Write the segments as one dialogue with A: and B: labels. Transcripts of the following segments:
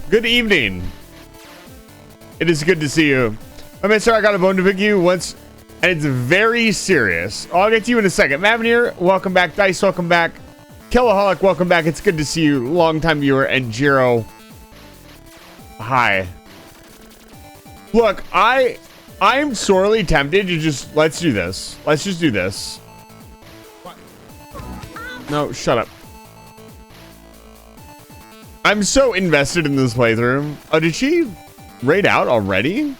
A: Good evening. It is good to see you. I mean, sir, I got a bone to pick you once, and it's very serious. I'll get to you in a second. Maveneer, welcome back. Dice, welcome back. Killaholic, welcome back. It's good to see you, longtime viewer. And Jiro, hi. Look, I'm sorely tempted to just, let's do this. Let's just do this. No, shut up. I'm so invested in this playthrough. Oh, did she raid out already?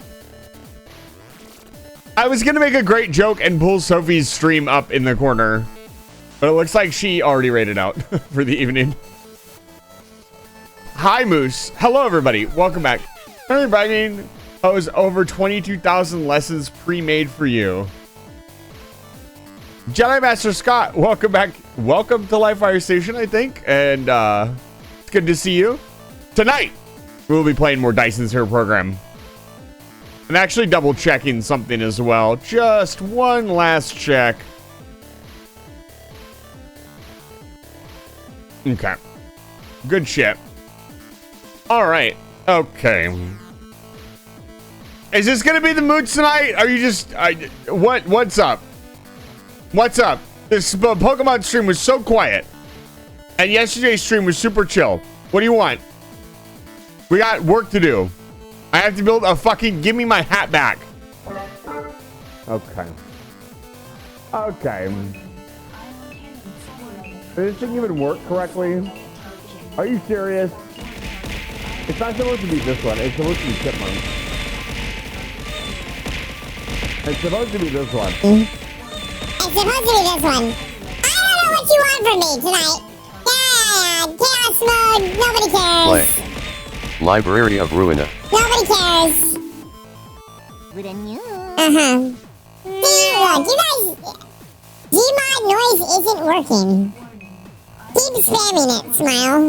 A: I was gonna make a great joke and pull Sophie's stream up in the corner, but it looks like she already raided out for the evening. Hi, Moose. Hello, everybody. Welcome back. Everybody, I was over 22,000 lessons pre-made for you. Jedi Master Scott, welcome back. Welcome to Live Fire Station, I think, and it's good to see you. Tonight, we'll be playing more Dyson Spheres program. I'm actually double checking something as well. Just one last check. Okay. Good shit. All right. Okay. Is this gonna be the mood tonight? Are you just what's up? What's up? This Pokemon stream was so quiet, and yesterday's stream was super chill. What do you want? We got work to do. I have to build a fucking, give me my hat back. Okay. Okay. Does this thing even work correctly? Are you serious? It's not supposed to be this one. It's supposed to be Chipmunk. It's supposed to be this one.
B: It's supposed to be this one. I don't know what you want from me tonight. Yeah, chaos mode. Nobody cares.
C: Play. Library of Ruina.
B: Nobody cares. Uh-huh. See, look, you guys... Gmod noise isn't working. Keep spamming it, Smile.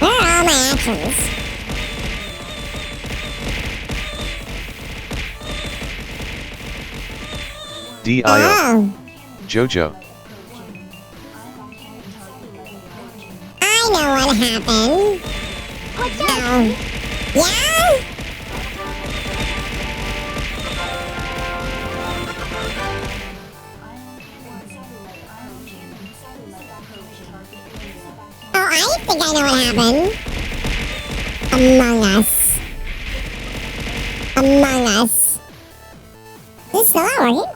B: Where are all my actions?
C: D.I.O.
B: Oh.
C: Jojo.
B: I know what happened. No. Yeah? Oh, I think I know what happened. Among Us. Among Us. Is this still not working?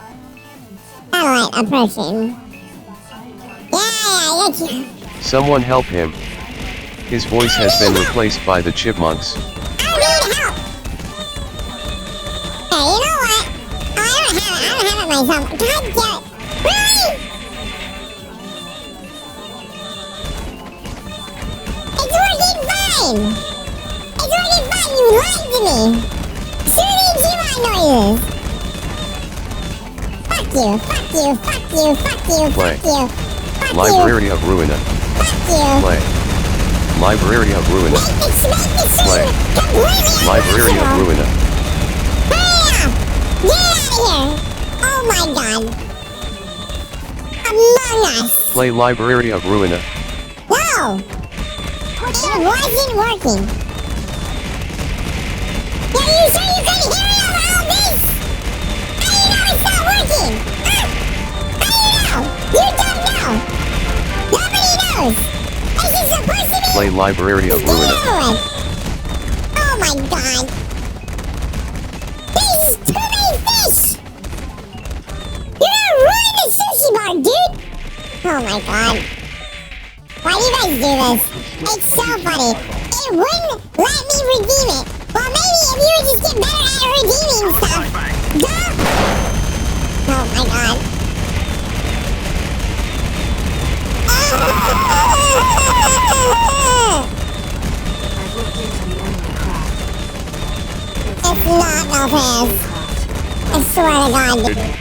B: Satellite approaching. Yeah, yeah.
C: Someone help him. His voice has been replaced by the chipmunks.
B: I need help. Hey, you know what? Oh, I don't have it myself. God damn it. Really? It's working fine. It's working fine. You lied to me. Soothing Gmod noises. Fuck you, fuck you, fuck you, fuck you,
C: Play.
B: fuck you. Fuck
C: Library of Ruina.
B: Fuck you.
C: Play. Library of Ruina.
B: Make the
C: Play.
B: completely
C: Library of
B: unoptional.
C: Ruina.
B: Hurry up! Get out of here! Oh my god! Among Us!
C: Play Library of Ruina.
B: No! It wasn't working. Are you sure you couldn't hear it over all this? How do you know it's not working? How do you know? You don't know! Nobody knows! This is supposed to be...
C: Play Library of Ruina.
B: Oh my god! This is too many fish! You're gonna ruin the sushi bar, dude! Oh my god. Why do you guys do this? It's so funny. It wouldn't let me redeem it. Well, maybe if you would just get better at redeeming stuff. Duh! Oh my god. It's not no pass. I swear to God.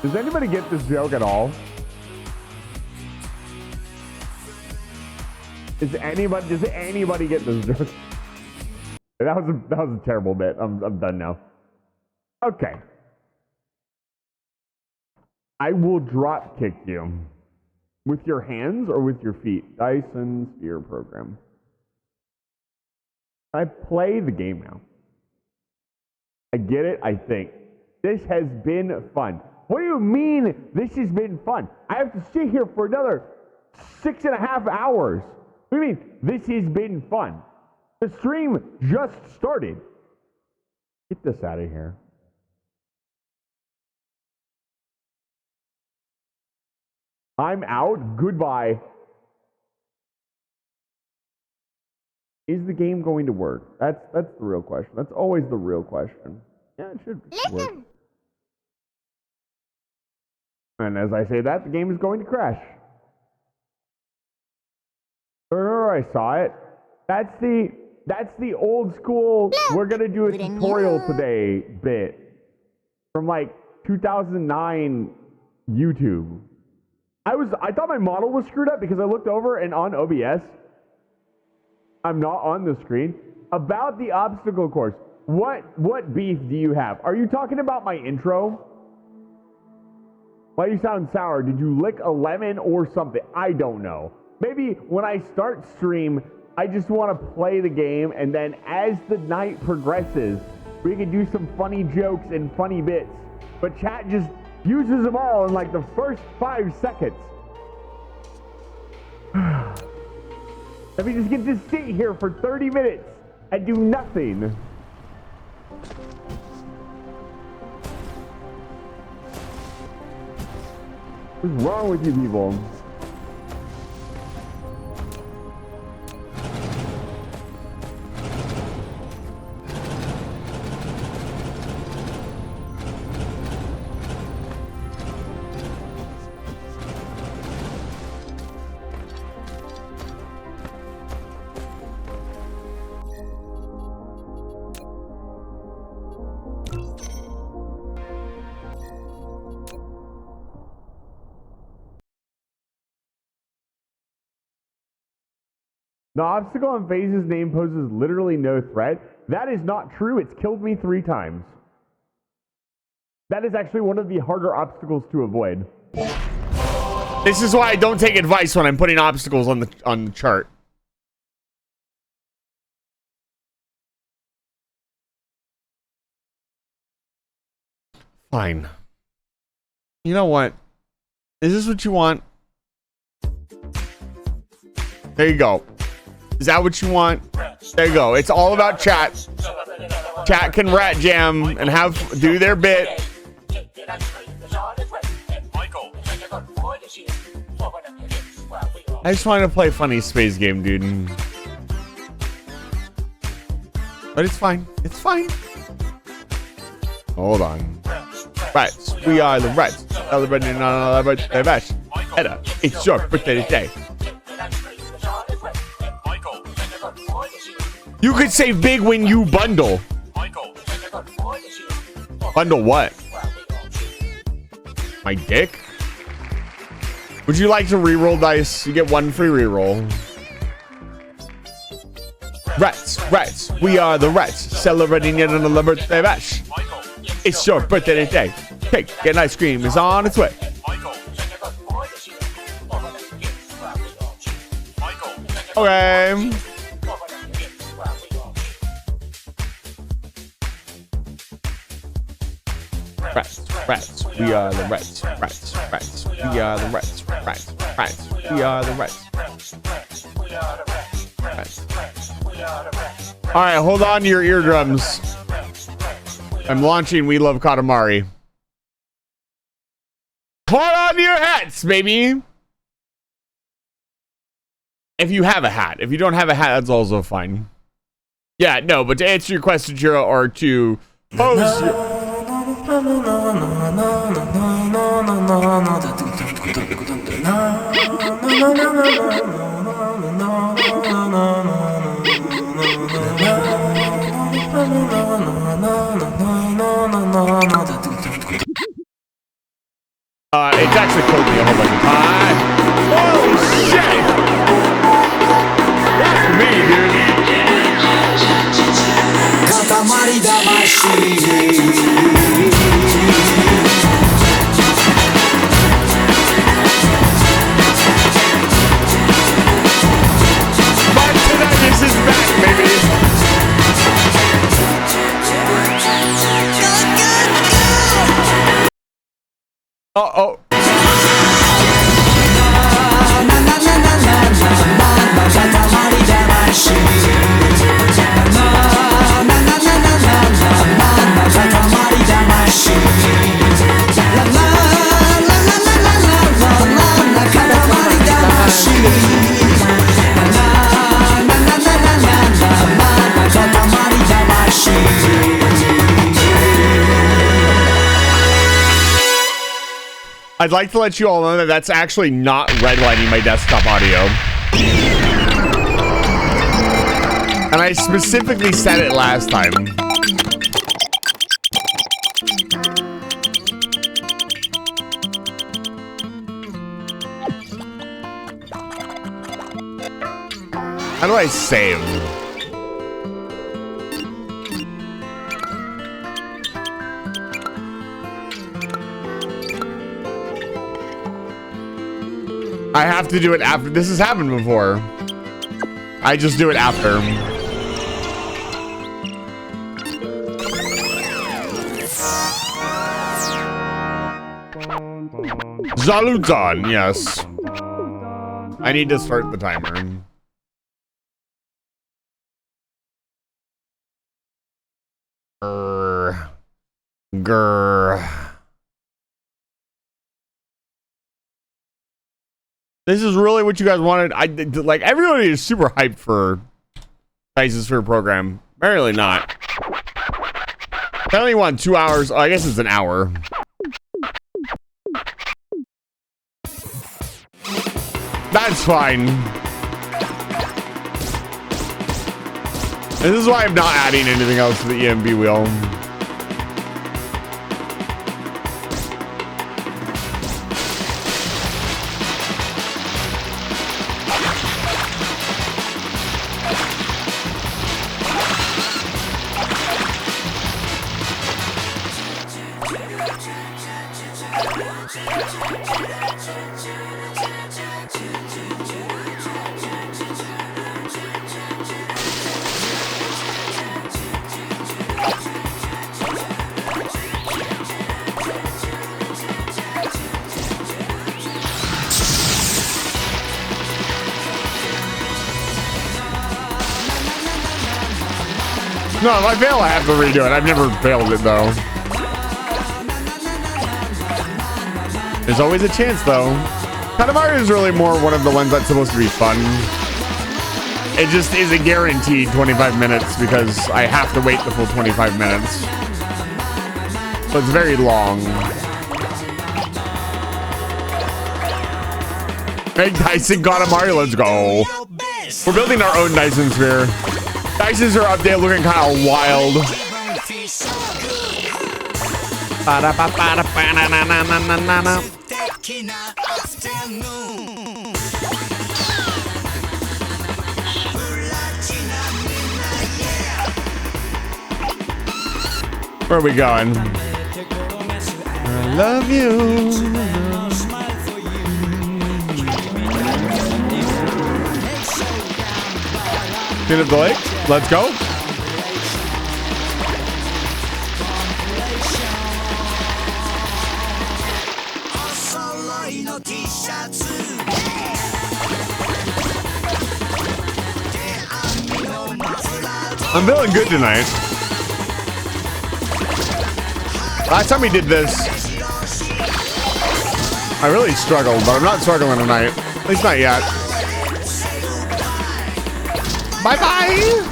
A: Does anybody get this joke at all? Does anybody get this joke? That was a terrible bit. I'm done now. Okay. I will drop kick you. With your hands or with your feet? Dyson Sphere program. I play the game now. I get it, I think. This has been fun. What do you mean this has been fun? I have to sit here for another 6.5 hours. What do you mean this has been fun? The stream just started. Get this out of here. I'm out. Goodbye. Is the game going to work? That's the real question. That's always the real question. Yeah, it should work. And as I say that, the game is going to crash. Remember, I saw it. That's the old school. We're gonna do a tutorial today bit from like 2009 YouTube. I thought my model was screwed up because I looked over and on OBS, I'm not on the screen. About the obstacle course, what beef do you have? Are you talking about my intro? Why you sound sour? Did you lick a lemon or something? I don't know. Maybe when I start stream, I just want to play the game, and then as the night progresses, we can do some funny jokes and funny bits. But chat just uses them all in like the first 5 seconds. Let me just get to sit here for 30 minutes and do nothing. What's wrong with you people? The obstacle on Phase's name poses literally no threat. That is not true. It's killed me 3 times. That is actually one of the harder obstacles to avoid. This is why I don't take advice when I'm putting obstacles on the chart. Fine. You know what? Is this what you want? There you go. Is that what you want? There you go. It's all about chat. Chat can rat jam and do their bit. I just wanted to play a funny space game, dude. But it's fine. It's fine. Hold on. Rats. We are the rats. Celebrating on our birthday bash. Edda, it's your birthday today. You could say big when you bundle. Bundle what? My dick? Would you like to reroll dice? You get 1 free reroll. Rats, rats, we are the rats. Celebrating yet another birthday bash. It's your birthday today. Cake and ice cream is on its way. Okay. Rats, rats, we are the rats, rats, rats, we are the rats, rats, rats, we are the rats. Rats. All right, hold on to your eardrums. I'm launching We Love Katamari. Hold on to your hats, baby. If you have a hat. If you don't have a hat, that's also fine. Yeah, no, but to answer your question, Jiro, or to pose... Oh. I'd like to let you all know that that's actually not redlining my desktop audio. And I specifically said it last time. How do I save? I have to do it after. This has happened before. I just do it after. Zalutan, yes. I need to start the timer. Grr. This is really what you guys wanted. Like everybody is super hyped for Dyson Sphere program. Apparently not. I only want 2 hours. Oh, I guess it's an hour. That's fine. This is why I'm not adding anything else to the EMB wheel. No, if I fail, I have to redo it. I've never failed it, though. There's always a chance, though. Katamari is really more one of the ones that's supposed to be fun. It just isn't guaranteed 25 minutes because I have to wait the full 25 minutes. So it's very long. Hey, Dyson Katamari, let's go. We're building our own Dyson Sphere. Dysons are up there looking kind of wild. Where are we going? I love you. Get it, the lake. Let's go. I'm feeling good tonight. Last time we did this, I really struggled, but I'm not struggling tonight. At least not yet. Bye-bye.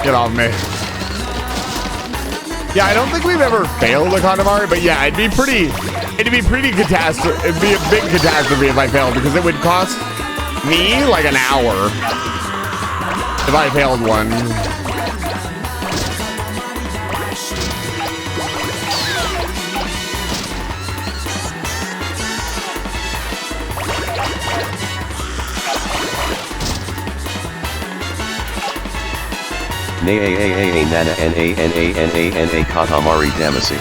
A: Get off me. Yeah, I don't think we've ever failed a Katamari, but yeah, it'd be pretty catastrophe. It'd be a big catastrophe if I failed because it would cost me like an hour if I failed one.
C: Na nana na katamari damasi.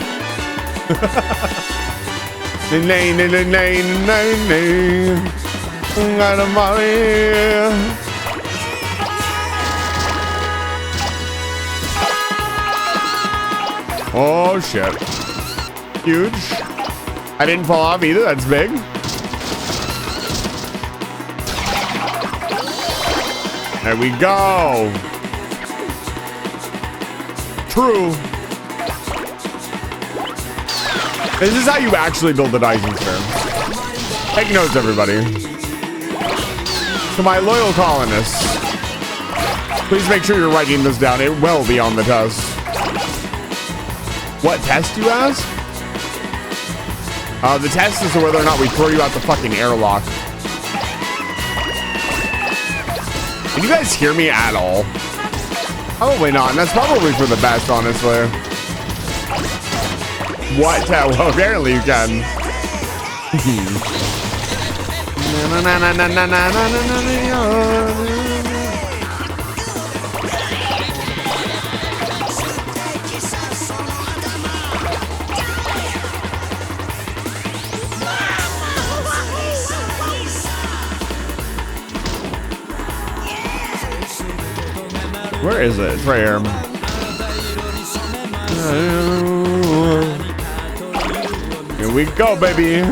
A: Oh shit. Huge. I didn't fall off either, that's big. There we go. True. This is how you actually build the Dyson Sphere. Take notes, everybody. To my loyal colonists, please make sure you're writing this down. It will be on the test. What test, you ask? The test is whether or not we throw you out the fucking airlock. Can you guys hear me at all? Probably not, and that's probably for the best, honestly. What? Well, apparently you can. Where is it? It's right here. Here we go, baby.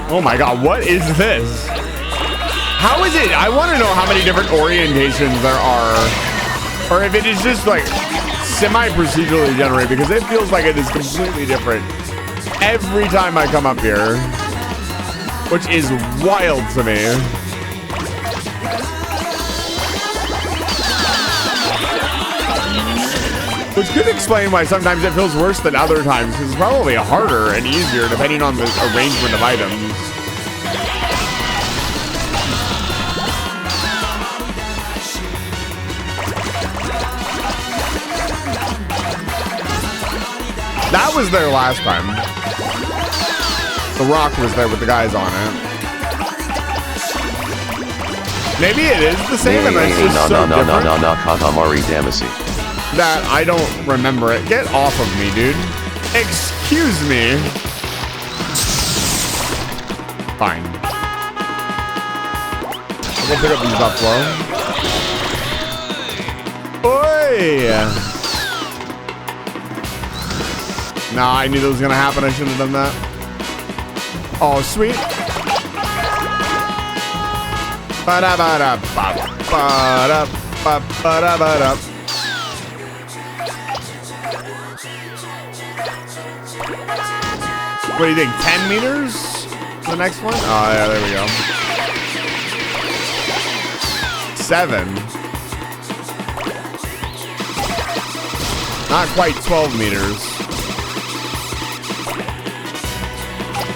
A: Oh my god, what is this? How is it? I want to know how many different orientations there are. Or if it is just like semi-procedurally generated, because it feels like it is completely different every time I come up here. Which is wild to me. Which could explain why sometimes it feels worse than other times, because it's probably harder and easier depending on the arrangement of items. That was there last time. The Rock was there with the guys on it. Maybe it is the same and it's just so different.
C: Katamari damasi.
A: That I don't remember it. Get off of me, dude. Excuse me. Fine. I'll go pick up these buffalo. Oi! Nah, I knew that was gonna happen. I shouldn't have done that. Oh, sweet. Ba-da-ba-da-ba-ba-da-ba-da-ba-da. What do you think? 10 meters? The next one? Oh, yeah, there we go. 7. Not quite 12 meters.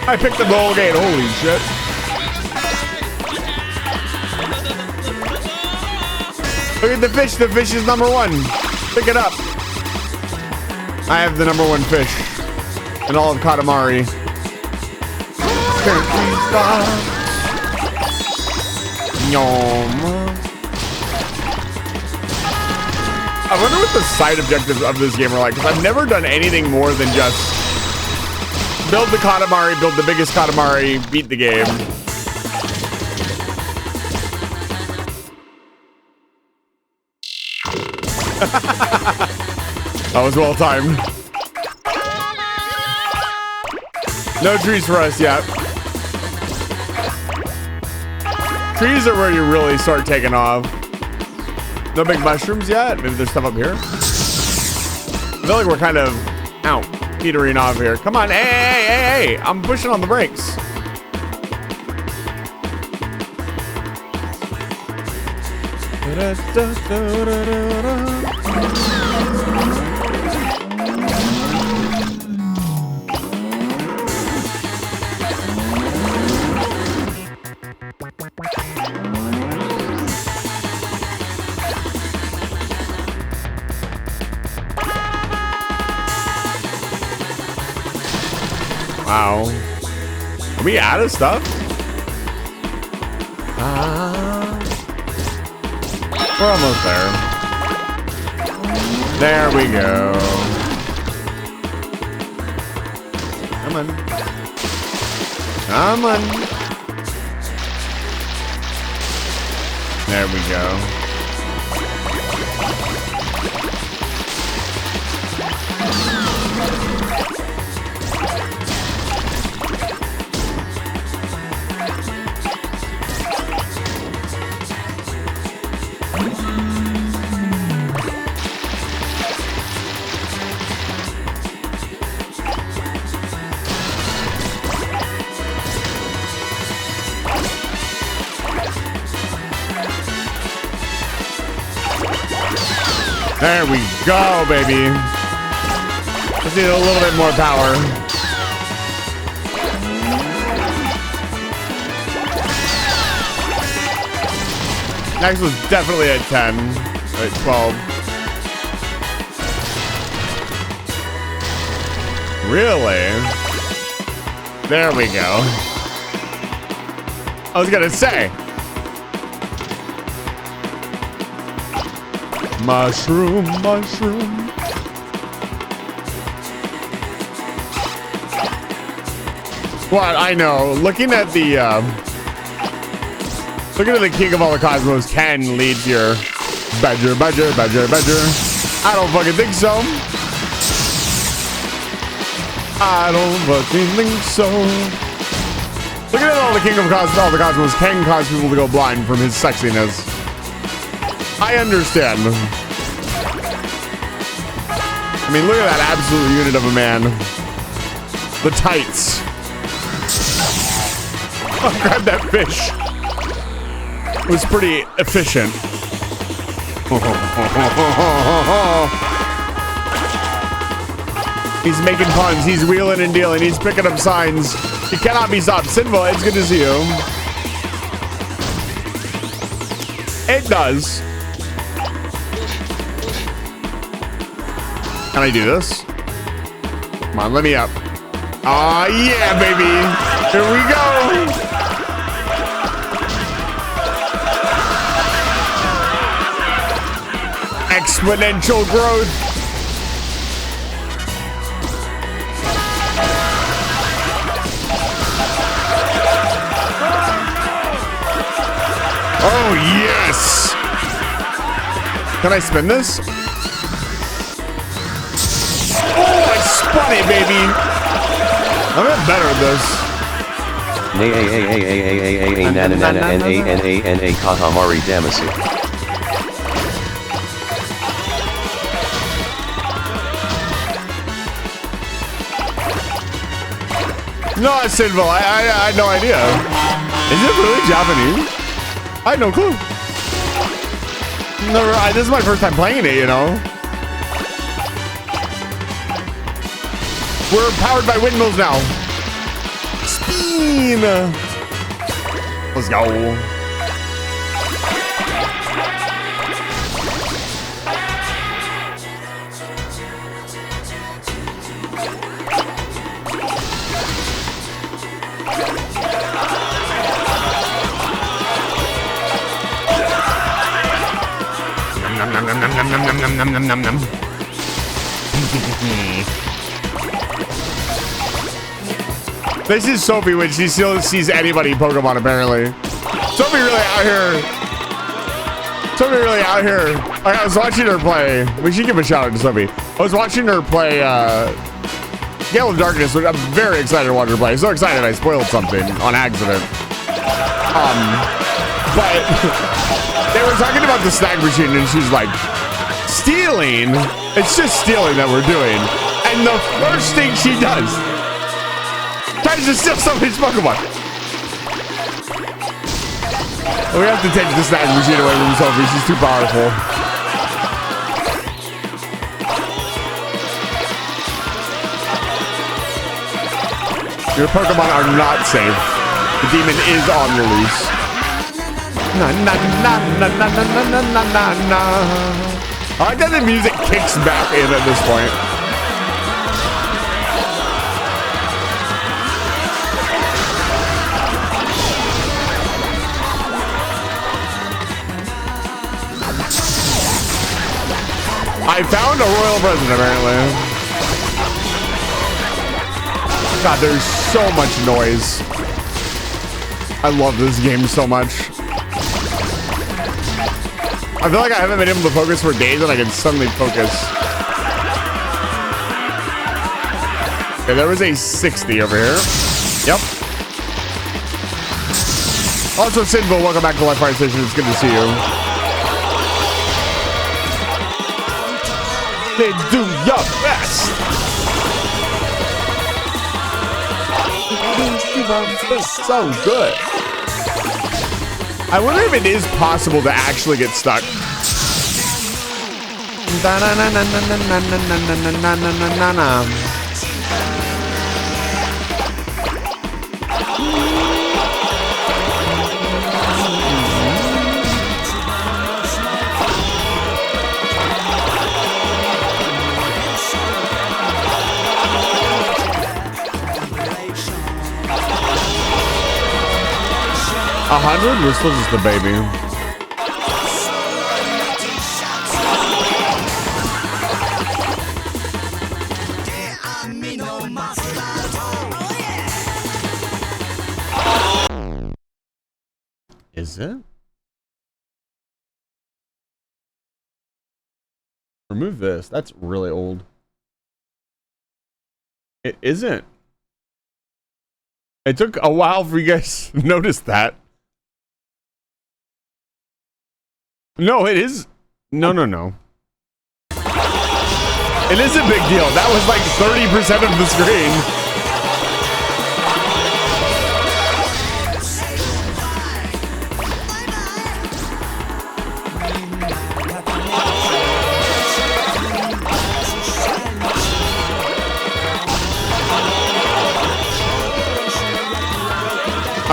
A: I picked the goal gate. Holy shit. Look at the fish. The fish is number 1. Pick it up. I have the number 1 fish. And all of Katamari. I wonder what the side objectives of this game are like, because I've never done anything more than just build the Katamari, build the biggest Katamari, beat the game. That was well timed. No trees for us yet. Trees are where you really start taking off. No big mushrooms yet. Maybe there's stuff up here. I feel like we're kind of petering off here. Come on, hey! I'm pushing on the brakes. Wow. Are we out of stuff? We're almost there. There we go. Come on. Come on. There we go. There we go, baby. Just need a little bit more power. Next was definitely at 10. At 12. Really? There we go. I was gonna say. Mushroom, mushroom. What? I know. Looking at the King of all the Cosmos can lead to your badger. I don't fucking think so. I don't fucking think so. Looking at all the King of all the Cosmos can cause people to go blind from his sexiness. I understand. I mean, look at that absolute unit of a man. The tights. Oh, grab that fish. It was pretty efficient. He's making puns. He's wheeling and dealing. He's picking up signs. He cannot be stopped. Sinful, it's good to see you. It does. Can I do this? Come on, let me up. Aw, yeah, baby. Here we go. Exponential growth. Oh, yes. Can I spin this? Funny, baby. I'm getting better at this.
C: Na Kahamari Damasu.
A: No, it's Sinful. I had no idea. Is it really Japanese? I had no clue. Never. This is my first time playing it, you know. We're powered by windmills now. Spin. Let's go. Nom. This is Sophie when she still sees anybody Pokemon, apparently. Sophie really out here. I was watching her play. We should give a shout out to Sophie. I was watching her play Gale of Darkness, which I'm very excited to watch her play. So excited I spoiled something on accident. But they were talking about the snack machine, and she's like, stealing? It's just stealing that we're doing. And the first thing she does, tries to steal somebody's Pokemon. We have to take the snack machine away from Sophie. She's too powerful. Your Pokemon are not safe. The demon is on release. Na na na na na na na na na na. I like that the music kicks back in at this point. I found a royal present, apparently. God, there's so much noise. I love this game so much. I feel like I haven't been able to focus for days and I can suddenly focus. Okay, there was a 60 over here. Yep. Also, Sinful, welcome back to Life Fire Station. It's good to see you. They do your best. So good. I wonder if it is possible to actually get stuck. $100? We're still just a baby. Is it? Remove this. That's really old. It isn't. It took a while for you guys to notice that. No, it is. No. It is a big deal. That was like 30% of the screen.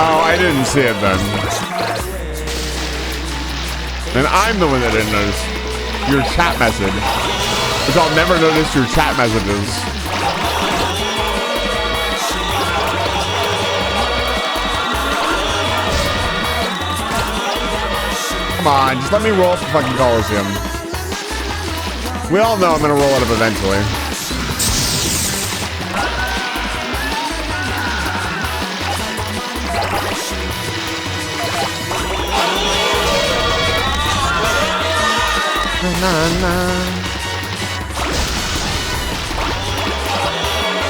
A: Oh, I didn't see it then. And I'm the one that didn't notice your chat message. Which I'll never notice your chat messages. Come on, just let me roll up the fucking Coliseum. We all know I'm gonna roll it up eventually.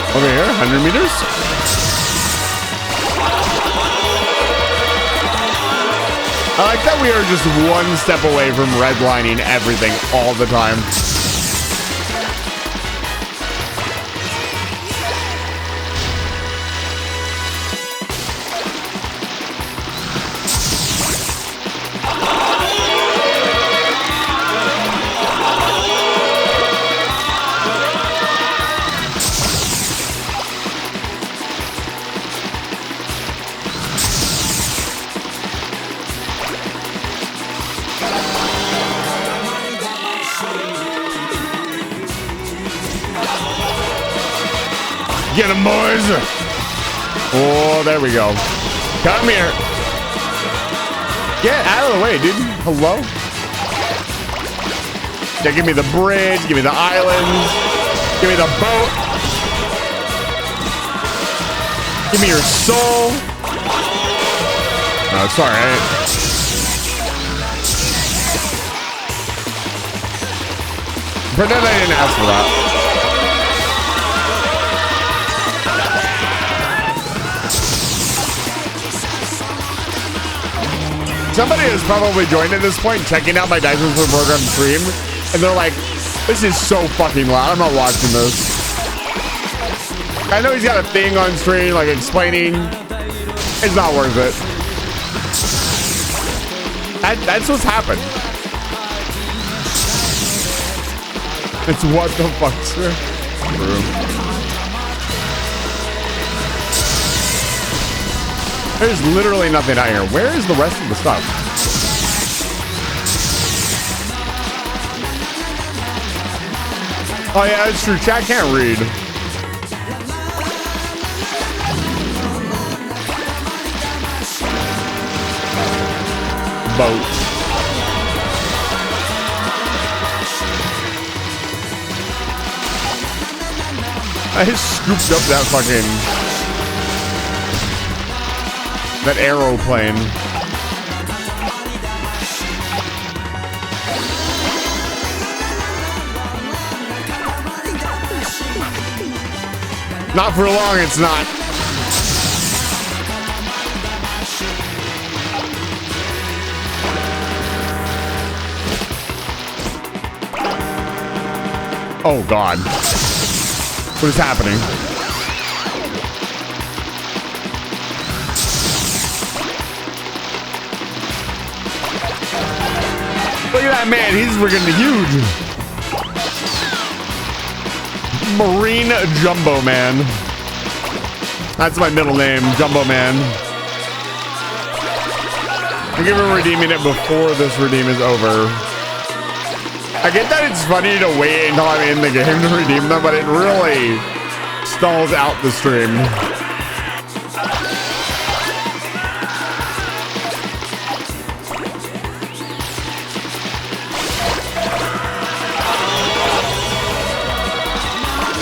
A: Over here, 100 meters. I like that we are just one step away from redlining everything all the time. Get him, boys. Oh, there we go. Come here. Get out of the way, dude. Hello? Yeah, give me the bridge. Give me the islands. Give me the boat. Give me your soul. Oh, it's all right. Pretend I didn't ask for that. Somebody is probably joined at this point, checking out my Dyson Spheres program stream, and they're like, this is so fucking loud. I'm not watching this. I know he's got a thing on stream, like explaining. It's not worth it. That's what's happened. It's what the fuck, sir? There's literally nothing out here. Where is the rest of the stuff? Oh yeah, that's true. Chat can't read. Boat. I just scooped up that fucking... that aeroplane. Not for long, it's not. Oh God. What is happening? Look at that man, he's freaking huge. Marine Jumbo Man. That's my middle name, Jumbo Man. I give him redeeming it before this redeem is over. I get that it's funny to wait until I'm in the game to redeem them, but it really stalls out the stream.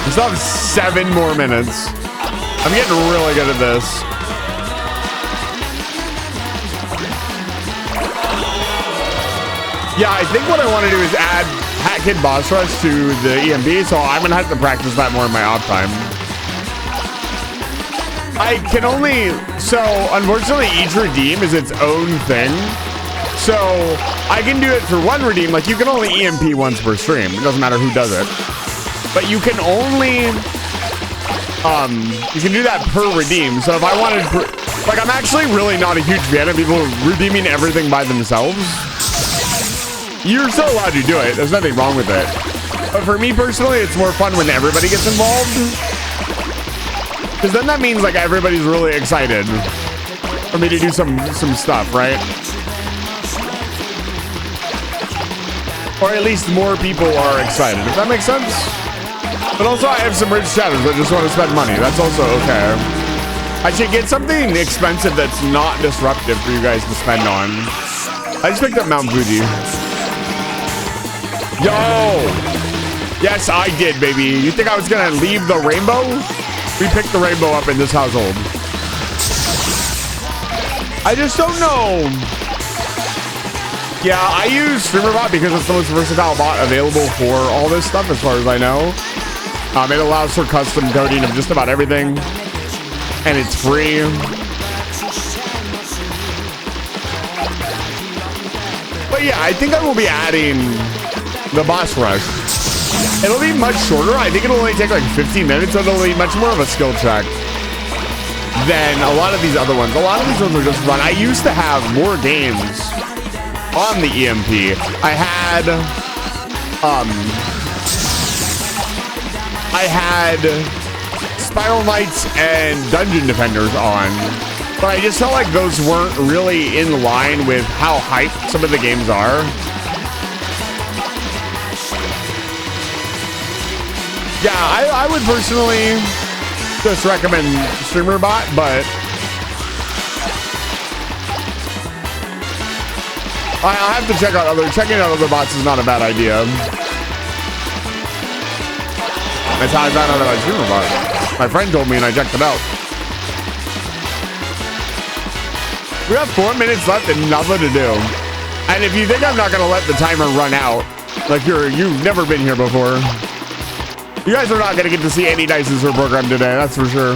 A: We still have 7 more minutes. I'm getting really good at this. Yeah, I think what I want to do is add Hat Kid Boss Rush to the EMB, so I'm going to have to practice that more in my off time. I can only... So, unfortunately, each redeem is its own thing. So, I can do it for one redeem. Like, you can only EMP once per stream. It doesn't matter who does it. But you can only... you can do that per redeem. So, if I wanted... Like, I'm actually really not a huge fan of people redeeming everything by themselves. You're still allowed to do it. There's nothing wrong with it. But for me personally, it's more fun when everybody gets involved. Because then that means like everybody's really excited for me to do some stuff, right? Or at least more people are excited. If that makes sense? But also I have some rich chatters that just want to spend money. That's also okay. I should get something expensive that's not disruptive for you guys to spend on. I just picked up Mount Fuji. Yo! Yes, I did, baby. You think I was gonna leave the rainbow? We picked the rainbow up in this household. I just don't know. Yeah, I use StreamerBot because it's the most versatile bot available for all this stuff, as far as I know. It allows for custom coding of just about everything. And it's free. But yeah, I think I will be adding the boss rush. It'll be much shorter. I think it'll only take like 15 minutes, so it'll be much more of a skill check than a lot of these other ones. A lot of these ones are just fun. I used to have more games on the EMP. I had Spiral Knights and Dungeon Defenders on, but I just felt like those weren't really in line with how hyped some of the games are. Yeah, I would personally just recommend StreamerBot, but I'll have to checking out other bots is not a bad idea. That's how I found out about StreamerBot. My friend told me and I checked it out. We have 4 minutes left and nothing to do. And if you think I'm not gonna let the timer run out, like you've never been here before. You guys are not going to get to see any Dyson Sphere program today, that's for sure.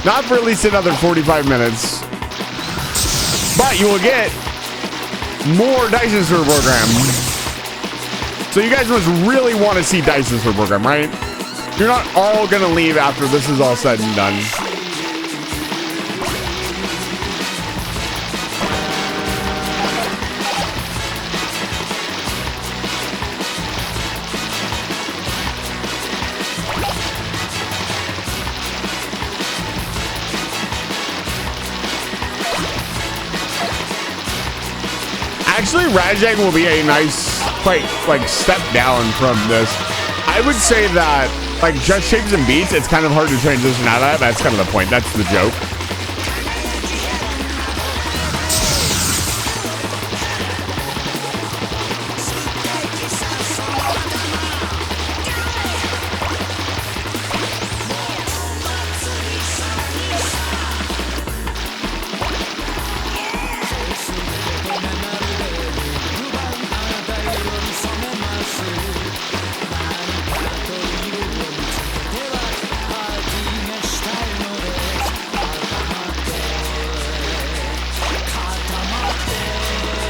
A: Not for at least another 45 minutes. But you will get more Dyson Sphere program. So you guys must really want to see Dyson Sphere program, right? You're not all going to leave after this is all said and done. Actually, Rajang will be a nice, like step down from this. I would say that, like, just shapes and beats, it's kind of hard to transition out of that. That's kind of the point. That's the joke.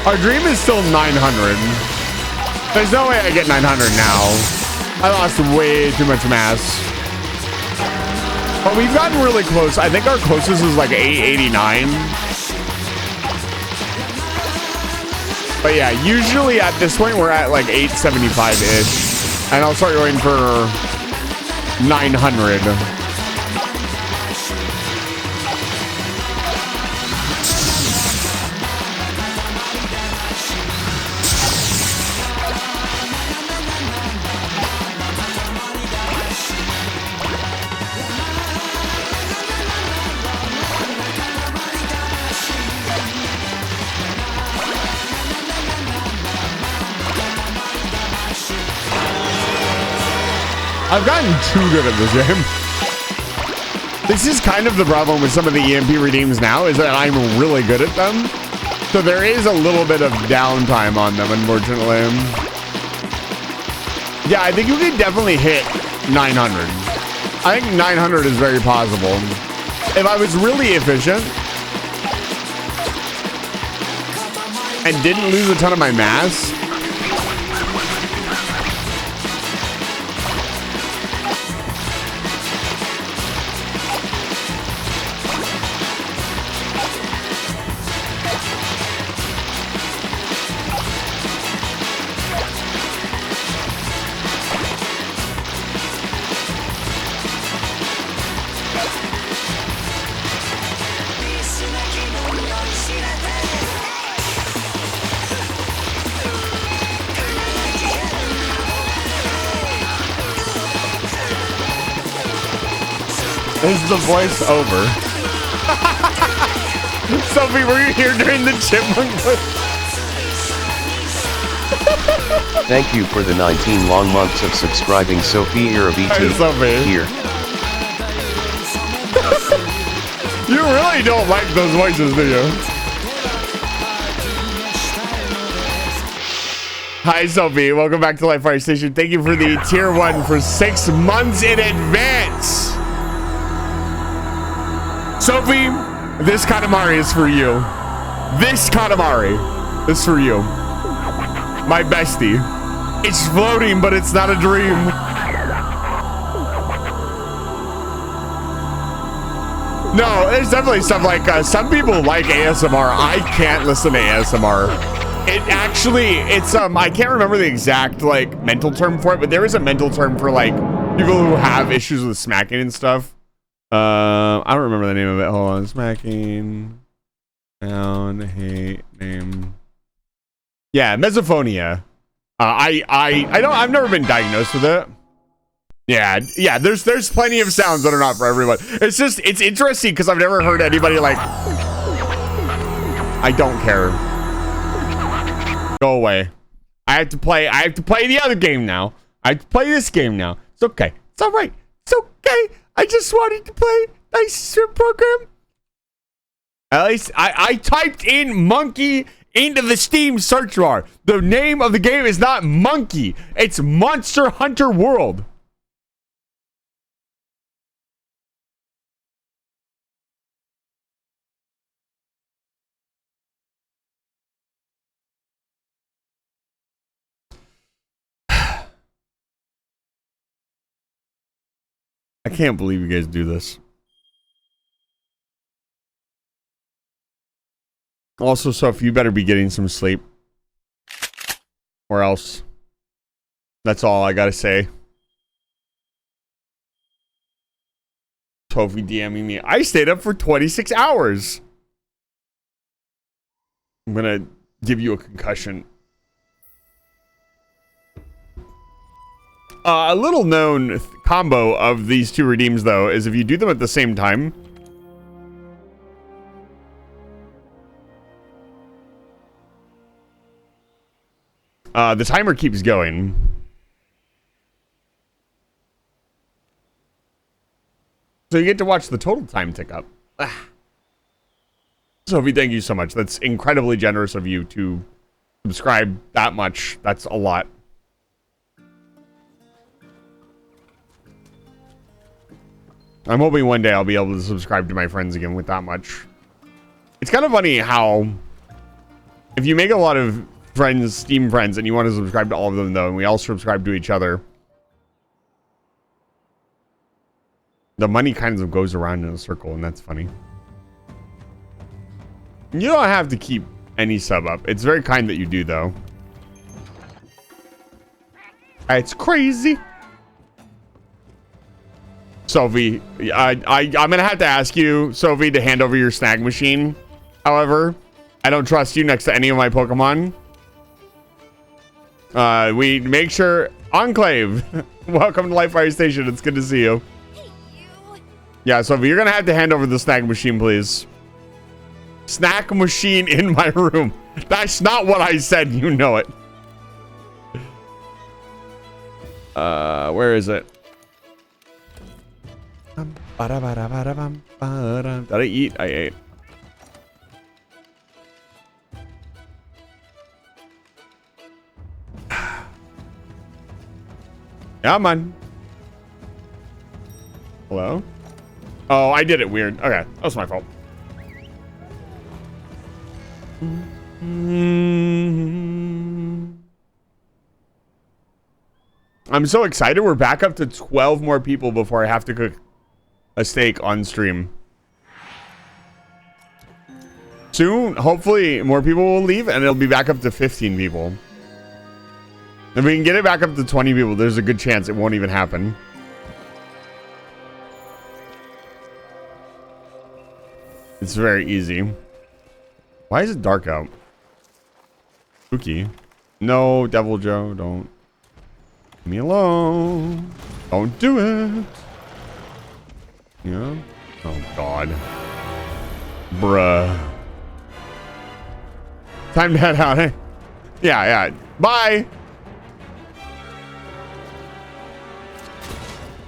A: Our dream is still 900. There's no way I get 900 now. I lost way too much mass. But we've gotten really close. I think our closest is like 889. But yeah, usually at this point, we're at like 875-ish. And I'll start going for 900. I've gotten too good at this game. This is kind of the problem with some of the EMP redeems now, is that I'm really good at them. So there is a little bit of downtime on them, unfortunately. Yeah, I think you can definitely hit 900. I think 900 is very possible. If I was really efficient and didn't lose a ton of my mass, is the voice over? Sophie, were you here during the chipmunk?
C: Thank you for the 19 long months of subscribing, Sophie Irabiti.
A: Hey, Sophie.
C: Here.
A: You really don't like those voices, do you? Hi, Sophie. Welcome back to Life Fire Station. Thank you for the tier 1 for 6 months in advance. Sophie, this Katamari is for you. This Katamari is for you. My bestie. It's floating, but it's not a dream. No, there's definitely stuff like, some people like ASMR. I can't listen to ASMR. It actually, it's, I can't remember the exact, like, mental term for it, but there is a mental term for, like, people who have issues with smacking and stuff. I don't remember the name of it. Hold on. Smacking. Down. Hate. Name. Yeah, misophonia. I've never been diagnosed with it. Yeah, there's plenty of sounds that are not for everyone. It's just, it's interesting because I've never heard anybody like, I don't care. Go away. I have to play the other game now. I have to play this game now. It's okay. It's all right. It's okay. I just wanted to play Dyson program. At least I typed in monkey into the Steam search bar. The name of the game is not Monkey. It's Monster Hunter World. I can't believe you guys do this. Also, Soph, you better be getting some sleep. Or else. That's all I gotta say. Sophie DMing me. I stayed up for 26 hours. I'm gonna give you a concussion. A little known combo of these two redeems, though, is if you do them at the same time, the timer keeps going. So you get to watch the total time tick up. Sophie, thank you so much. That's incredibly generous of you to subscribe that much. That's a lot. I'm hoping one day I'll be able to subscribe to my friends again with that much. It's kind of funny how If you make a lot of friends, Steam friends, and you want to subscribe to all of them, though, and we all subscribe to each other, the money kind of goes around in a circle, and that's funny. You don't have to keep any sub up. It's very kind that you do, though. It's crazy. Sophie, I'm gonna have to ask you, Sophie, to hand over your snack machine. However, I don't trust you next to any of my Pokemon. We make sure... Enclave! Welcome to Light Fire Station. It's good to see you. Yeah, Sophie, you're gonna have to hand over the snack machine, please. Snack machine in my room. That's not what I said. You know it. Where is it? Did I eat? I ate. Yeah, man. Hello? Oh, I did it weird. Okay, that was my fault. I'm so excited. We're back up to 12 more people before I have to cook a steak on stream. Soon, hopefully, more people will leave and it'll be back up to 15 people. If we can get it back up to 20 people, there's a good chance it won't even happen. It's very easy. Why is it dark out? Spooky. No, Devil Joe, don't. Leave me alone. Don't do it. Yeah. Oh, God. Bruh. Time to head out, eh? Yeah. Bye.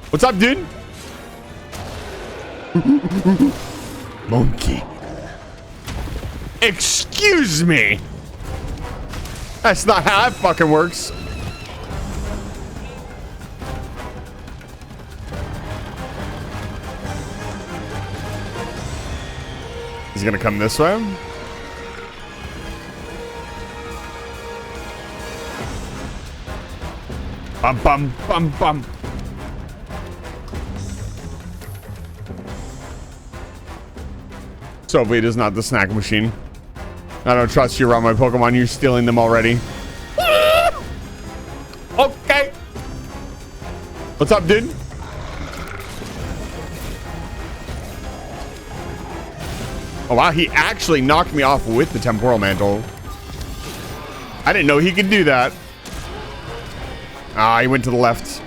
A: What's up, dude? Monkey. Excuse me. That's not how that fucking works. He's gonna come this way. Bum bum bum bum. So wait, is not the snack machine. I don't trust you around my Pokemon. You're stealing them already. Okay. What's up, dude? Oh, wow. He actually knocked me off with the Temporal Mantle. I didn't know he could do that. Ah, he went to the left.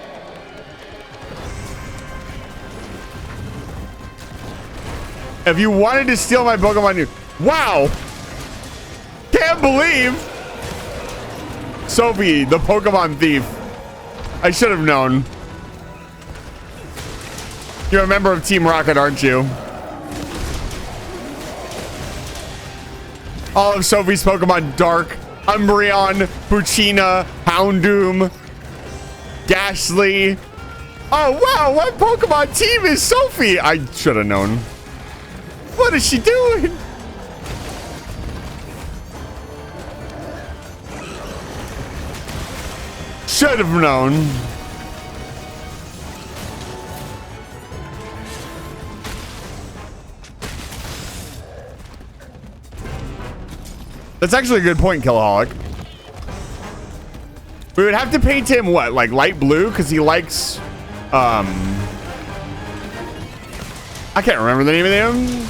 A: If you wanted to steal my Pokemon, you... Wow! Can't believe! Sophie, the Pokemon thief. I should have known. You're a member of Team Rocket, aren't you? All of Sophie's Pokemon: Dark, Umbreon, Puccina, Houndoom, Gastly. Oh, wow, what Pokemon team is Sophie? I should have known. What is she doing? Should have known. That's actually a good point, Killaholic. We would have to paint him what, like light blue, because he likes I can't remember the name of them.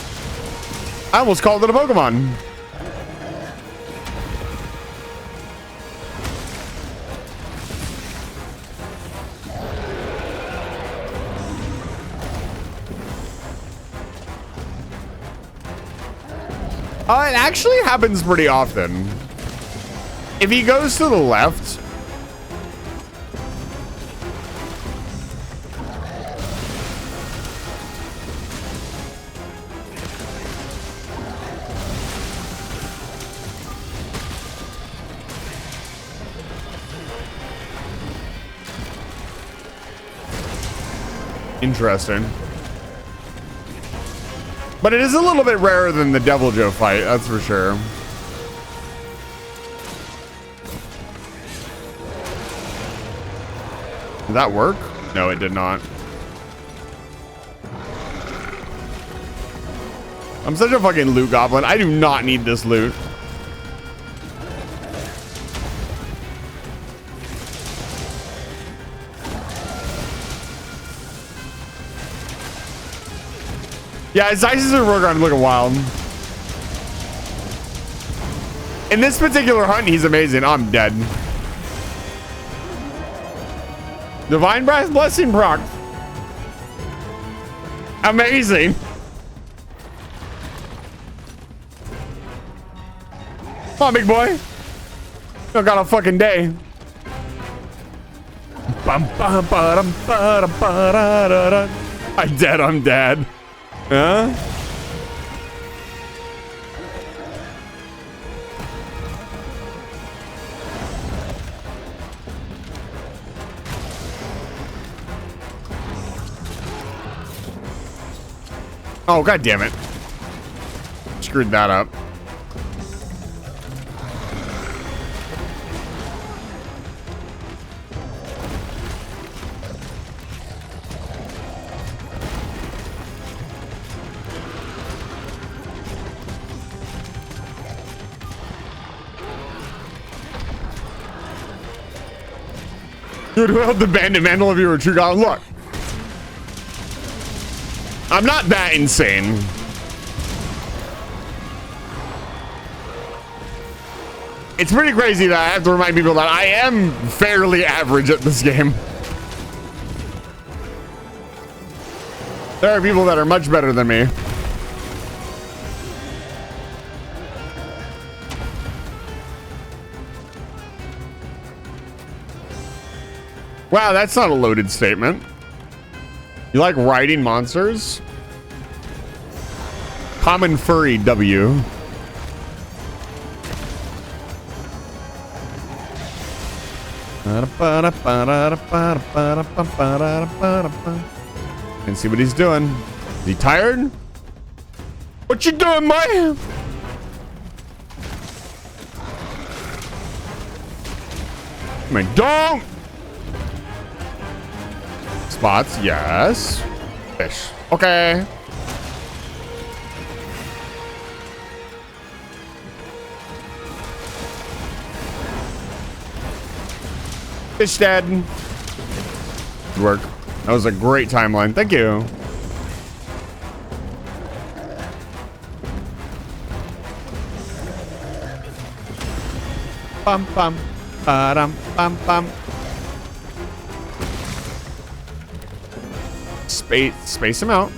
A: I almost called it a Pokemon. It actually happens pretty often. If he goes to the left... Interesting. But it is a little bit rarer than the Devil Joe fight, that's for sure. Did that work? No, it did not. I'm such a fucking loot goblin. I do not need this loot. Yeah, Dyson and Rogar looking wild. In this particular hunt, he's amazing. I'm dead. Divine Breath Blessing proc. Amazing. Come on, big boy. You got a fucking day. I'm dead. I'm dead. Huh? Oh, god damn it. Screwed that up. Dude, who held the bandit mantle if you were a true god? Look. I'm not that insane. It's pretty crazy that I have to remind people that I am fairly average at this game. There are people that are much better than me. Wow, that's not a loaded statement. You like riding monsters? Common furry W. And see what he's doing. Is he tired? What you doing, boy? I mean, don't. Spots, yes. Fish. Okay. Fish dead. Good work. That was a great timeline. Thank you. Bum bum. Bum bum. Space him out.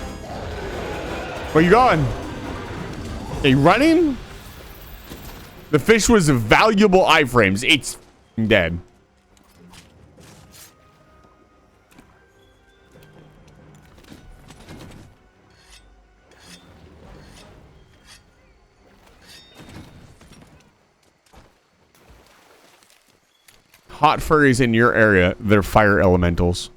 A: Where you going? Are you running? The fish was valuable iframes. It's dead. Hot furries in your area, they're fire elementals.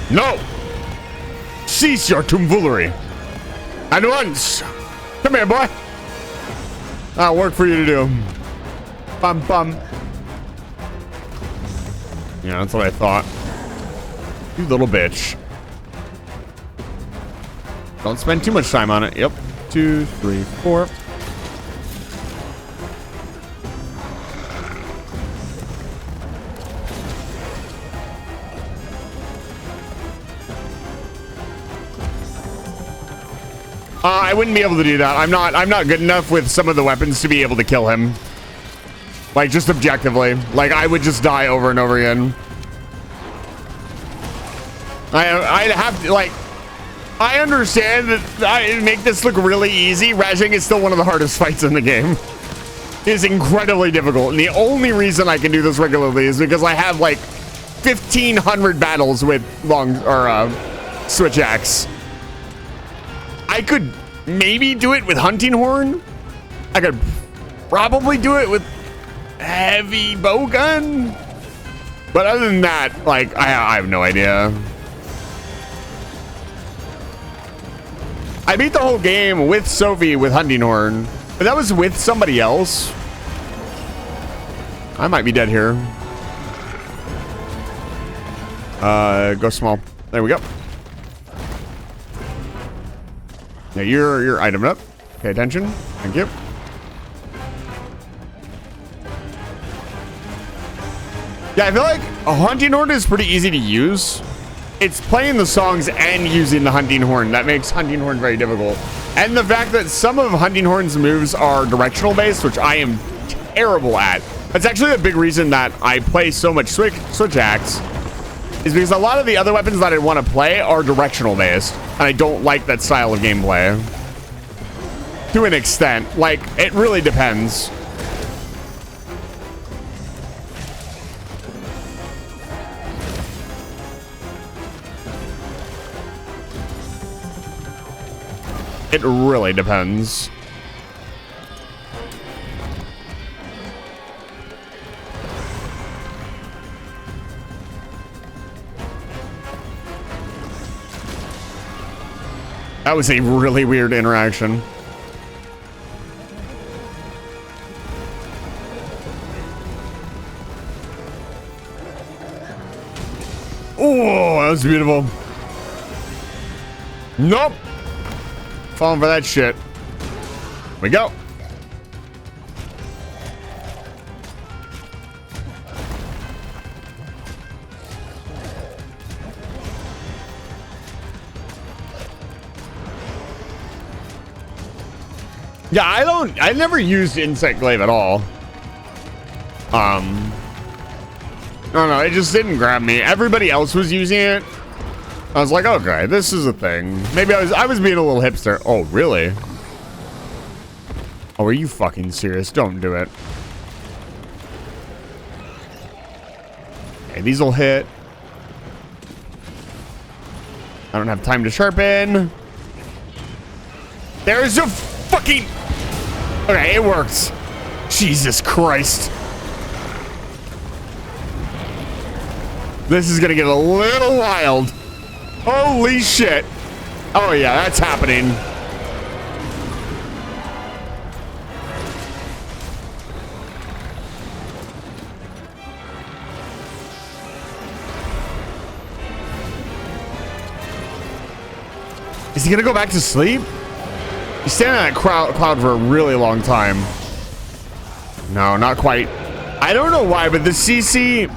A: No! Cease your tomfoolery! At once! Come here, boy! That'll work for you to do. Bum bum. Yeah, that's what I thought. You little bitch. Don't spend too much time on it. Yep. 2, 3, 4. I wouldn't be able to do that. I'm not good enough with some of the weapons to be able to kill him. Like, just objectively. Like, I would just die over and over again. I'd have to, like... I understand that I make this look really easy. Rajang is still one of the hardest fights in the game. It is incredibly difficult. And the only reason I can do this regularly is because I have, like, 1,500 battles with switch axe. I could maybe do it with hunting horn. I could probably do it with heavy bow gun. But other than that, like, I have no idea. I beat the whole game with Sophie with hunting horn, but that was with somebody else. I might be dead here. Go small. There we go. Now you're itemed up. Pay attention. Thank you. Yeah, I feel like a hunting horn is pretty easy to use. It's playing the songs and using the hunting horn that makes hunting horn very difficult. And the fact that some of hunting horn's moves are directional based, which I am terrible at. That's actually a big reason that I play so much switch axe, is because a lot of the other weapons that I want to play are directional based, and I don't like that style of gameplay. To an extent, like, it really depends. It really depends. That was a really weird interaction. Oh, that was beautiful. Nope. Falling for that shit. We go. Yeah, I never used insect glaive at all. I don't know, it just didn't grab me. Everybody else was using it. I was like, okay, this is a thing. Maybe I was being a little hipster. Oh, really? Oh, are you fucking serious? Don't do it. Okay, these will hit. I don't have time to sharpen. There's a fucking... Okay, it works. Jesus Christ. This is gonna get a little wild. Holy shit. Oh yeah, that's happening. Is he gonna go back to sleep? He's standing in that cloud for a really long time. No, not quite. I don't know why, but the CC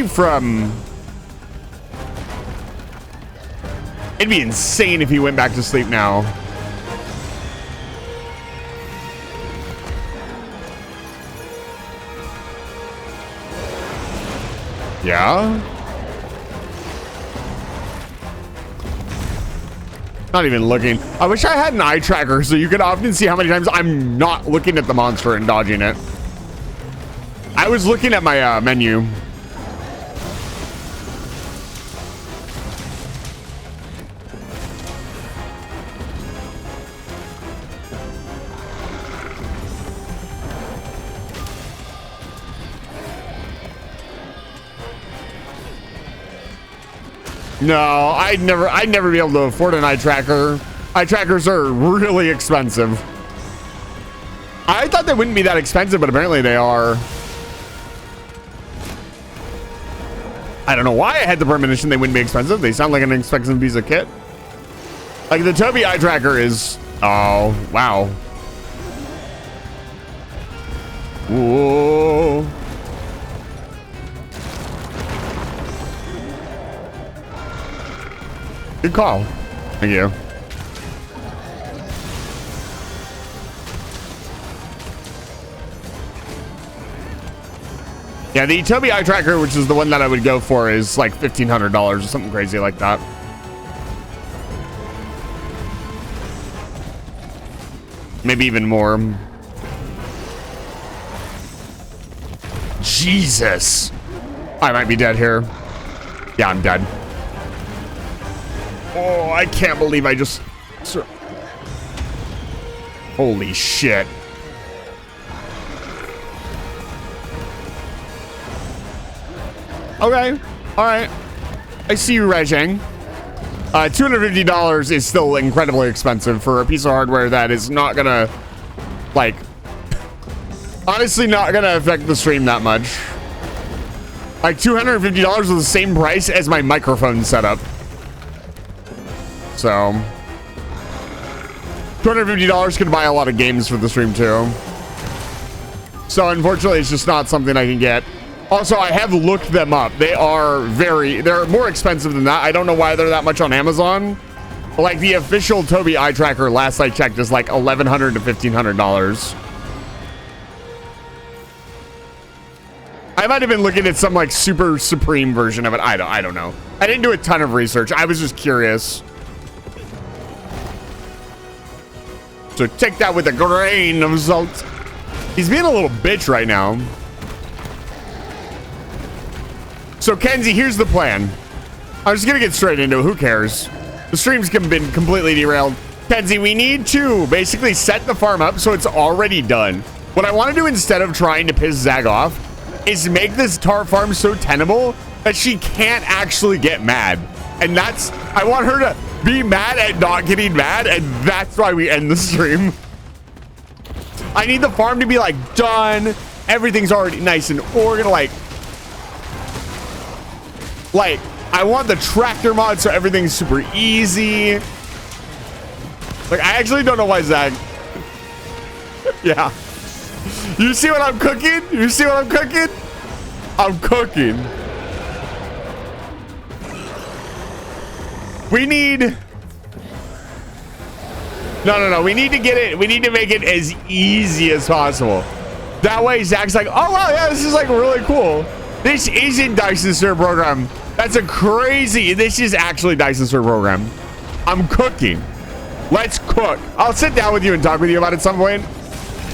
A: from... It'd be insane if he went back to sleep now. Yeah? Not even looking. I wish I had an eye tracker so you could often see how many times I'm not looking at the monster and dodging it. I was looking at my menu. No, I'd never be able to afford an eye tracker. Eye trackers are really expensive. I thought they wouldn't be that expensive, but apparently they are. I don't know why I had the premonition they wouldn't be expensive. They sound like an expensive piece of kit. Like the Toby eye tracker is... Oh, wow. Whoa. Good call. Thank you. Yeah, the Toby eye tracker, which is the one that I would go for, is like $1,500 or something crazy like that. Maybe even more. Jesus. I might be dead here. Yeah, I'm dead. Oh, I can't believe I just... Holy shit. Okay. All right. I see you, Rajang. $250 is still incredibly expensive for a piece of hardware that is not gonna, like, honestly not gonna affect the stream that much. Like, $250 is the same price as my microphone setup. So, $250 can buy a lot of games for the stream too. So, unfortunately, it's just not something I can get. Also, I have looked them up. They're more expensive than that. I don't know why they're that much on Amazon. But like the official Tobii eye tracker, last I checked, is like $1,100 to $1,500. I might have been looking at some like super supreme version of it. I don't know. I didn't do a ton of research. I was just curious. So take that with a grain of salt. He's being a little bitch right now. So, Kenzie, here's the plan. I'm just going to get straight into it. Who cares? The stream's been completely derailed. Kenzie, we need to basically set the farm up so it's already done. What I want to do instead of trying to piss Zag off is make this tar farm so tenable that she can't actually get mad. And that's... I want her to be mad at not getting mad, and that's why we end the stream. I need the farm to be, like, done. Everything's already nice and organized, like, I want the tractor mod so everything's super easy. Like, I actually don't know why Zag. Yeah. You see what I'm cooking? You see what I'm cooking? I'm cooking. We need... No. We need to get it. We need to make it as easy as possible. That way, Zach's like, oh, wow, yeah, this is, like, really cool. This isn't Dyson Spheres program. That's a crazy... This is actually Dyson Spheres program. I'm cooking. Let's cook. I'll sit down with you and talk with you about it at some point.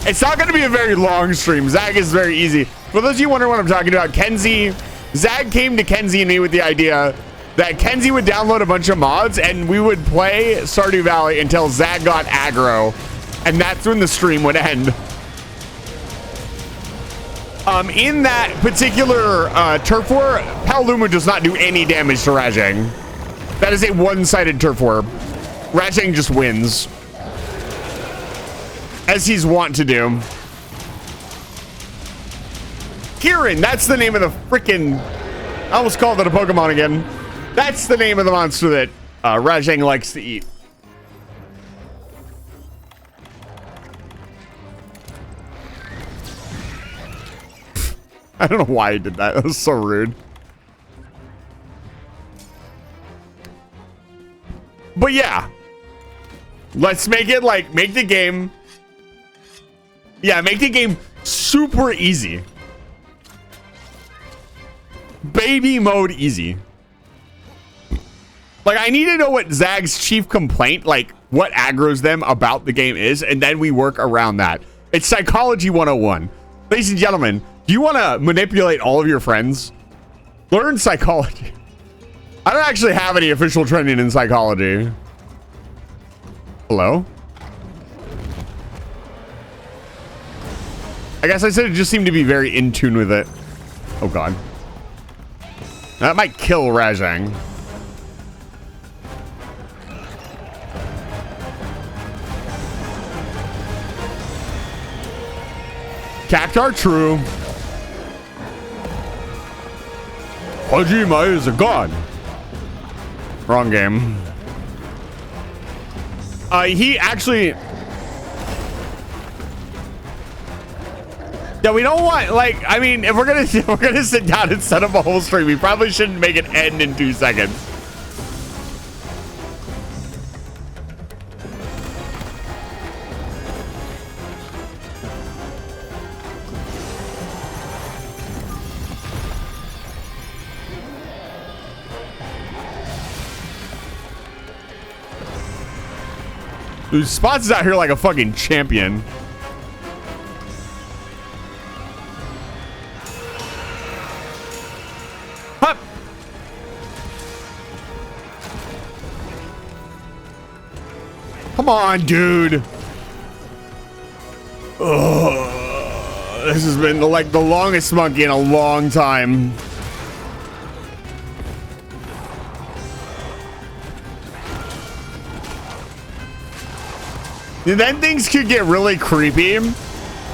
A: It's not going to be a very long stream. Zag is very easy. For those of you wondering what I'm talking about, Kenzie... Zag came to Kenzie and me with the idea that Kenzie would download a bunch of mods and we would play Stardew Valley until Zag got aggro. And that's when the stream would end. In that particular turf war, Palumu does not do any damage to Rajang. That is a one-sided turf war. Rajang just wins. As he's wont to do. Kieran, that's the name of the freaking... I almost called it a Pokemon again. That's the name of the monster that Rajang likes to eat. I don't know why he did that. That was so rude. But yeah. Let's make it like, make the game. Yeah, make the game super easy. Baby mode easy. Like, I need to know what Zag's chief complaint, like what aggroes them about the game is, and then we work around that. It's Psychology 101. Ladies and gentlemen, do you want to manipulate all of your friends? Learn psychology. I don't actually have any official training in psychology. Hello? I guess I said it just seemed to be very in tune with it. Oh, God. That might kill Rajang. Cactar, true. Hajime is a god. Wrong game. He actually... Yeah, we don't want, like, I mean, if we're gonna sit down and set up a whole stream, we probably shouldn't make it end in 2 seconds. Dude, Spots is out here like a fucking champion. Hup. Come on, dude. Ugh. This has been like the longest monkey in a long time. Then things could get really creepy.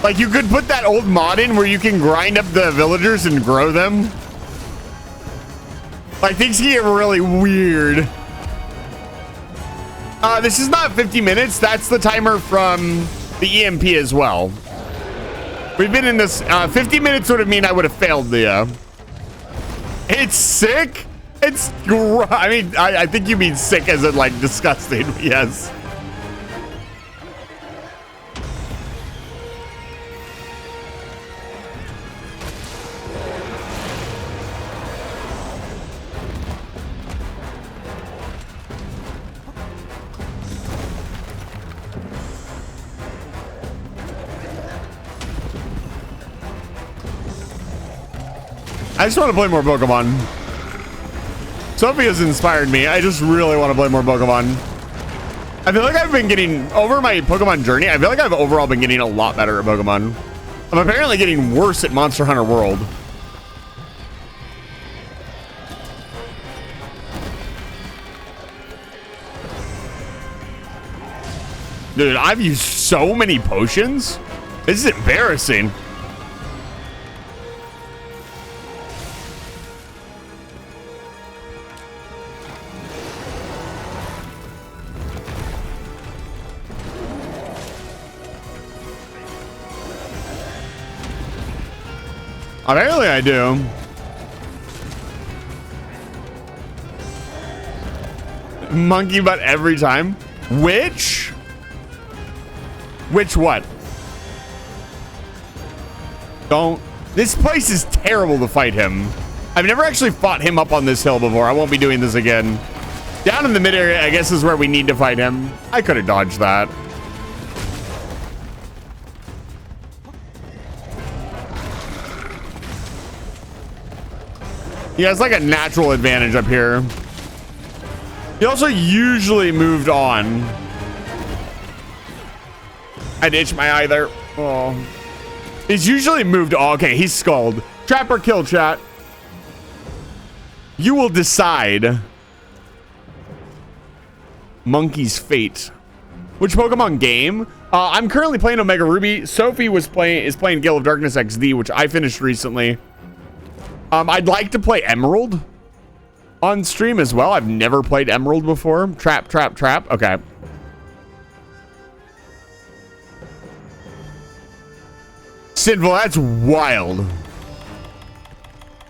A: Like you could put that old mod in where you can grind up the villagers and grow them. Like things can get really weird. This is not 50 minutes. That's the timer from the EMP as well. We've been in this 50 minutes would have mean I would have failed the it's sick. It's I mean I think you mean sick as in like disgusting. Yes. I just want to play more Pokemon. Sophie has inspired me. I just really want to play more Pokemon. I feel like I've been getting, over my Pokemon journey, I feel like I've overall been getting a lot better at Pokemon. I'm apparently getting worse at Monster Hunter World. Dude, I've used so many potions. This is embarrassing. Apparently I do. Monkey butt every time. Which what? Don't. This place is terrible to fight him. I've never actually fought him up on this hill before. I won't be doing this again. Down in the mid area, I guess, is where we need to fight him. I could have dodged that. He has like a natural advantage up here. He also usually moved on. I'd itch my eye there. Oh. He's usually moved. Oh, okay, he's skulled. Trap or kill, chat. You will decide. Monkey's fate. Which Pokemon game? I'm currently playing Omega Ruby. Sophie is playing Gale of Darkness XD, which I finished recently. I'd like to play Emerald on stream as well. I've never played Emerald before. Trap. Okay. Sinful, that's wild.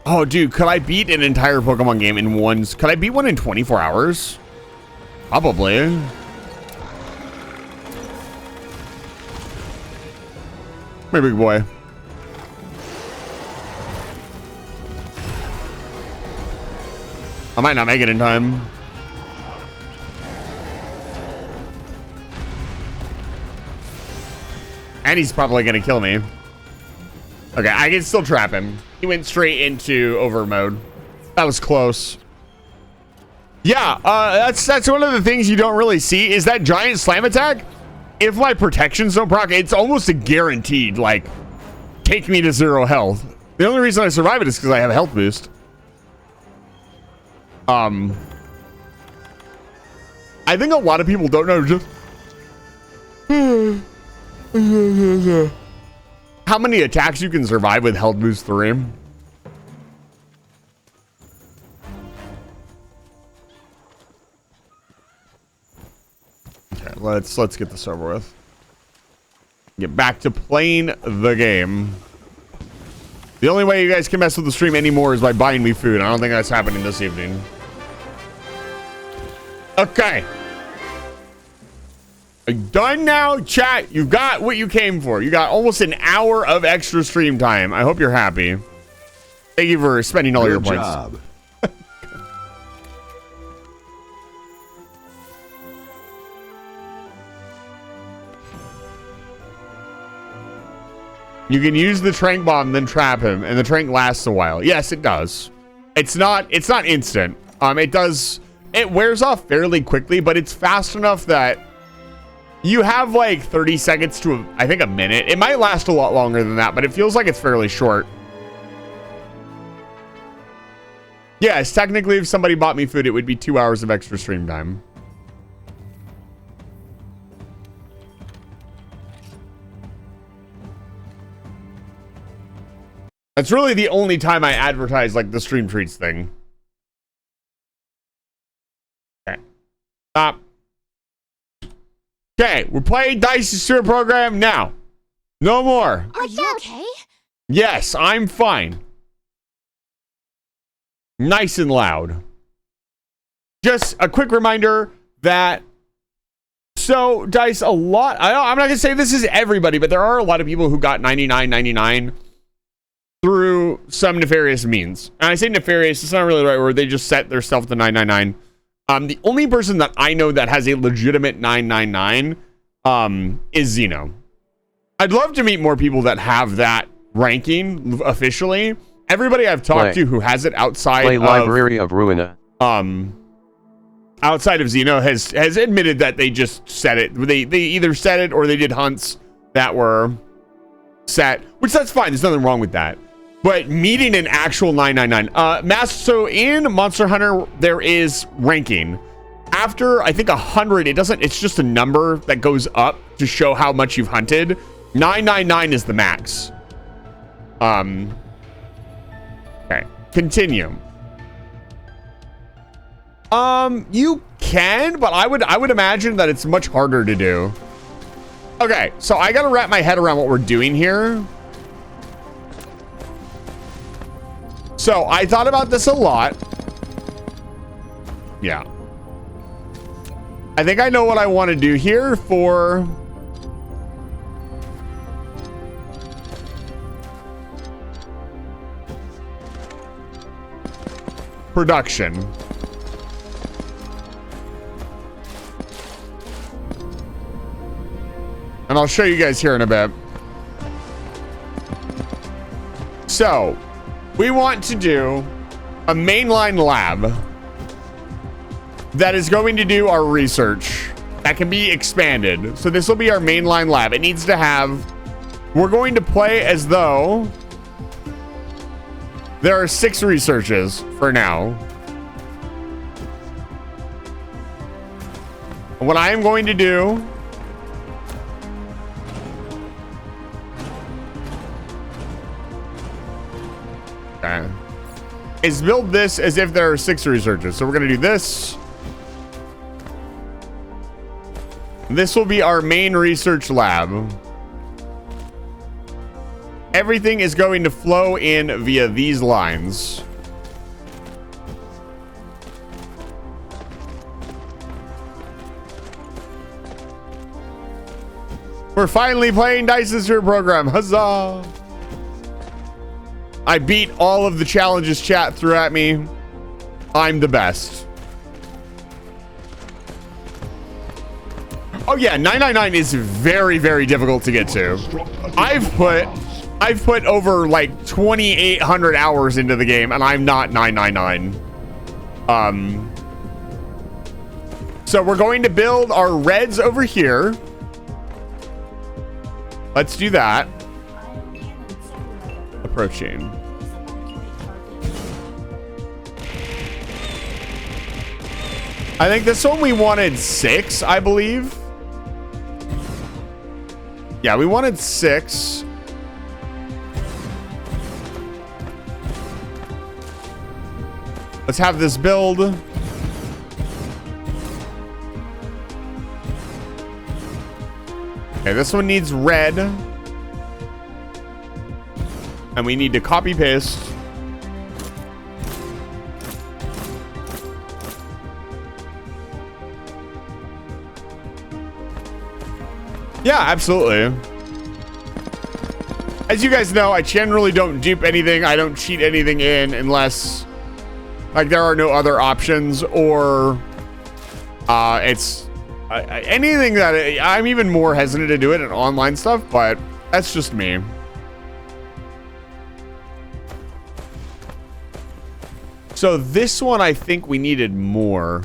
A: Oh, dude, could I beat an entire Pokemon game in one? Could I beat one in 24 hours? Probably. My big boy. I might not make it in time. And he's probably gonna kill me. Okay, I can still trap him. He went straight into over mode. That was close. Yeah, that's one of the things you don't really see is that giant slam attack. If my protections don't proc, it's almost a guaranteed, like, take me to 0 health. The only reason I survive it is because I have a health boost. I think a lot of people don't know just how many attacks you can survive with health boost 3. Okay, let's get this over with. Get back to playing the game. The only way you guys can mess with the stream anymore is by buying me food. I don't think that's happening this evening. Okay. Done now, chat. You got what you came for. You got almost an hour of extra stream time. I hope you're happy. Thank you for spending all your points.
D: Good job.
A: You can use the trank bomb, then trap him, and the trank lasts a while. Yes, it does. It's not instant. It wears off fairly quickly, but it's fast enough that you have like 30 seconds to, I think, a minute. It might last a lot longer than that, but it feels like it's fairly short. Yes, technically, if somebody bought me food, it would be 2 hours of extra stream time. That's really the only time I advertise like the stream treats thing. Okay. Stop. Okay, we're playing Dyson Spheres program now. No more.
D: Are you okay?
A: Yes, I'm fine. Nice and loud. Just a quick reminder that so Dice, a lot. I'm not gonna say this is everybody, but there are a lot of people who got 99.99 through some nefarious means. And I say nefarious, it's not really the right word. They just set their stuff to 999. The only person that I know that has a legitimate 999 is Xeno. I'd love to meet more people that have that ranking officially. Everybody I've talked to who has it outside of
C: Library of Ruina.
A: Outside of Xeno has admitted that they just set it. They either set it or they did hunts that were set, which that's fine. There's nothing wrong with that. But meeting an actual 999. So in Monster Hunter, there is ranking. After, I think, 100, it's just a number that goes up to show how much you've hunted. 999 is the max. Okay, continue. You can, but I would imagine that it's much harder to do. Okay, so I gotta wrap my head around what we're doing here. So I thought about this a lot. Yeah. I think I know what I want to do here for production. And I'll show you guys here in a bit. So, we want to do a mainline lab that is going to do our research that can be expanded. So this will be our mainline lab. It needs to have, we're going to play as though there are 6 researches for now. What I am going to do is build this as if there are 6 researchers. So we're going to do this. This will be our main research lab. Everything is going to flow in via these lines. We're finally playing Dyson Spheres program. Huzzah! I beat all of the challenges chat threw at me. I'm the best. Oh yeah, 999 is very, very difficult to get to. I've put over like 2,800 hours into the game, and I'm not 999. So we're going to build our reds over here. Let's do that. Approaching. I think this one we wanted 6, I believe. Yeah, we wanted 6. Let's have this build. Okay, this one needs red. And we need to copy paste. Yeah, absolutely. As you guys know, I generally don't dupe anything. I don't cheat anything in unless like there are no other options, or it's anything that I'm even more hesitant to do it in online stuff, but that's just me. So this one, I think we needed more.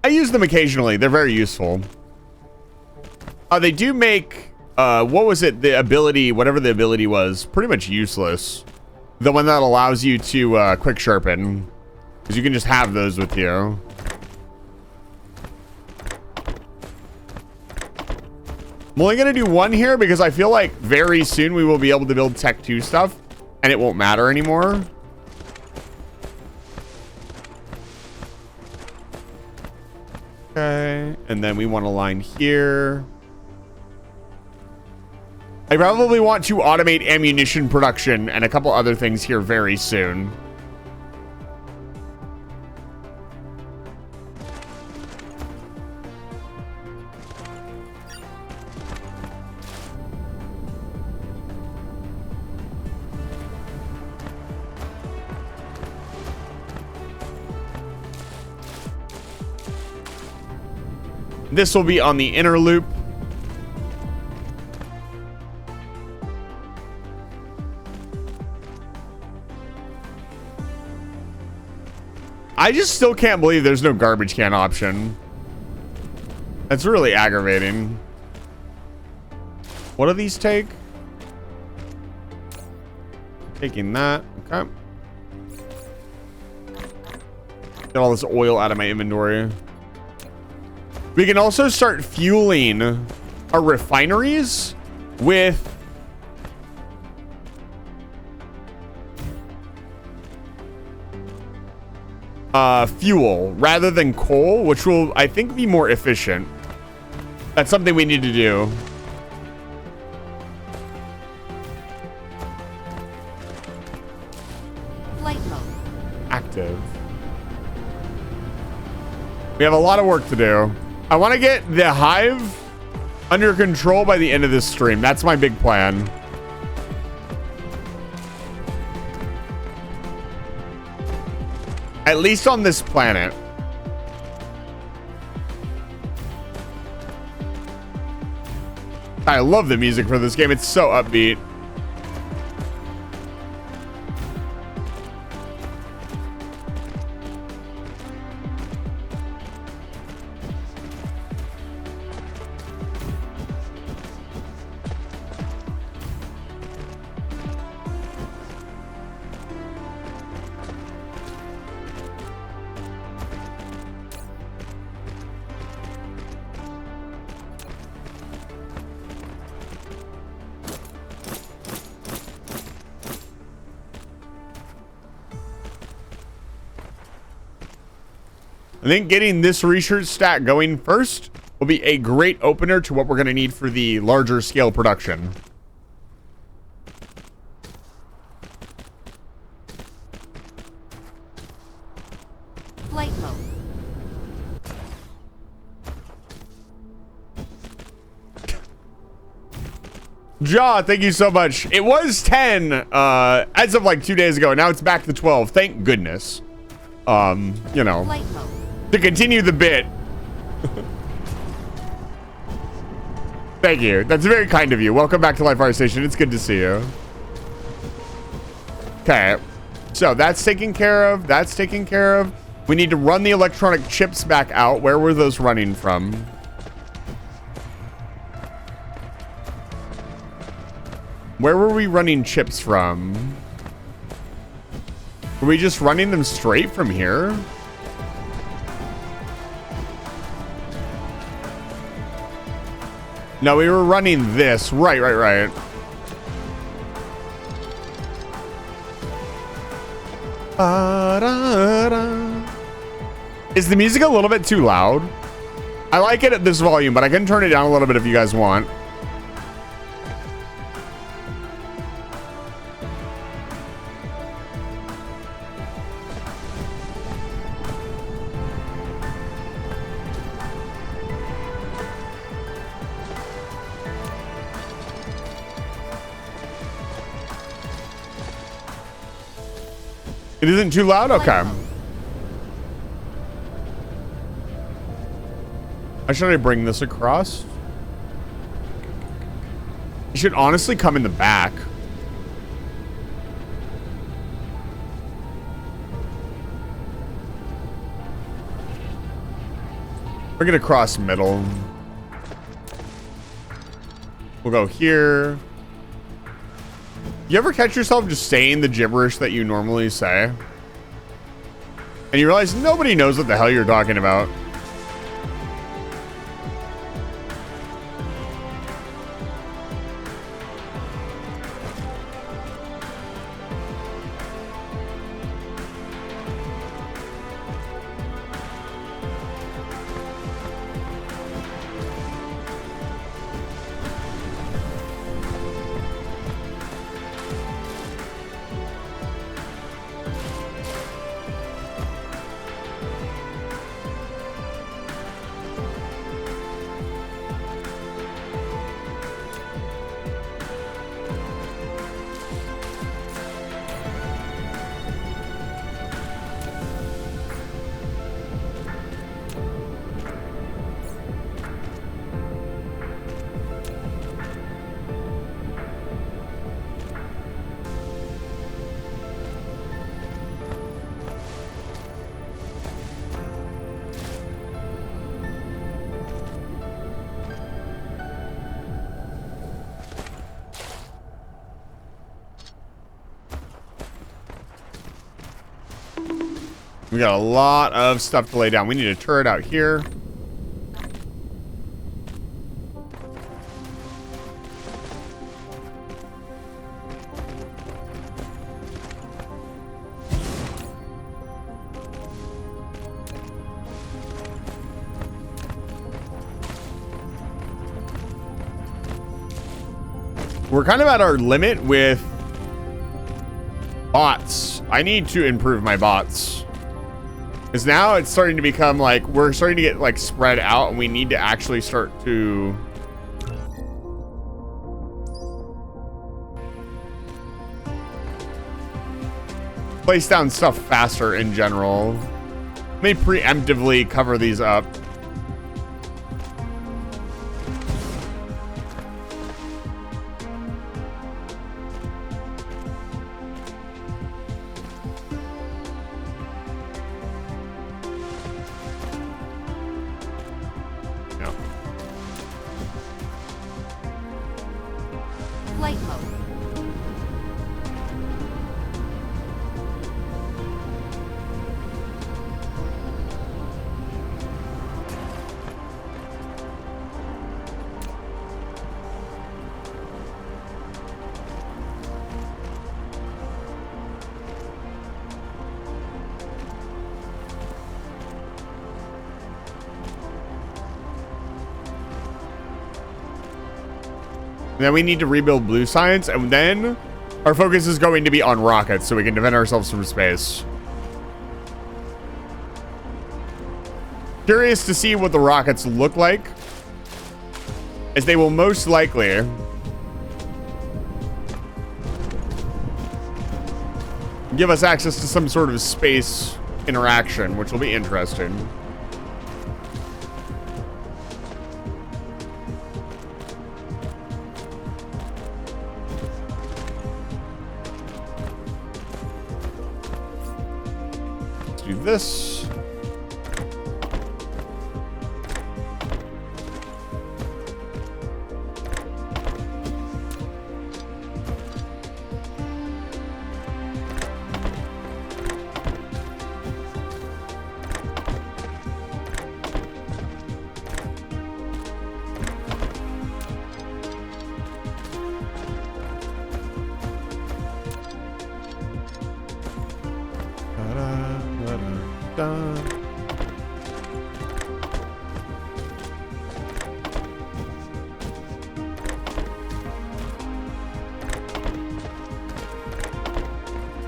A: I use them occasionally. They're very useful. They do make, what was it? The ability, whatever the ability was, pretty much useless. The one that allows you to quick sharpen. Because you can just have those with you. I'm only going to do one here because I feel like very soon we will be able to build Tech 2 stuff and it won't matter anymore. Okay, and then we want a line here. I probably want to automate ammunition production and a couple other things here very soon. This will be on the inner loop. I just still can't believe there's no garbage can option. That's really aggravating. What do these take? Taking that. Okay. Get all this oil out of my inventory. We can also start fueling our refineries with fuel rather than coal, which will, I think, be more efficient. That's something we need to do.
D: Flight mode.
A: Active. We have a lot of work to do. I want to get the hive under control by the end of this stream. That's my big plan. At least on this planet. I love the music for this game. It's so upbeat. I think getting this research stack going first will be a great opener to what we're going to need for the larger scale production.
D: Flight mode.
A: Jaw, thank you so much. It was 10 as of like 2 days ago. Now it's back to 12. Thank goodness. You know.
D: Flight mode.
A: To continue the bit. Thank you. That's very kind of you. Welcome back to Life Fire Station. It's good to see you. Okay. So that's taken care of. That's taken care of. We need to run the electronic chips back out. Where were those running from? Where were we running chips from? Were we just running them straight from here? No, we were running this. Right. Is the music a little bit too loud? I like it at this volume, but I can turn it down a little bit if you guys want. It isn't too loud? Okay. How should I bring this across? It should honestly come in the back. Bring it across middle. We'll go here. You ever catch yourself just saying the gibberish that you normally say? And you realize nobody knows what the hell you're talking about. We got a lot of stuff to lay down. We need a turret out here. We're kind of at our limit with bots. I need to improve my bots. Because now it's starting to become like, we're starting to get like spread out and we need to actually start to place down stuff faster in general. Let me preemptively cover these up.
D: Flight mode.
A: Then we need to rebuild blue science, and then our focus is going to be on rockets so we can defend ourselves from space. Curious to see what the rockets look like, as they will most likely give us access to some sort of space interaction, which will be interesting. Do this.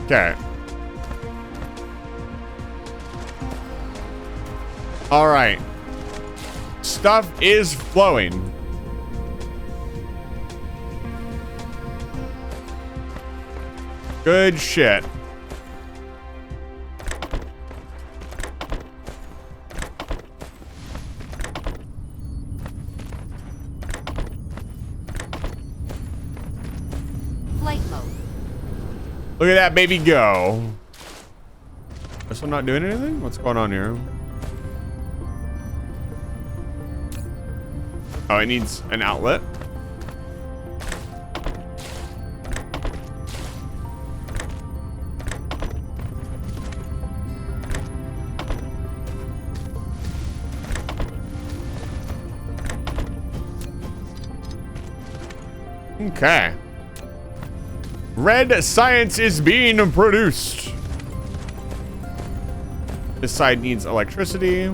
A: Okay. All right. Stuff is flowing. Good shit.
D: Flight mode.
A: Look at that baby go. This one not doing anything? What's going on here? Oh, it needs an outlet. Okay. Red science is being produced. This side needs electricity.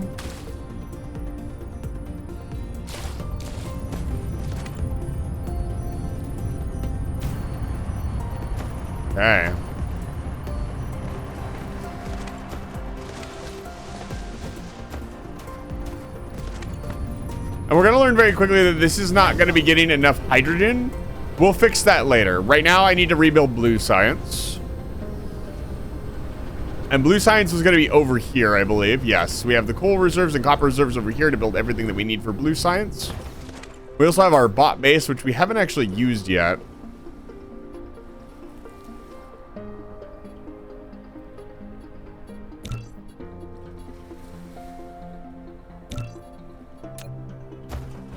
A: Okay. And we're going to learn very quickly that this is not going to be getting enough hydrogen. We'll fix that later. Right now, I need to rebuild blue science. And blue science is going to be over here, I believe. Yes, we have the coal reserves and copper reserves over here to build everything that we need for blue science. We also have our bot base, which we haven't actually used yet.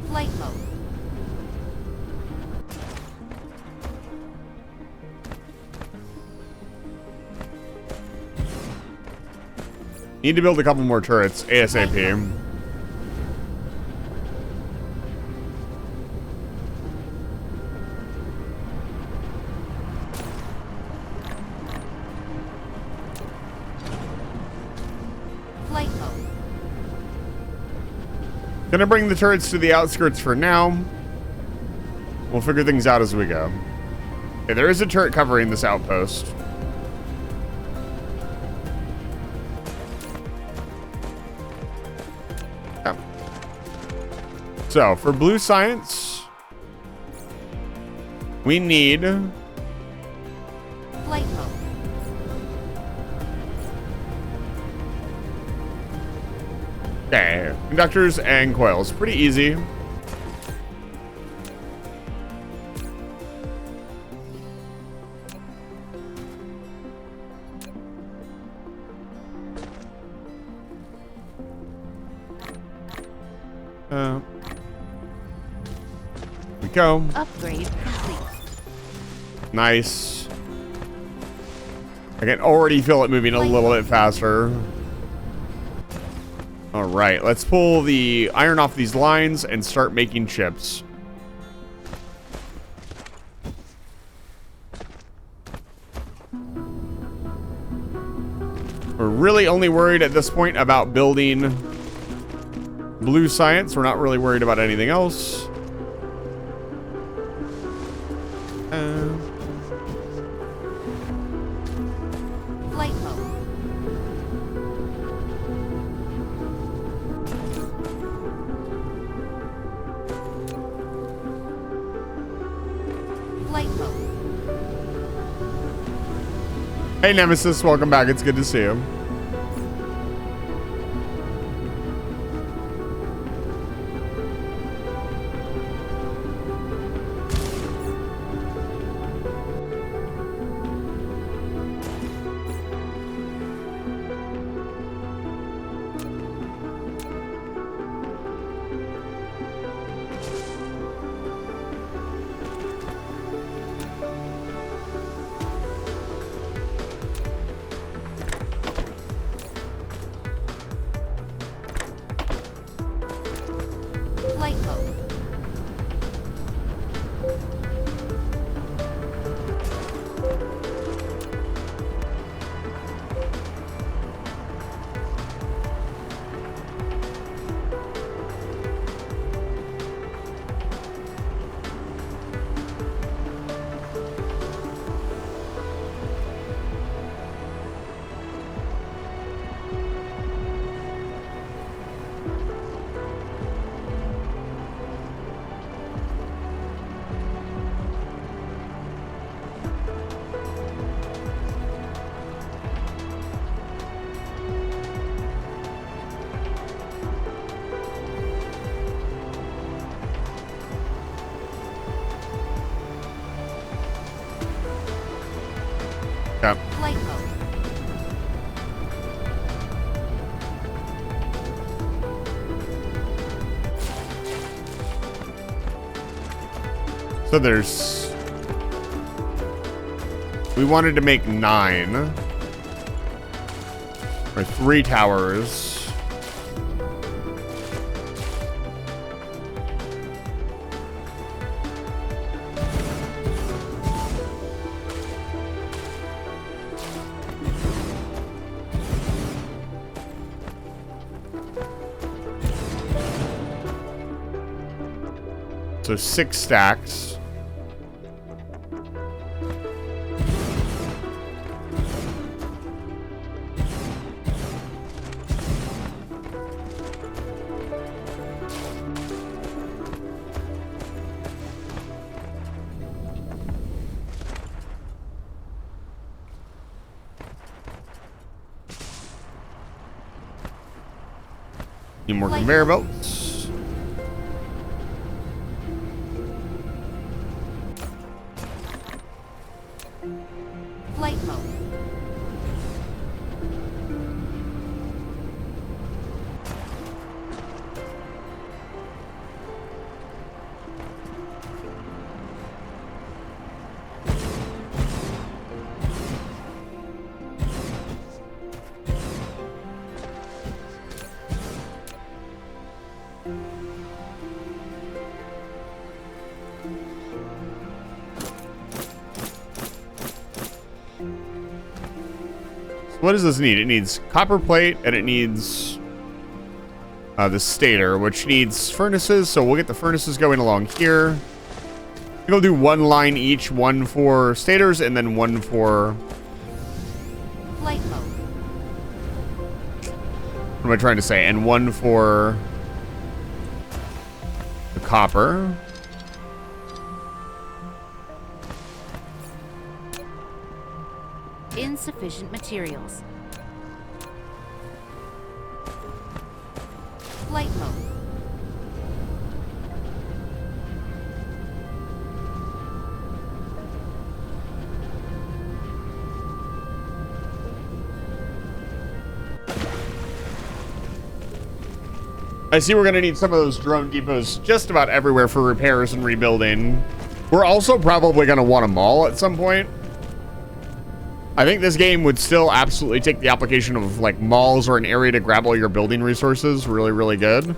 D: Flight mode.
A: Need to build a couple more turrets ASAP.
D: Flight mode.
A: Gonna bring the turrets to the outskirts for now. We'll figure things out as we go. Okay, there is a turret covering this outpost. Yeah. So, for blue science, we need
D: Flight mode.
A: okay, conductors and coils. Pretty easy. We go.
D: Upgrade complete.
A: Nice. I can already feel it moving a little bit faster. All right, let's pull the iron off these lines and start making chips. We're really only worried at this point about building blue science. We're not really worried about anything else.
D: Flight mode. Flight mode.
A: Hey, Nemesis, welcome back. It's good to see you.
D: Flight mode.
A: Yeah.
D: Flight mode.
A: So there's... We wanted to make 9. Or 3 towers. So 6 stacks. Need more conveyor belts.
D: Flight mode.
A: What does this need? It needs copper plate and it needs the stator, which needs furnaces. So we'll get the furnaces going along here. We'll do one line each, one for stators and then one for
D: Flight mode.
A: what am I trying to say? And one for the copper.
D: Insufficient materials. Flight mode.
A: I see we're going to need some of those drone depots just about everywhere for repairs and rebuilding. We're also probably going to want a mall at some point. I think this game would still absolutely take the application of like malls or an area to grab all your building resources really, really good.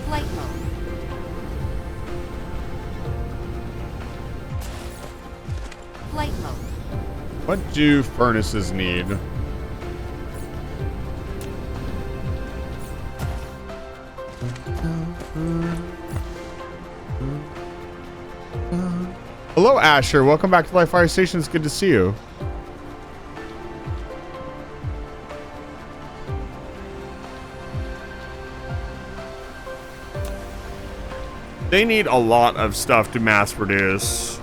D: Flight mode. Flight mode.
A: What do furnaces need? Hello, Asher. Welcome back to Live Fire Station. It's good to see you. They need a lot of stuff to mass produce.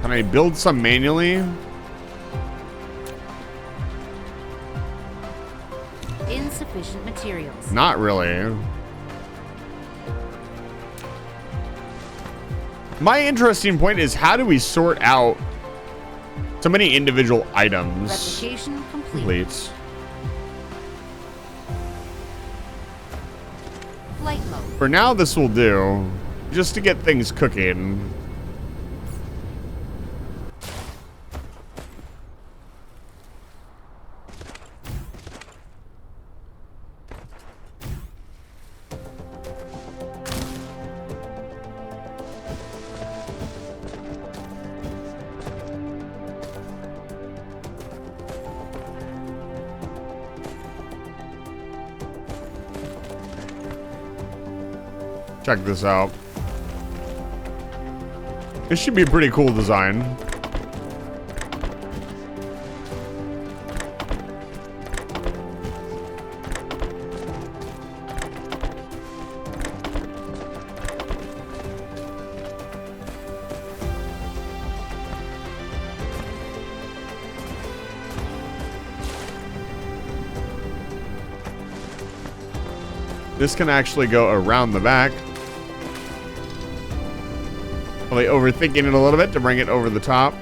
A: Can I build some manually?
D: Insufficient materials.
A: Not really. My interesting point is, how do we sort out so many individual items?
D: Replication complete.
A: Complete.
D: Flight mode.
A: For now, this will do, just to get things cooking. Check this out. This should be a pretty cool design. This can actually go around the back. Probably overthinking it a little bit to bring it over the top.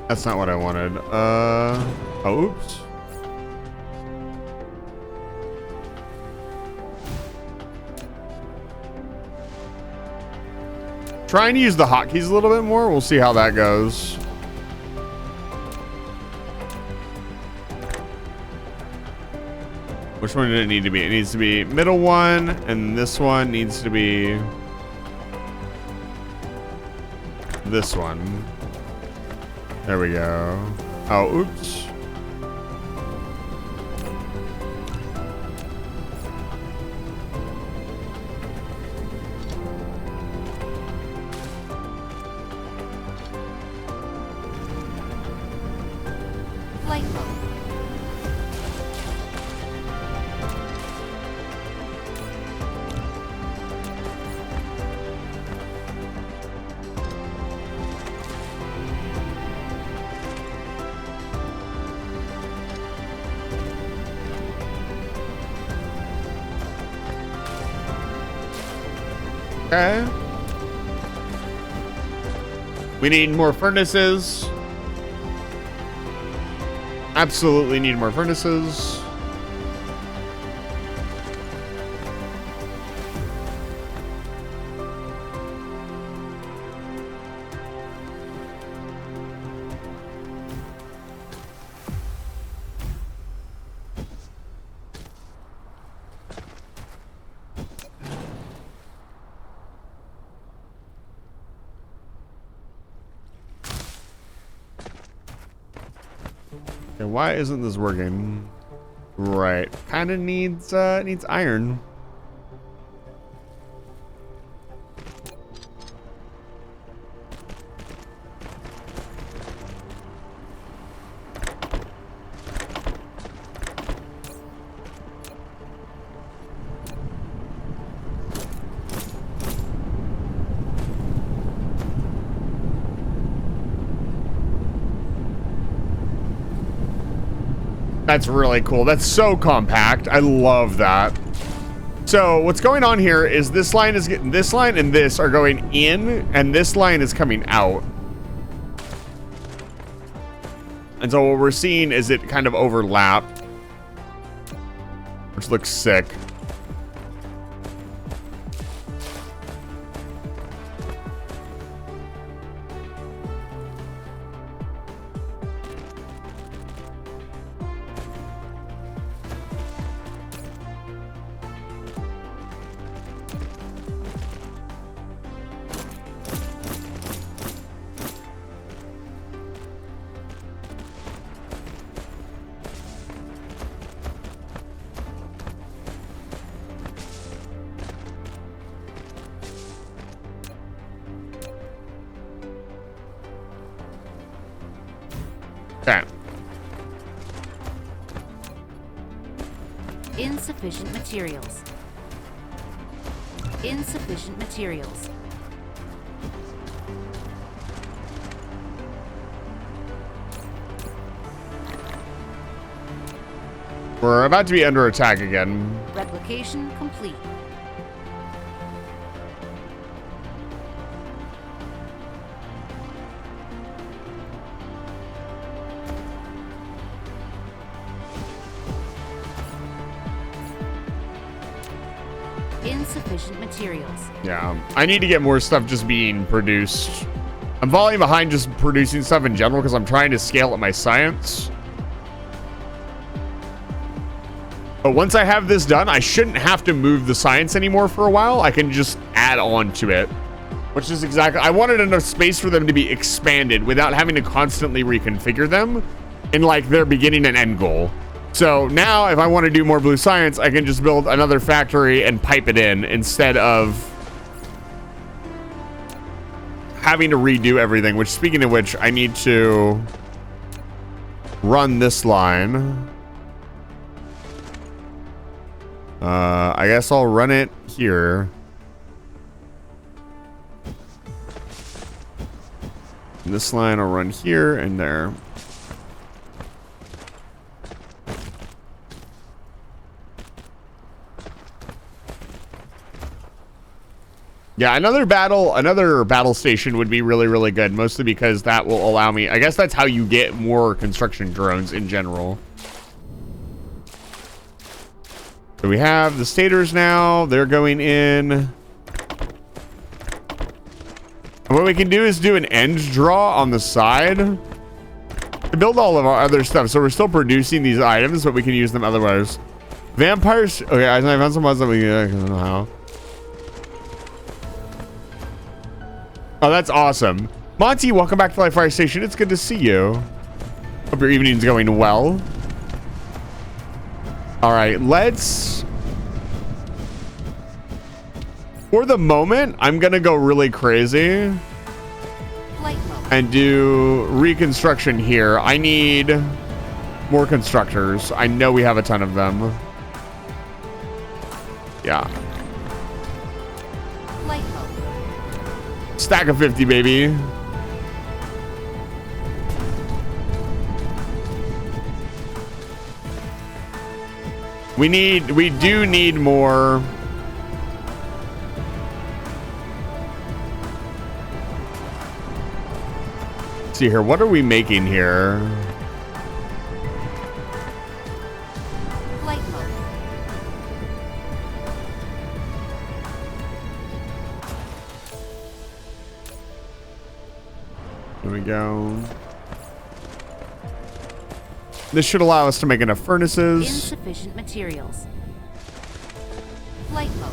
A: That's not what I wanted. Oh, oops. Trying to use the hotkeys a little bit more. We'll see how that goes. Which one did it need to be? It needs to be middle one, and this one needs to be this one. There we go. Oh, oops. Okay. We need more furnaces. Absolutely need more furnaces. Okay, why isn't this working? Right, kind of needs iron. That's really cool. That's so compact. I love that. So what's going on here is this line is getting, this line and this are going in, and this line is coming out. And so what we're seeing is it kind of overlap, which looks sick. Okay.
D: Insufficient materials. Insufficient materials.
A: We're about to be under attack again.
D: Replication complete. Insufficient materials.
A: Yeah, I need to get more stuff just being produced. I'm falling behind just producing stuff in general because I'm trying to scale up my science. But once I have this done, I shouldn't have to move the science anymore for a while. I can just add on to it, which is exactly, I wanted enough space for them to be expanded without having to constantly reconfigure them in like their beginning and end goal. So now if I want to do more blue science, I can just build another factory and pipe it in instead of having to redo everything, which, speaking of which, I need to run this line. I guess I'll run it here. And this line I'll run here and there. Yeah, another battle station would be really, really good, mostly because that will allow me, I guess that's how you get more construction drones in general. So we have the stators now, they're going in. And what we can do is do an end draw on the side to build all of our other stuff. So we're still producing these items, but we can use them otherwise. Vampires, okay, I found some ones that we, I don't know how. Oh, that's awesome. Monty, welcome back to Live Fire Station. It's good to see you. Hope your evening's going well. All right, let's... For the moment, I'm going to go really crazy and do reconstruction here. I need more constructors. I know we have a ton of them. Yeah. Stack of 50, baby. We do need more Let's see here. What are we making here?
D: Flight mode.
A: There we go. This should allow us to make enough furnaces.
D: Insufficient materials. Flight mode.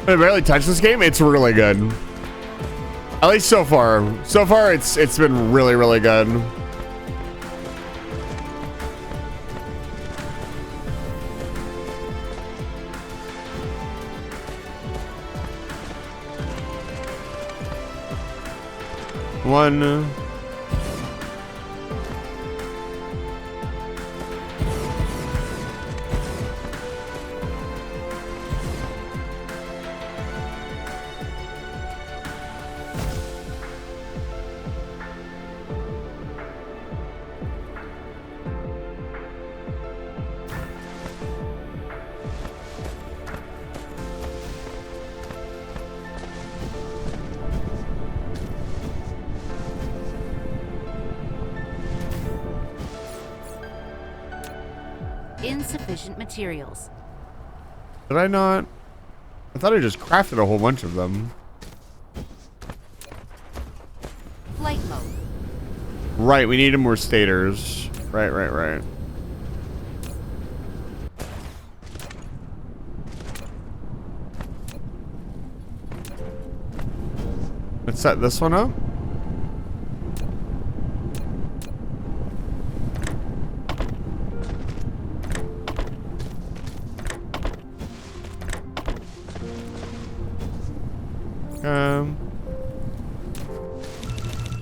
A: I barely touched this game. It's really good. At least so far. So far, it's been really, really good. One.
D: Insufficient materials.
A: Did I not? I thought I just crafted a whole bunch of them.
D: Flight mode.
A: Right, we needed more stators. Right. Let's set this one up.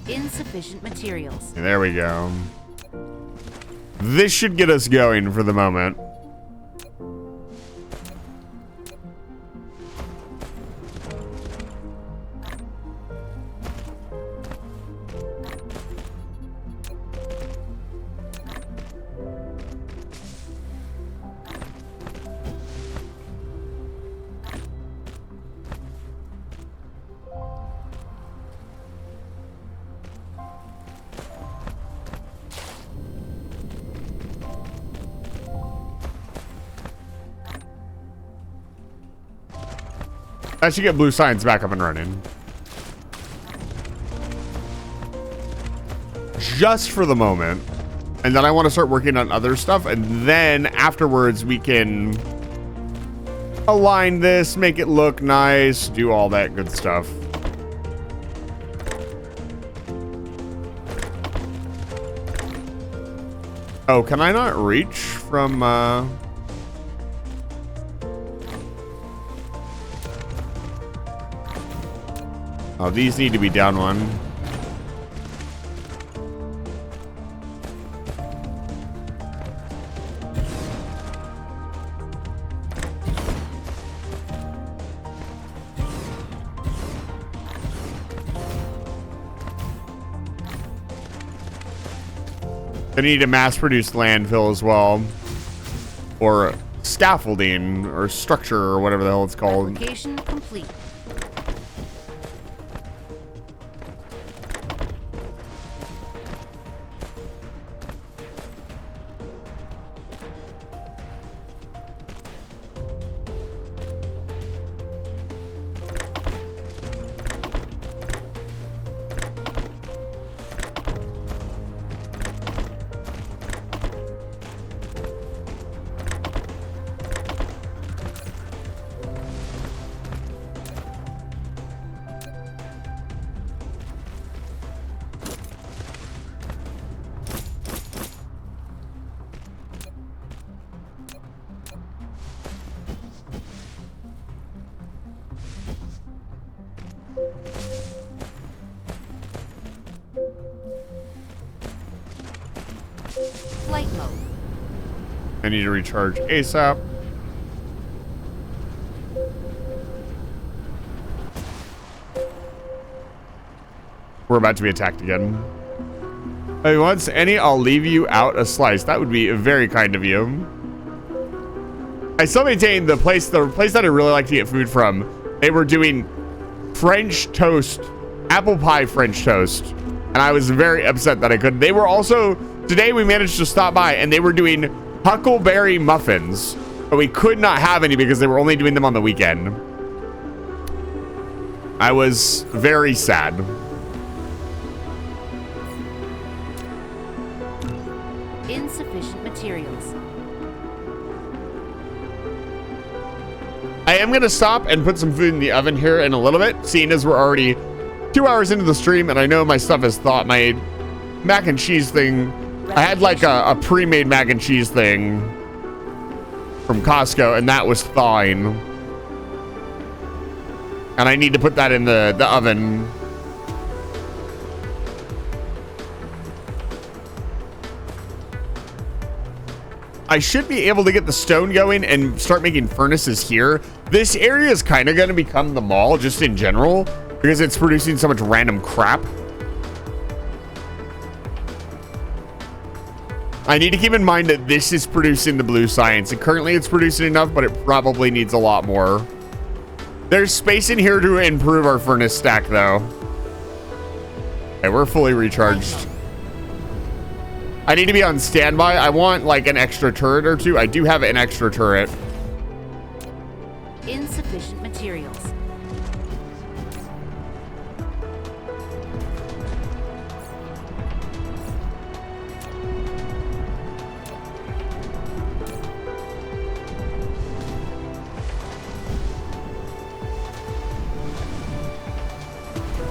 D: Insufficient materials.
A: There we go. This should get us going for the moment. I should get blue science back up and running. Just for the moment. And then I want to start working on other stuff. And then afterwards we can align this, make it look nice, do all that good stuff. Oh, can I not reach from... Oh, these need to be down one. They need a mass-produced landfill as well. Or scaffolding, or structure, or whatever the hell it's called.
D: Application complete.
A: I need to recharge ASAP. We're about to be attacked again. If you want any, I'll leave you out a slice. That would be very kind of you. I still maintain the place that I really like to get food from, they were doing French toast, apple pie French toast. And I was very upset that I couldn't. They were also, today we managed to stop by and they were doing huckleberry muffins. But we could not have any because they were only doing them on the weekend. I was very sad.
D: Insufficient materials.
A: I am going to stop and put some food in the oven here in a little bit, seeing as we're already 2 hours into the stream and I know my stuff is thawed. My mac and cheese thing, I had like a pre-made mac and cheese thing from Costco and that was thawing. And I need to put that in the oven. I should be able to get the stone going and start making furnaces here. This area is kind of going to become the mall just in general because it's producing so much random crap. I need to keep in mind that this is producing the blue science and currently it's producing enough, but it probably needs a lot more. There's space in here to improve our furnace stack though. Okay, we're fully recharged. I need to be on standby. I want like an extra turret or two. I do have an extra turret.
D: Insufficient materials.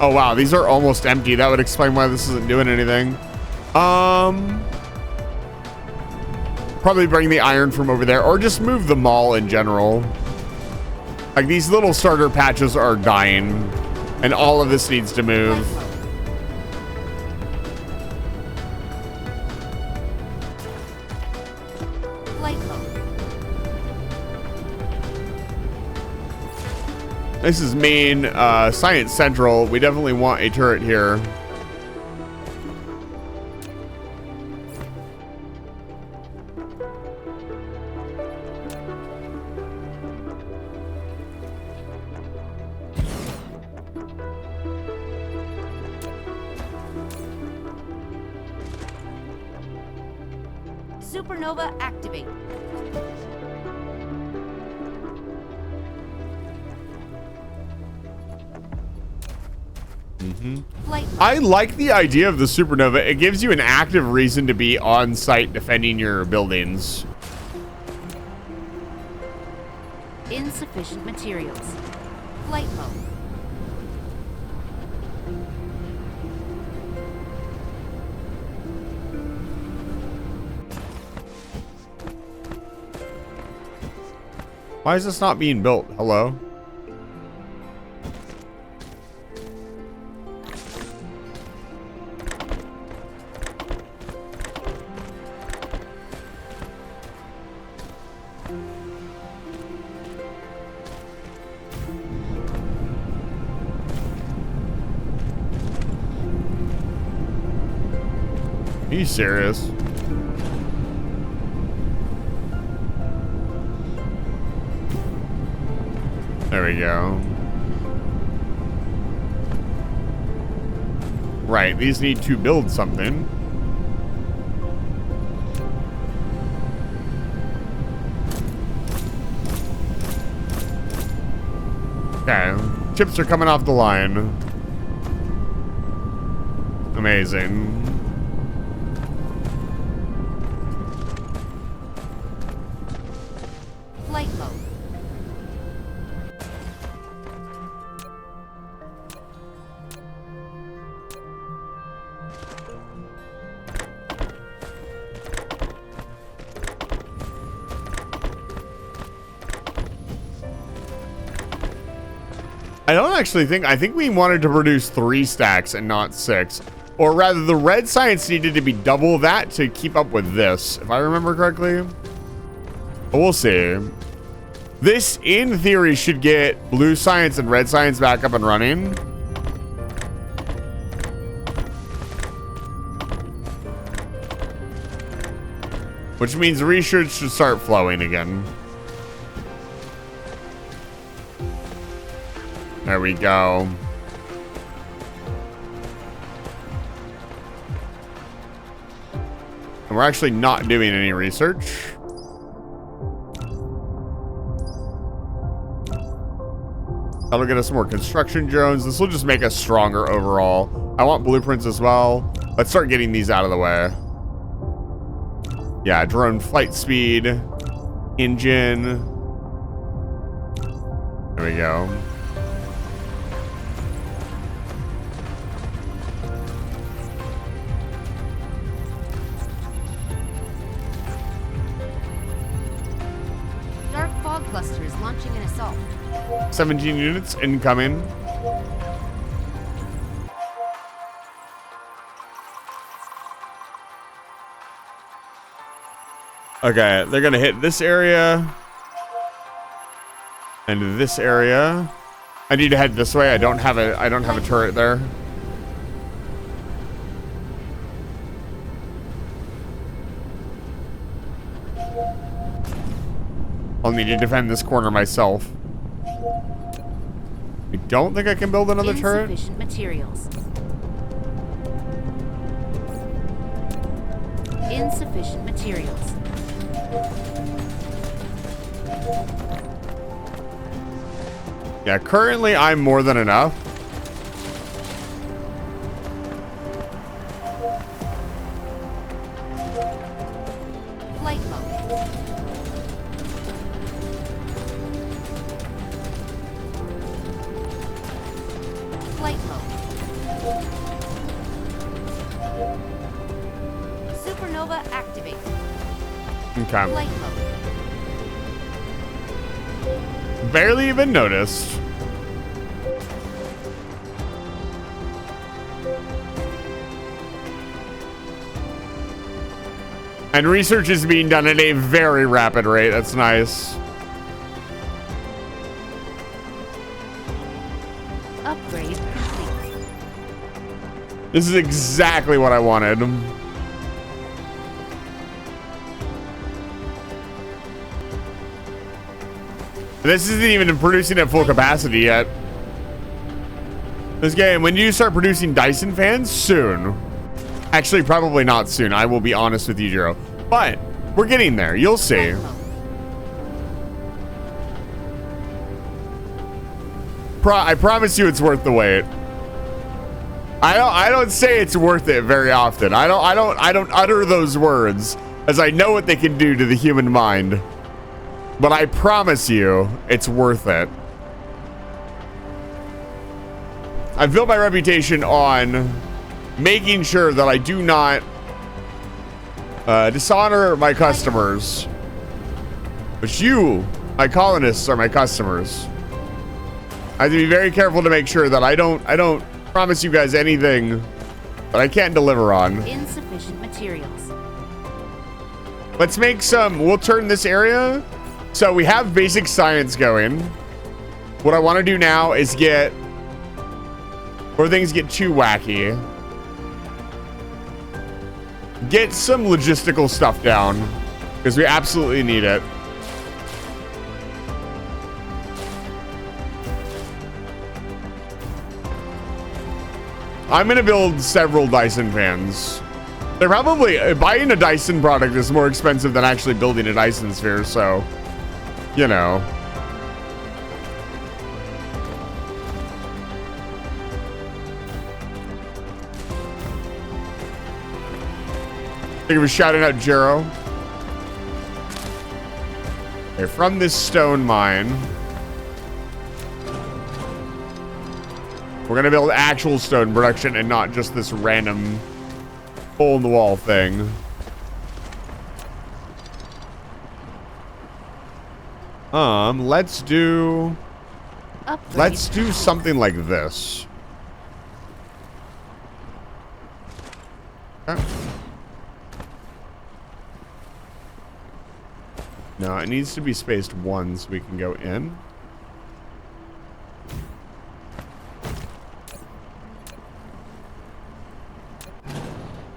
A: Oh wow, these are almost empty. That would explain why this isn't doing anything. Probably bring the iron from over there or just move the mall in general. Like these little starter patches are dying and all of this needs to move.
D: Flight mode.
A: This is main Science Central. We definitely want a turret here.
D: Supernova activate. Flight mode.
A: I like the idea of the supernova. It gives you an active reason to be on site defending your buildings.
D: Insufficient materials. Flight mode.
A: Why is this not being built? Hello? Are you serious? There we go. Right, these need to build something. Okay, chips are coming off the line. Amazing.
D: Flight mode.
A: I don't actually think, I think we wanted to produce 3 stacks and not 6. Or rather, the red science needed to be double that to keep up with this, if I remember correctly. But we'll see. This, in theory, should get blue science and red science back up and running. Which means research should start flowing again. There we go. And we're actually not doing any research. That'll get us more construction drones. This will just make us stronger overall. I want blueprints as well. Let's start getting these out of the way. Yeah, drone flight speed, engine. There we go.
D: Dark fog cluster is launching an assault.
A: 17 units incoming. Okay, they're gonna hit this area and this area. I need to head this way. I don't have a turret there. I'll need to defend this corner myself. I don't think I can build another turret.
D: Insufficient materials. Insufficient materials.
A: Yeah, currently I'm more than enough.
D: Flight mode. Flight mode. Supernova activate.
A: Okay.
D: Flight mode.
A: Barely even noticed. And research is being done at a very rapid rate. That's nice.
D: Upgrade complete.
A: This is exactly what I wanted. This isn't even producing at full capacity yet. This game, when do you start producing Dyson fans? Soon. Actually, probably not soon. I will be honest with you, Jiro. But we're getting there. You'll see. I promise you it's worth the wait. I don't say it's worth it very often. I don't utter those words, as I know what they can do to the human mind. But I promise you, it's worth it. I've built my reputation on making sure that I do not dishonor my customers. But you, my colonists, are my customers. I have to be very careful to make sure that I don't promise you guys anything that I can't deliver on.
D: Insufficient materials.
A: Let's make some. We'll turn this area. So we have basic science going. What I want to do now is get, before things get too wacky, get some logistical stuff down, because we absolutely need it. I'm going to build several Dyson fans. They're probably, buying a Dyson product is more expensive than actually building a Dyson Sphere, so, you know. Think of a shouting out Jero. Okay, from this stone mine, we're gonna build actual stone production and not just this random hole in the wall thing. Let's do something like this. Okay. No, it needs to be spaced one so we can go in.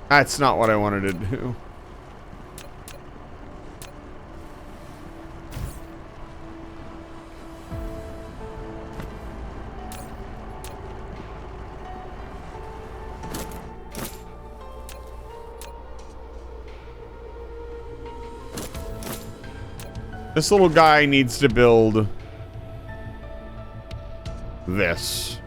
A: That's not what I wanted to do. This little guy needs to build this.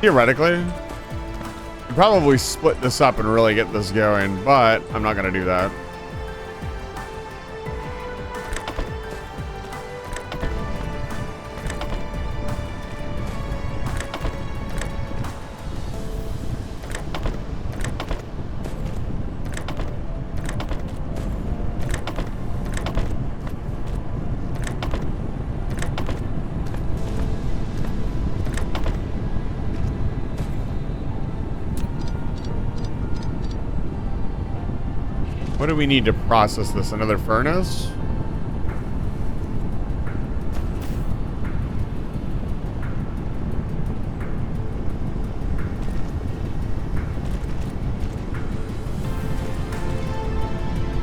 A: Theoretically, I'd probably split this up and really get this going, but I'm not going to do that. What do we need to process this? Another furnace?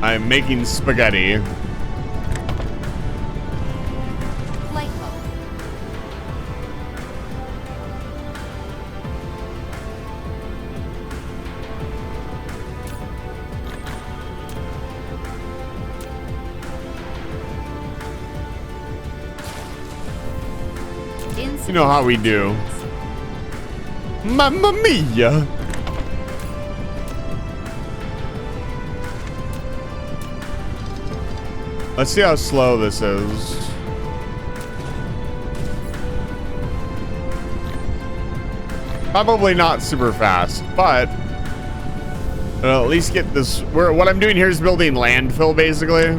A: I'm making spaghetti.
D: Flight mode.
A: You know how we do. Mamma mia! Let's see how slow this is. Probably not super fast, but I'll at least get this. What I'm doing here is building landfill, basically.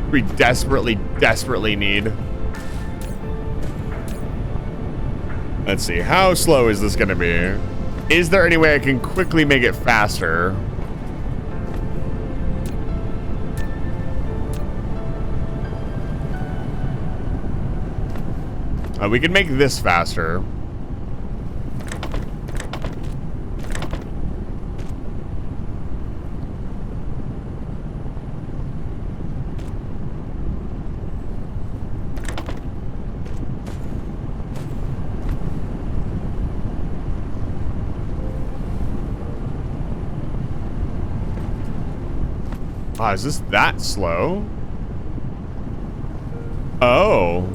A: We desperately need. Let's see, how slow is this gonna be? Is there any way I can quickly make it faster? We can make this faster. Wow, is this that slow? Oh.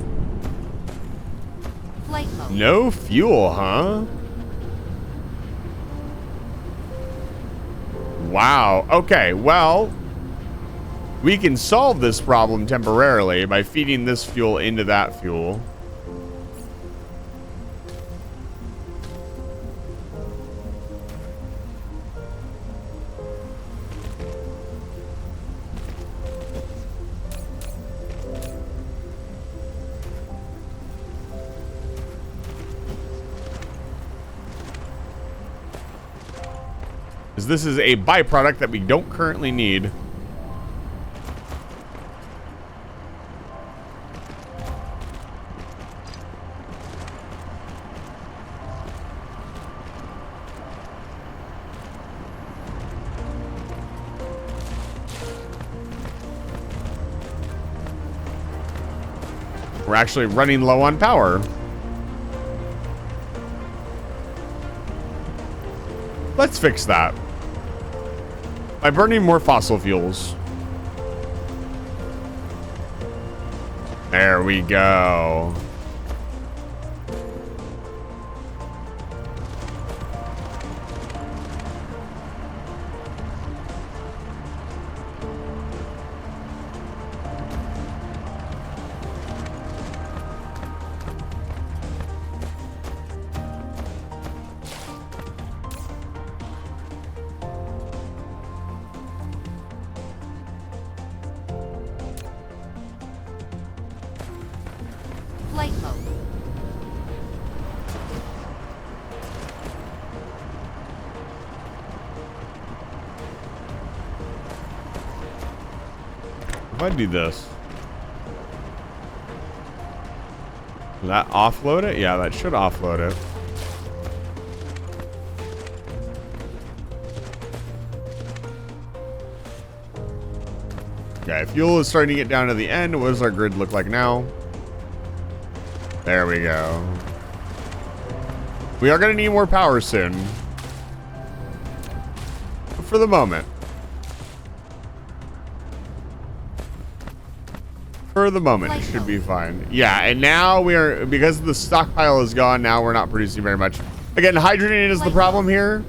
D: Flight mode.
A: No fuel, huh? Wow. Okay, well, we can solve this problem temporarily by feeding this fuel into that fuel. This is a byproduct that we don't currently need. We're actually running low on power. Let's fix that by burning more fossil fuels. There we go.
D: Flight mode.
A: If I do this, will that offload it? Yeah, that should offload it. Okay, fuel is starting to get down to the end. What does our grid look like now? There we go. We are going to need more power soon. But for the moment. For the moment, it should be fine. Yeah, and now we are, because the stockpile is gone, now we're not producing very much. Again, hydrogen is the problem here.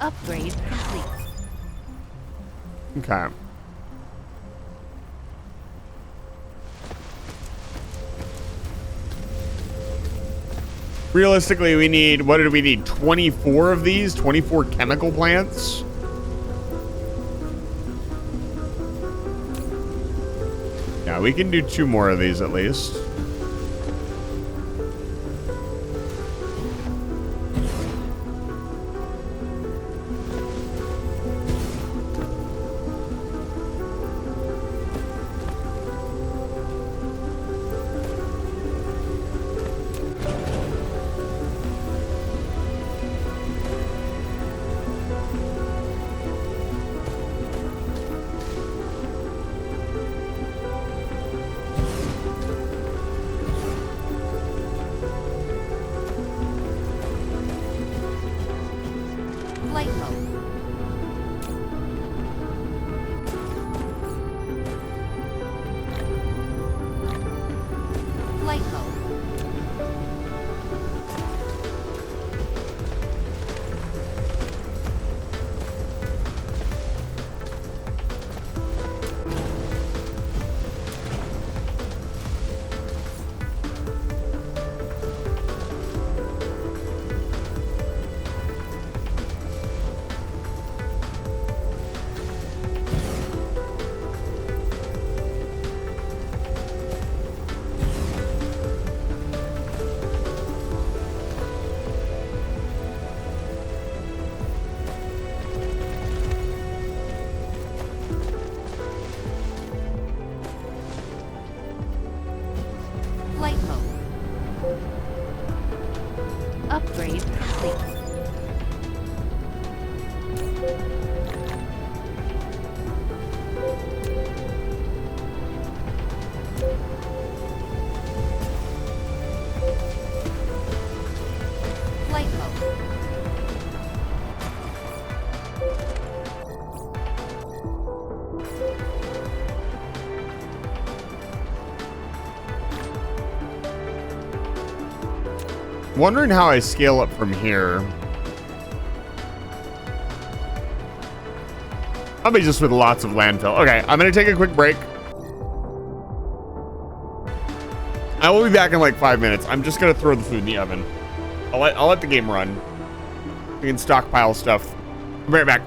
D: Upgrade complete.
A: Okay. Realistically, we need, what did we need? 24 of these? 24 chemical plants? Yeah, we can do 2 more of these at least.
D: Flight mode. Flight mode. Flight mode. Upgrade complete. Flight mode.
A: Wondering how I scale up from here. Probably just with lots of landfill. Okay, I'm gonna take a quick break. I will be back in like 5 minutes. I'm just gonna throw the food in the oven. I'll let the game run. We can stockpile stuff. I'll be right back.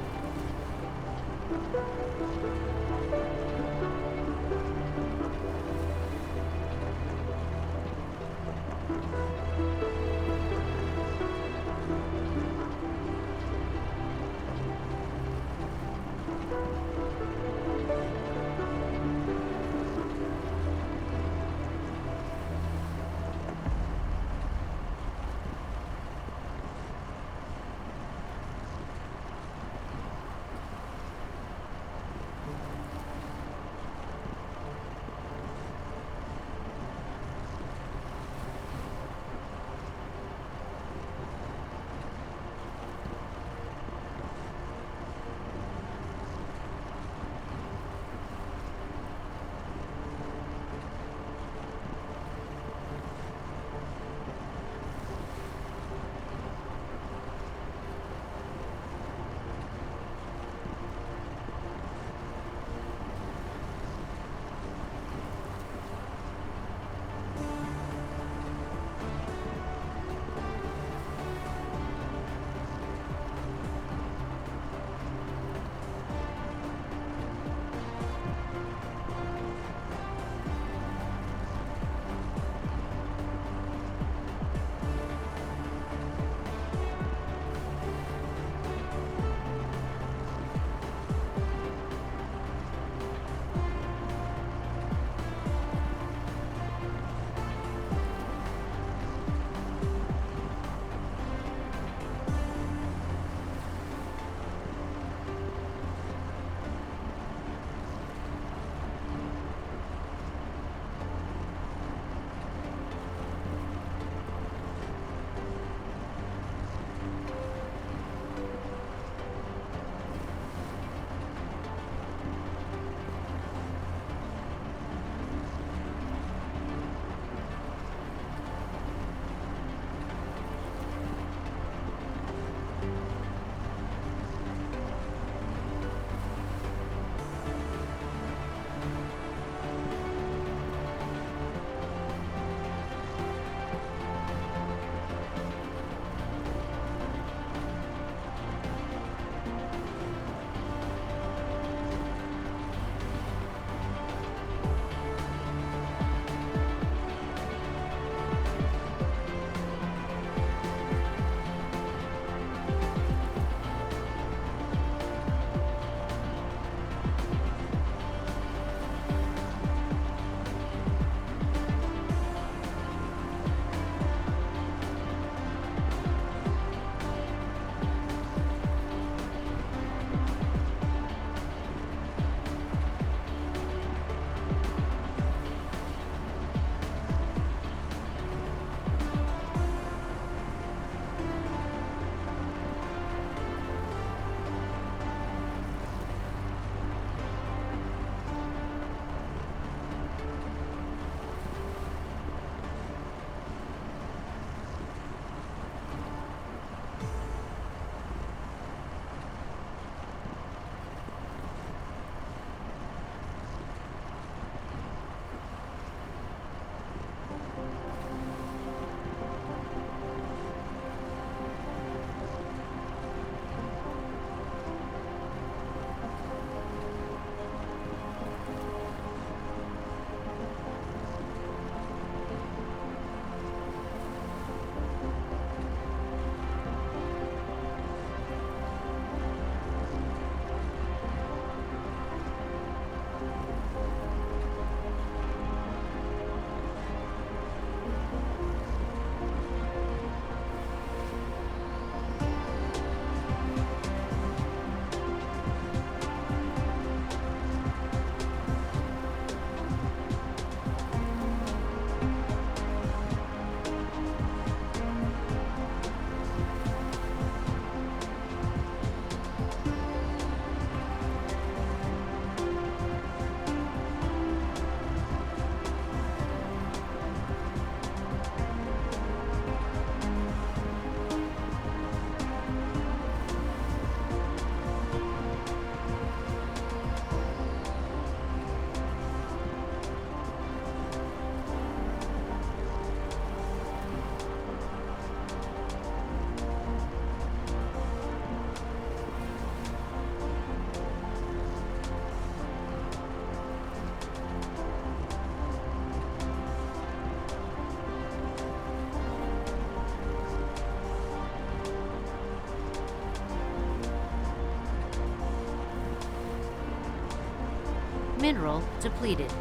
D: Mineral depleted.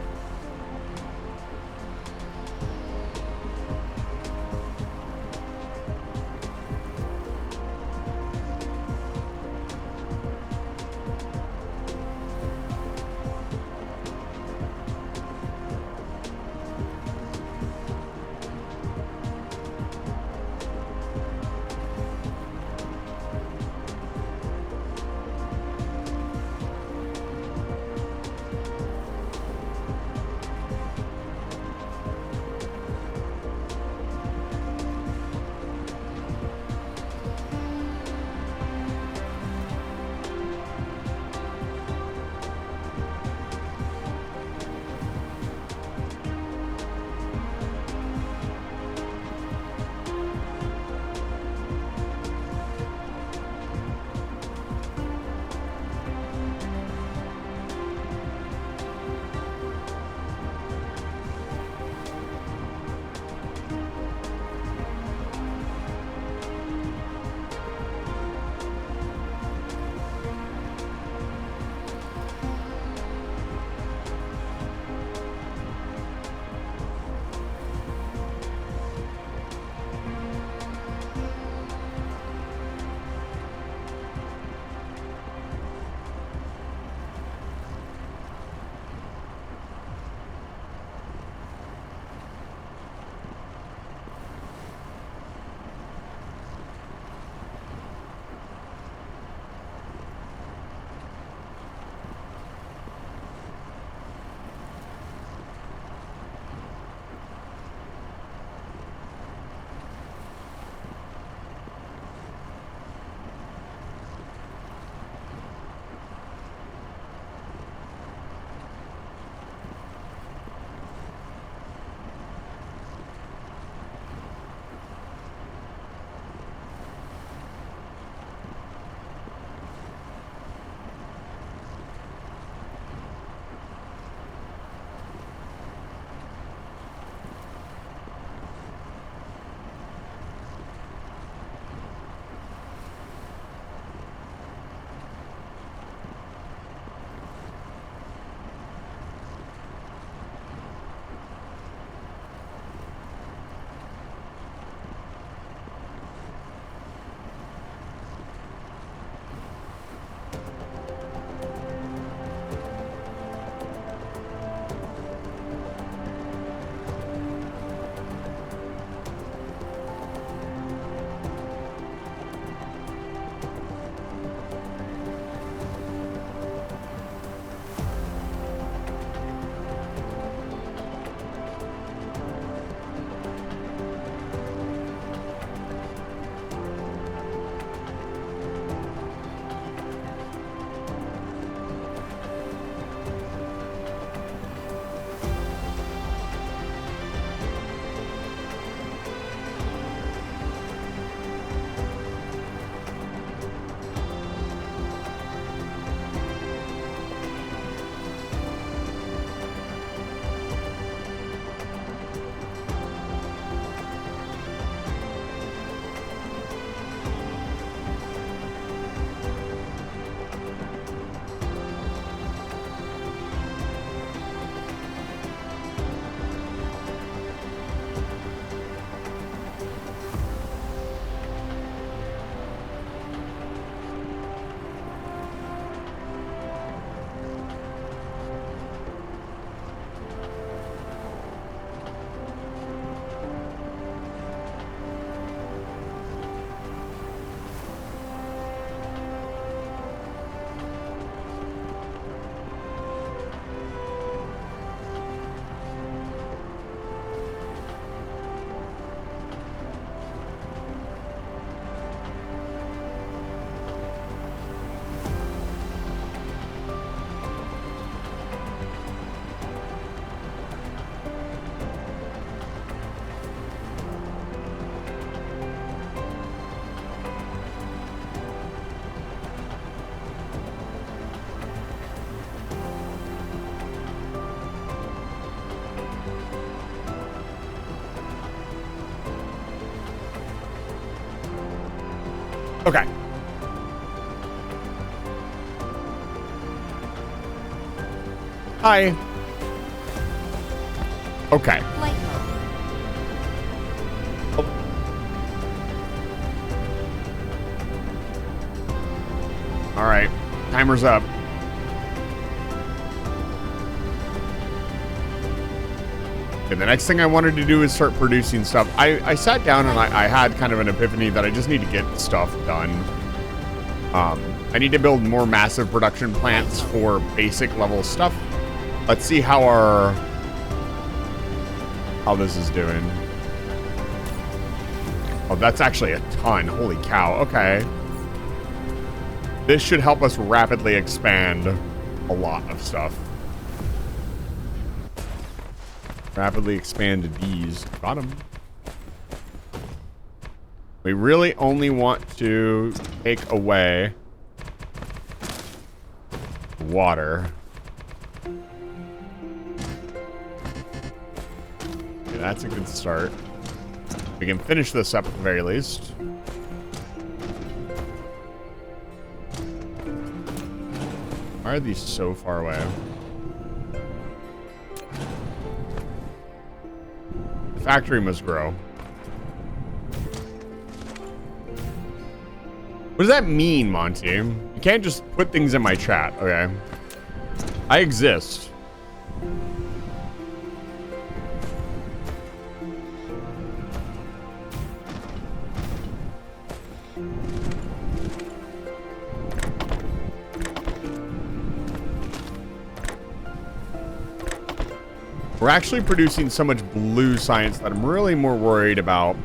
A: Okay. Hi. Okay.
D: Flight mode.
A: All right. Timer's up. Okay, the next thing I wanted to do is start producing stuff. I sat down and I had kind of an epiphany that I just need to get stuff done. I need to build more massive production plants for basic level stuff. Let's see how this is doing. Oh, that's actually a ton. Holy cow. Okay. This should help us rapidly expand a lot of stuff. Rapidly expand these. Got them. We really only want to take away water. Okay, that's a good start. We can finish this up at the very least. Why are these so far away? The factory must grow. What does that mean, Monty? You can't just put things in my chat, okay? I exist. We're actually producing so much blue science that I'm really more worried about.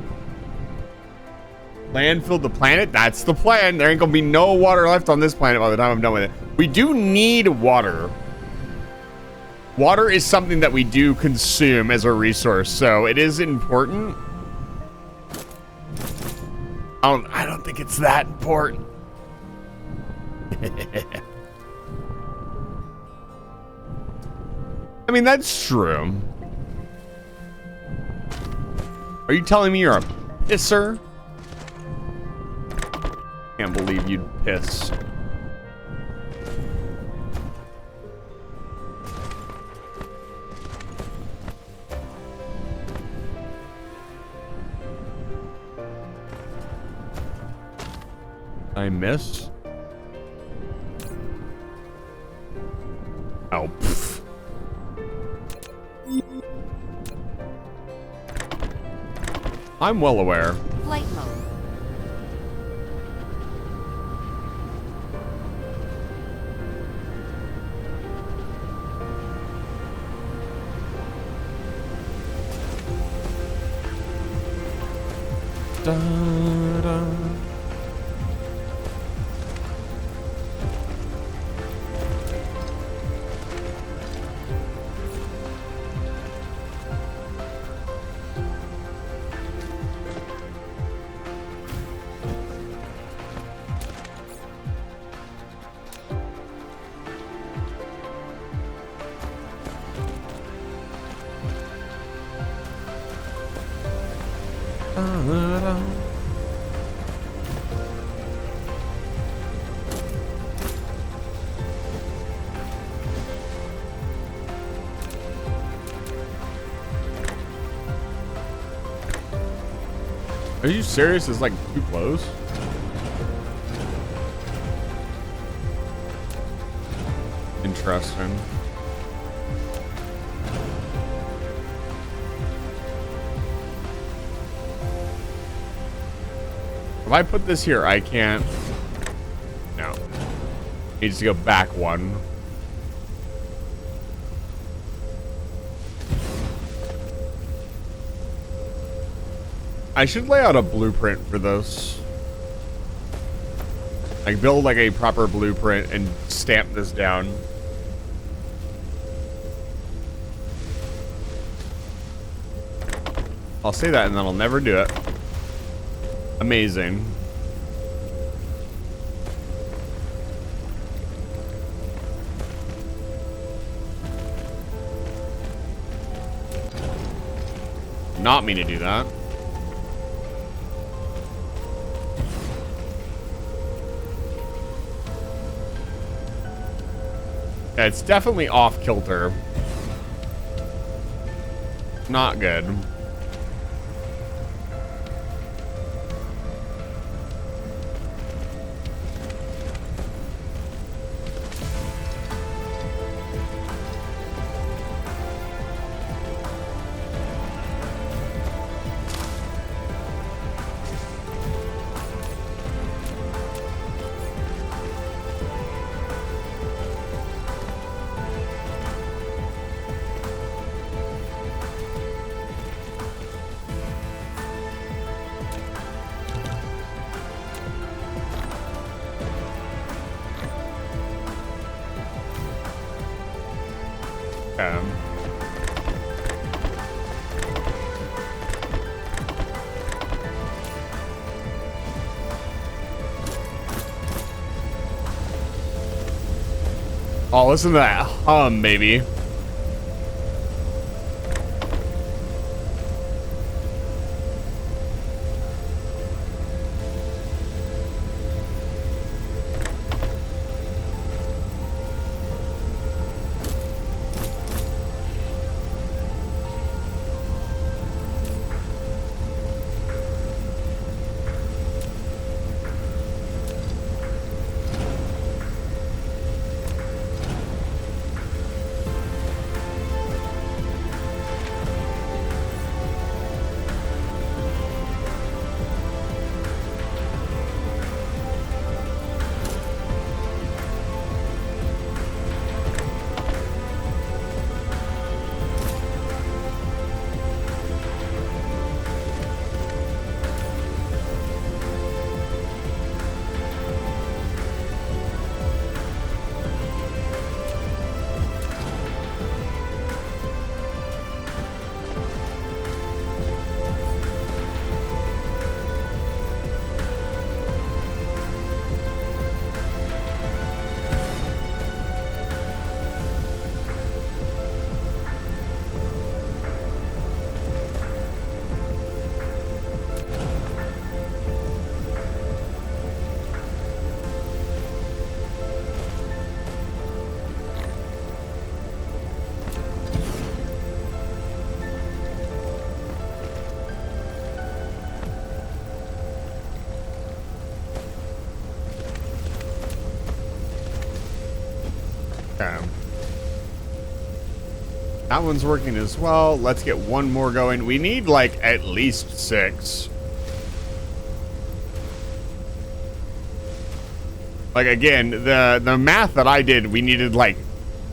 A: Landfill the planet? That's the plan. There ain't gonna be no water left on this planet by the time I'm done with it. We do need water. Water is something that we do consume as a resource, so it is important. I don't think it's that important. I mean, that's true. Are you telling me you're a pisser? Can't believe you'd piss. I miss? Oh, pfft. I'm well aware.
D: Flight mode.
A: Da, da. Are you serious? It's like too close. Interesting. If I put this here, I can't. No. Needs to go back one. I should lay out a blueprint for this. Like build like a proper blueprint and stamp this down. I'll say that and then I'll never do it. Amazing. Not me to do that. Yeah, it's definitely off kilter. Not good. Oh, listen to that hum, baby. That one's working as well. Let's get one more going. We need like at least 6. Like again, the math that I did, we needed like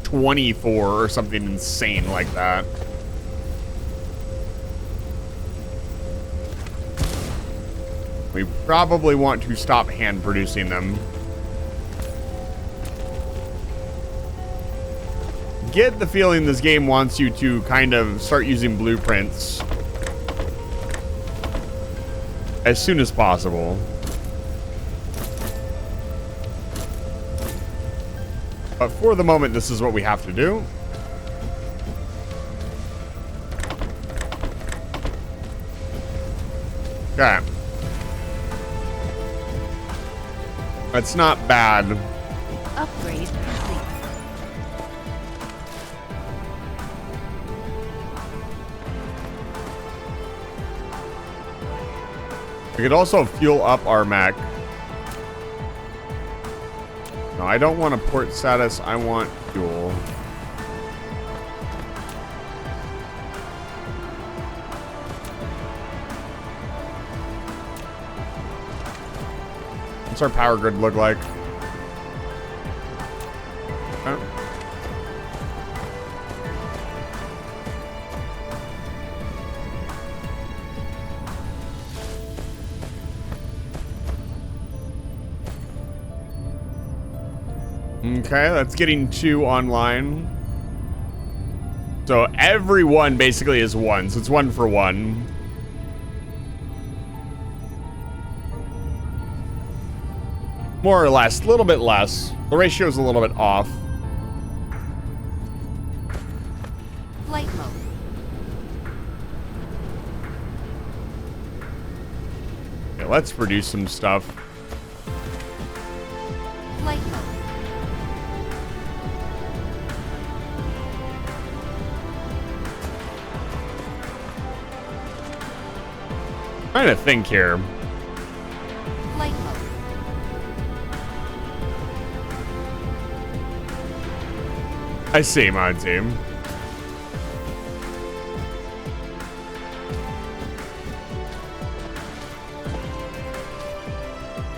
A: 24 or something insane like that. We probably want to stop hand producing them. Get the feeling this game wants you to kind of start using blueprints as soon as possible. But for the moment, this is what we have to do. Okay. That's not bad.
D: Upgrade complete.
A: We could also fuel up our mech. No, I don't want a port status. I want fuel. What's our power grid look like? Oh. Okay, that's getting 2 online. So everyone basically is 1, so it's 1 for 1. More or less, a little bit less. The ratio is a little bit off.
D: Flight mode.
A: Yeah, let's produce some stuff.
D: Flight mode.
A: Trying to think here.
D: Flight mode.
A: I see, mod team.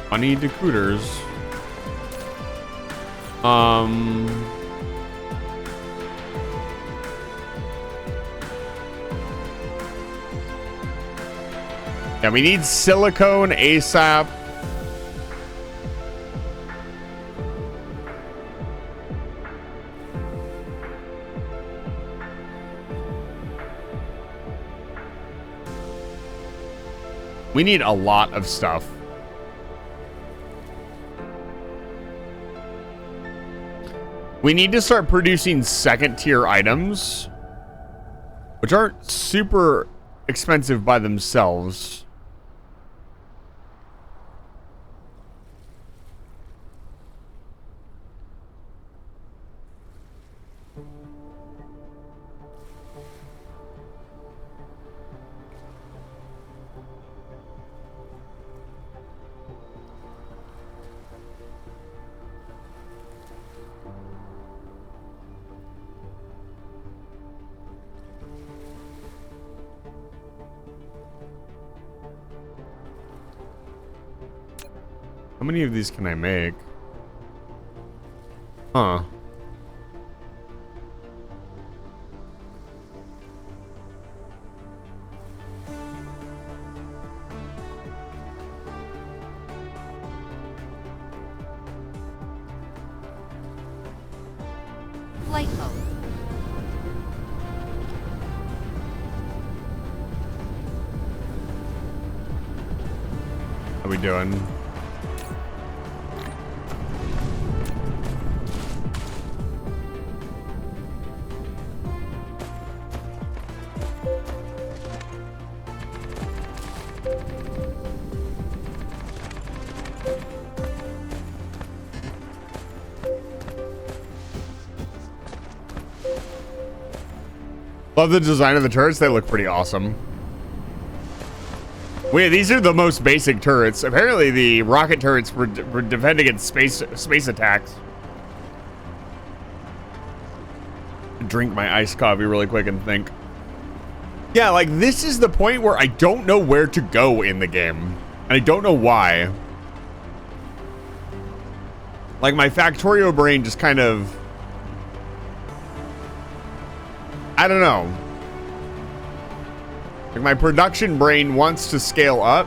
A: Funny decooters. Yeah, we need silicone ASAP. We need a lot of stuff. We need to start producing second tier items, which aren't super expensive by themselves. How many of these can I make? Huh.
D: Flight mode.
A: How we doing? Love the design of the turrets. They look pretty awesome. Wait, these are the most basic turrets. Apparently, the rocket turrets were defend against space attacks. Drink my iced coffee really quick and think. Yeah, like this is the point where I don't know where to go in the game, and I don't know why. Like my Factorio brain just kind of, I don't know. Like my production brain wants to scale up,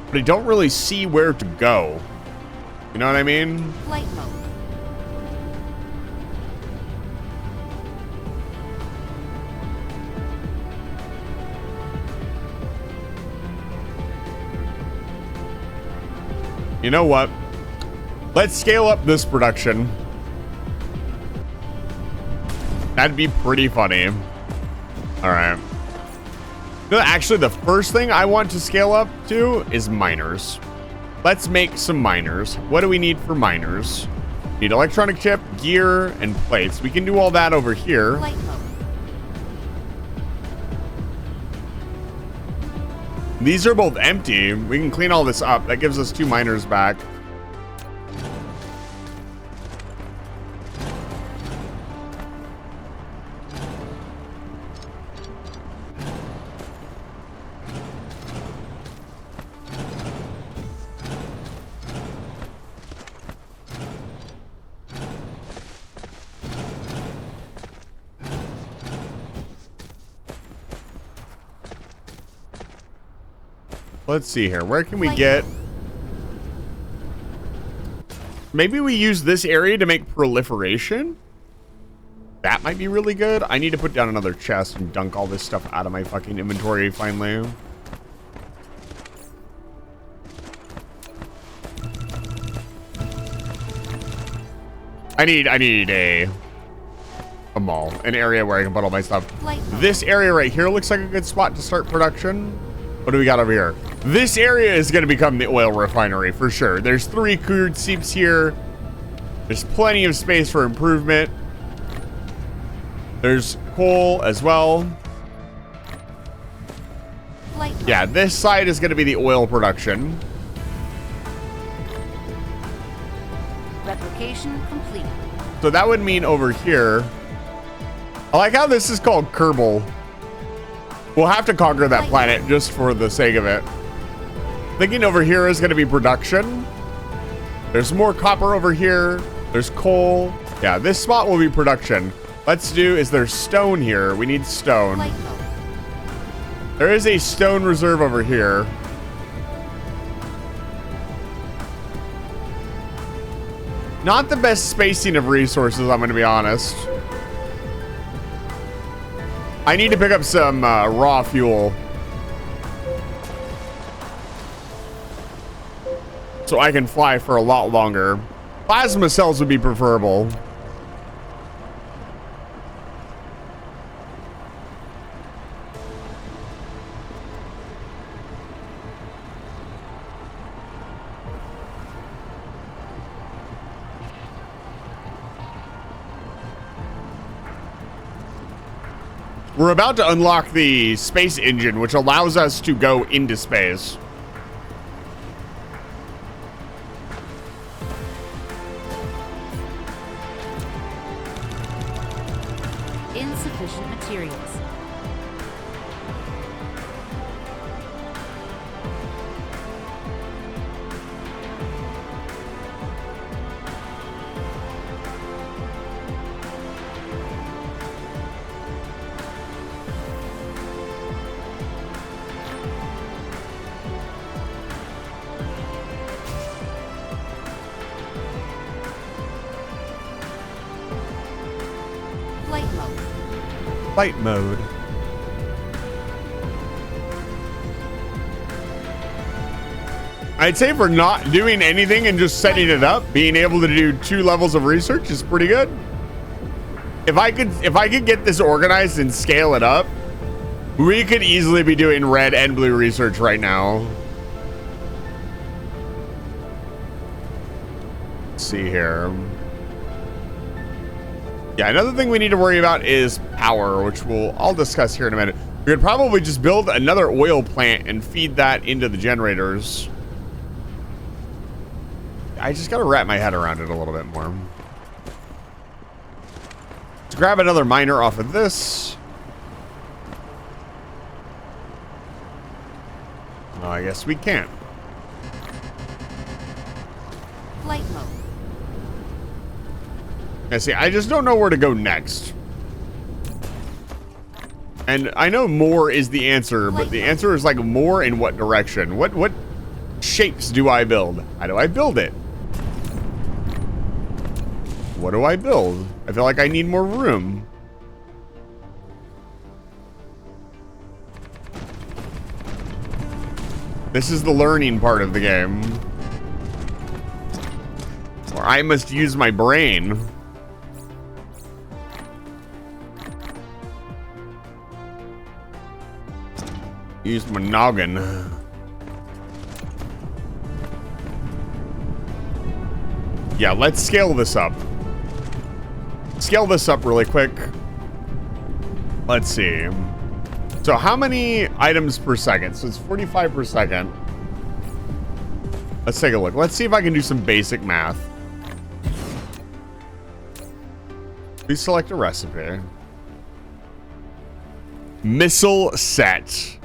A: but I don't really see where to go. You know what I mean?
D: Flight mode.
A: You know what? Let's scale up this production. That'd be pretty funny. All right. No, actually, the first thing I want to scale up to is miners. Let's make some miners. What do we need for miners? Need electronic chip, gear, and plates. We can do all that over here.
D: Flight mode.
A: These are both empty. We can clean all this up. That gives us 2 miners back. Let's see here. Where can we get... Maybe we use this area to make proliferation? That might be really good. I need to put down another chest and dunk all this stuff out of my fucking inventory finally. I need a mall, an area where I can put all my stuff. This area right here looks like a good spot to start production. What do we got over here? This area is going to become the oil refinery for sure. There's 3 crude seeps here. There's plenty of space for improvement. There's coal as well. Yeah, this side is going to be the oil production.
D: Replication complete.
A: So that would mean over here. I like how this is called Kerbal. We'll have to conquer that planet just for the sake of it. Thinking over here is going to be production. There's more copper over here. There's coal. Yeah, this spot will be production. Let's do is there's stone here. We need stone.
D: Flight mode.
A: There is a stone reserve over here. Not the best spacing of resources, I'm going to be honest. I need to pick up some raw fuel. So I can fly for a lot longer. Plasma cells would be preferable. We're about to unlock the space engine, which allows us to go into space.
D: Insufficient materials. Flight mode.
A: Flight mode. I'd say for not doing anything and just setting it up, being able to do 2 levels of research is pretty good. If I could get this organized and scale it up, we could easily be doing red and blue research right now. Let's see here. Yeah, another thing we need to worry about is power, which I'll discuss here in a minute. We could probably just build another oil plant and feed that into the generators. I just gotta wrap my head around it a little bit more. Let's grab another miner off of this. Oh, I guess we can't.
D: Flight mode.
A: I see. I just don't know where to go next. And I know more is the answer, but the answer is like more in what direction? What shapes do I build? How do I build it? What do I build? I feel like I need more room. This is the learning part of the game. Or I must use my brain. Use my noggin. Yeah, let's scale this up. Scale this up really quick. Let's see. So how many items per second? So it's 45 per second. Let's take a look. Let's see if I can do some basic math. Please select a recipe. Missile set.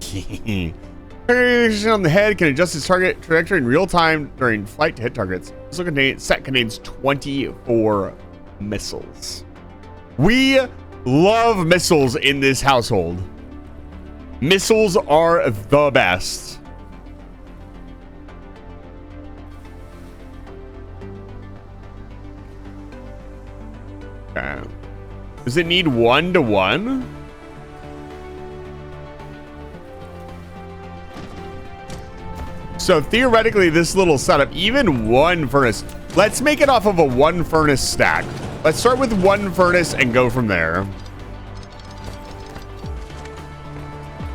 A: On the head can adjust its target trajectory in real time during flight to hit targets. This set contains 24 missiles. We love missiles in this household. Missiles are the best. Okay. Does it need 1-to-1? So theoretically, this little setup, even 1 furnace. Let's make it off of a 1 furnace stack. Let's start with 1 furnace and go from there.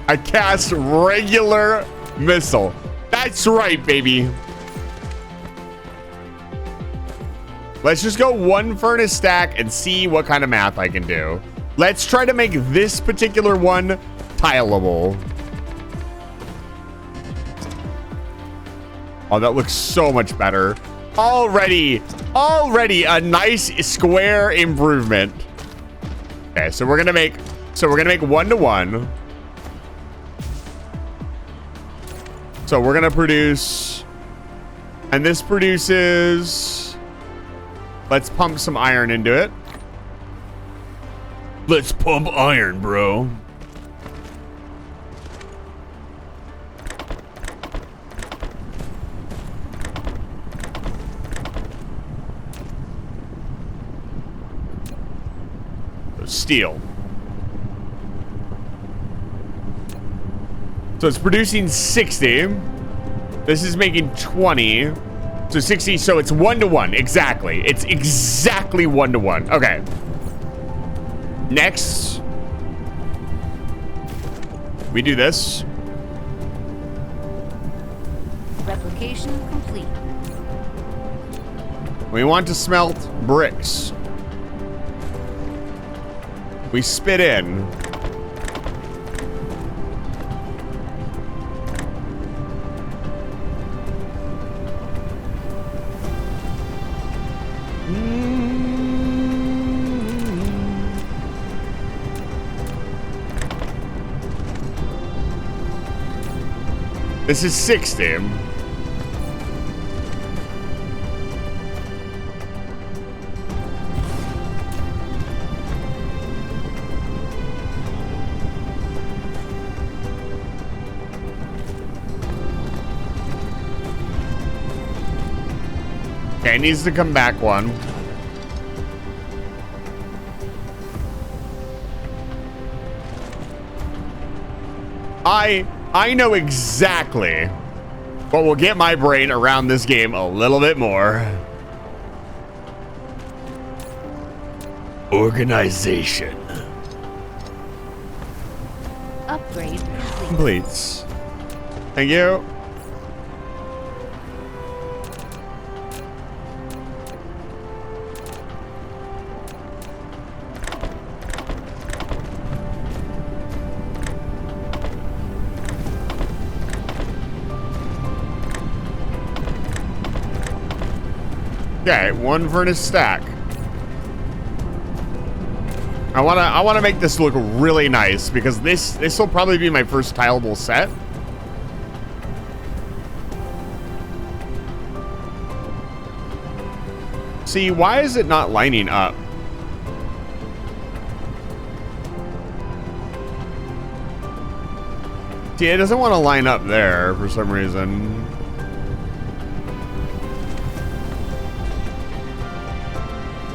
A: I cast regular missile. That's right, baby. Let's just go 1 furnace stack and see what kind of math I can do. Let's try to make this particular one tileable. Oh, that looks so much better. Already a nice square improvement. Okay, so we're gonna make 1-to-1. So we're gonna produce, and this produces, let's pump some iron into it. Let's pump iron, bro. Steel. So it's producing 60. This is making 20. So 60, so it's 1-to-1. Exactly. It's exactly 1-to-1. Okay. Next, we do this.
D: Replication complete.
A: We want to smelt bricks. We spit in. This is 60. Okay, it needs to come back one. I know exactly what will get my brain around this game a little bit more. Organization.
D: Upgrade complete.
A: Completes. Thank you. Okay, 1 furnace stack. I wanna make this look really nice because this will probably be my first tileable set. See, why is it not lining up? See, it doesn't want to line up there for some reason.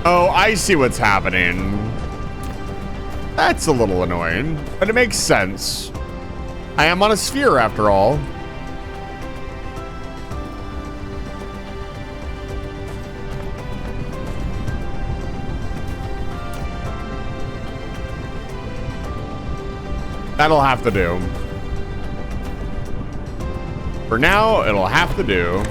A: Oh, I see what's happening. That's a little annoying, but it makes sense. I am on a sphere after all. That'll have to do. For now, it'll have to do.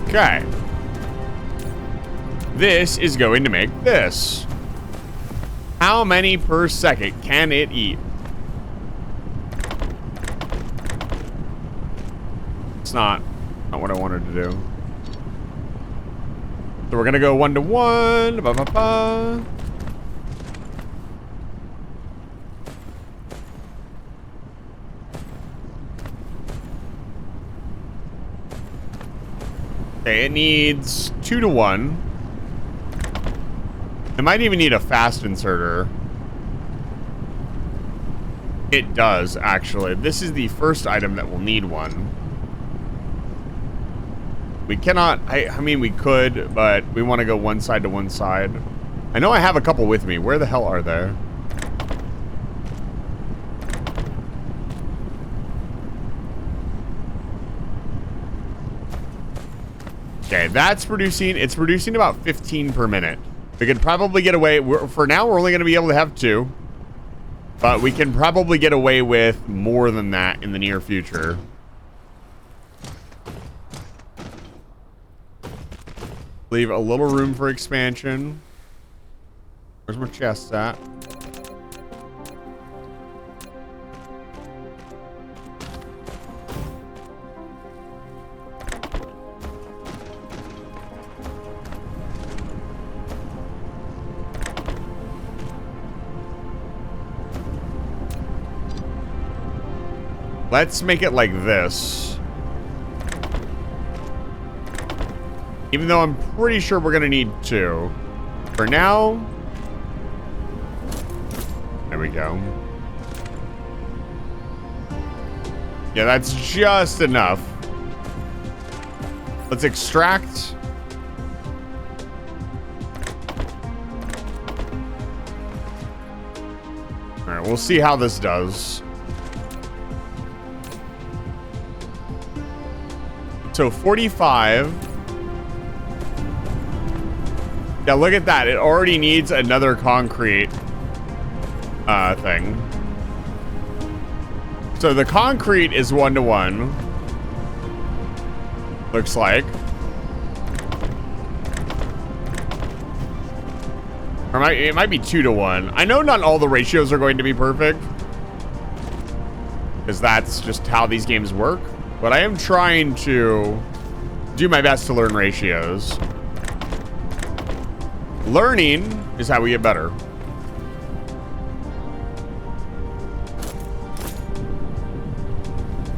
A: Okay. This is going to make this. How many per second can it eat? It's not what I wanted to do. So we're gonna go 1-to-1. Ba-ba-ba. Okay, it needs 2-to-1. It might even need a fast inserter. It does, actually. This is the first item that will need one. We cannot, I mean, we could, but we want to go one side to one side. I know I have a couple with me. Where the hell are they? Okay, that's producing, it's producing about 15 per minute. We could probably get away, for now we're only going to be able to have 2. But we can probably get away with more than that in the near future. Leave a little room for expansion. Where's my chest at? Let's make it like this. Even though I'm pretty sure we're gonna need two. For now. There we go. Yeah, that's just enough. Let's extract. Alright, we'll see how this does. So 45. Yeah, look at that. It already needs another concrete thing. So the concrete is 1-to-1. Looks like. Or it might be 2-to-1. I know not all the ratios are going to be perfect, because that's just how these games work. But I am trying to do my best to learn ratios. Learning is how we get better.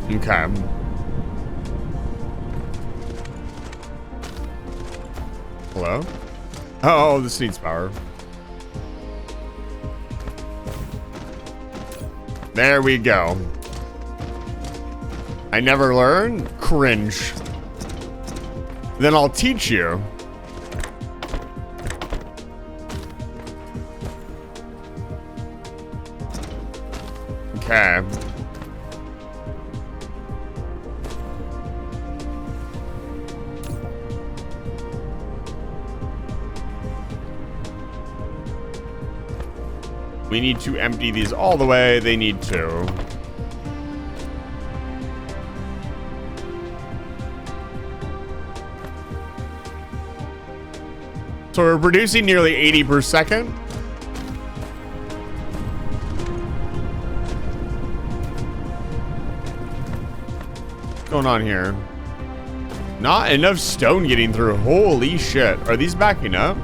A: Okay. Hello? Oh, this needs power. There we go. I never learn? Cringe. Then I'll teach you. Okay. We need to empty these all the way. They need to. So we're producing nearly 80 per second. What's going on here? Not enough stone getting through. Holy shit. Are these backing up?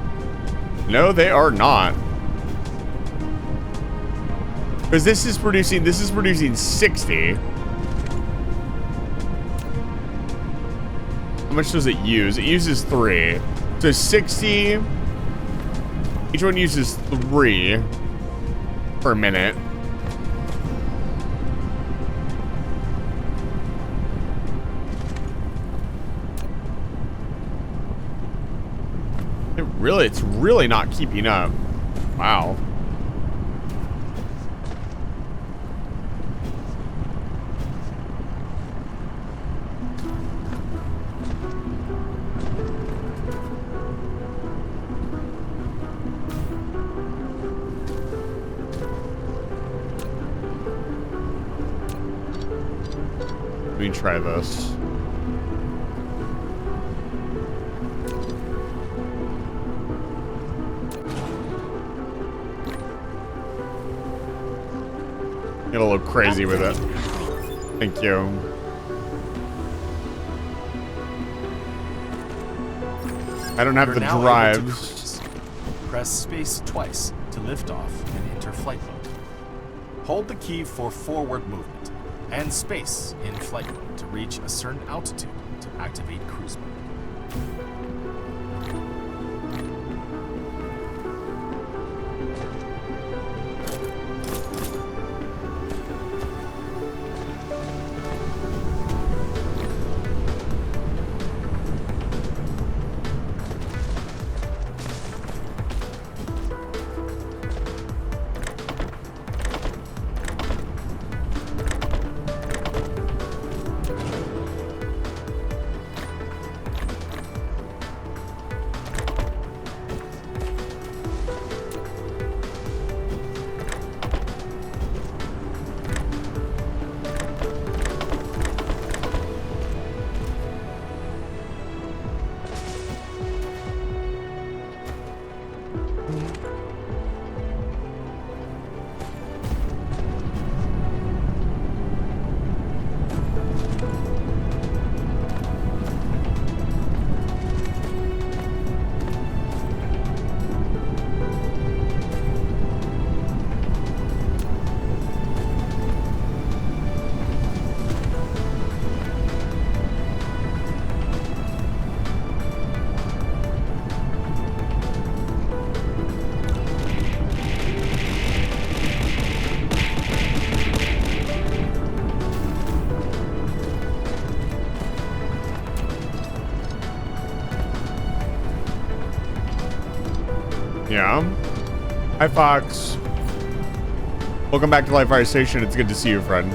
A: No, they are not. Because this is producing 60. How much does it use? It uses 3. So 60. Each one uses 3 per minute. It's really not keeping up. Wow. Let me try this. Get a little crazy with it. Thank you. I don't have the drives.
E: Press space twice to lift off and enter flight mode. Hold the key for forward movement and space in flight mode to reach a certain altitude to activate cruise mode.
A: Yeah. Hi, Fox. Welcome back to Live Fire Station. It's good to see you, friend.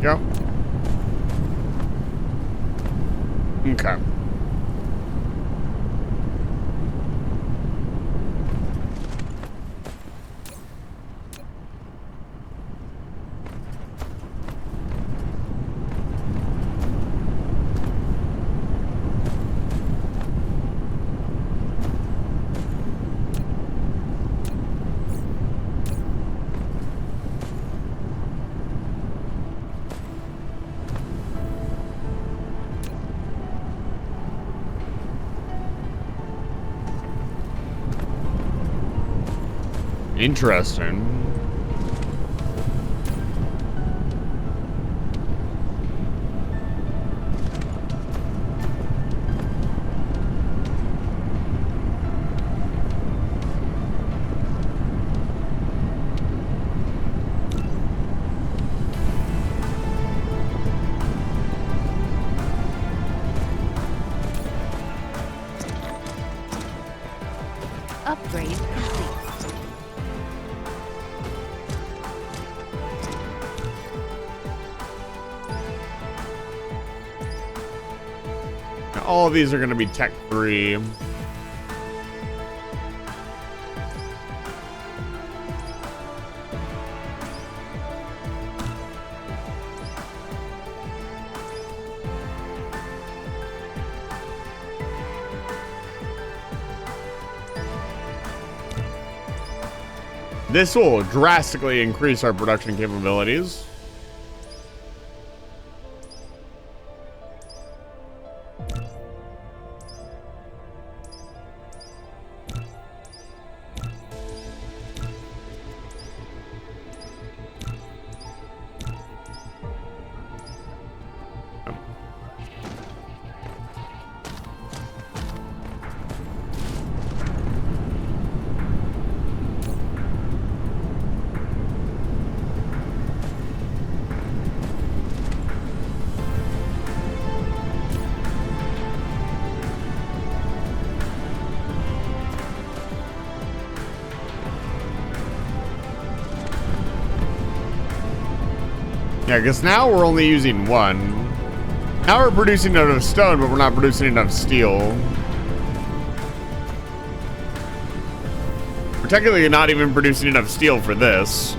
A: Go. Okay. Interesting.
D: Upgrade complete.
A: All of these are going to be Tech 3. This will drastically increase our production capabilities. Yeah, because now we're only using one. Now we're producing enough stone, but we're not producing enough steel. We're technically not even producing enough steel for this.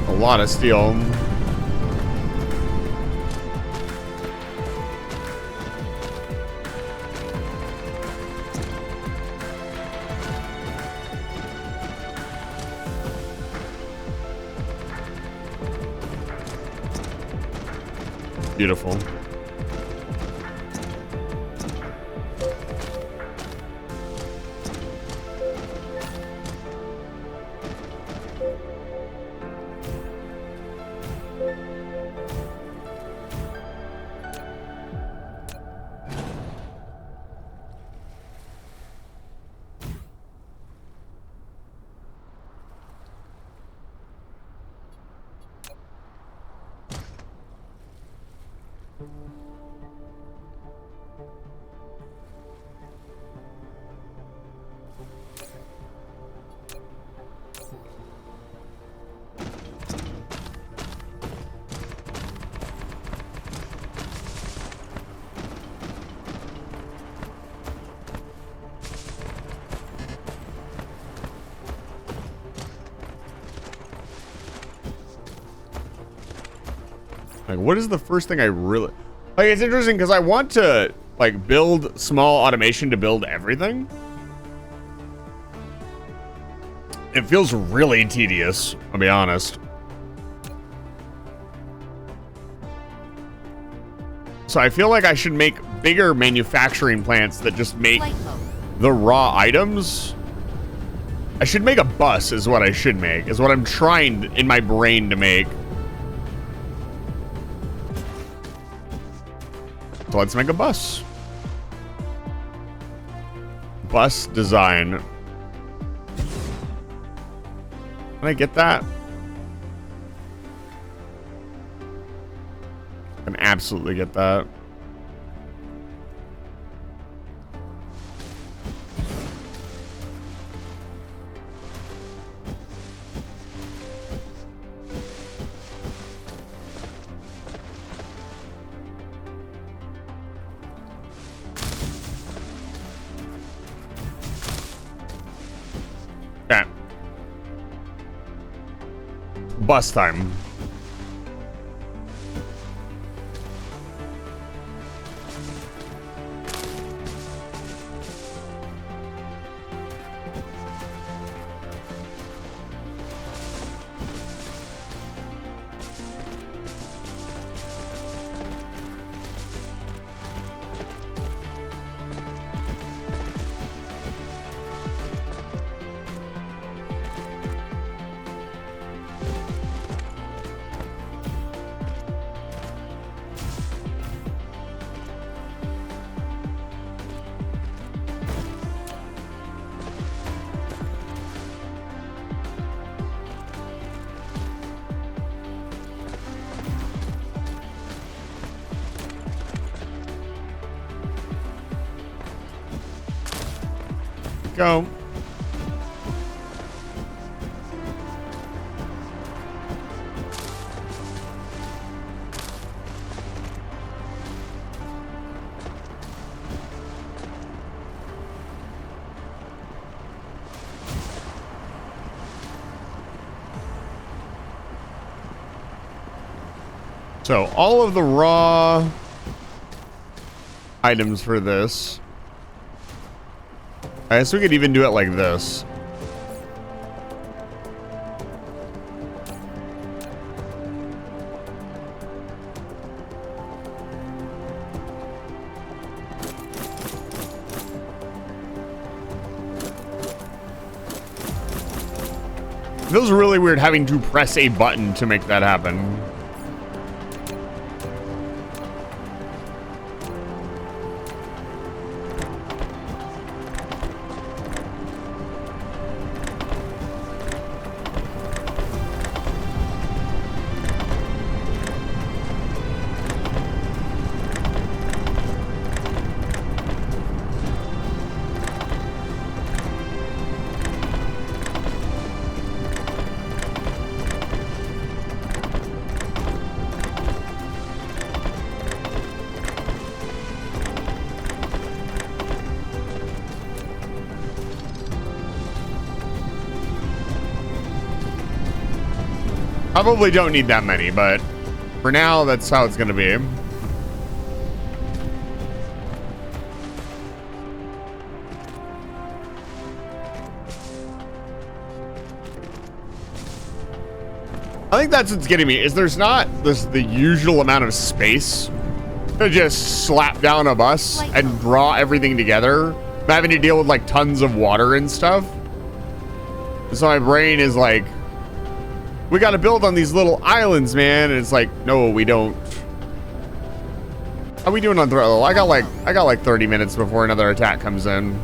A: A lot of steel. Beautiful. Like, what is the first thing I really... Like, it's interesting because I want to, like, build small automation to build everything. It feels really tedious, I'll be honest. So I feel like I should make bigger manufacturing plants that just make
D: Flight mode.
A: the raw items. I should make a bus is what I should make, is what I'm trying in my brain to make. So let's make a bus. Bus design. Can I get that? I can absolutely get that. Okay. Bus time. Go. So all of the raw items for this. I guess we could even do it like this. It feels really weird having to press a button to make that happen. Probably don't need that many, but for now, that's how it's going to be. I think that's what's getting me, is there's not the usual amount of space to just slap down a bus and draw everything together. I'm having to deal with like tons of water and stuff. So my brain is like, we got to build on these little islands, man. And it's like, no, we don't. How are we doing on throw? I got like 30 minutes before another attack comes in.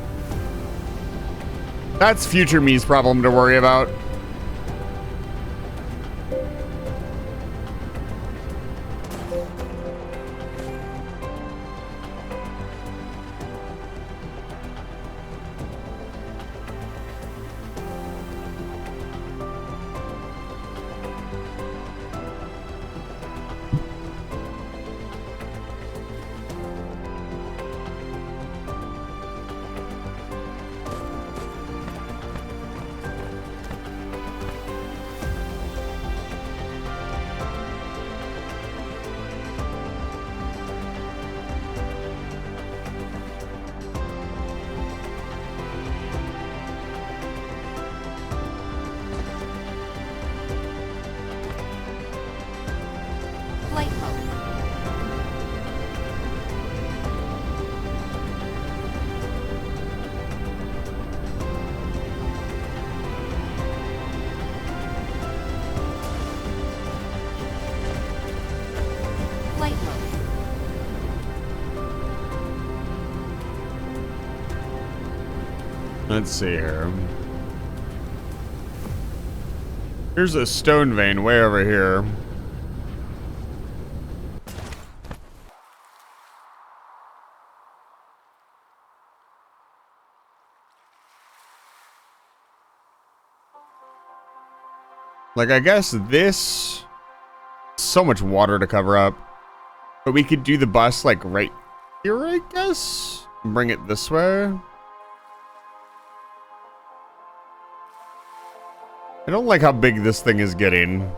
A: That's future me's problem to worry about. Let's see here. Here's a stone vein way over here. Like, I guess this... So much water to cover up. But we could do the bus, like, right here, I guess? Bring it this way. I don't like how big this thing is getting.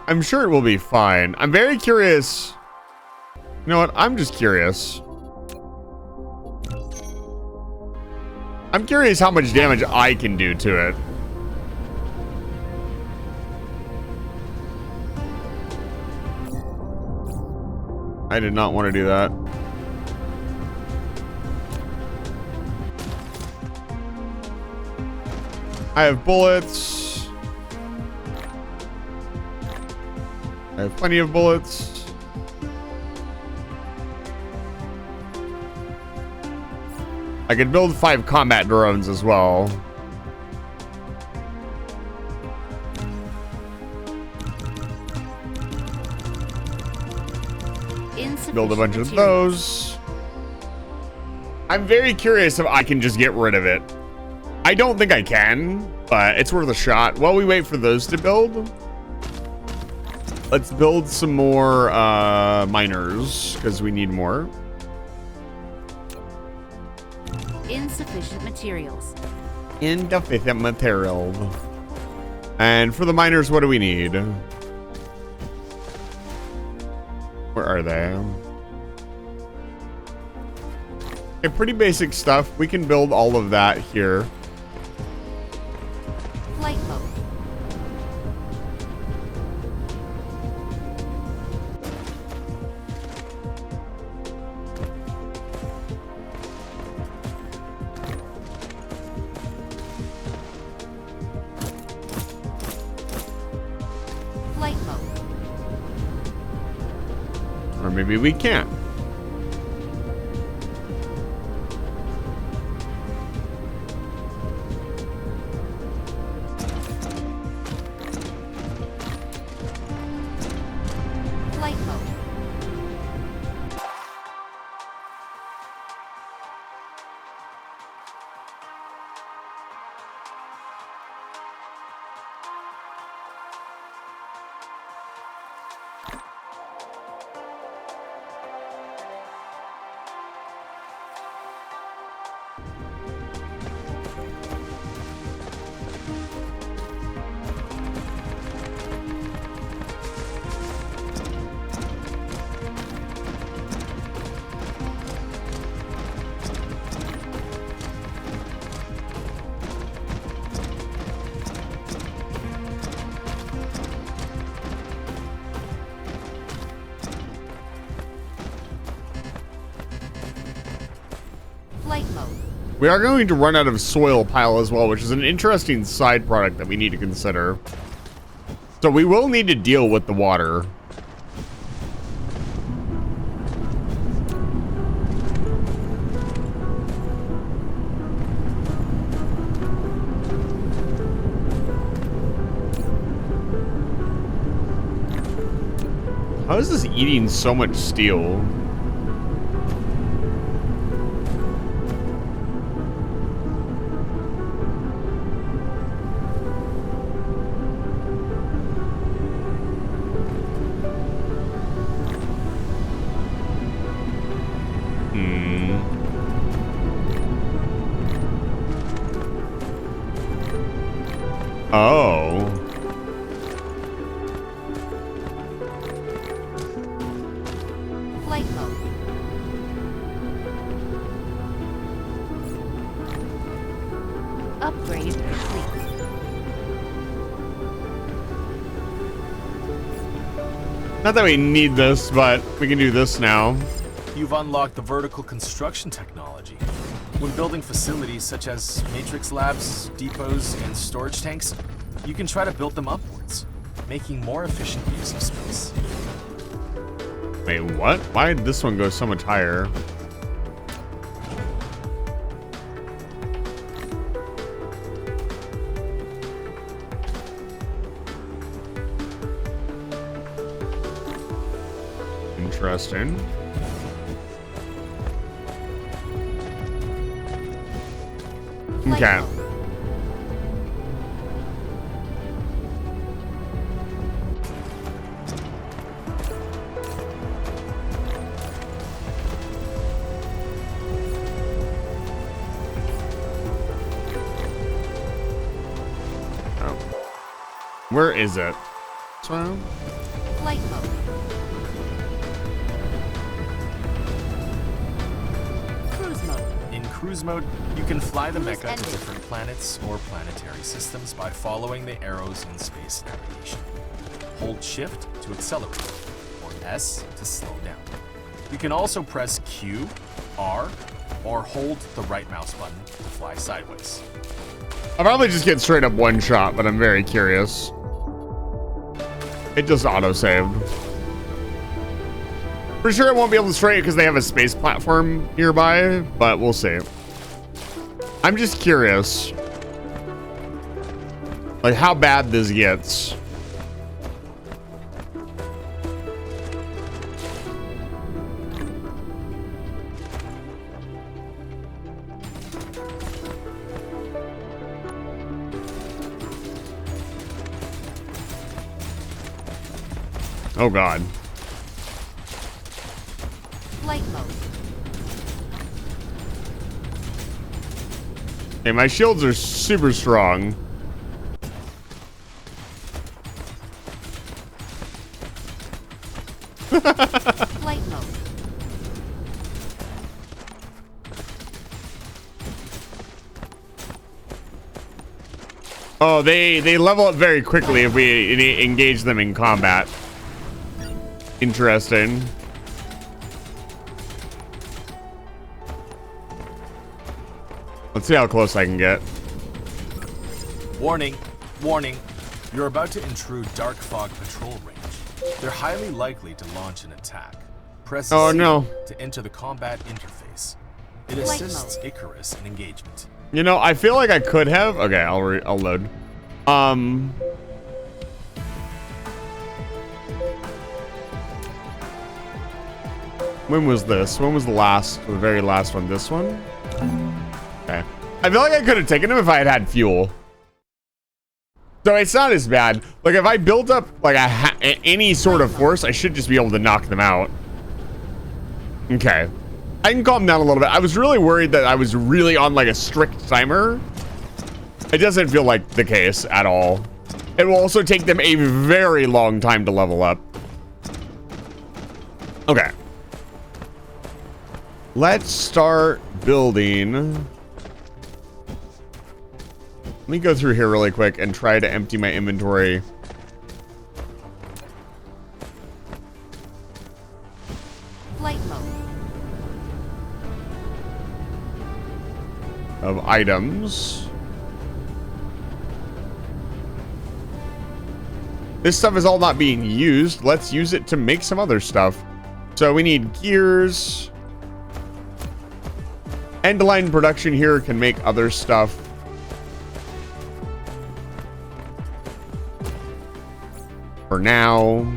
A: I'm sure it will be fine. I'm very curious. You know what? I'm just curious. I'm curious how much damage I can do to it. I did not want to do that. I have bullets. I have plenty of bullets. I could build 5 combat drones as well. Build a bunch of those. I'm very curious if I can just get rid of it. I don't think I can, but it's worth a shot. While we wait for those to build, let's build some more miners because we need more.
D: Insufficient materials.
A: Insufficient material. And for the miners, what do we need? Where are they? Okay, pretty basic stuff. We can build all of that here.
D: Flight mode. Flight mode.
A: Or maybe we can't.
D: Flight mode. Flight mode.
A: We are going to run out of soil pile as well, which is an interesting side product that we need to consider. So we will need to deal with the water. How is this eating so much steel? Oh.
D: Flight mode. Upgrade complete.
A: Not that we need this, but we can do this now.
E: You've unlocked the vertical construction technology. When building facilities such as matrix labs, depots, and storage tanks, you can try to build them upwards, making more efficient use of space.
A: Wait, what? Why did this one go so much higher? Interesting.
D: Flight
A: Okay.
D: mode.
A: Where is it? So,
D: Flight mode. Cruise mode.
E: In cruise mode, you can fly the
D: Cruise
E: mecha to
D: ended.
E: different planets or planetary systems by following the arrows in space navigation. Hold shift to accelerate, or S to slow down. You can also press Q, R, or hold the right mouse button to fly sideways.
A: I'll probably just get straight up one shot, but I'm very curious. It just auto-saved. For sure I won't be able to straight because they have a space platform nearby, but we'll see. I'm just curious. Like how bad this gets. Oh God.
D: Flight mode.
A: Hey, my shields are super strong.
D: Flight mode.
A: Oh, they level up very quickly if we engage them in combat. Interesting. Let's see how close I can get.
E: Warning, warning. You're about to intrude dark fog patrol range. They're highly likely to launch an attack. Press
A: Oh,
E: C
A: no.
E: to enter the combat interface. It
D: Flight
E: assists
D: mode.
E: Icarus in engagement.
A: You know, I feel like I could have. Okay, I'll load. When was this? When was the very last one? This one? Okay. I feel like I could have taken him if I had had fuel. So it's not as bad. Like if I build up like any sort of force, I should just be able to knock them out. Okay. I can calm down a little bit. I was really worried that I was really on like a strict timer. It doesn't feel like the case at all. It will also take them a very long time to level up. Okay. Let's start building. Let me go through here really quick and try to empty my inventory.
D: Flight mode.
A: Of items. This stuff is all not being used. Let's use it to make some other stuff. So we need gears. End line production here can make other stuff. For now.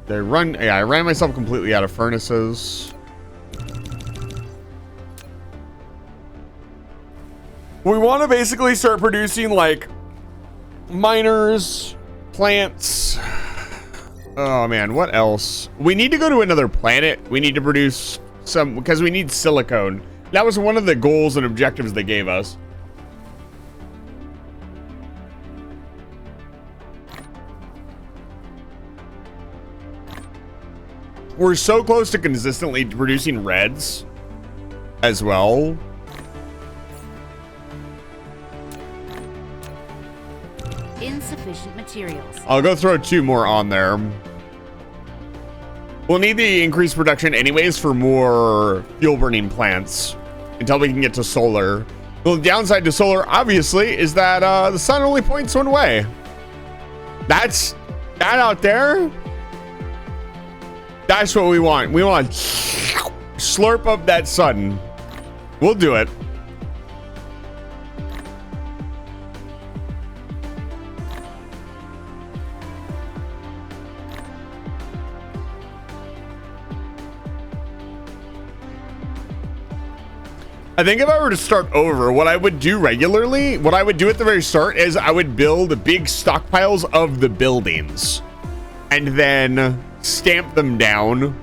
A: Yeah, I ran myself completely out of furnaces. We want to basically start producing like miners, plants. Oh man, what else? We need to go to another planet. We need to produce some because we need silicone. That was one of the goals and objectives they gave us. We're so close to consistently producing reds as well.
D: Insufficient materials.
A: I'll go throw 2 more on there. We'll need the increased production anyways for more fuel burning plants until we can get to solar. The downside to solar, obviously, is that the sun only points one way. That's that out there. That's what we want. We want to slurp up that sun. We'll do it. I think if I were to start over, what I would do regularly, what I would do at the very start is I would build big stockpiles of the buildings and then stamp them down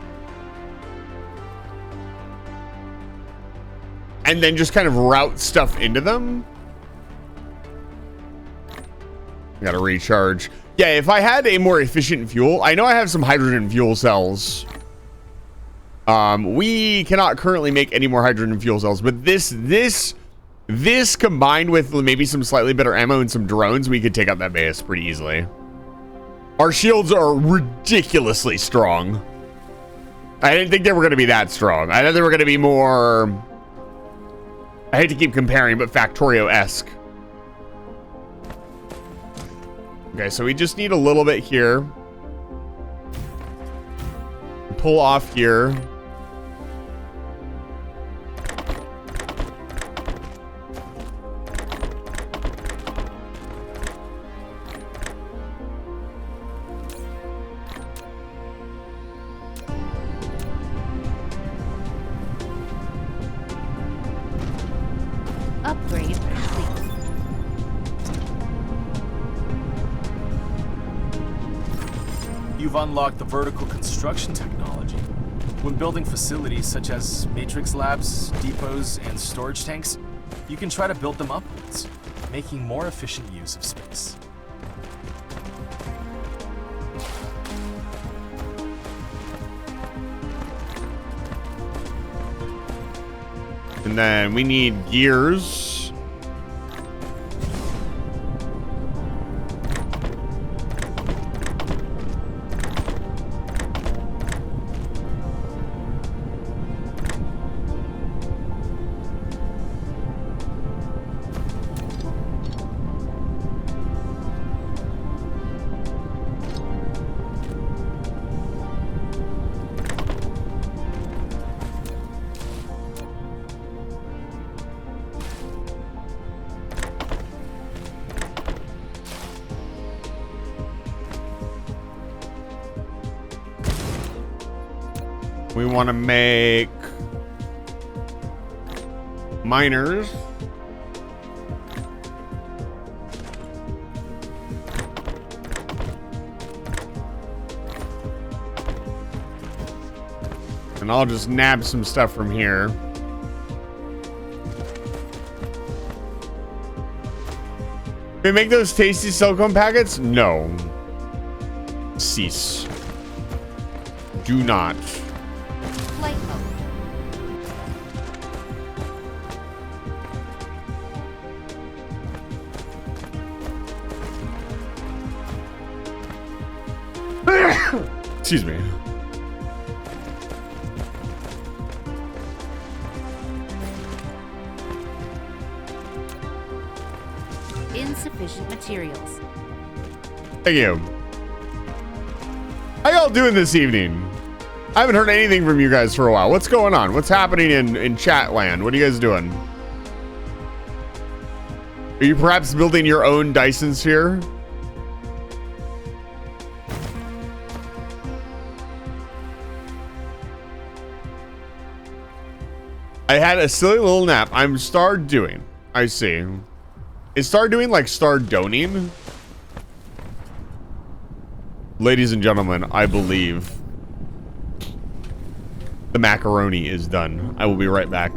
A: and then just kind of route stuff into them. Gotta recharge. Yeah, if I had a more efficient fuel, I know I have some hydrogen fuel cells. We cannot currently make any more hydrogen fuel cells, but this combined with maybe some slightly better ammo and some drones, we could take out that base pretty easily. Our shields are ridiculously strong. I didn't think they were going to be that strong. I thought they were going to be more, I hate to keep comparing, but Factorio-esque. Okay, so we just need a little bit here. Pull off here.
D: Upgrade complete.
E: You've unlocked the vertical construction technology. When building facilities such as matrix labs, depots, and storage tanks, you can try to build them upwards, making more efficient use of space.
A: And then we need gears. We want to make miners. And I'll just nab some stuff from here. Can we make those tasty silicone packets? No. Cease. Do not.
D: Flight mode.
A: Excuse me.
D: Insufficient materials.
A: Thank you. How y'all doing this evening? I haven't heard anything from you guys for a while. What's going on? What's happening in chat land? What are you guys doing? Are you perhaps building your own Dyson Sphere? I had a silly little nap. I'm starred doing. I see. Is star doing like star doning? Ladies and gentlemen, I believe the macaroni is done. I will be right back.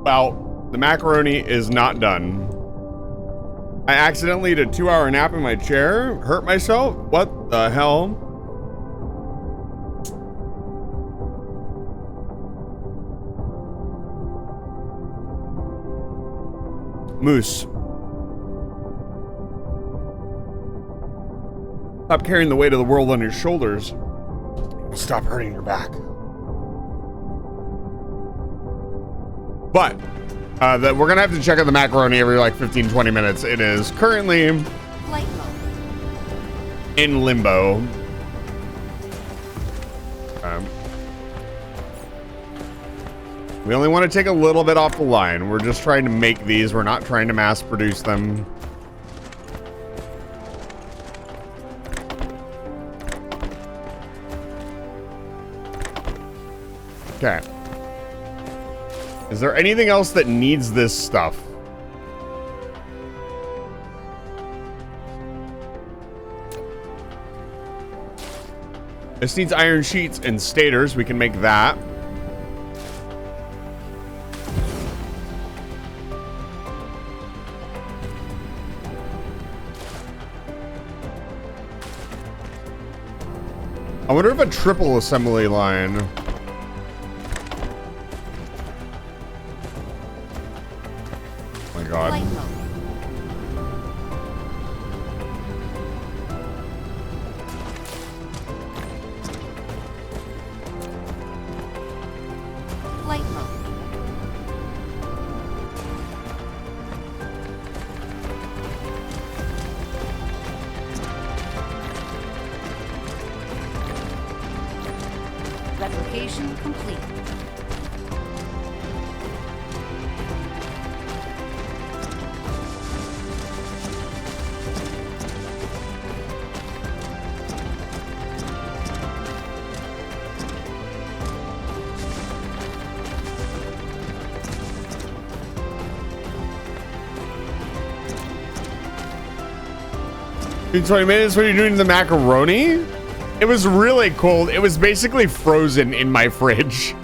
A: Well, the macaroni is not done. I accidentally did a 2-hour nap in my chair. Hurt myself? What the hell? Moose. Stop carrying the weight of the world on your shoulders. Stop hurting your back. But we're gonna have to check out the macaroni every like 15-20 minutes. It is currently
D: Flight mode.
A: in limbo. We only want to take a little bit off the line. We're just trying to make these. We're not trying to mass produce them. Okay. Is there anything else that needs this stuff? This needs iron sheets and stators. We can make that. I wonder if a triple assembly line. Oh my God.
D: Flight mode. Flight mode. Replication complete.
A: In 20 minutes, what are you doing to the macaroni? It was really cold. It was basically frozen in my fridge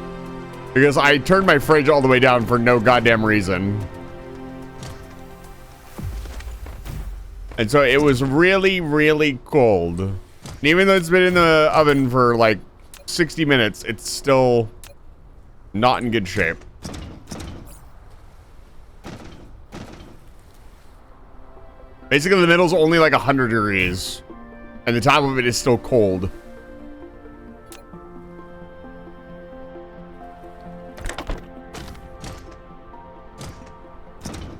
A: because I turned my fridge all the way down for no goddamn reason. And so it was really, really cold. And even though it's been in the oven for like 60 minutes, it's still not in good shape. Basically, the middle's only like 100 degrees. And the top of it is still cold.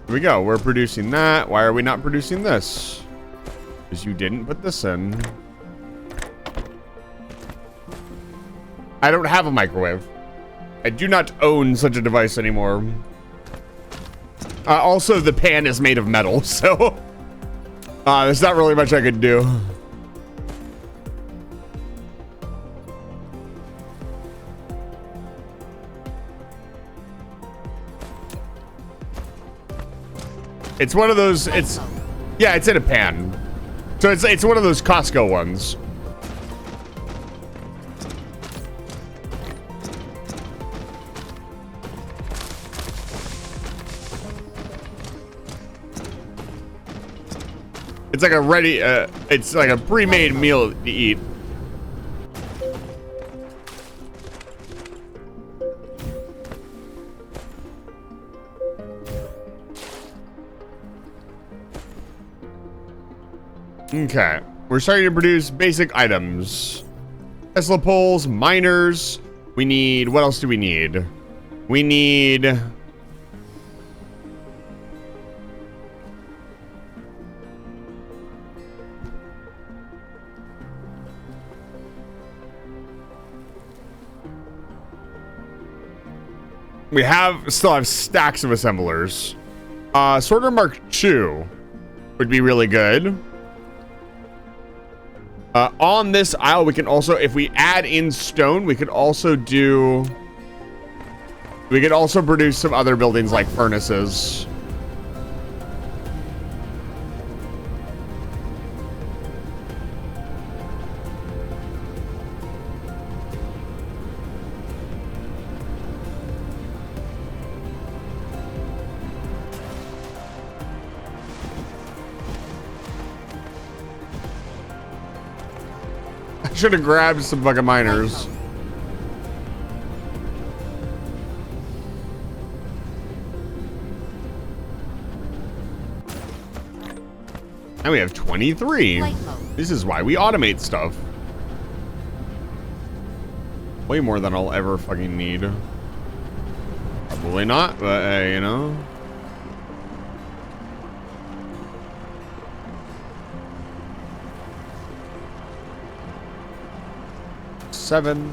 A: Here we go. We're producing that. Why are we not producing this? Because you didn't put this in. I don't have a microwave. I do not own such a device anymore. Also, the pan is made of metal, so there's not really much I could do. It's one of those, yeah, it's in a pan. So it's one of those Costco ones. It's like a ready, it's like a pre-made meal to eat. Okay, we're starting to produce basic items. Tesla poles, miners. We need, what else do we need? We need... We still have stacks of assemblers. Sorter Mark II would be really good. On this aisle, we can also, if we add in stone, we could also produce some other buildings like furnaces. I should have grabbed some fucking miners. And we have 23. This is why we automate stuff. Way more than I'll ever fucking need. Probably not, but you know. Seven.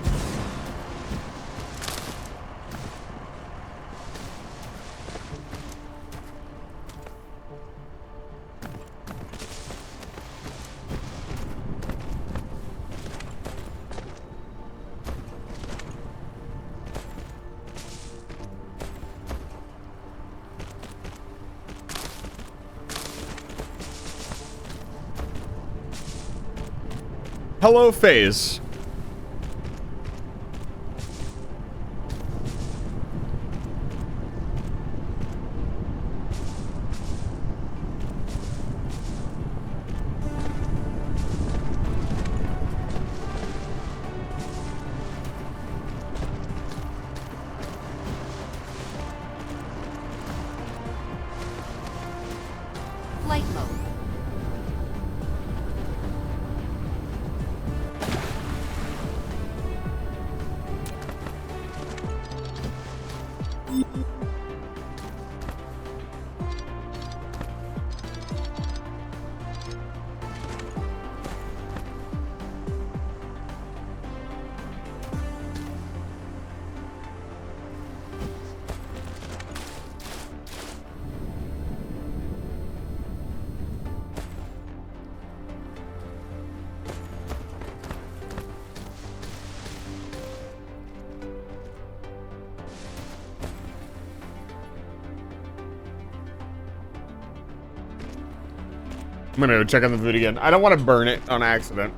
A: Hello, phase.
D: Flight mode.
A: I'm gonna go check on the food again. I don't want to burn it on accident.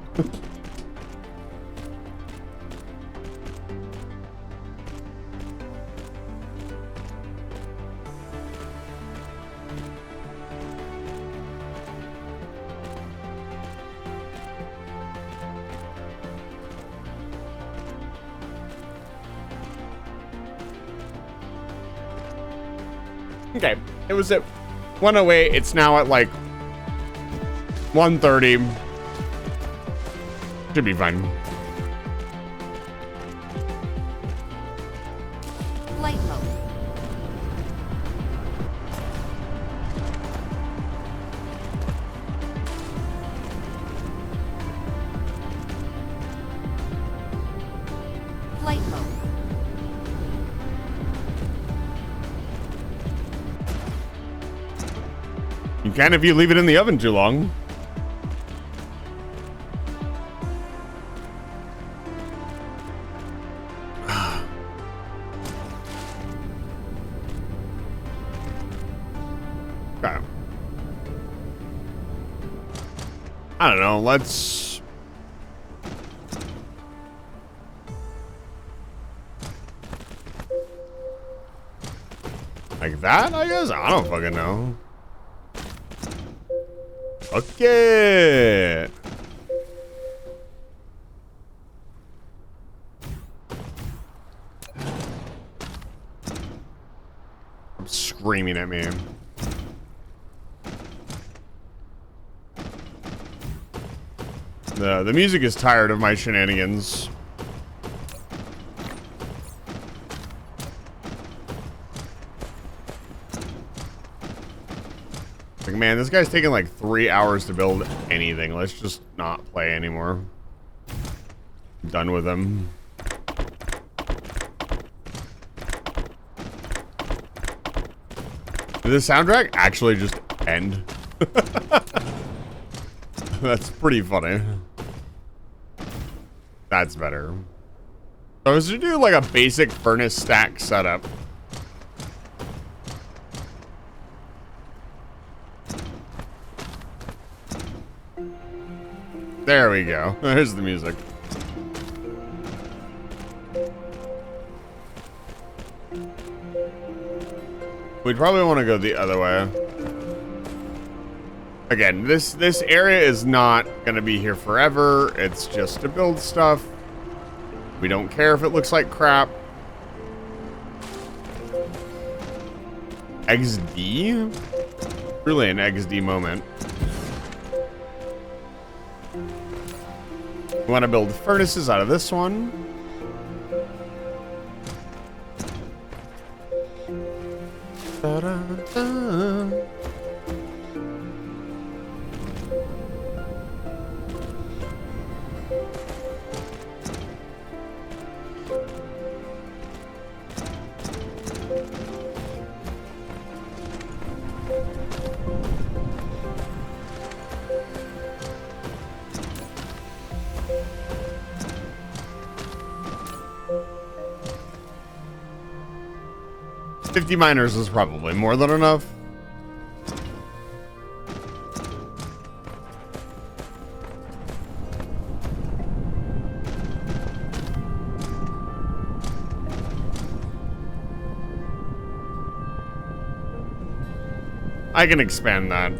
A: Okay, it was at 108. It's now at like 1:30. Should be fine.
D: Flight mode. Flight mode.
A: You can if you leave it in the oven too long. Okay. I don't know, let's... Like that, I guess? I don't fucking know. Okay. I'm screaming at me. The music is tired of my shenanigans. Like, man, this guy's taking like 3 hours to build anything. Let's just not play anymore. I'm done with him. Did the soundtrack actually just end? That's pretty funny. That's better. So I was to do like a basic furnace stack setup. There we go. There's the music. We'd probably want to go the other way. Again, this area is not gonna be here forever. It's just to build stuff. We don't care if it looks like crap. XD? Really an XD moment. We want to build furnaces out of this one. Da-da-da. 50 miners is probably more than enough. I can expand that.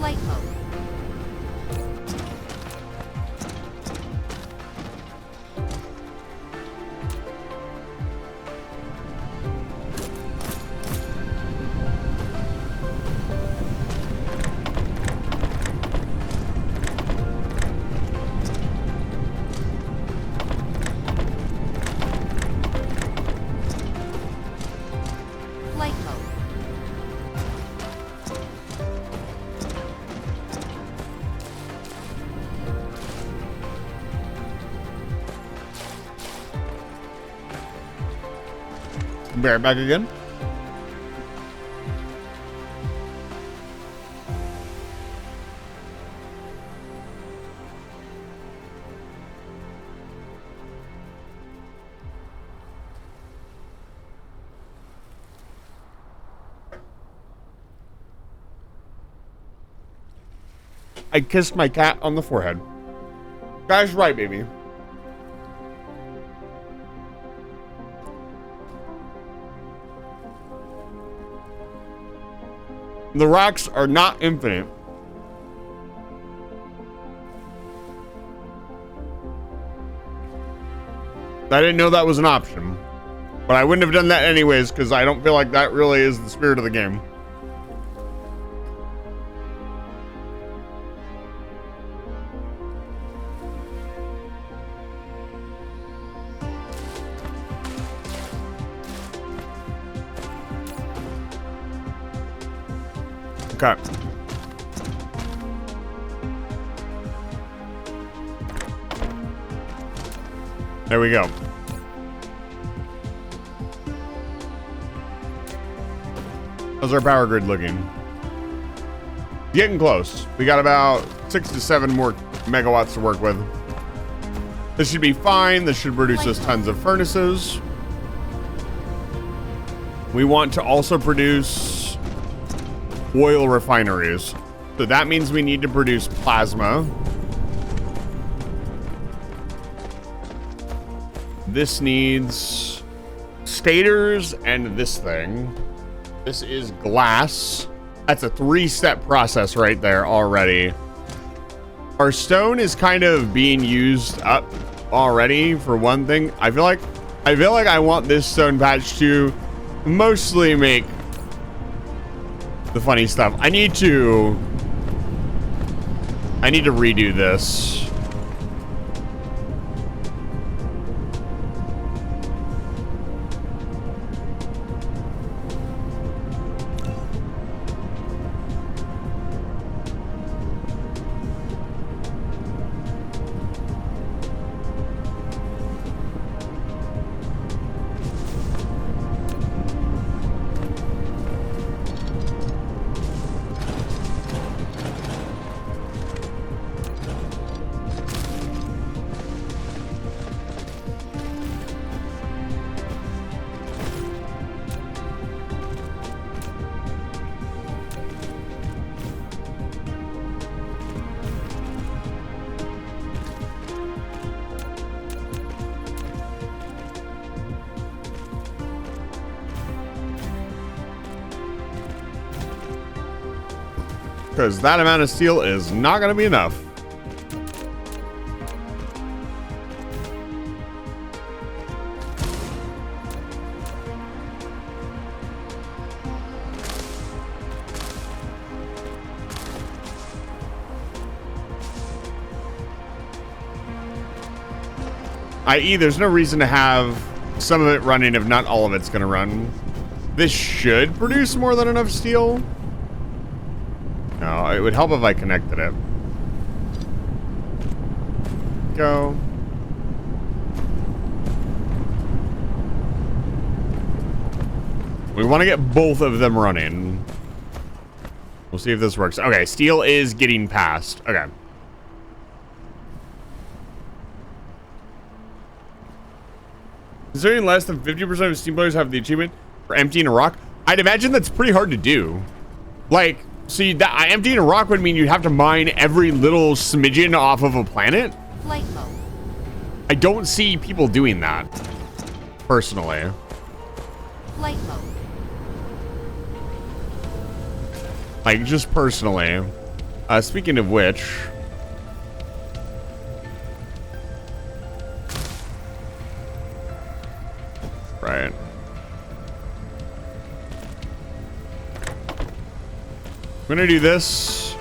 D: Flight mode. Flight mode.
A: Bear back again. I kissed my cat on the forehead. Guy's right, baby. The rocks are not infinite. I didn't know that was an option. But I wouldn't have done that anyways, because I don't feel like that really is the spirit of the game. Okay. There we go. How's our power grid looking? Getting close. We got about 6 to 7 more megawatts to work with. This should be fine. This should produce us tons of furnaces. We want to also produce oil refineries. So that means we need to produce plasma. This needs stators and this thing. This is glass. That's a 3-step process right there already. Our stone is kind of being used up already for one thing. I feel like I want this stone patch to mostly make the funny stuff. I need to redo this. because that amount of steel is not going to be enough. I.e., there's no reason to have some of it running if not all of it's going to run. This should produce more than enough steel. No, it would help if I connected it. Go. We want to get both of them running. We'll see if this works. Okay, steel is getting past. Okay. Considering less than 50% of steam players have the achievement for emptying a rock, I'd imagine that's pretty hard to do. Like, see, that emptying a rock would mean you'd have to mine every little smidgen off of a planet.
D: Flight mode.
A: I don't see people doing that, personally.
D: Flight mode.
A: Like, just personally. Speaking of which... Right. I'm gonna do this.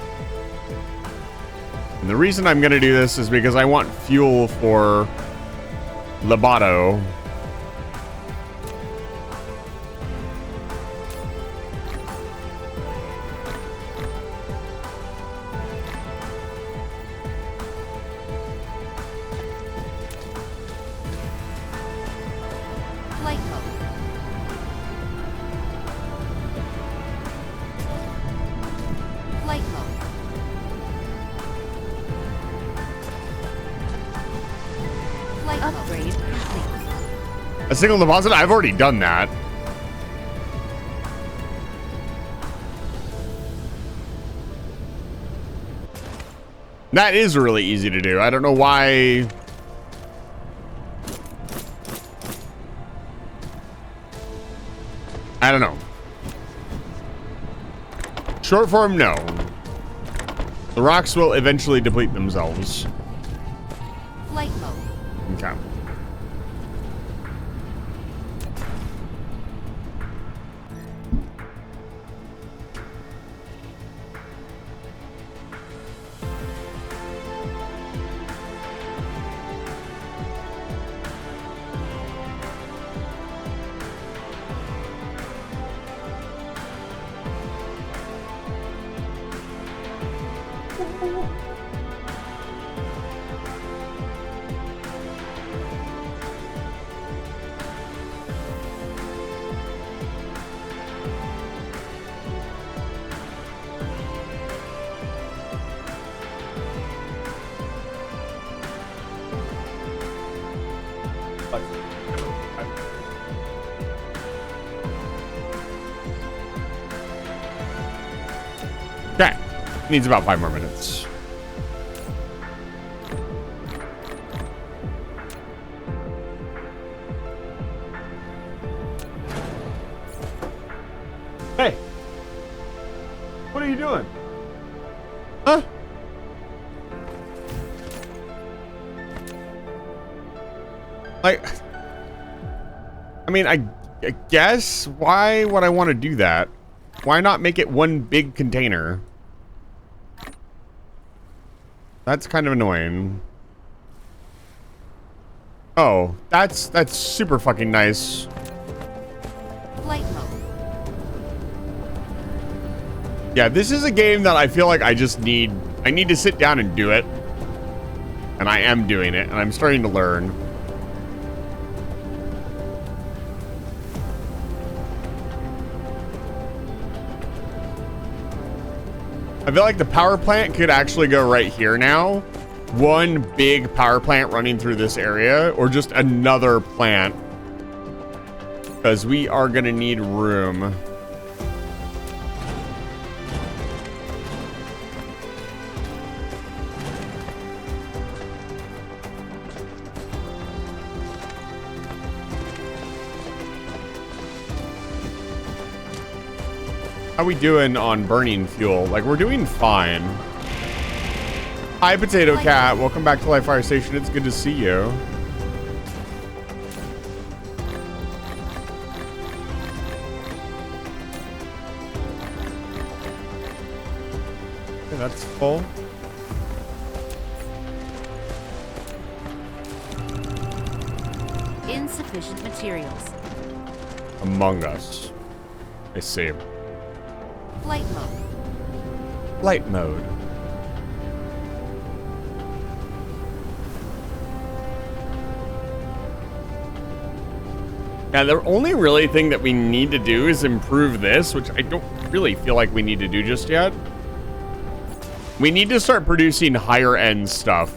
A: And the reason I'm gonna do this is because I want fuel for Lobato.
D: Flight mode. Flight mode. Flight upgrade complete.
A: A single deposit? I've already done that. That is really easy to do. I don't know why. I don't know. Short form, no. The rocks will eventually deplete themselves.
D: Flight mode.
A: Okay. Okay. Needs about 5 more minutes. Hey. What are you doing? Huh? Like, I mean, I guess why would I want to do that? Why not make it one big container? That's kind of annoying. Oh, that's super fucking nice.
D: Flight mode.
A: Yeah, this is a game that I feel like I need to sit down and do it. And I am doing it, and I'm starting to learn. I feel like the power plant could actually go right here now. One big power plant running through this area, or just another plant. Because we are going to need room. How we doing on burning fuel? Like, we're doing fine. Hi, Potato Cat. Welcome back to Live Fire Station. It's good to see you. Okay, that's full.
D: Insufficient materials.
A: Among Us. I see.
D: Flight mode.
A: Light mode. Yeah, the only really thing that we need to do is improve this, which I don't really feel like we need to do just yet. We need to start producing higher end stuff.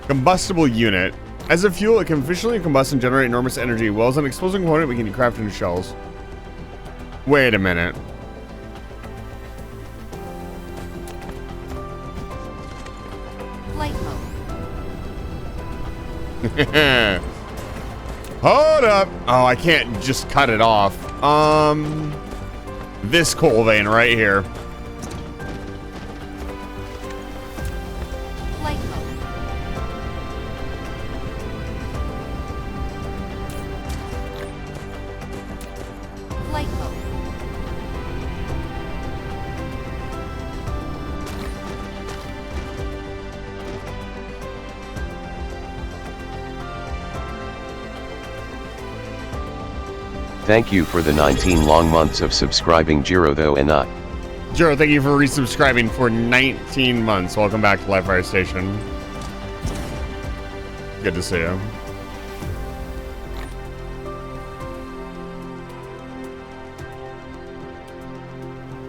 A: Combustible unit. As a fuel, it can efficiently combust and generate enormous energy. Well, as an explosive component, we can craft into shells. Wait a minute.
D: Flight mode.
A: Hold up. Oh, I can't just cut it off. This coal vein right here.
D: Flight mode. Flight mode.
C: Thank you for the 19 long months of subscribing, Jiro though and I.
A: Jiro, thank you for resubscribing for 19 months. Welcome back to Live Fire Station. Good to see you.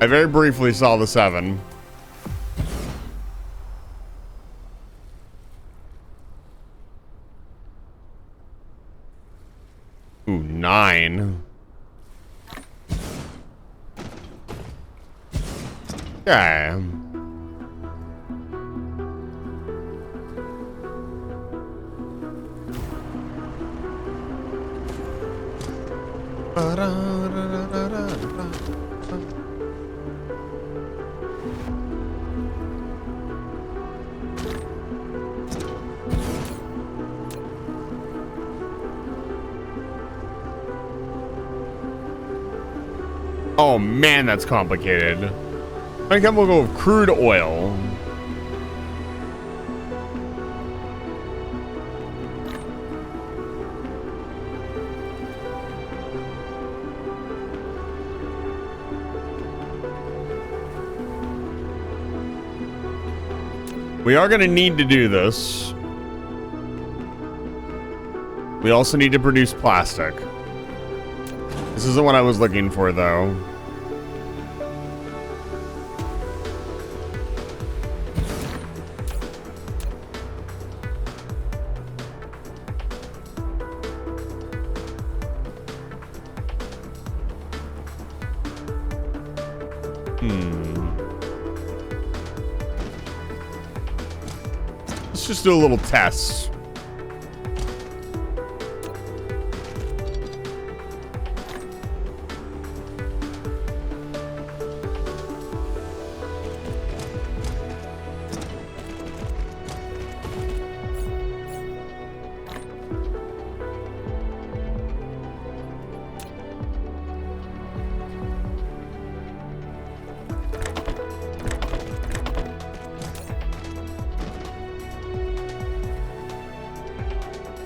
A: I very briefly saw the 7. Ooh, 9. Yeah. Oh man, that's complicated. I think we'll go with crude oil. We are going to need to do this. We also need to produce plastic. This isn't what I was looking for, though. Let's just do a little test.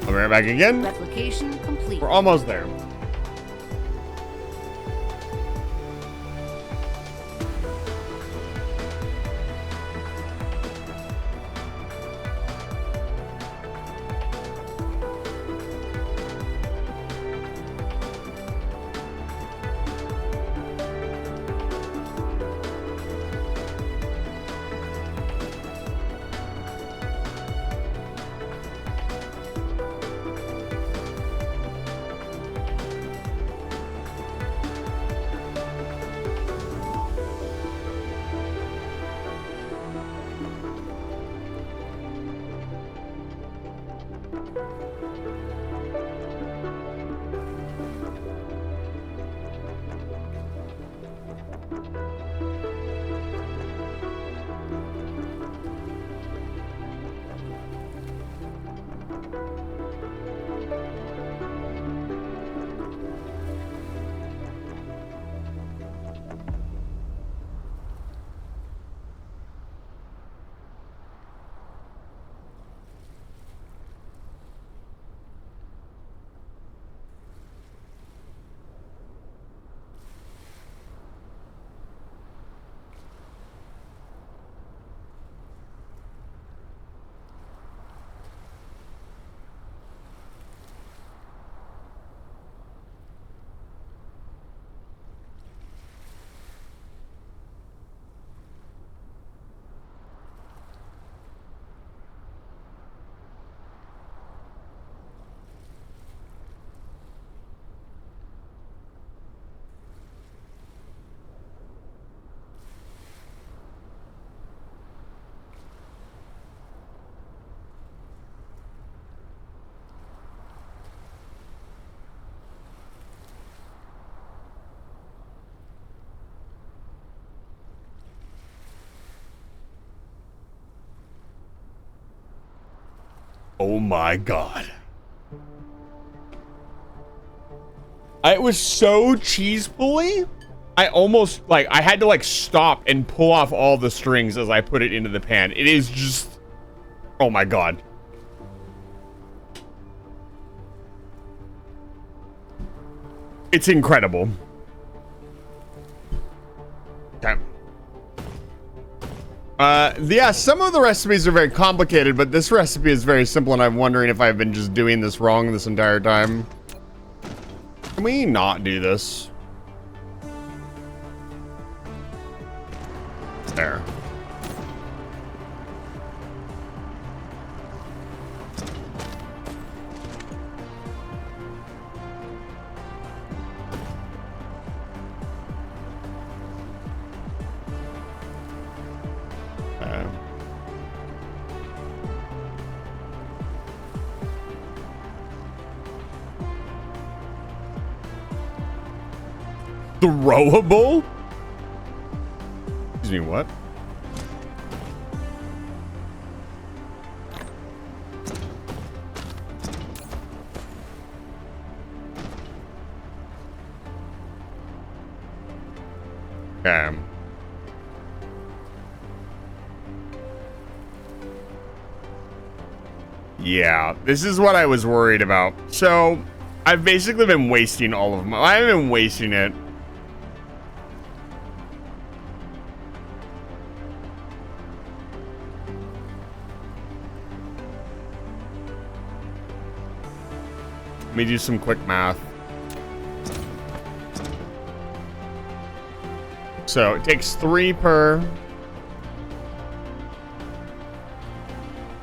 A: I'll be right back again.
D: Replication complete.
A: We're almost there. Oh my god. It was so cheese pulley. I almost, like, I had to, like, stop and pull off all the strings as I put it into the pan. It is just, oh my god. It's incredible. Okay. Yeah, some of the recipes are very complicated, but this recipe is very simple, and I'm wondering if I've been just doing this wrong this entire time. Can we not do this? There. Throwable? Excuse me, what? Okay. Yeah, this is what I was worried about. So, I've basically been wasting all of them. I haven't been wasting it. Let me do some quick math. So it takes 3 per.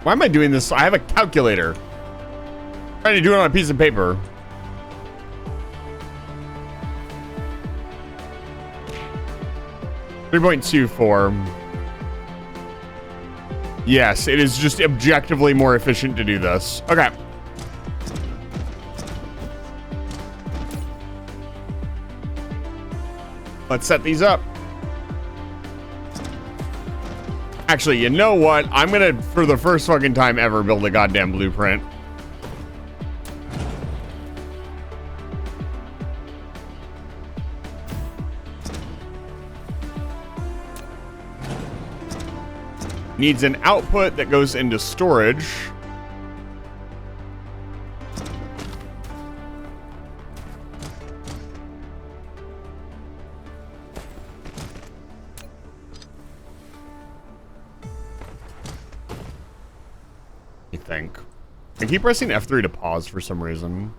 A: Why am I doing this? I have a calculator. I'm trying to do it on a piece of paper. $3.24. Yes, it is just objectively more efficient to do this. Okay. Let's set these up. Actually, you know what? I'm gonna, for the first fucking time ever, build a goddamn blueprint. Needs an output that goes into storage. Think. I keep pressing F3 to pause for some reason.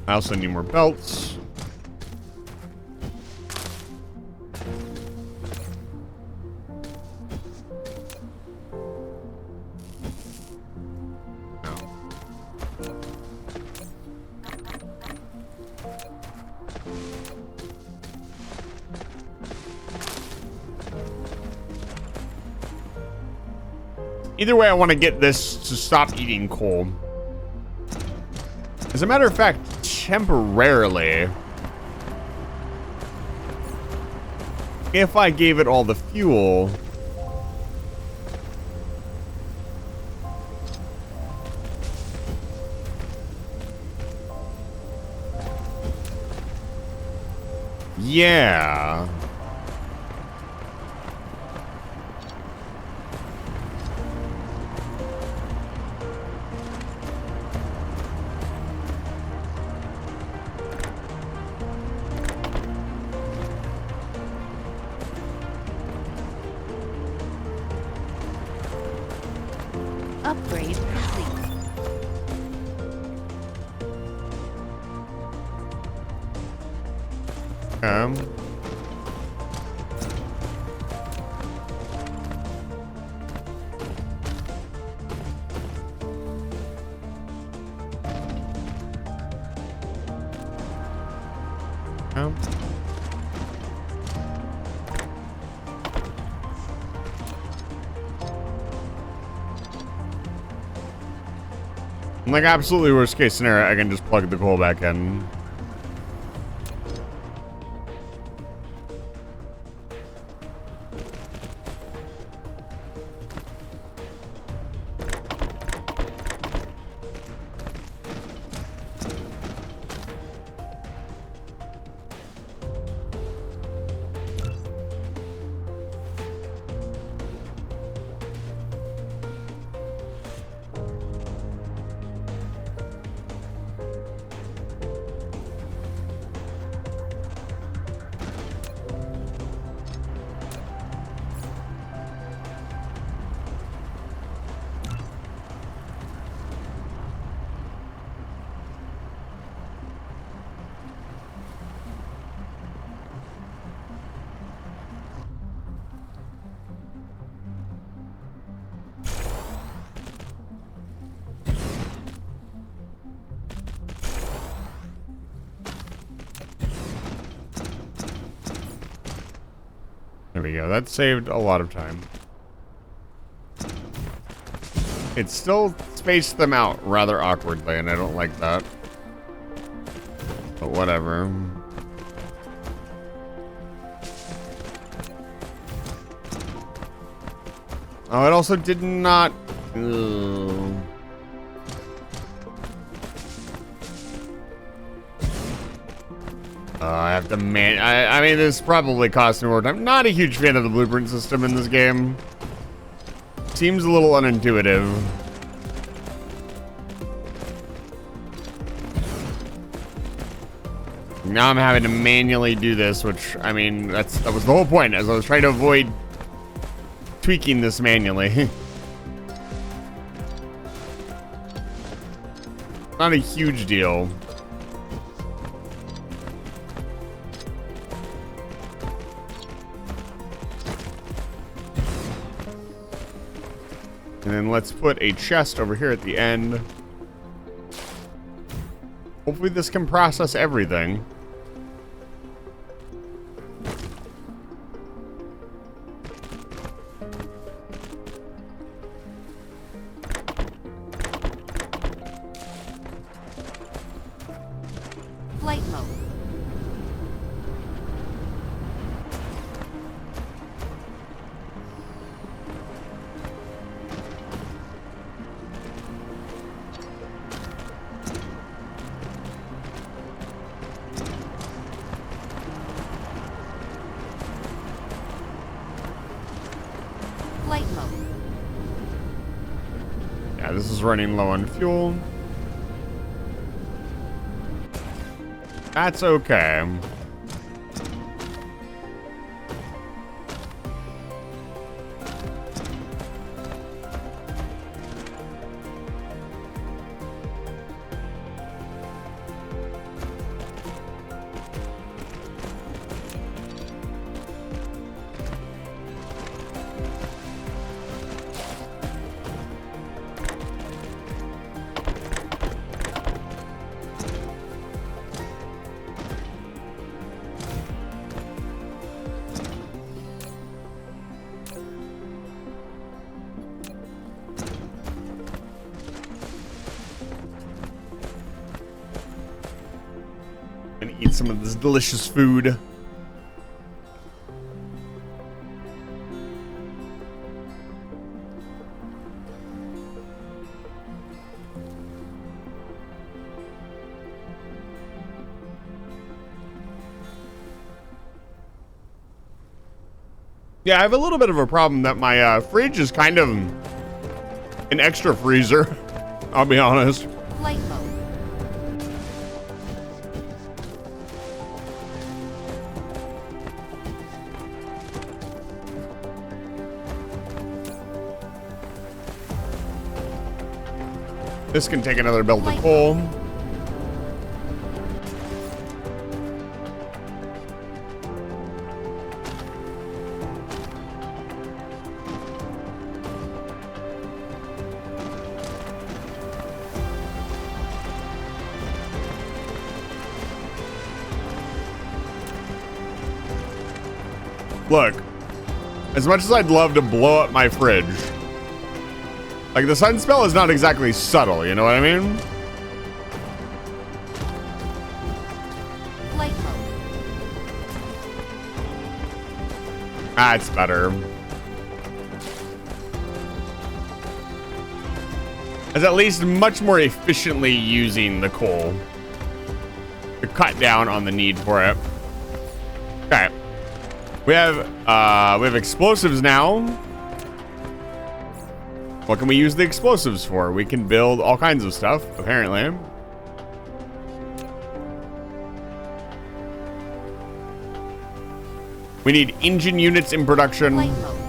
A: I also need more belts. Either way, I want to get this to stop eating coal. As a matter of fact, temporarily, if I gave it all the fuel, yeah.
D: Upgrade complete.
A: Um. Like, absolutely worst case scenario, I can just plug the coal back in. There we go. That saved a lot of time. It still spaced them out rather awkwardly, and I don't like that. But whatever. Oh, it also did not... Ugh. I have to I mean, this probably cost me more time. Not a huge fan of the blueprint system in this game. Seems a little unintuitive. Now I'm having to manually do this, which, I mean, that was the whole point, as I was trying to avoid tweaking this manually. Not a huge deal. And then let's put a chest over here at the end. Hopefully this can process everything.
D: Flight mode. Flight mode.
A: Yeah, this is running low on fuel. That's okay. some of this delicious food. Yeah, I have a little bit of a problem that my fridge is kind of an extra freezer. I'll be honest.
D: Flight mode.
A: This can take another build of coal. Look, as much as I'd love to blow up my fridge, like the sun spell is not exactly subtle, you know what I mean?
D: Flight mode.
A: That's better. It's at least much more efficiently using the coal to cut down on the need for it. Okay. We have explosives now. What can we use the explosives for? We can build all kinds of stuff, apparently. We need engine units in production.
D: Flight mode.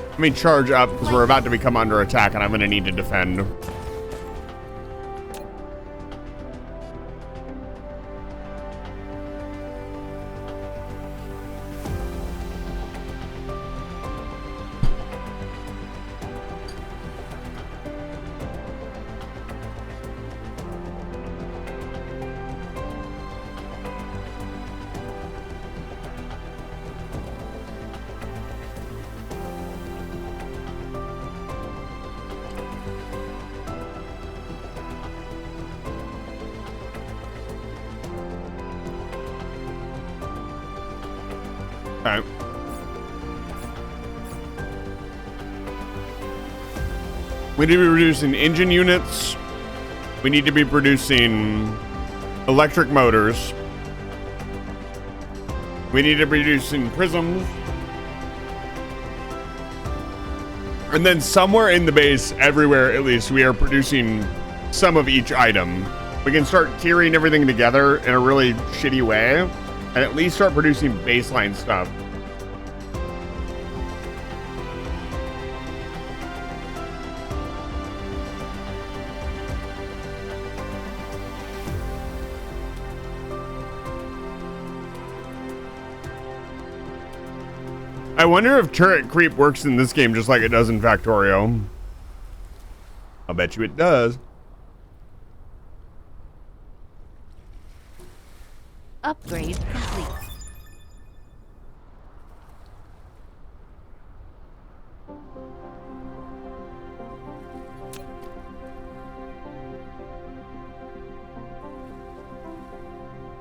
A: Let me charge up because we're about to become under attack and I'm going to need to defend. Okay. We need to be producing engine units. We need to be producing electric motors. We need to be producing prisms. And then somewhere in the base, everywhere at least, we are producing some of each item. We can start tiering everything together in a really shitty way and at least start producing baseline stuff. I wonder if turret creep works in this game just like it does in Factorio. I'll bet you it does.
D: Upgrade complete.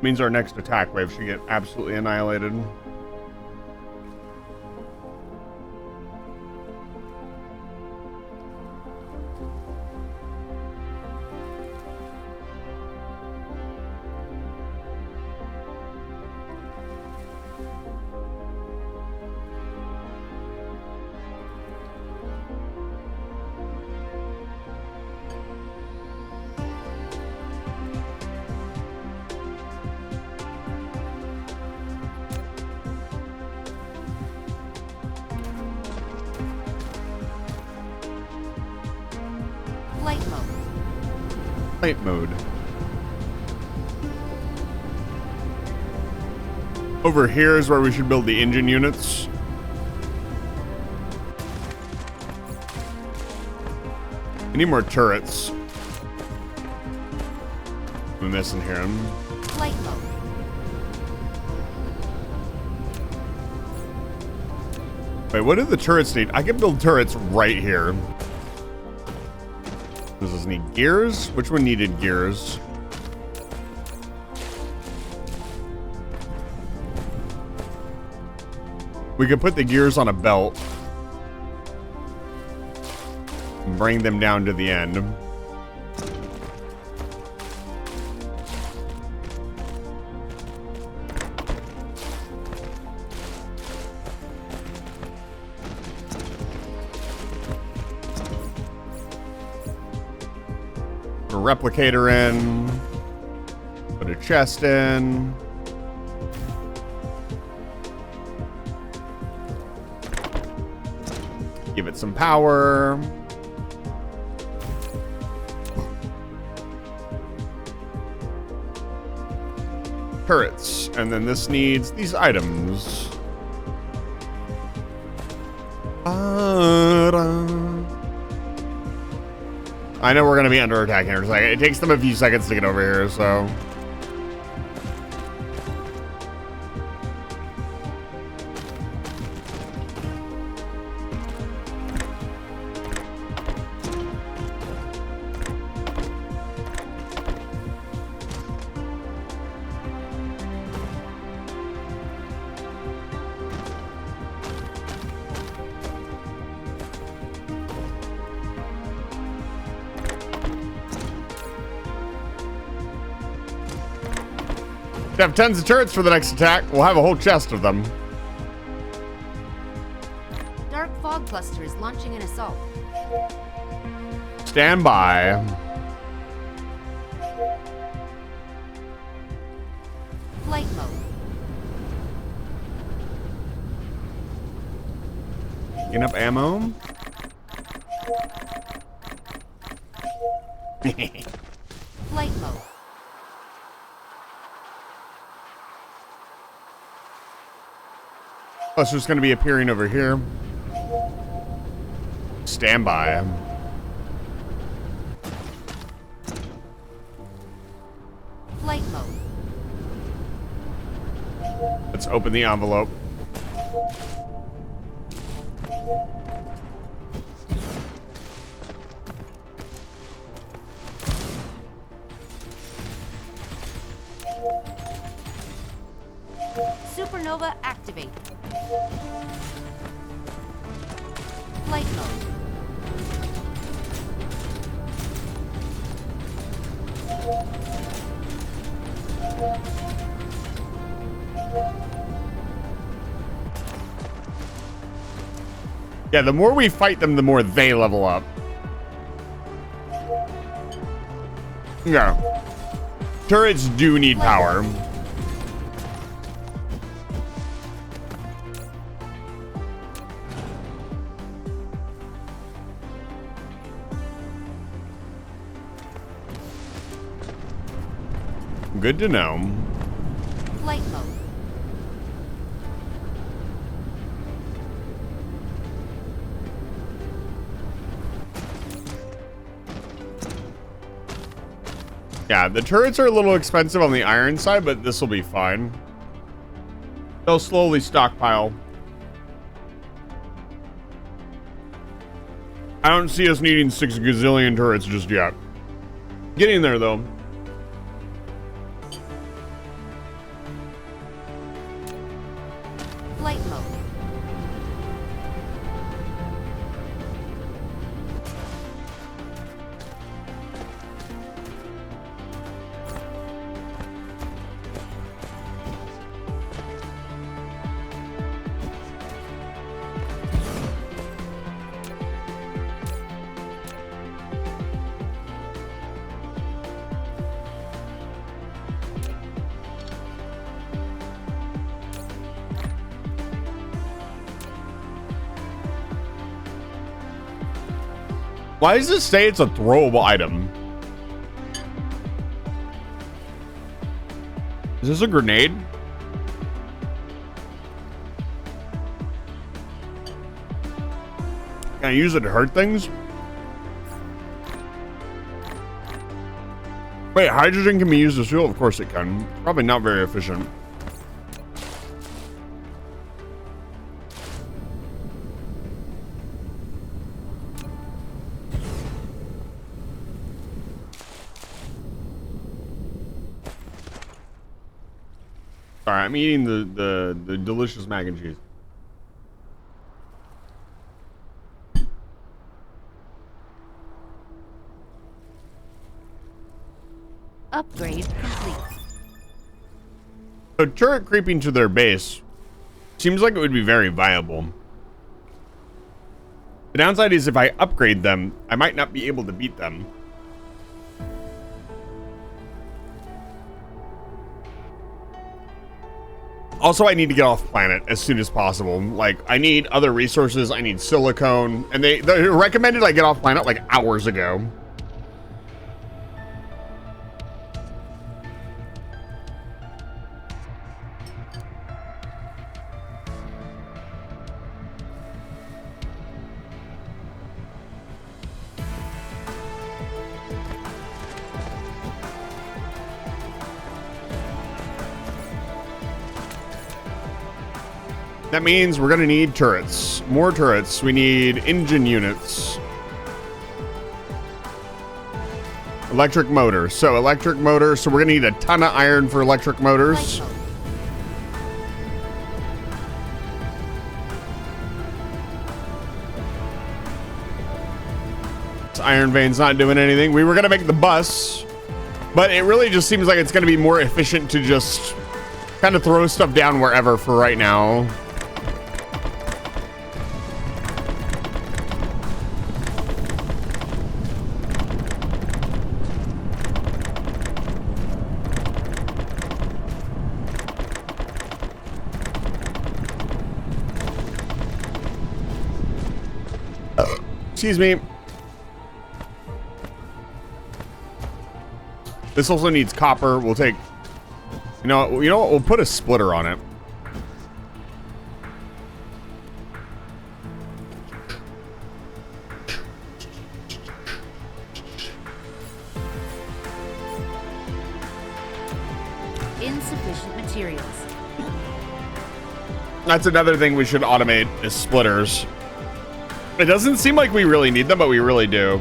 A: Means our next attack wave should get absolutely annihilated.
D: Flight mode.
A: Flight mode. Over here is where we should build the engine units. We need more turrets. We're missing here.
D: Flight mode.
A: Wait, what do the turrets need? I can build turrets right here. Does this need gears? Which one needed gears? We could put the gears on a belt. And bring them down to the end. Put a replicator in. Put a chest in. Give it some power. Turrets. And then this needs these items. I know we're going to be under attack here in a second. It takes them a few seconds to get over here, so... have tons of turrets for the next attack. We'll have a whole chest of them.
D: Dark fog cluster is launching an assault.
A: Stand by.
D: Flight mode.
A: Picking up ammo.
D: Flight mode.
A: Plus, there's going to be appearing over here. Stand by.
D: Flight mode.
A: Let's open the envelope.
D: Supernova activate. Flight mode.
A: Yeah, the more we fight them, the more they level up. Yeah. Turrets do need power. Good to know.
D: Flight mode.
A: Yeah, the turrets are a little expensive on the iron side, but this will be fine. They'll slowly stockpile. I don't see us needing 6 gazillion turrets just yet. Getting there, though.
D: Flight mode.
A: Why does this say it's a throwable item? Is this a grenade? Can I use it to hurt things? Wait, hydrogen can be used as fuel? Of course it can. Probably not very efficient. Sorry, I'm eating the delicious mac and cheese.
D: Upgrade complete.
A: So turret creeping to their base seems like it would be very viable. The downside is if I upgrade them, I might not be able to beat them. Also, I need to get off planet as soon as possible. Like, I need other resources. I need silicone. And they recommended I get off planet like hours ago. That means we're gonna need turrets. More turrets. We need engine units. Electric motor. So electric motor. So we're gonna need a ton of iron for electric motors.
D: Flight mode.
A: This iron vein's not doing anything. We were gonna make the bus, but it really just seems like it's gonna be more efficient to just kind of throw stuff down wherever for right now. Excuse me. This also needs copper. We'll take, you know what, we'll put a splitter on it.
D: Insufficient materials.
A: That's another thing we should automate is splitters. It doesn't seem like we really need them, but we really do.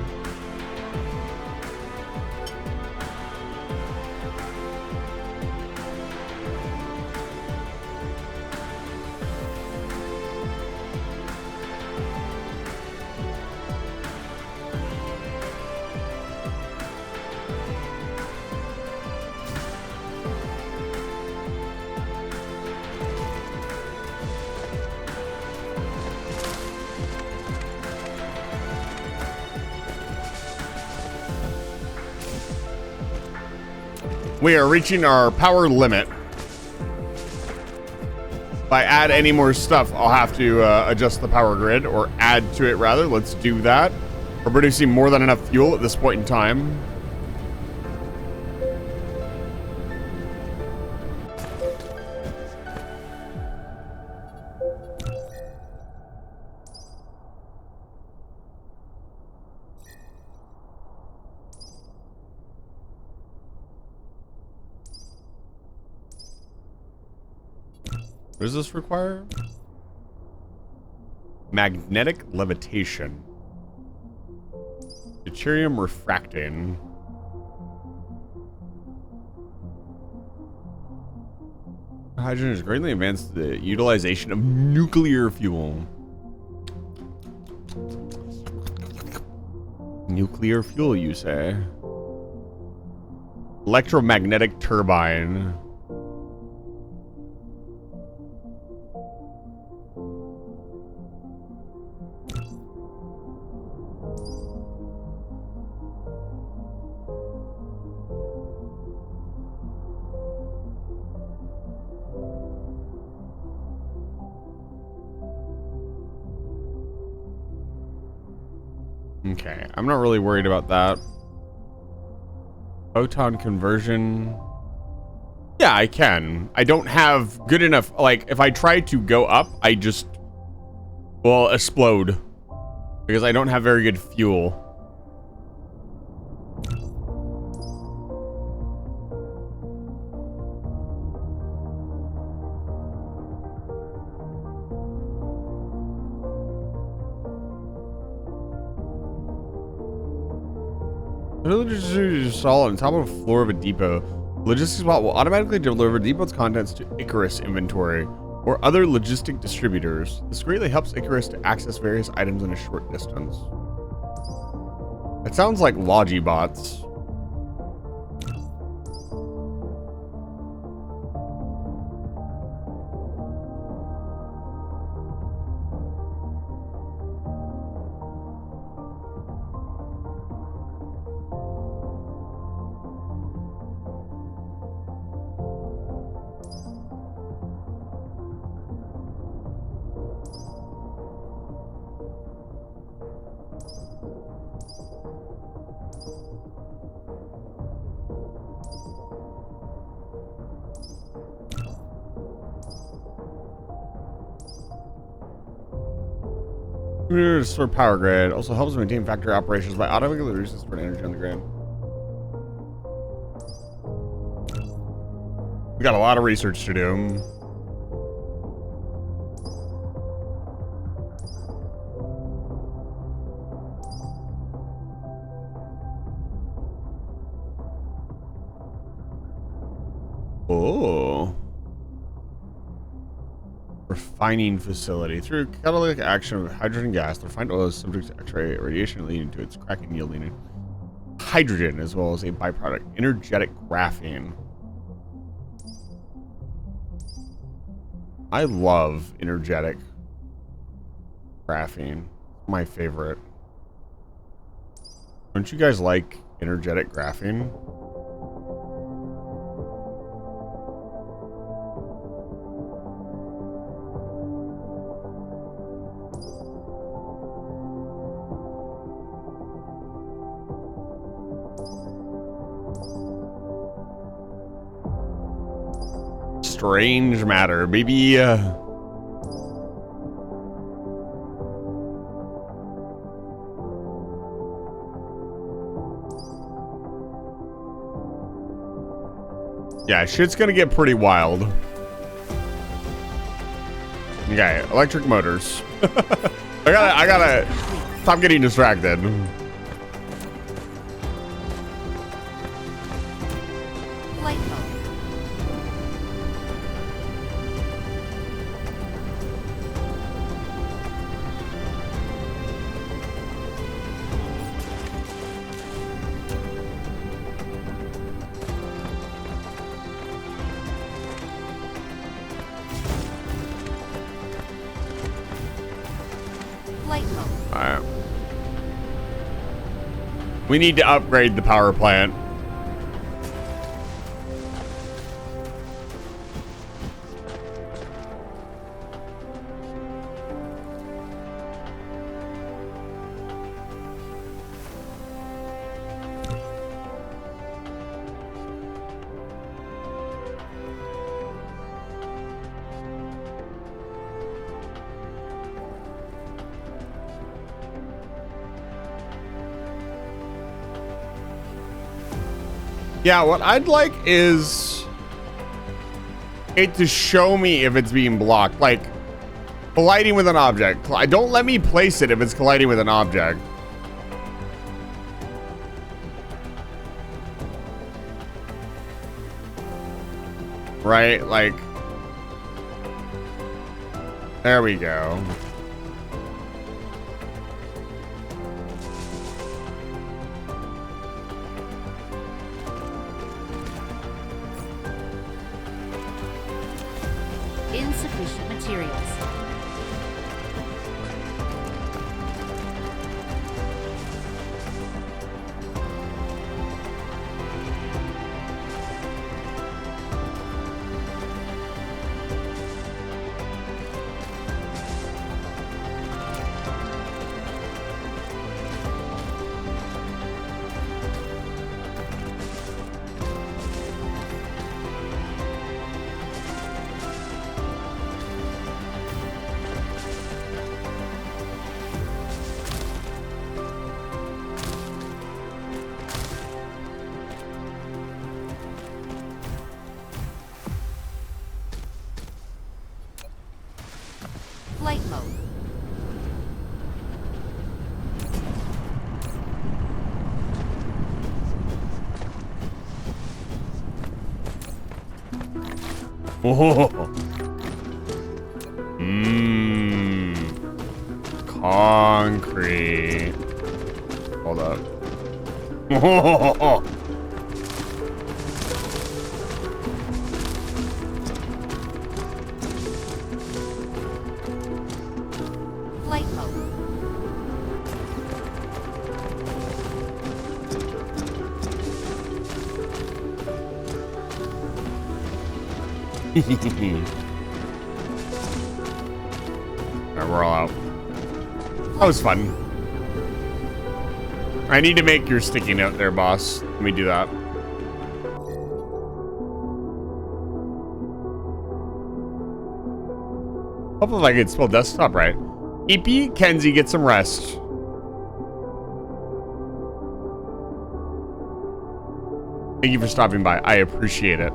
A: We are reaching our power limit. If I add any more stuff, I'll have to adjust the power grid, or add to it rather. Let's do that. We're producing more than enough fuel at this point in time. What does this require? Magnetic levitation. Deuterium refracting. Hydrogen has greatly advanced the utilization of nuclear fuel. Nuclear fuel, you say? Electromagnetic turbine. Okay, I'm not really worried about that. Photon conversion. Yeah, I can. I don't have good enough, like, if I try to go up, I just will explode. Because I don't have very good fuel. Install on top of the floor of a depot. Logistics bot will automatically deliver depot's contents to Icarus inventory or other logistic distributors. This greatly helps Icarus to access various items in a short distance. It sounds like Logibots. To store power grid. Also helps maintain factory operations by automatically reducing stored energy on the grid. We got a lot of research to do. Oh. Refining facility. Through catalytic action of hydrogen gas, the refined oil is subject to X-ray radiation leading to its cracking, yielding hydrogen as well as a byproduct, energetic graphene. I love energetic graphene. My favorite. Don't you guys like energetic graphene? Strange matter, baby. Yeah, shit's gonna get pretty wild. Okay, electric motors. I gotta stop getting distracted.
D: Flight mode. Flight mode.
A: Alright. We need to upgrade the power plant. Yeah, what I'd like is it to show me if it's being blocked. Like, colliding with an object. Don't let me place it if it's colliding with an object. Right? Like, there we go.
D: Insufficient materials. Flight mode.
A: Oh. Concrete. Hold up. Oh.
D: Flight mode.
A: Alright, we're all out. That was fun. I need to make your sticky note there, boss. Let me do that. Hopefully I can spell desktop right. EP, Kenzie, get some rest. Thank you for stopping by. I appreciate it.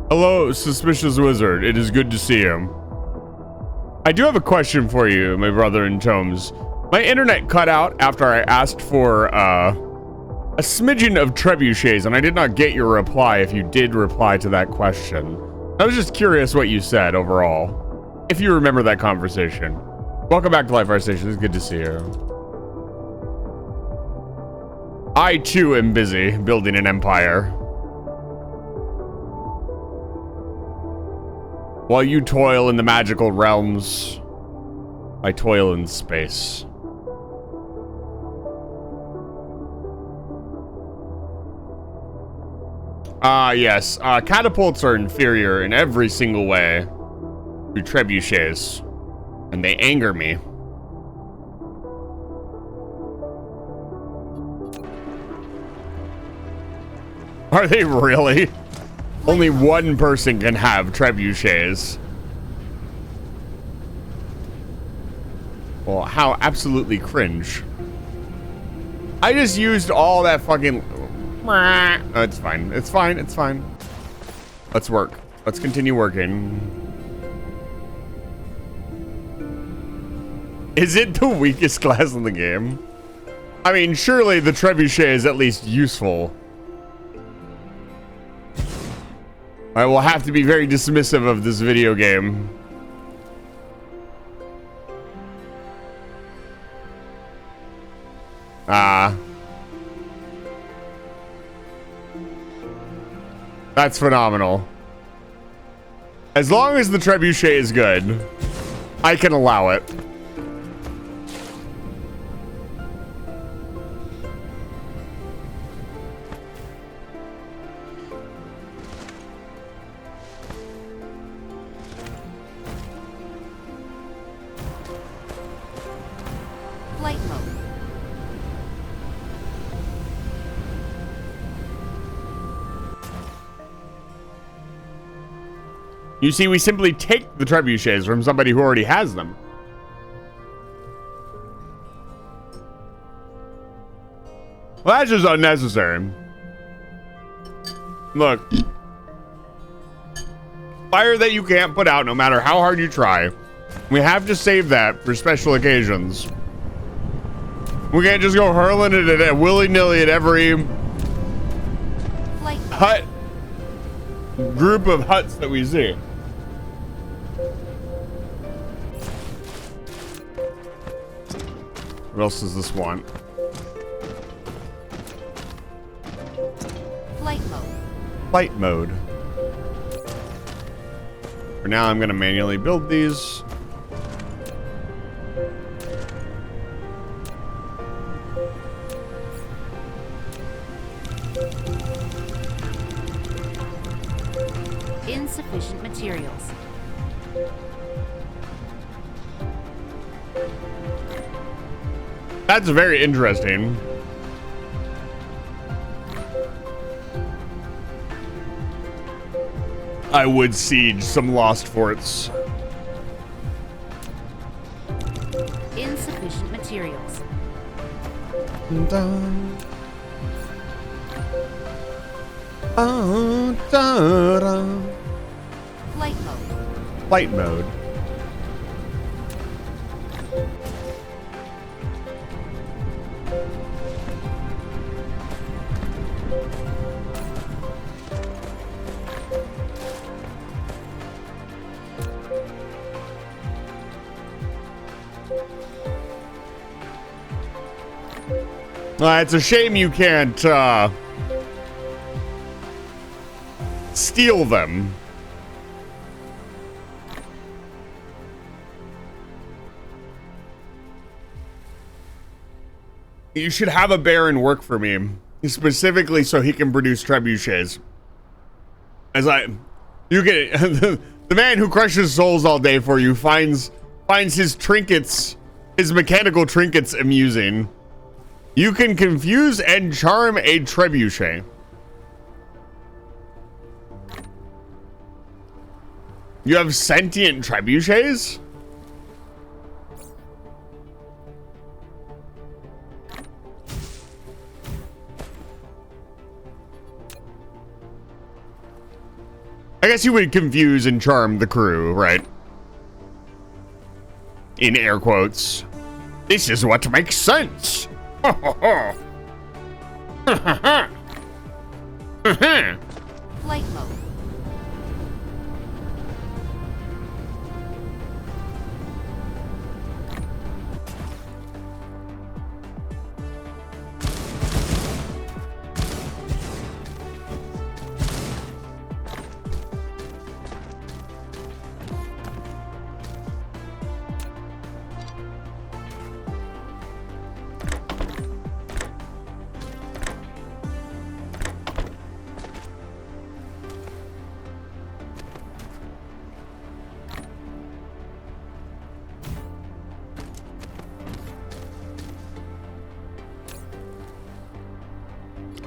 A: Hello, suspicious wizard. It is good to see you. I do have a question for you, my brother in Tomes. My internet cut out after I asked for a smidgen of trebuchets, and I did not get your reply if you did reply to that question. I was just curious what you said overall, if you remember that conversation. Welcome back to Life Fire Station. It's good to see you. I too am busy building an empire. While you toil in the magical realms, I toil in space. Yes. Catapults are inferior in every single way to trebuchets, and they anger me. Are they really? Only one person can have trebuchets. Well, how absolutely cringe. I just used all that fucking... Oh, it's fine. It's fine. It's fine. Let's work. Let's continue working. Is it the weakest class in the game? I mean, surely the trebuchet is at least useful. I will have to be very dismissive of this video game. That's phenomenal. As long as the trebuchet is good, I can allow it.
D: Flight mode.
A: You see, we simply take the trebuchets from somebody who already has them. Well, that's just unnecessary. Look. Fire that you can't put out no matter how hard you try. We have to save that for special occasions. We can't just go hurling it at willy-nilly at every hut, group of huts that we see. What else does this want?
D: Flight mode.
A: Flight mode. For now, I'm going to manually build these.
D: Insufficient materials.
A: That's very interesting. I would siege some lost forts.
D: Insufficient materials. Flight mode.
A: Flight mode. It's a shame you can't steal them. You should have a Baron work for me, specifically so he can produce trebuchets. You get the man who crushes souls all day for you finds his trinkets, his mechanical trinkets amusing. You can confuse and charm a trebuchet. You have sentient trebuchets? I guess you would confuse and charm the crew, right? In air quotes. This is what makes sense.
D: Flight mode.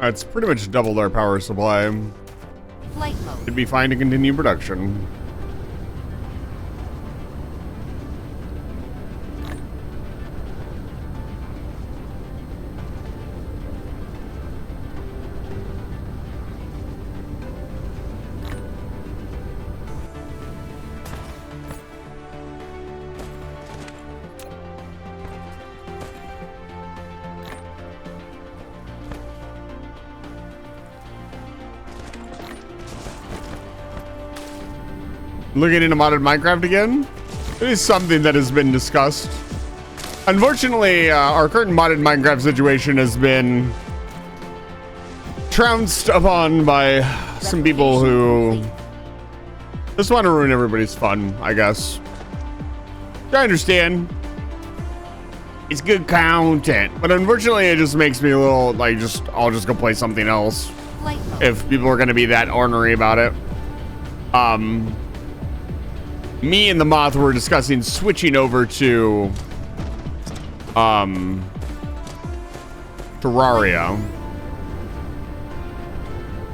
A: It's pretty much doubled our power supply.
D: Flight mode.
A: It'd be fine to continue production. Looking into modded Minecraft again? It is something that has been discussed. Unfortunately, our current modded Minecraft situation has been trounced upon by some people who just want to ruin everybody's fun, I guess. I understand. It's good content, but unfortunately it just makes me a little, like, I'll just go play something else if people are going to be that ornery about it. Me and the Moth were discussing switching over to Terraria.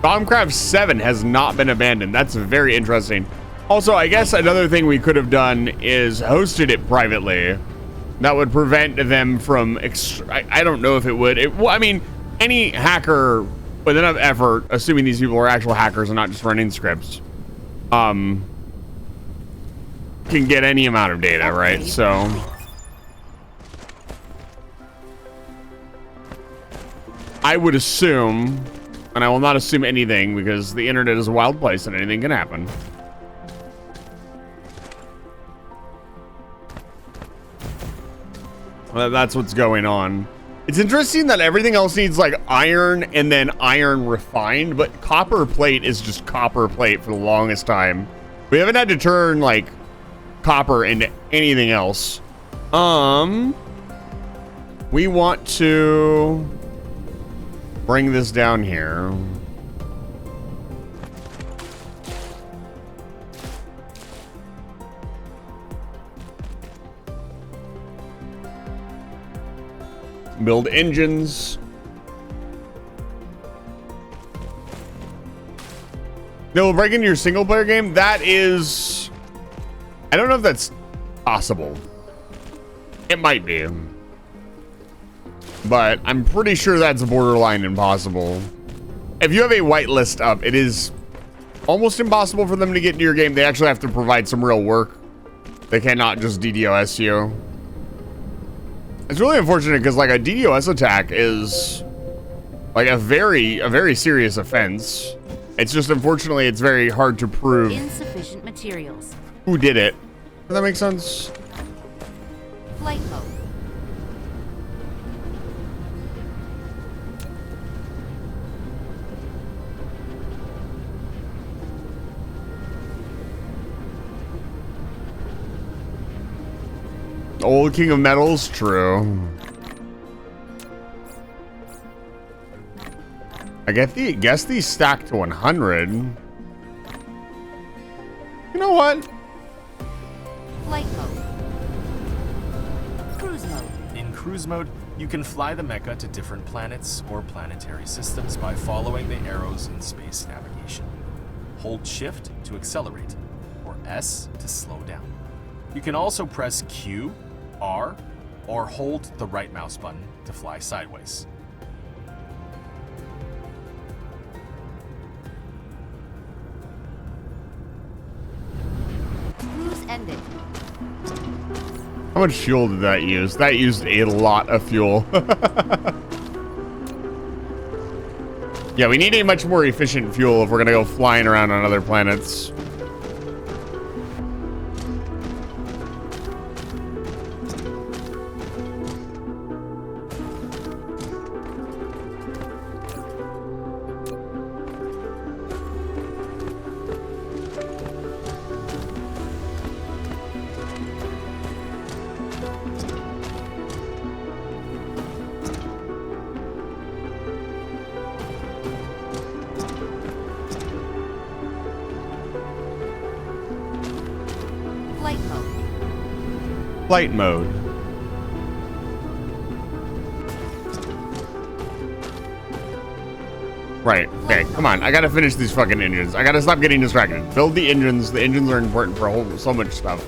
A: Bombcraft 7 has not been abandoned. That's very interesting. Also, I guess another thing we could have done is hosted it privately. That would prevent them from I don't know if it would. Well, I mean, any hacker with enough effort, assuming these people are actual hackers and not just running scripts, can get any amount of data, right? So I would assume, and I will not assume anything because the internet is a wild place and anything can happen. Well, that's what's going on. It's interesting that everything else needs like iron and then iron refined, but copper plate is just copper plate for the longest time. We haven't had to turn like copper into anything else. We want to bring this down here. Build engines. They'll break into your single player game. That is, I don't know if that's possible. It might be, but I'm pretty sure that's borderline impossible. If you have a whitelist up, it is almost impossible for them to get into your game. They actually have to provide some real work. They cannot just DDoS you. It's really unfortunate because like a DDoS attack is like a very serious offense. It's just unfortunately it's very hard to prove
D: insufficient materials.
A: Who did it. Does that make sense?
D: Flight mode.
A: Old King of Metals, true. I guess these stack to 100. You know what?
D: Flight mode. Cruise mode.
E: In cruise mode, you can fly the mecha to different planets or planetary systems by following the arrows in space navigation. Hold Shift to accelerate, or S to slow down. You can also press Q, R, or hold the right mouse button to fly sideways.
D: Cruise ended.
A: How much fuel did that use? That used a lot of fuel. Yeah, we need a much more efficient fuel if we're gonna go flying around on other planets.
D: Flight mode.
A: Flight mode. Right. Okay, come on. I gotta finish these fucking engines. I gotta stop getting distracted. Build the engines. The engines are important for so much stuff.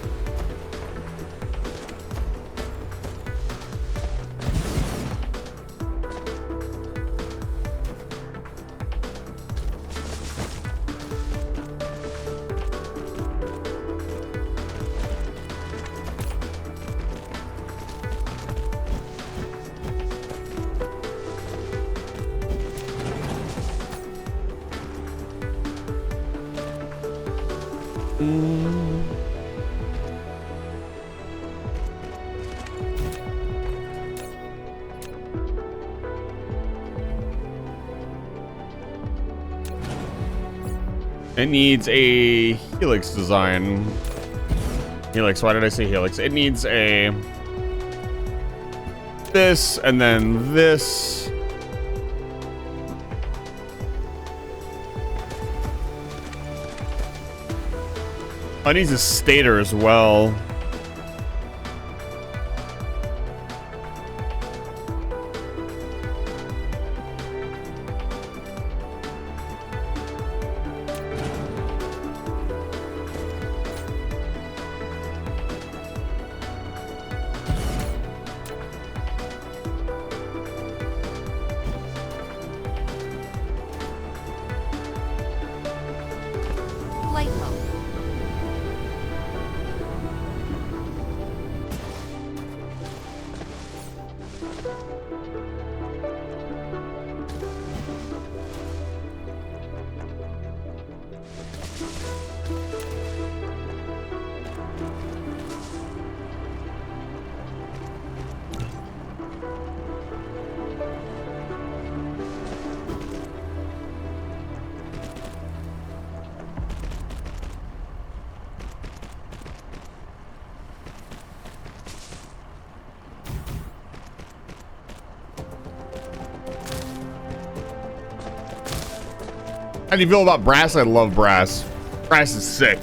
A: It needs a helix design. Helix, why did I say helix? It needs a this and then this. Oh, it needs a stator as well.
D: Flight mode.
A: How do you feel about brass? I love brass. Brass is sick.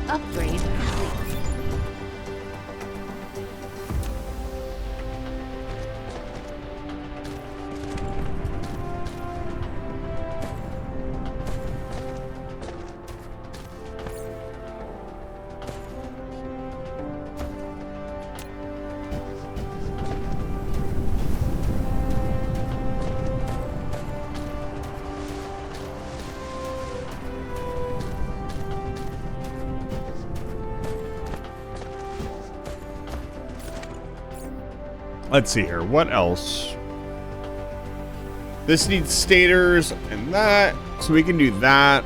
D: Upgrade complete.
A: Let's see here. What else? This needs stators and that, so we can do that.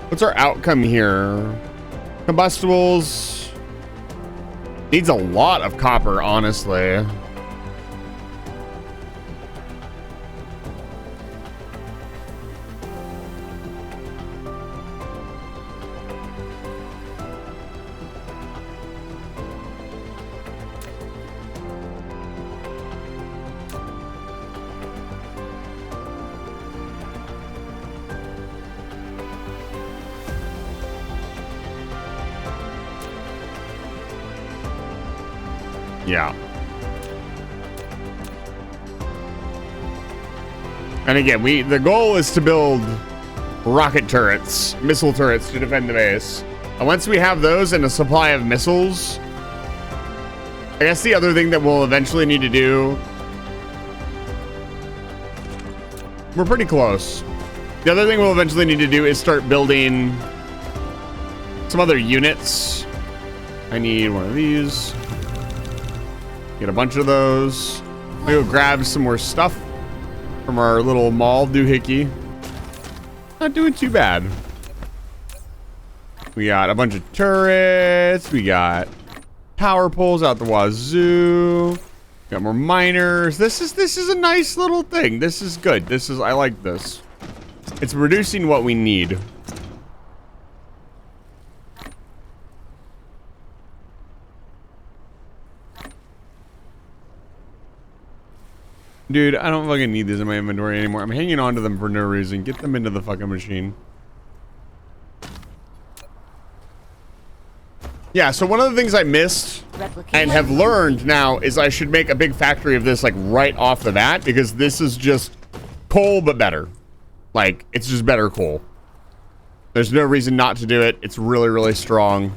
A: What's our outcome here? Combustibles. Needs a lot of copper, honestly. Yeah. And again, the goal is to build rocket turrets, missile turrets to defend the base. And once we have those and a supply of missiles, I guess the other thing that we'll eventually need to do, we're pretty close. The other thing we'll eventually need to do is start building some other units. I need one of these. Get a bunch of those. We go grab some more stuff from our little mall doohickey. Not doing too bad. We got a bunch of turrets. We got power poles out the wazoo. Got more miners. This is a nice little thing. This is good. I like this. It's reducing what we need. Dude, I don't fucking need these in my inventory anymore. I'm hanging on to them for no reason. Get them into the fucking machine. Yeah, so one of the things I missed and have learned now is I should make a big factory of this like right off the bat, because this is just coal but better. Like, it's just better coal. There's no reason not to do it. It's really, really strong.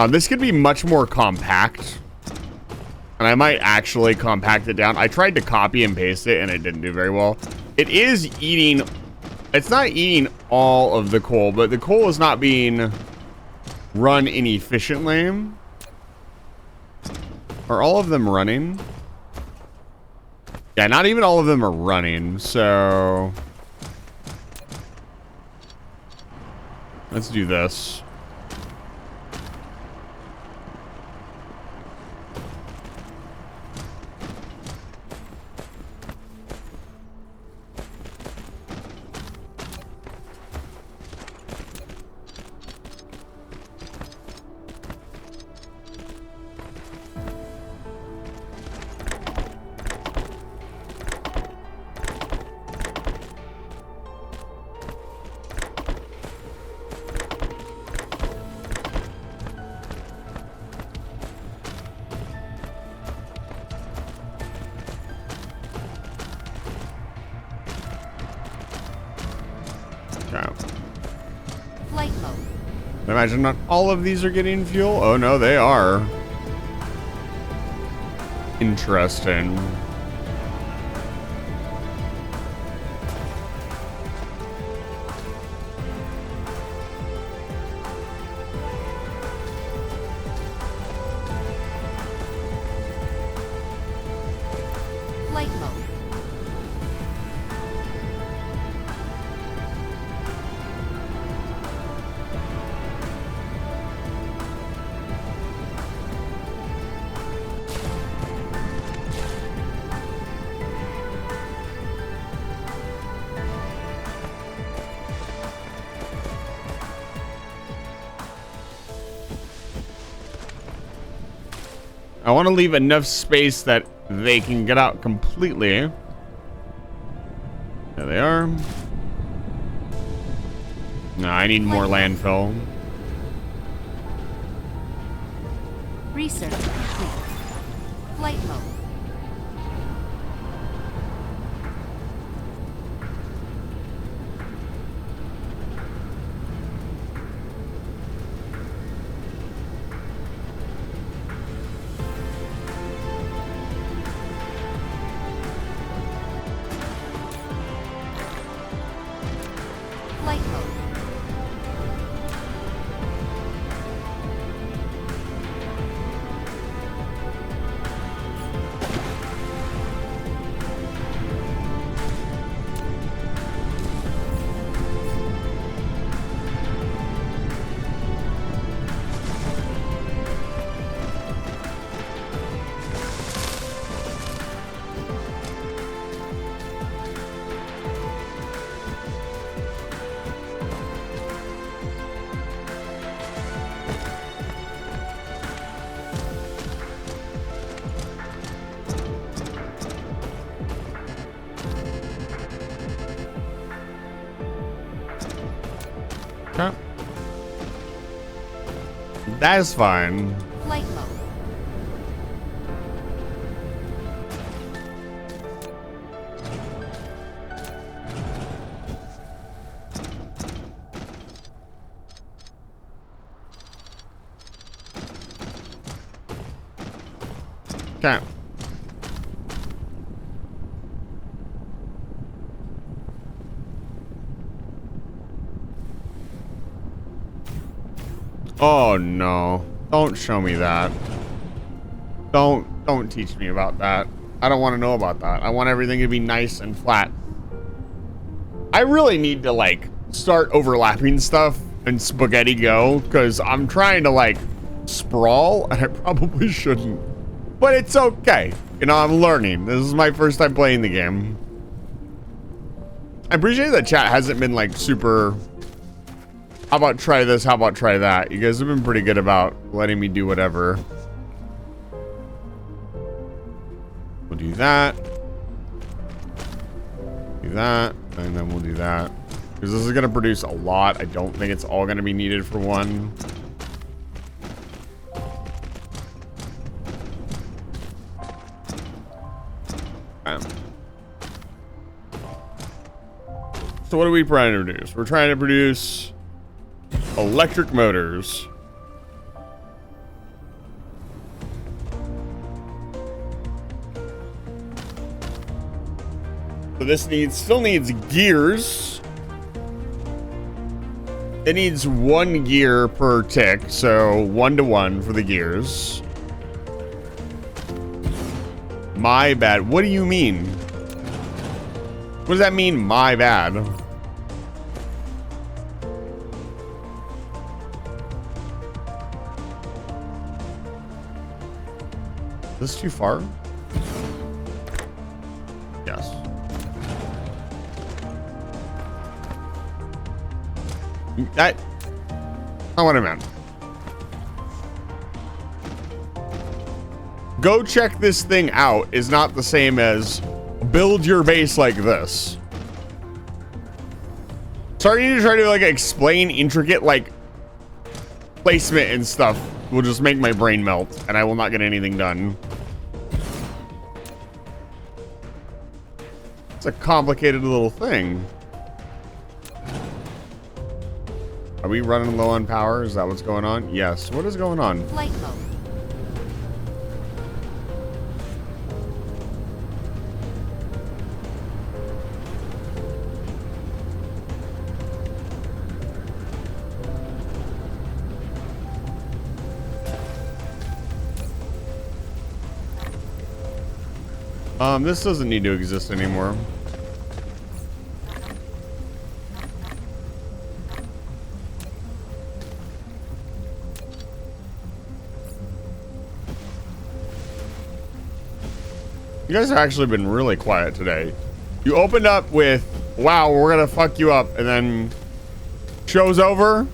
A: This could be much more compact. And I might actually compact it down. I tried to copy and paste it and it didn't do very well. It is eating, it's not eating all of the coal, but the coal is not being run inefficiently. Are all of them running? Yeah, not even all of them are running, so let's do this.
D: Flight mode.
A: Imagine not all of these are getting fuel. Oh no, they are. Interesting.
D: Flight mode.
A: I want to leave enough space that they can get out completely. There they are. No, I need more landfill.
D: Research complete. Flight mode. Flight mode.
A: Okay. That's fine.
D: Flight mode.
A: Okay. Oh no. Don't show me that. Don't teach me about that. I don't want to know about that. I want everything to be nice and flat. I really need to like start overlapping stuff and spaghetti go because I'm trying to like sprawl and I probably shouldn't. But it's okay. You know, I'm learning. This is my first time playing the game. I appreciate that chat hasn't been like super, how about try this, how about try that. You guys have been pretty good about letting me do whatever. We'll do that. Do that. And then we'll do that. Because this is going to produce a lot. I don't think it's all going to be needed for one. So what are we trying to produce? We're trying to produce electric motors. So this still needs gears. It needs 1 gear per tick, so 1-to-1 for the gears. My bad. What do you mean? What does that mean, my bad? Is this too far? Yes. That's not what I meant. Go check this thing out is not the same as build your base like this. Starting to try to like explain intricate like placement and stuff will just make my brain melt and I will not get anything done. It's a complicated little thing. Are we running low on power? Is that what's going on? Yes. What is going on?
D: Flight mode.
A: This doesn't need to exist anymore. You guys have actually been really quiet today. You opened up with, wow, we're gonna fuck you up, and then show's over.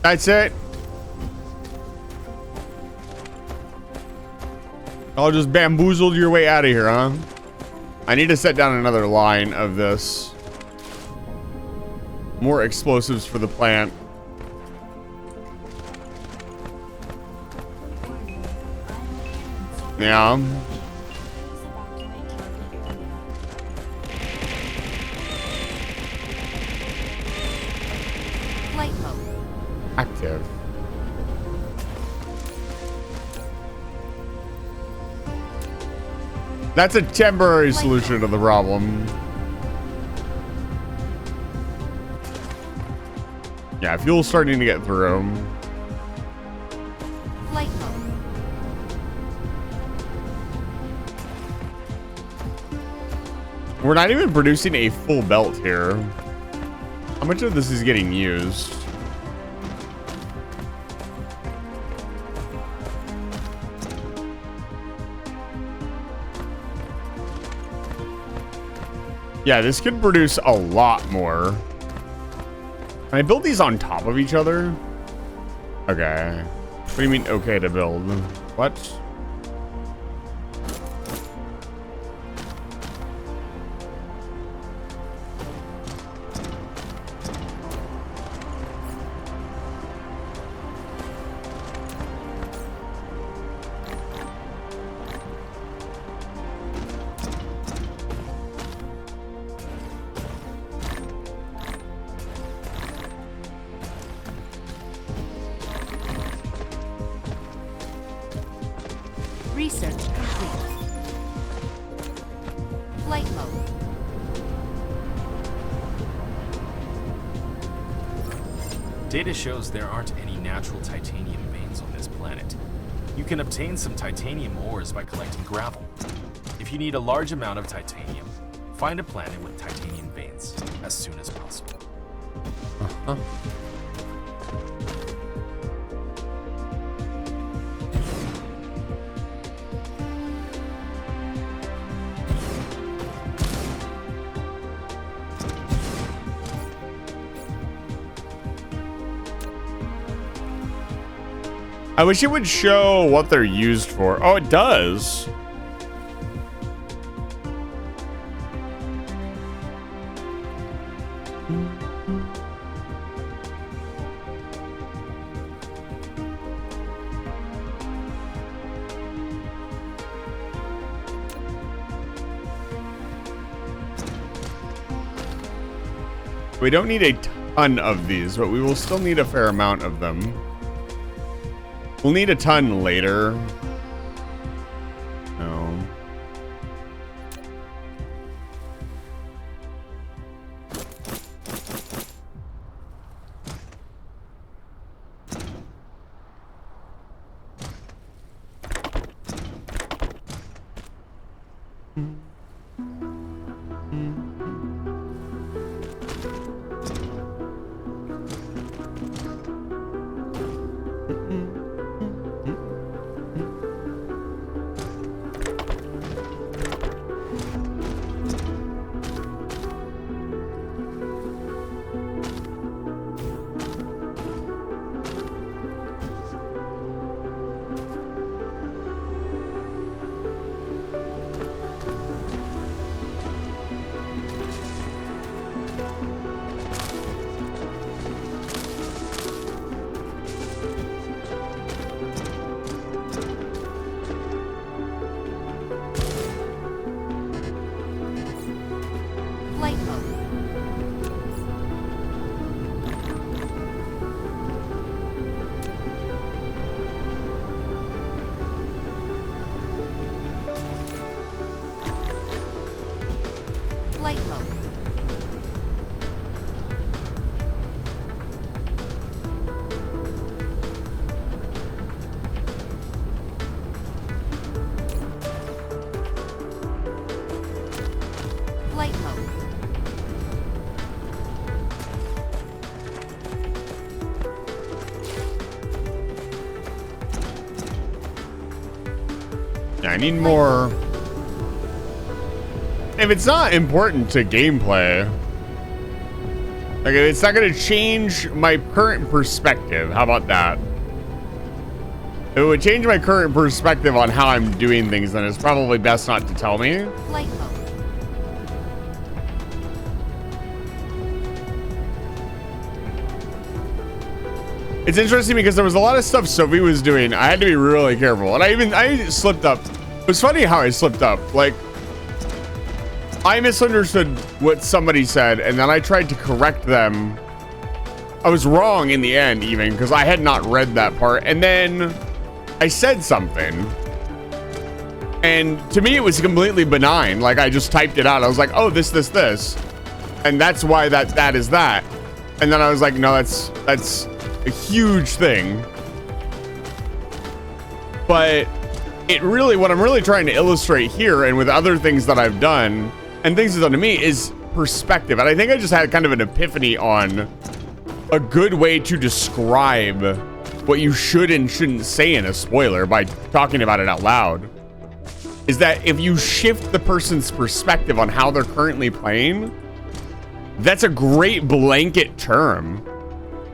A: That's it. I'll just bamboozled your way out of here, huh? I need to set down another line of this. More explosives for the plant. Yeah.
D: Flight mode.
A: Active. That's a temporary solution to the problem. Yeah, fuel's starting to get through.
D: Flight mode.
A: We're not even producing a full belt here. How much of this is getting used? Yeah, this could produce a lot more. Can I build these on top of each other? Okay. What do you mean okay to build? What?
D: Research complete. Flight mode.
E: Data shows there aren't any natural titanium veins on this planet. You can obtain some titanium ores by collecting gravel. If you need a large amount of titanium, find a planet with titanium veins as soon as possible.
A: Uh-huh. I wish it would show what they're used for. Oh, it does. We don't need a ton of these, but we will still need a fair amount of them. We'll need a ton later. No.
D: Flight mode. Flight mode. Flight mode.
A: Yeah, I need more. If it's not important to gameplay, like if it's not going to change my current perspective, how about that? If it would change my current perspective on how I'm doing things, then it's probably best not to tell me.
D: Flight mode.
A: It's interesting because there was a lot of stuff Sophie was doing. I had to be really careful, and I slipped up It was funny how I slipped up. Like, I misunderstood what somebody said, and then I tried to correct them. I was wrong in the end, even, because I had not read that part. And then I said something. And to me, it was completely benign. Like, I just typed it out. I was like, oh, this. And that's why that is that. And then I was like, no, that's a huge thing. But it really, what I'm really trying to illustrate here, and with other things that I've done, and things that's done to me, is perspective. And I think I just had kind of an epiphany on a good way to describe what you should and shouldn't say in a spoiler by talking about it out loud. Is that if you shift the person's perspective on how they're currently playing, that's a great blanket term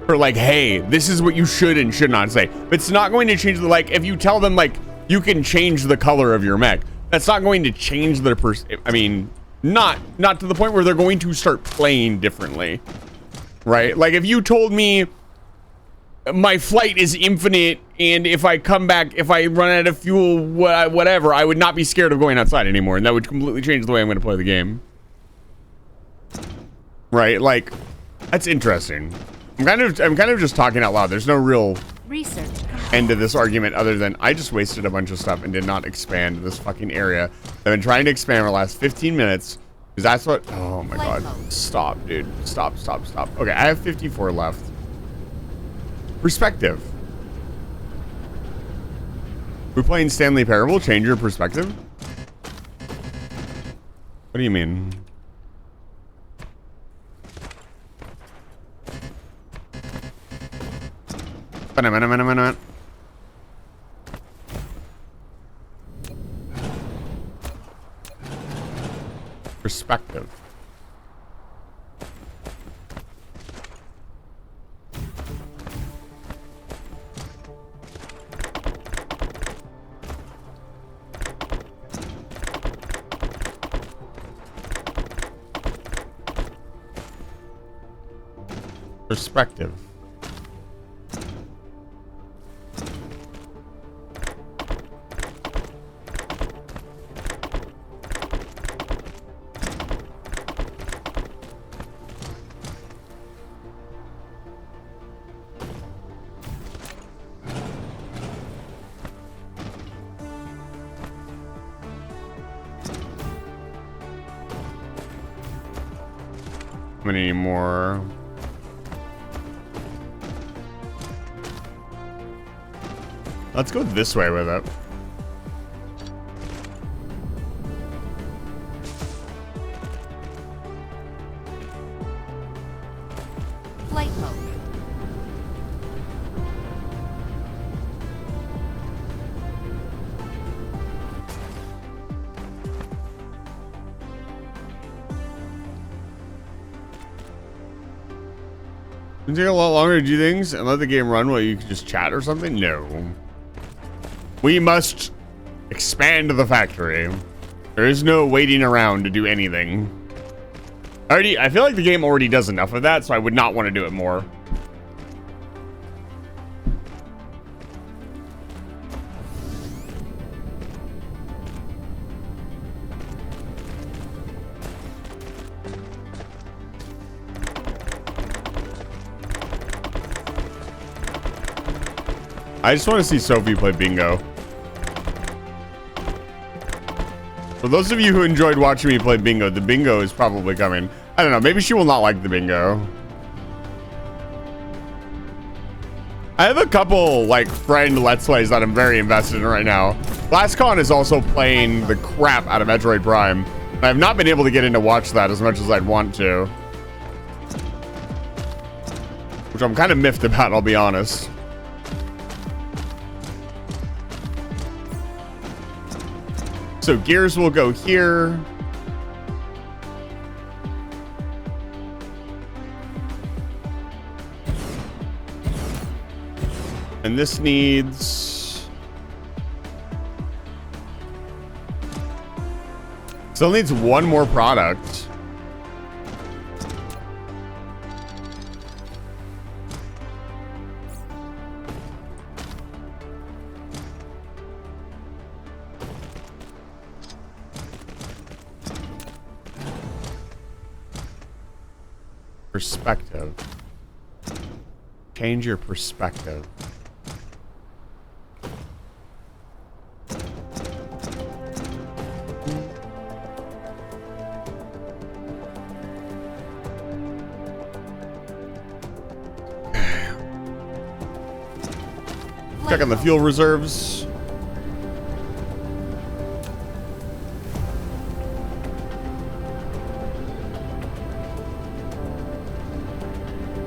A: for like, hey, this is what you should and should not say. It's not going to change the, like, if you tell them like, you can change the color of your mech, that's not going to change their I mean, not to the point where they're going to start playing differently, right? Like if you told me my flight is infinite, and if I come back, if I run out of fuel, whatever, I would not be scared of going outside anymore, and that would completely change the way I'm going to play the game. Right? Like, that's interesting. I'm kind of just talking out loud. There's no real
D: Research complete.
A: end to this argument other than I just wasted a bunch of stuff and did not expand this fucking area. I've been trying to expand for the last 15 minutes because that's what. Oh my god! Stop, dude! Stop! Okay, I have 54 left. Perspective. We're playing Stanley Parable. Change your perspective. What do you mean? Perspective. Perspective. How many more? Let's go this way with it.
D: Flight mode.
A: It take a lot longer to do things and let the game run while you can just chat or something? No. We must expand the factory. There is no waiting around to do anything. I feel like the game already does enough of that, so I would not want to do it more. I just want to see Sophie play bingo. For those of you who enjoyed watching me play bingo, the bingo is probably coming. I don't know, maybe she will not like the bingo. I have a couple, like, friend Let's Plays that I'm very invested in right now. LastCon is also playing the crap out of Metroid Prime. I have not been able to get in to watch that as much as I'd want to. Which I'm kind of miffed about, I'll be honest. So gears will go here. And this needs... Still needs one more product. perspective. Change your perspective. Checking the fuel reserves.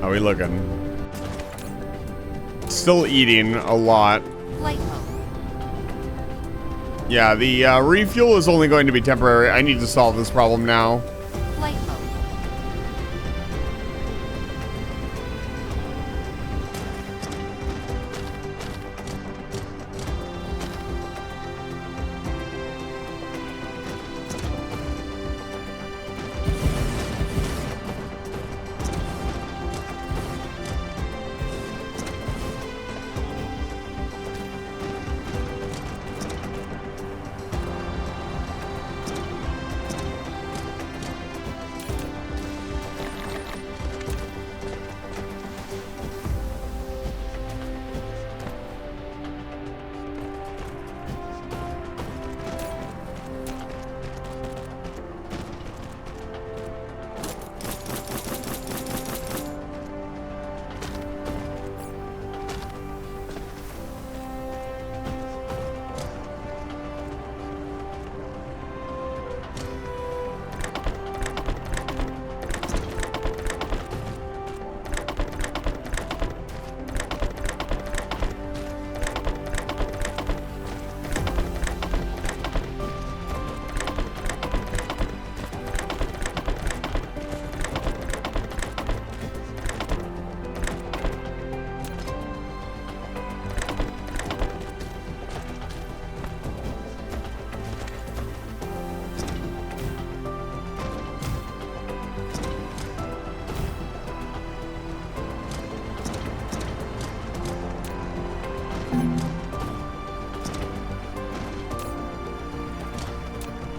A: How are we looking? Still eating a lot.
D: Flight mode.
A: Yeah, the refuel is only going to be temporary. I need to solve this problem now.
D: Flight mode.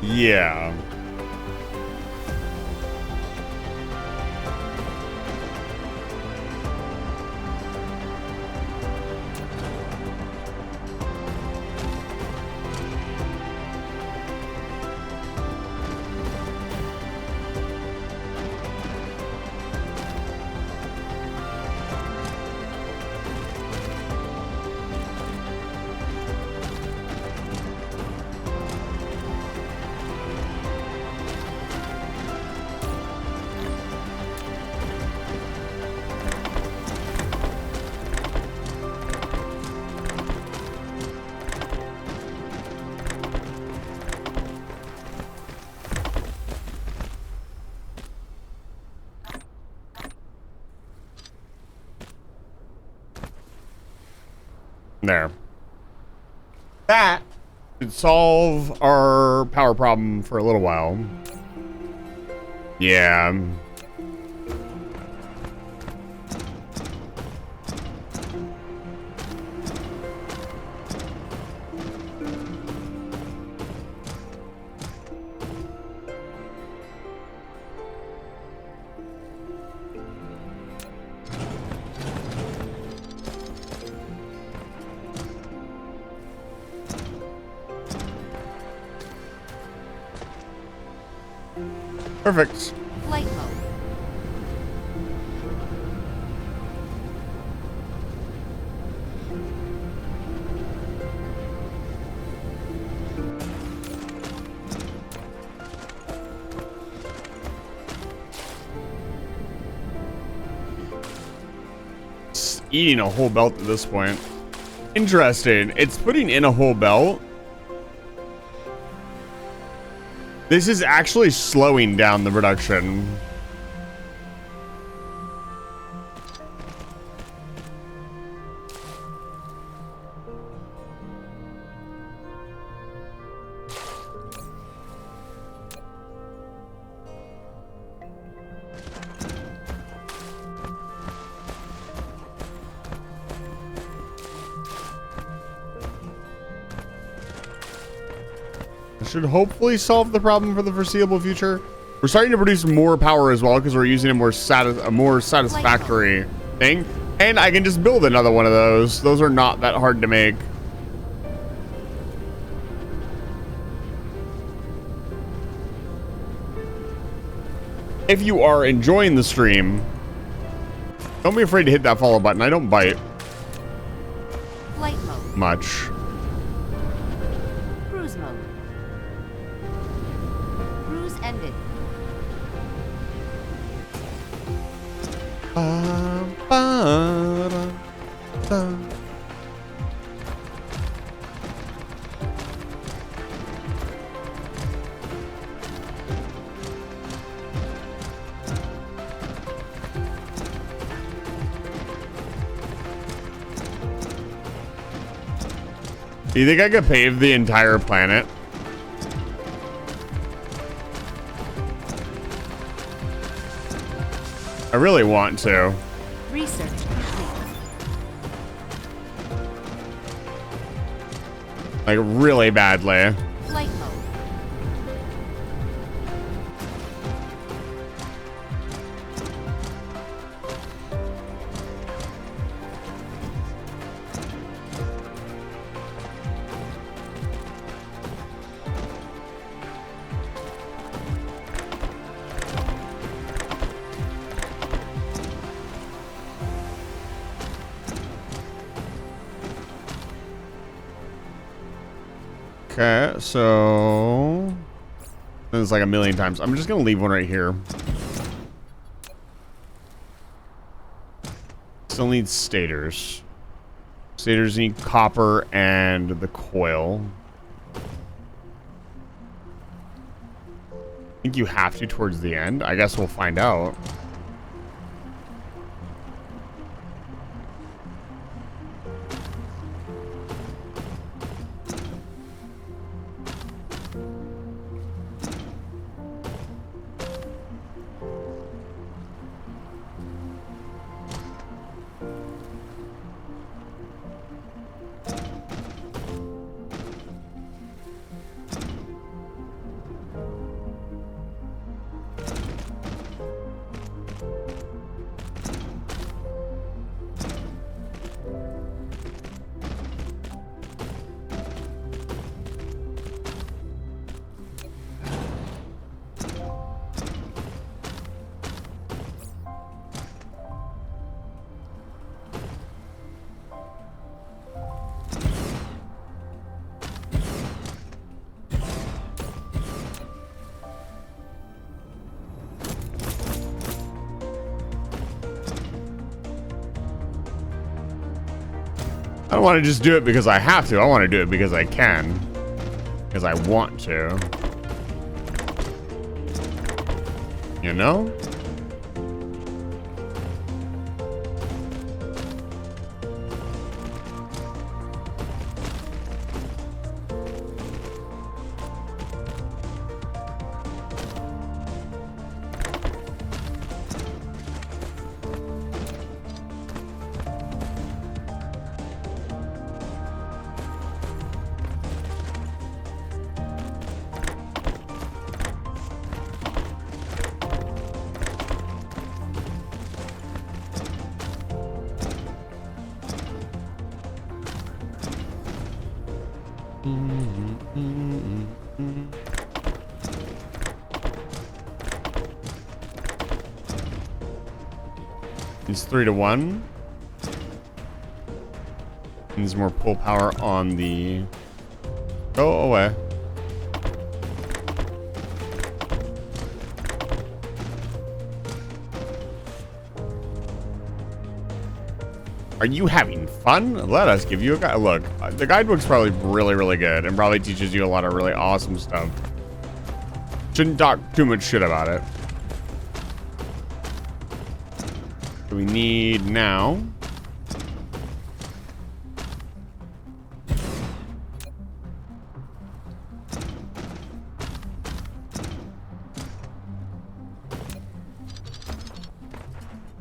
A: Yeah. There. That should solve our power problem for a little while. Yeah. Perfect.
D: Flight mode.
A: It's eating a whole belt at this point. Interesting. It's putting in a whole belt. This is actually slowing down the production. Should hopefully solve the problem for the foreseeable future. We're starting to produce more power as well because we're using a more satisfactory thing. And I can just build another one of those. Those are not that hard to make. If you are enjoying the stream, don't be afraid to hit that follow button. I don't bite
D: Flight mode.
A: much.
D: Cruise mode. Cruise ended.
A: Do you think I could pave the entire planet? I really want to.
D: Research complete.
A: Like, really badly.
D: Flight mode.
A: Okay, so it's like a million times. I'm just gonna leave one right here. Still need stators. Stators need copper and the coil. I think you have to towards the end. I guess we'll find out. I don't want to just do it because I have to. I want to do it because I can. Because I want to. You know? It's 3-1. Needs more pull power on the... Go away. Are you having fun? Let us give you a guide. Look, the guidebook's probably really, really good and probably teaches you a lot of really awesome stuff. Shouldn't talk too much shit about it. We need now.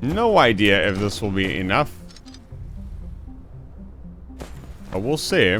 A: No idea if this will be enough. But we'll see.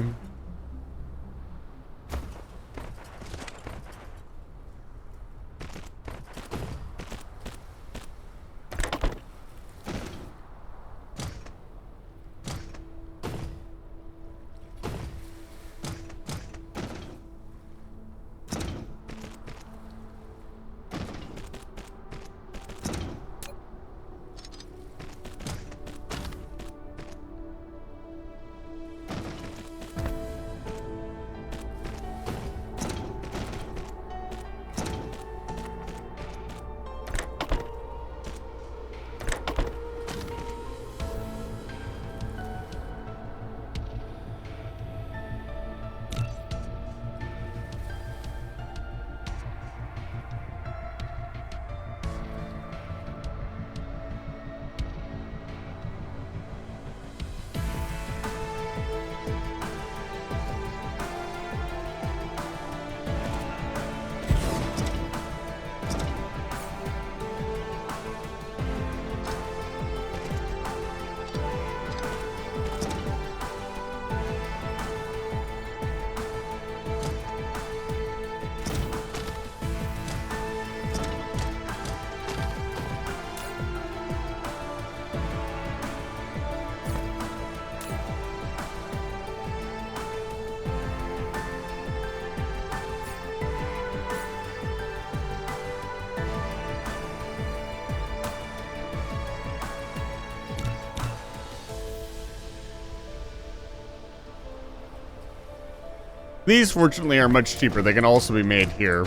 A: These, fortunately, are much cheaper. They can also be made here.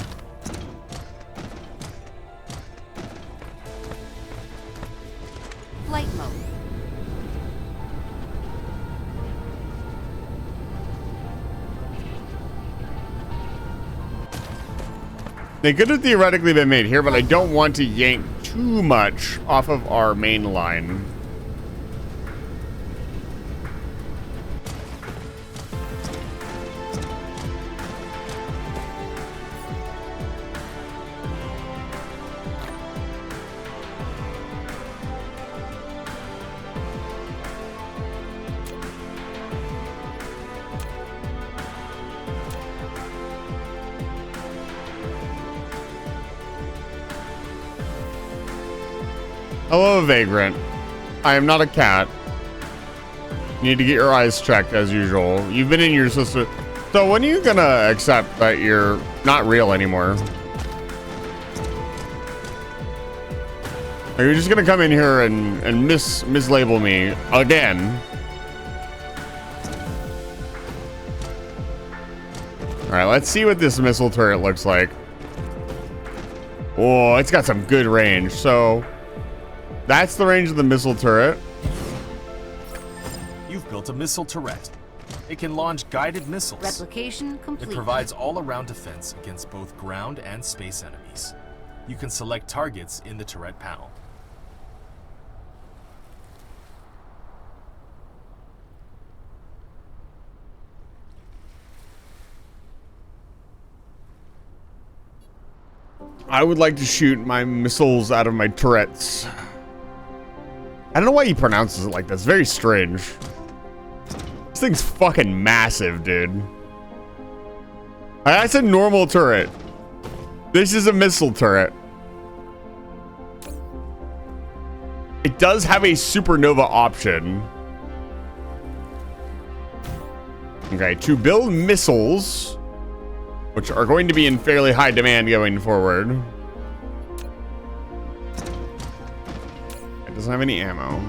D: Flight mode.
A: They could have theoretically been made here, but I don't want to yank too much off of our main line. Hello, Vagrant. I am not a cat. You need to get your eyes checked as usual. You've been in your sister. So when are you gonna accept that you're not real anymore? Are you just gonna come in here and mislabel me again? All right, let's see what this missile turret looks like. Oh, it's got some good range. So that's the range of the missile turret.
E: You've built a missile turret. It can launch guided missiles.
D: Replication complete.
E: It provides all-around defense against both ground and space enemies. You can select targets in the turret panel.
A: I would like to shoot my missiles out of my turrets. I don't know why he pronounces it like that. It's very strange. This thing's fucking massive, dude. That's a normal turret. This is a missile turret. It does have a supernova option. Okay, to build missiles, which are going to be in fairly high demand going forward. It doesn't have any ammo.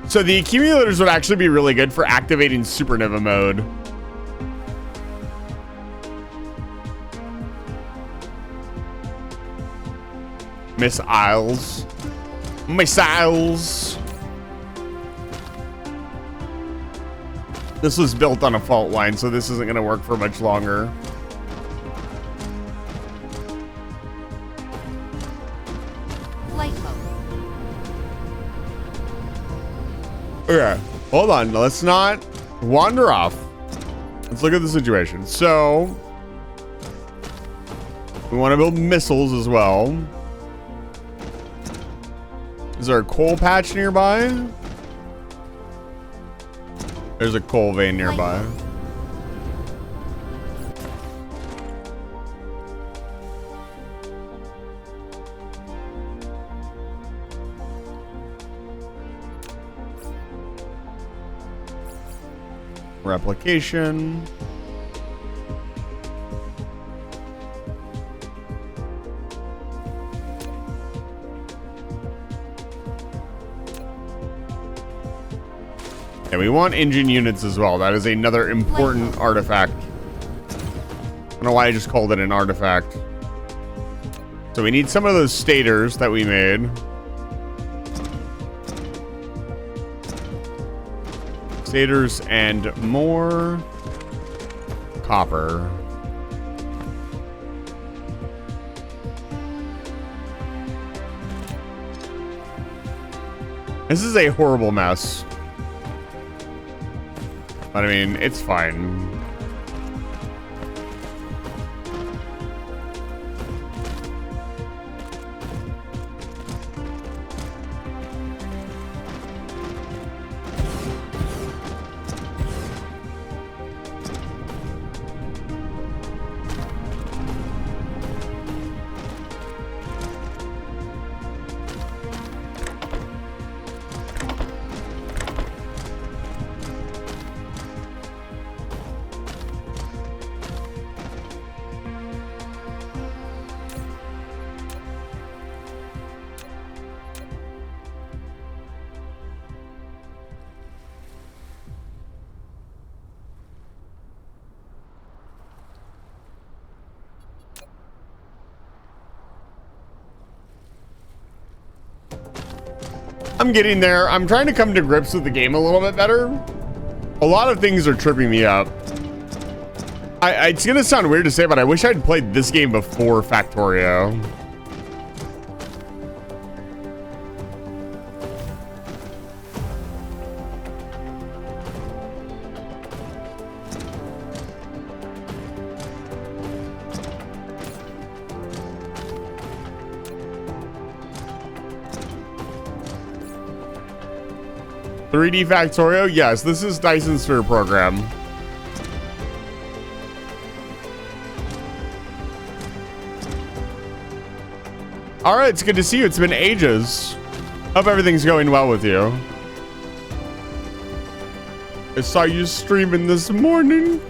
A: So the accumulators would actually be really good for activating supernova mode. Missiles. Missiles. This was built on a fault line, so this isn't going to work for much longer.
D: Flight mode.
A: Okay, hold on. Let's not wander off. Let's look at the situation. So, we want to build missiles as well. Is there a coal patch nearby? There's a coal vein nearby. Replication. Yeah, we want engine units as well. That is another important artifact. I don't know why I just called it an artifact. So we need some of those stators that we made. Stators and more copper. This is a horrible mess. But I mean, it's fine. I'm getting there. I'm trying to come to grips with the game a little bit better. A lot of things are tripping me up. It's gonna sound weird to say, but I wish I'd played this game before Factorio. .3D Factorio? Yes, this is Dyson Sphere program. All right, it's good to see you. It's been ages. Hope everything's going well with you. I saw you streaming this morning.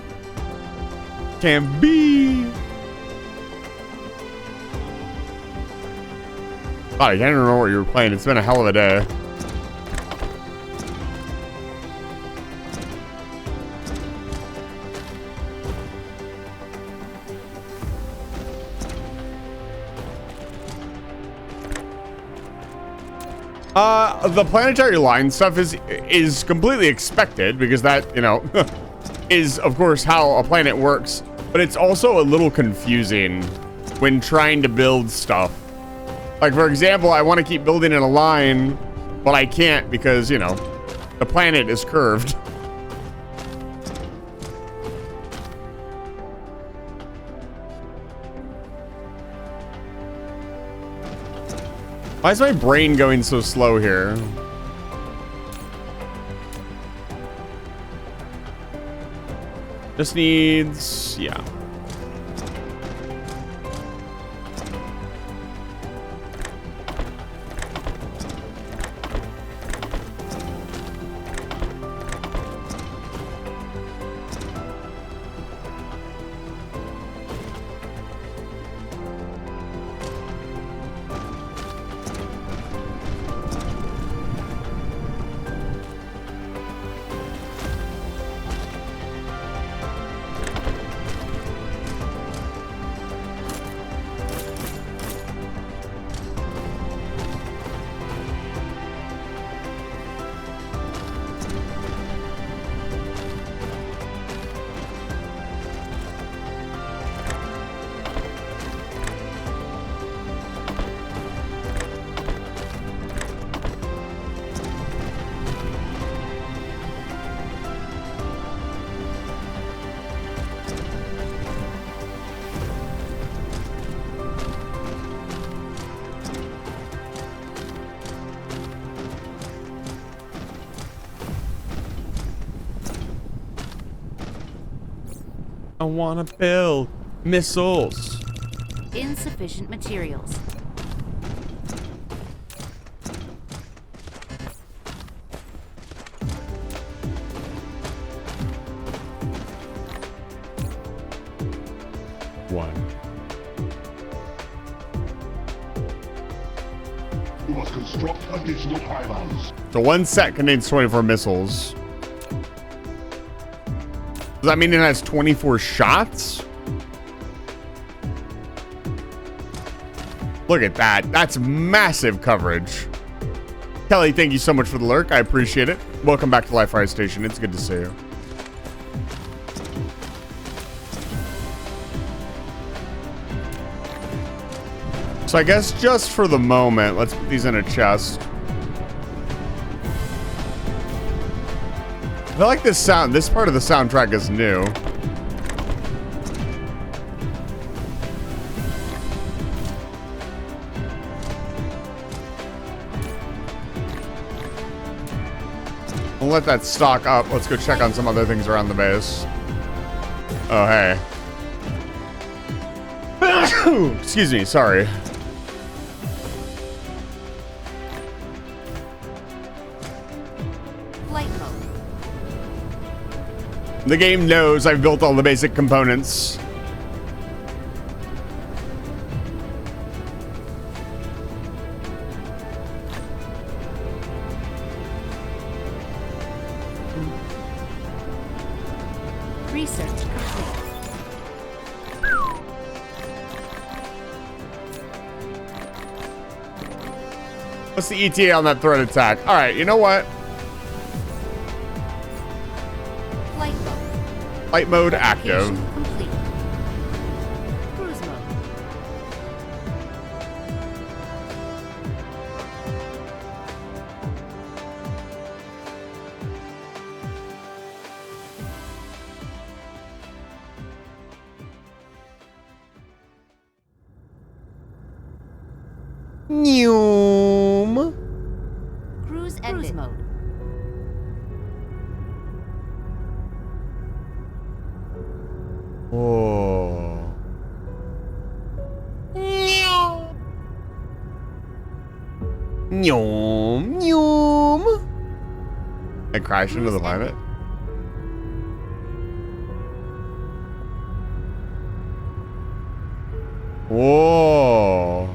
A: Can't be. God, I can't remember what you were playing. It's been a hell of a day. The planetary line stuff is completely expected because that, you know, is of course how a planet works, but it's also a little confusing when trying to build stuff. Like, for example, I want to keep building in a line, but I can't because, you know, the planet is curved. Why is my brain going so slow here? Just needs, yeah. I wanna build missiles.
D: Insufficient materials.
A: One.
F: You must construct additional pylons.
A: So one set contains 24 missiles. Does that mean it has 24 shots? Look at that. That's massive coverage. Kelly, thank you so much for the lurk. I appreciate it. Welcome back to Life Fire Station. It's good to see you. So I guess just for the moment, let's put these in a chest. I feel like this part of the soundtrack is new. We'll let that stock up. Let's go check on some other things around the base. Oh, hey. Excuse me, sorry. The game knows I've built all the basic components.
D: Research complete.
A: What's the ETA on that threat attack? All right, you know what?
D: Flight mode.
A: Flight mode active.
D: Location complete. Cruise mode.
A: Noom.
D: Cruise ended. Cruise mode.
A: Whoa. Noom. Noom. And crash into the planet. Whoa.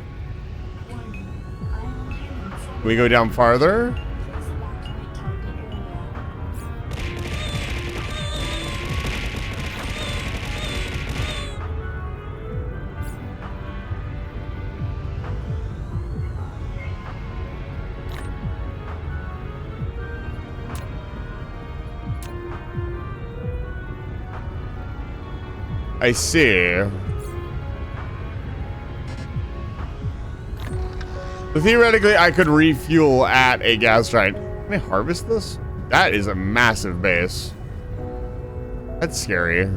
A: Can we go down farther? I see. So theoretically, I could refuel at a gas giant. Can I harvest this? That is a massive base. That's scary.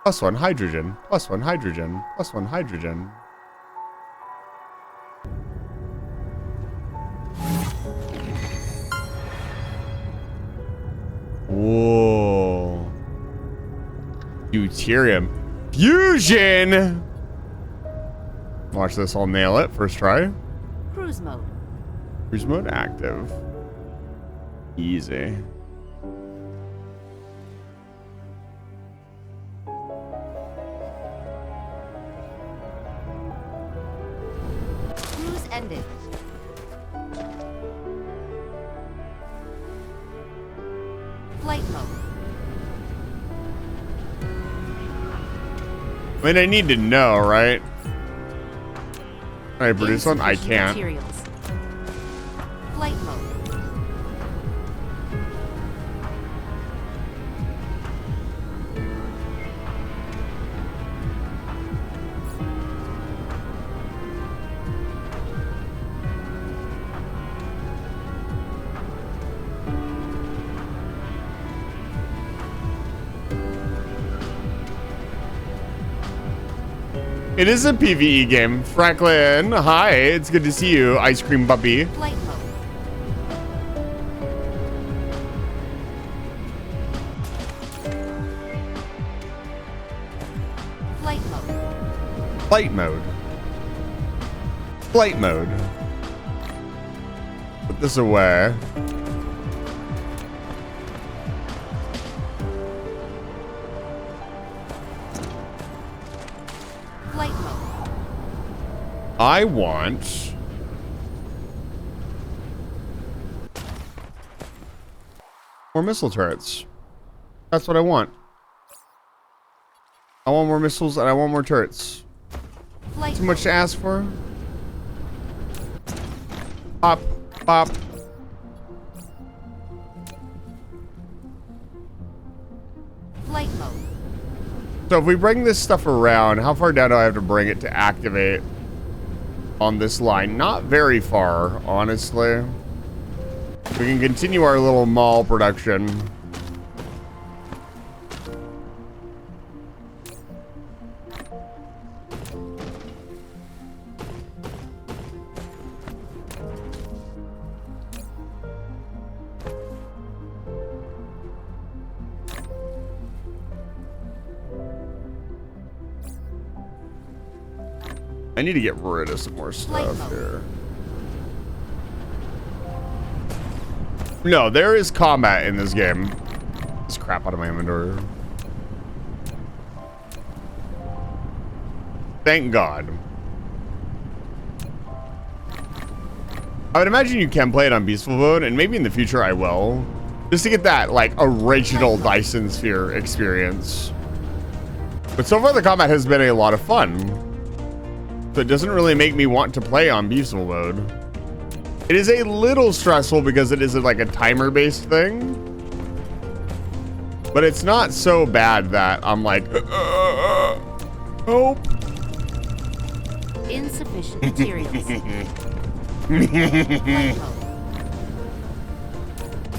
A: +1 hydrogen. +1 hydrogen. +1 hydrogen. Whoa. Deuterium. Fusion! Watch this, I'll nail it. First try.
D: Cruise mode.
A: Cruise mode active. Easy.
D: Cruise ended. Flight mode.
A: I mean, I need to know, right? Can I produce one? I
D: Insufficient
A: can't.
D: Materials. Flight mode.
A: It is a PvE game. Franklin, hi. It's good to see you, Ice Cream Puppy.
D: Flight mode. Flight mode.
A: Flight mode. Flight mode. Put this away.
D: Flight mode.
A: I want... more missile turrets. That's what I want. I want more missiles and I want more turrets.
D: Flight
A: Too much to ask for? Pop, pop.
D: Flight mode.
A: So if we bring this stuff around, how far down do I have to bring it to activate on this line? Not very far, honestly. We can continue our little mall production. I need to get rid of some more stuff here. No, there is combat in this game. This crap out of my inventory. Thank God. I would imagine you can play it on peaceful mode, and maybe in the future I will. Just to get that, like, original Dyson Sphere experience. But so far the combat has been a lot of fun. So it doesn't really make me want to play on peaceful mode. It is a little stressful because it is like a timer-based thing. But it's not so bad that I'm like, oh.
D: Insufficient materials. Flight mode.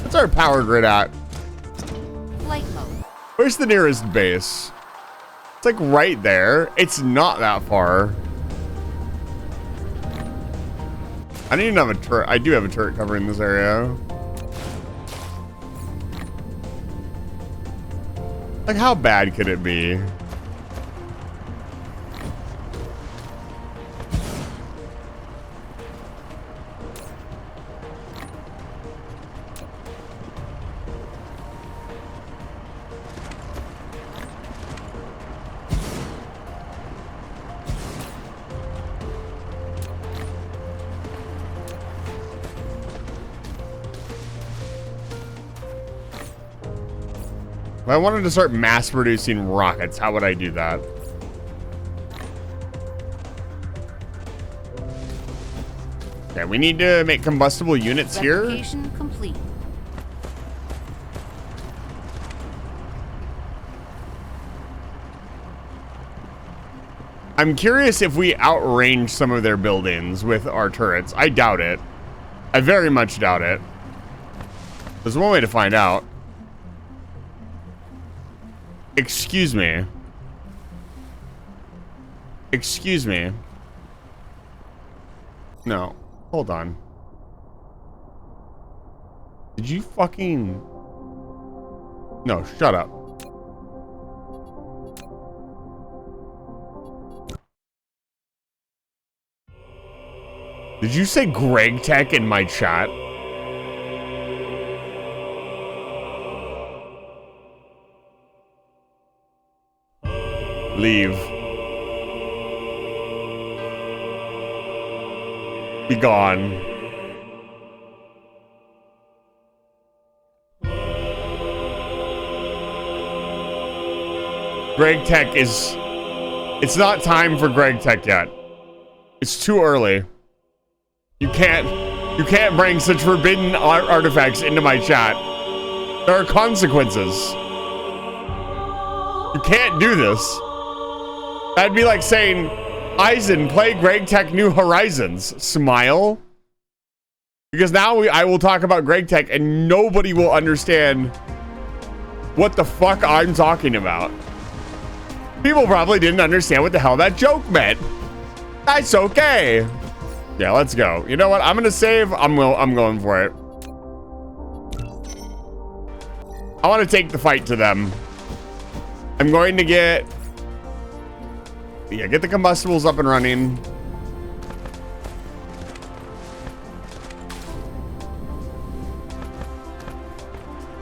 A: What's our power grid at?
D: Flight mode.
A: Where's the nearest base? It's like right there. It's not that far. I don't even have a turret. I do have a turret covering this area. Like, how bad could it be? If I wanted to start mass producing rockets, how would I do that? Okay, we need to make combustible units here.
D: Replication complete.
A: I'm curious if we outrange some of their buildings with our turrets. I doubt it. I very much doubt it. There's one way to find out. Excuse me. Excuse me. No. Hold on. Did you fucking... No, shut up. Did you say Greg Tech in my chat? Leave. Be gone. Greg Tech is... It's not time for Greg Tech yet. It's too early. You can't bring such forbidden artifacts into my chat. There are consequences. You can't do this. That'd be like saying, Eisen, play Greg Tech New Horizons. Smile. Because now I will talk about Greg Tech and nobody will understand what the fuck I'm talking about. People probably didn't understand what the hell that joke meant. That's okay. Yeah, let's go. You know what? I'm gonna save. I'm going for it. I want to take the fight to them. I'm going to get the combustibles up and running.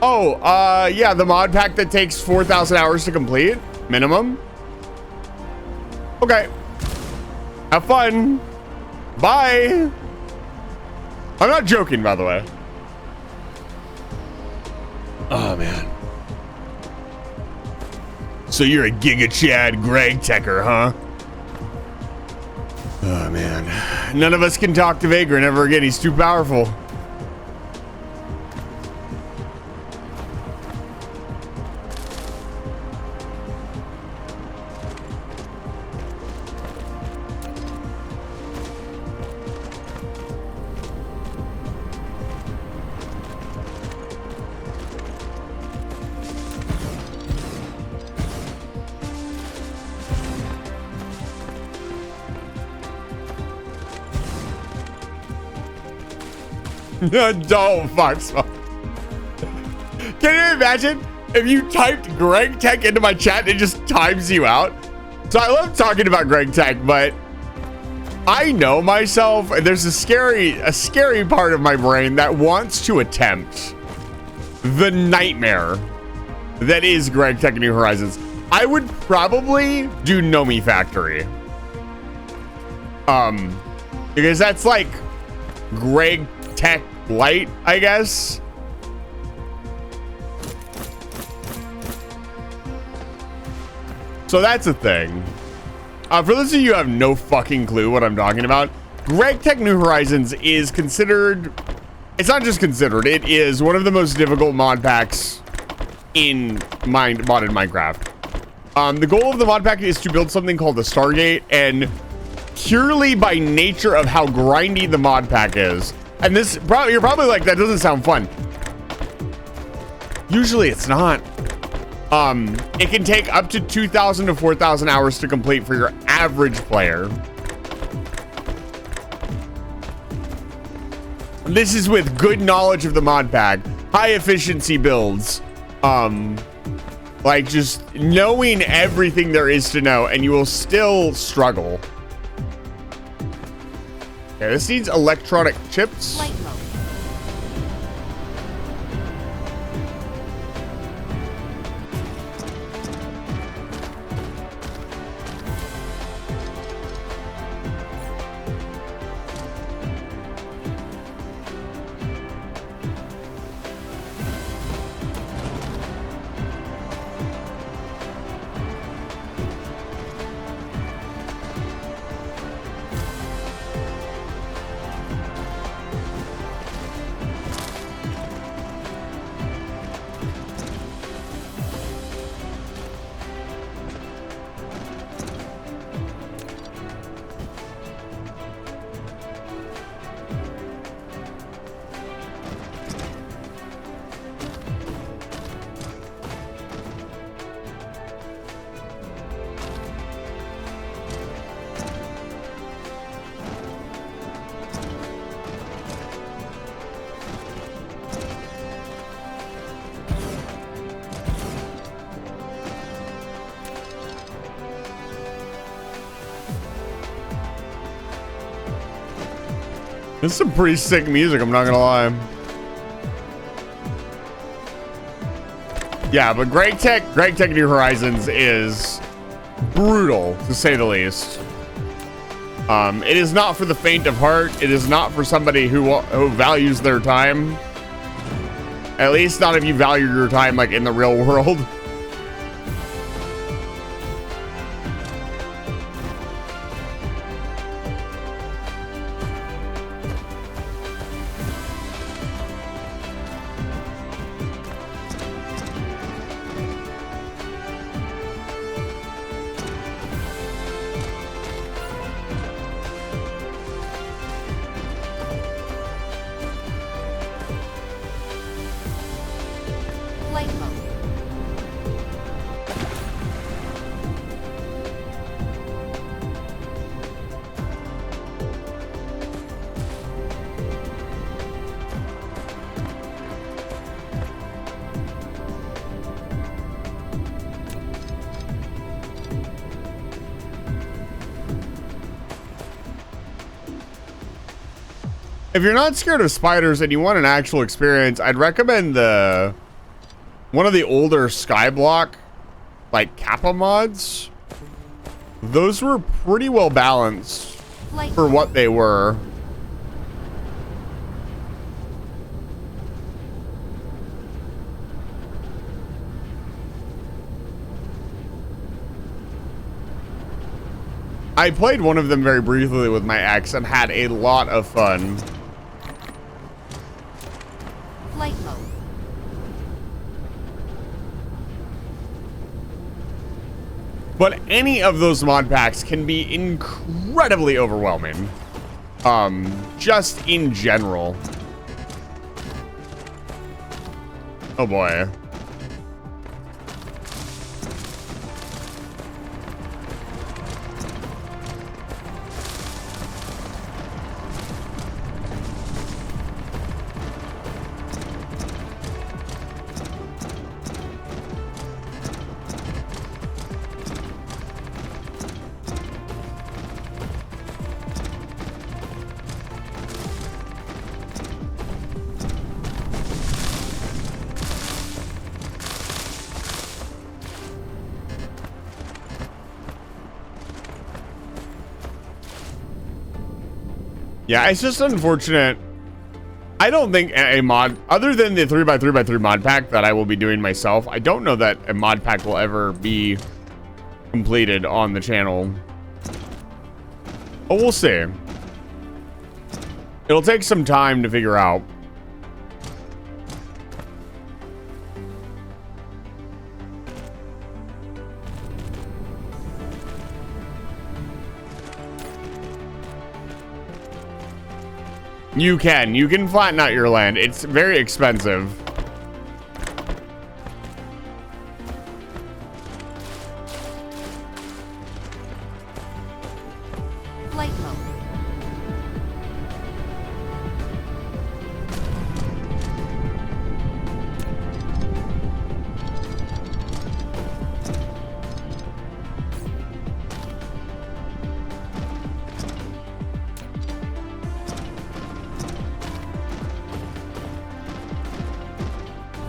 A: Oh, yeah, the mod pack that takes 4,000 hours to complete, minimum. Okay. Have fun. Bye. I'm not joking, by the way. Oh, man. So you're a Giga Chad Greg Techer, huh? Oh, man. None of us can talk to Vagrant ever again. He's too powerful. Don't fuck. Can you imagine if you typed Greg Tech into my chat and it just times you out? So I love talking about Greg Tech, but I know myself, and there's a scary part of my brain that wants to attempt the nightmare that is Greg Tech New Horizons. I would probably do Nomi Factory. Because that's like Greg Tech Light, I guess. So that's a thing. For those of you who have no fucking clue what I'm talking about, Greg Tech New Horizons is considered, it's not just considered, it is one of the most difficult mod packs in modded Minecraft. The goal of the mod pack is to build something called the Stargate, and purely by nature of how grindy the mod pack is, and this, you're probably like, that doesn't sound fun. Usually it's not. It can take up to 2,000 to 4,000 hours to complete for your average player. This is with good knowledge of the mod pack, high efficiency builds, like just knowing everything there is to know, and you will still struggle. Okay, this needs electronic chips.
D: Flight mode.
A: This is some pretty sick music, I'm not gonna lie. Yeah, but Greg Tech New Horizons is brutal, to say the least. It is not for the faint of heart. It is not for somebody who values their time. At least not if you value your time like in the real world.
D: Flight mode.
A: If you're not scared of spiders and you want an actual experience, I'd recommend one of the older Skyblock, like Kappa mods. Those were pretty well balanced for what they were. I played one of them very briefly with my ex and had a lot of fun.
D: Flight mode.
A: But any of those mod packs can be incredibly overwhelming. Just in general. Oh boy. Yeah, it's just unfortunate. I don't think a mod, other than the 3x3x3 mod pack that I will be doing myself, I don't know that a mod pack will ever be completed on the channel. Oh, we'll see. It'll take some time to figure out. You can flatten out your land. It's very expensive.
D: Flight mode.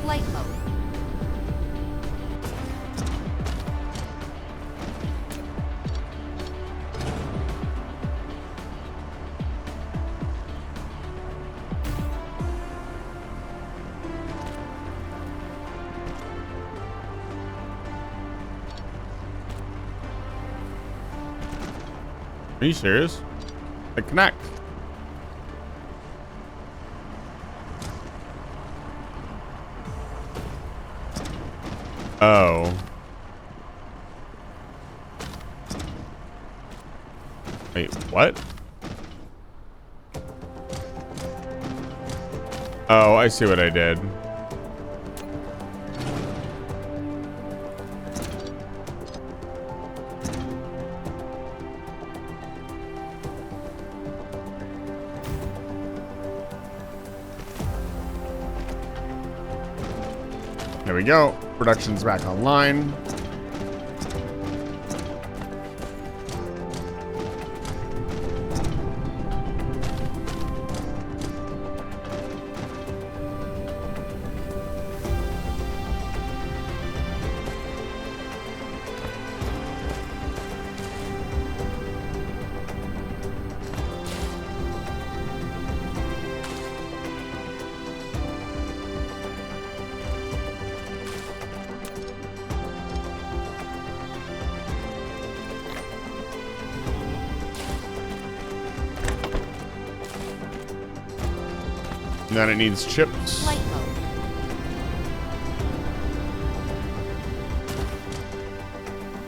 D: Flight mode.
A: Are you serious? Like, connect. Oh. Wait, what? Oh, I see what I did. There we go. Production's back online. And then it needs chips.
D: Flight mode.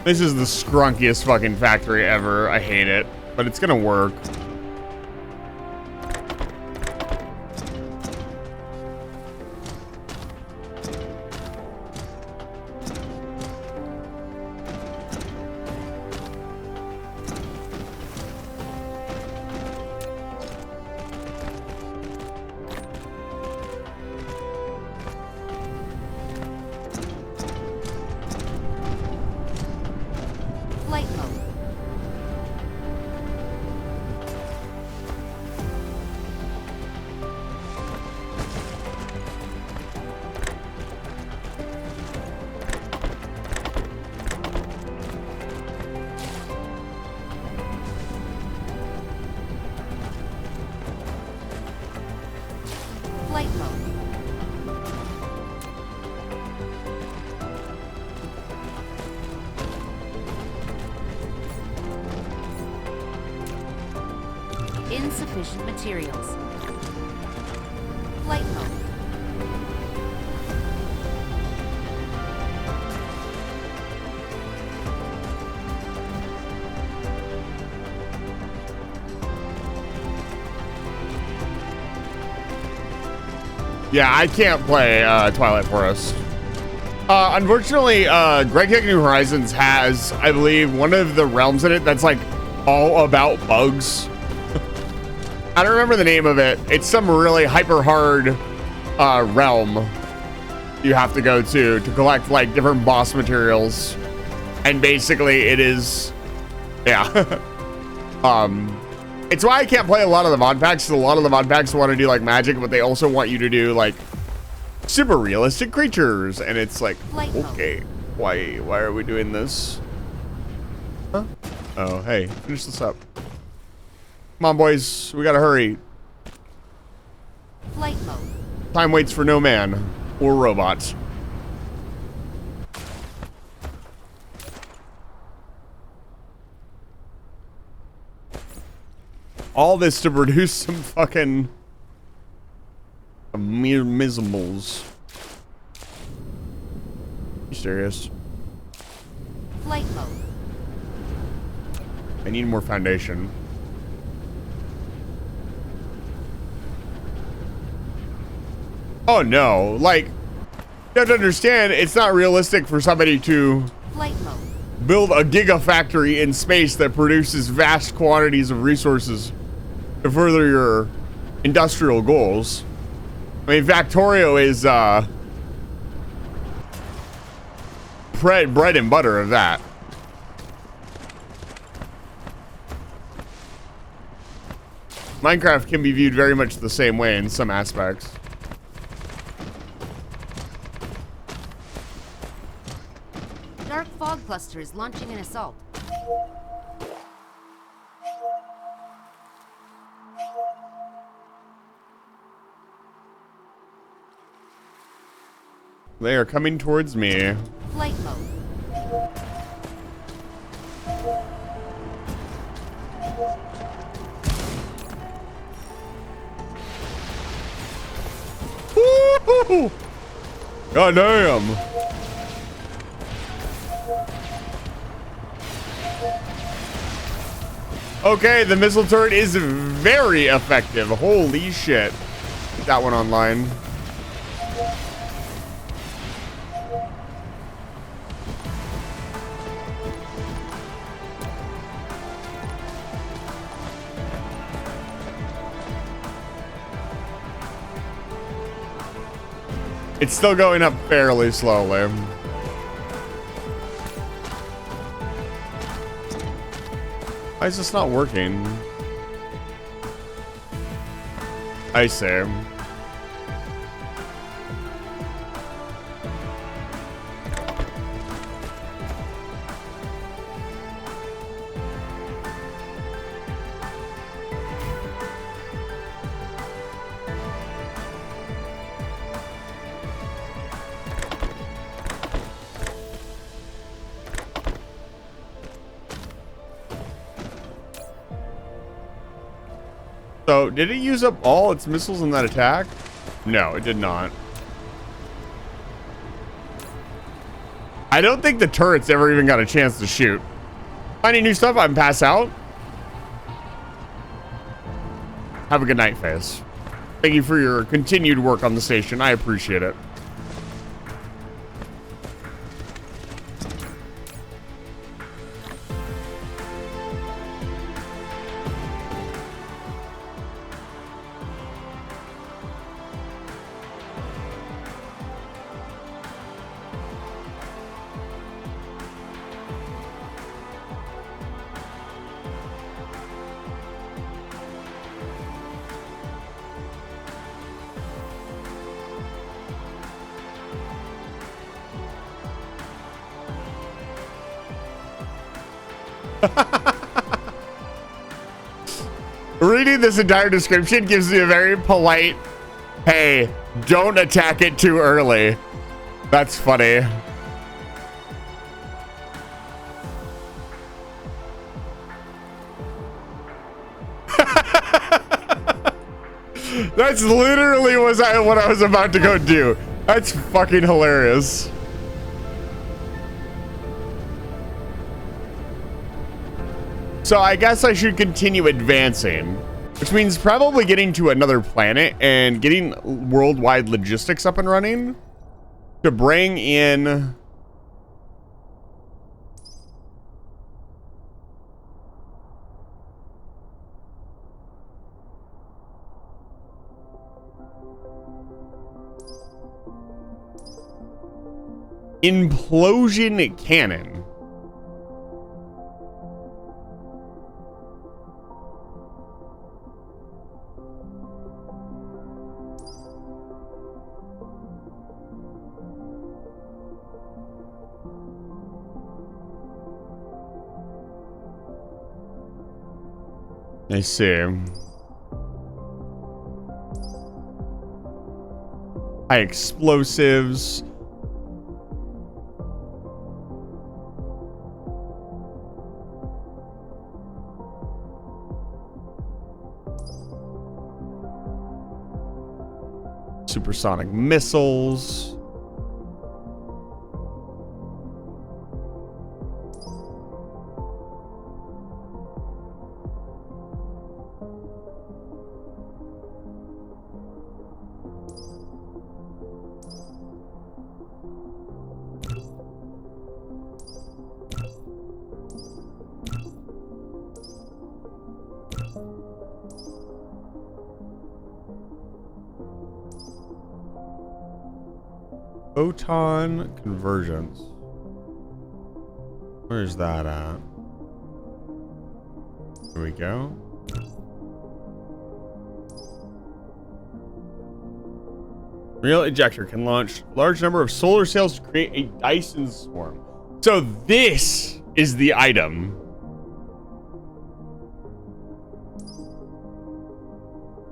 A: This is the scrunkiest fucking factory ever. I hate it, but it's gonna work.
D: Flight mode. Flight mode. Insufficient materials. Flight mode.
A: Yeah, I can't play Twilight Forest. Unfortunately, Greg Hick New Horizons has, I believe, one of the realms in it that's like all about bugs. I don't remember the name of it. It's some really hyper hard realm you have to go to collect like different boss materials. And basically it is, yeah. It's why I can't play a lot of the mod packs. 'Cause a lot of the mod packs want to do like magic, but they also want you to do like super realistic creatures. And it's like, okay, why are we doing this? Huh? Oh, hey, finish this up. Come on, boys. We gotta hurry.
D: Flight mode.
A: Time waits for no man or robots. all this to produce some fucking miserables. You serious?
D: Flight mode.
A: I need more foundation. Oh no, like, you have to understand, it's not realistic for somebody to
D: Flight mode.
A: build a gigafactory in space that produces vast quantities of resources to further your industrial goals. I mean, Factorio is bread and butter of that. Minecraft can be viewed very much the same way in some aspects.
D: Dark fog cluster is launching an assault.
A: They are coming towards me.
D: Flight mode.
A: Woo-hoo-hoo. God damn. Okay, the missile turret is very effective. Holy shit. Get that one online. It's still going up fairly slowly. Why is this not working? I see. So, did it use up all its missiles in that attack? No, it did not. I don't think the turrets ever even got a chance to shoot. Finding new stuff, I'm pass out. Have a good night, Face. Thank you for your continued work on the station. I appreciate it. Reading this entire description gives me a very polite, hey, don't attack it too early. That's funny. That's literally what I was about to go do. That's fucking hilarious. So I guess I should continue advancing, which means probably getting to another planet and getting worldwide logistics up and running to bring in implosion cannon. I see. High explosives. Supersonic missiles. Photon convergence. Where's that at? Here we go. Real ejector can launch large number of solar cells to create a Dyson swarm. So this is the item.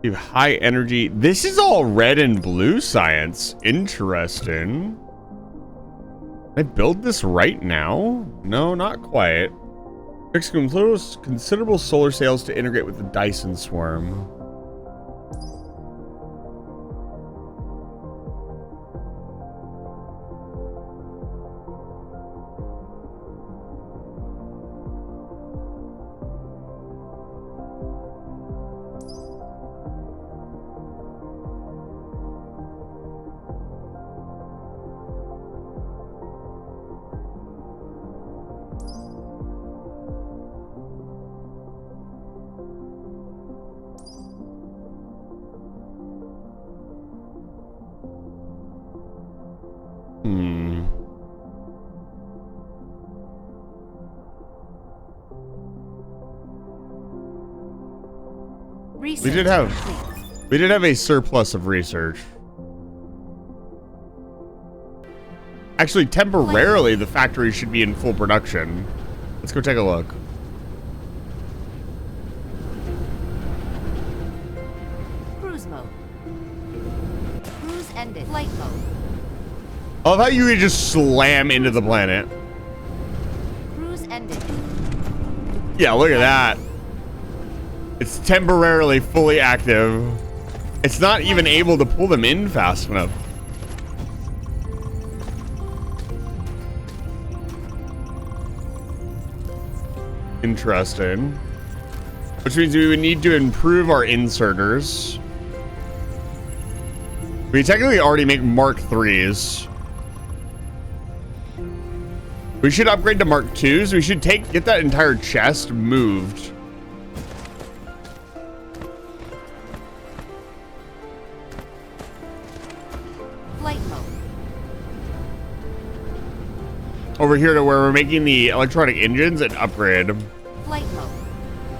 A: You have high energy. This is all red and blue science. Interesting. Can I build this right now? No, not quite. Takes considerable solar sails to integrate with the Dyson swarm. We did have a surplus of research. Actually, temporarily, the factory should be in full production. Let's go take a look.
D: Cruise mode. Cruise ended. Flight mode.
A: I love how you could just slam into the planet.
D: Cruise ended.
A: Yeah, look at that. It's temporarily fully active. It's not even able to pull them in fast enough. Interesting. Which means we would need to improve our inserters. We technically already make Mark 3s. We should upgrade to Mark 2s. We should get that entire chest moved.
D: Flight mode.
A: Over here to where we're making the electronic engines and upgrade.
D: Flight mode.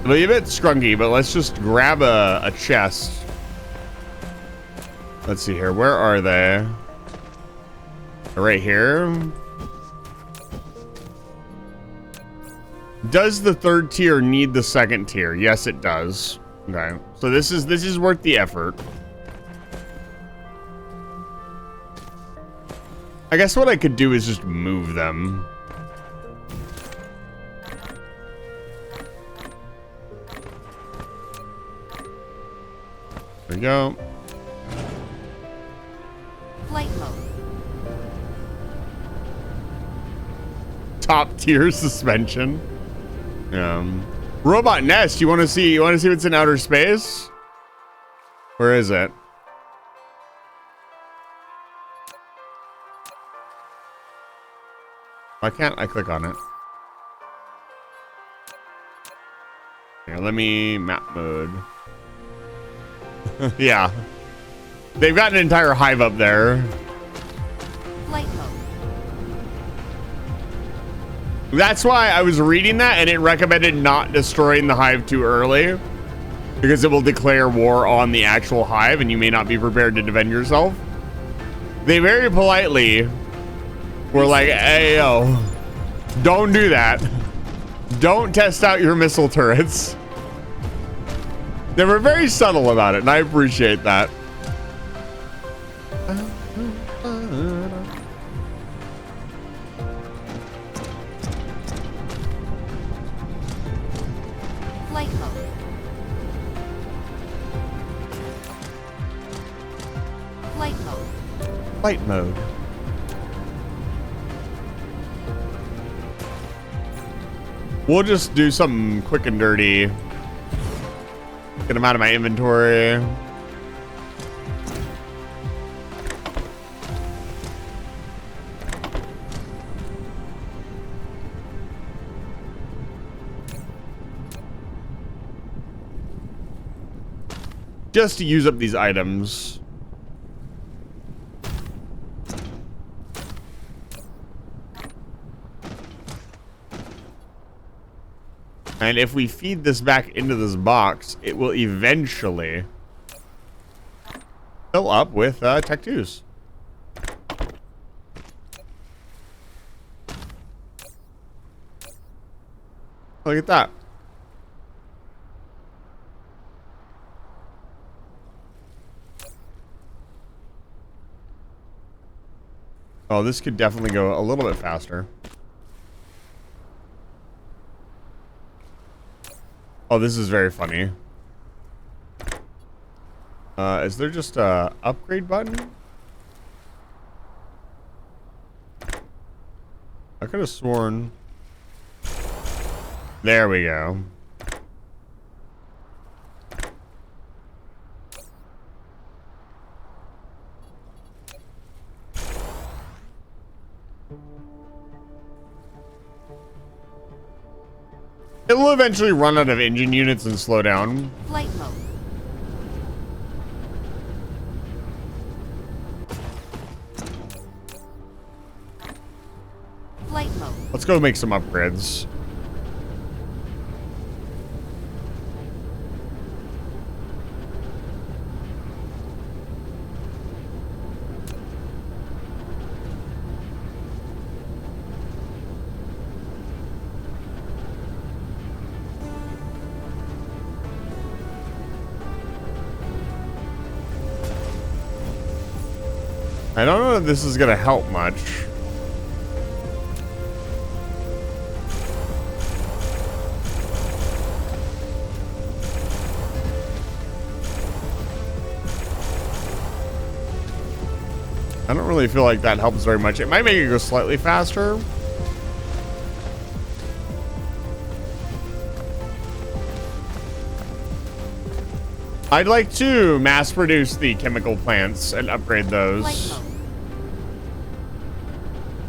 A: It'll be a bit scrunky, but let's just grab a chest. Let's see here. Where are they? Right here. Does the third tier need the second tier? Yes, it does. Okay. So this is worth the effort. I guess what I could do is just move them. There we go.
D: Flight mode.
A: Top tier suspension. Robot nest. You want to see what's in outer space? Where is it? Why can't I click on it? Here, let me map mode. Yeah. They've got an entire hive up there.
D: Flight mode.
A: That's why I was reading that and it recommended not destroying the hive too early. Because it will declare war on the actual hive and you may not be prepared to defend yourself. They very politely were like, hey, yo, don't do that. Don't test out your missile turrets. They were very subtle about it, and I appreciate that.
D: Flight mode. Flight mode.
A: Flight mode. We'll just do something quick and dirty. Get them out of my inventory. Just to use up these items. And if we feed this back into this box, it will eventually fill up with Tech 2s. Look at that. Oh, this could definitely go a little bit faster. Oh, this is very funny. Is there just a upgrade button? I could have sworn. There we go. It will eventually run out of engine units and slow down.
D: Flight mode. Flight mode.
A: Let's go make some upgrades. I don't know if this is gonna help much. I don't really feel like that helps very much. It might make it go slightly faster. I'd like to mass produce the chemical plants and upgrade those.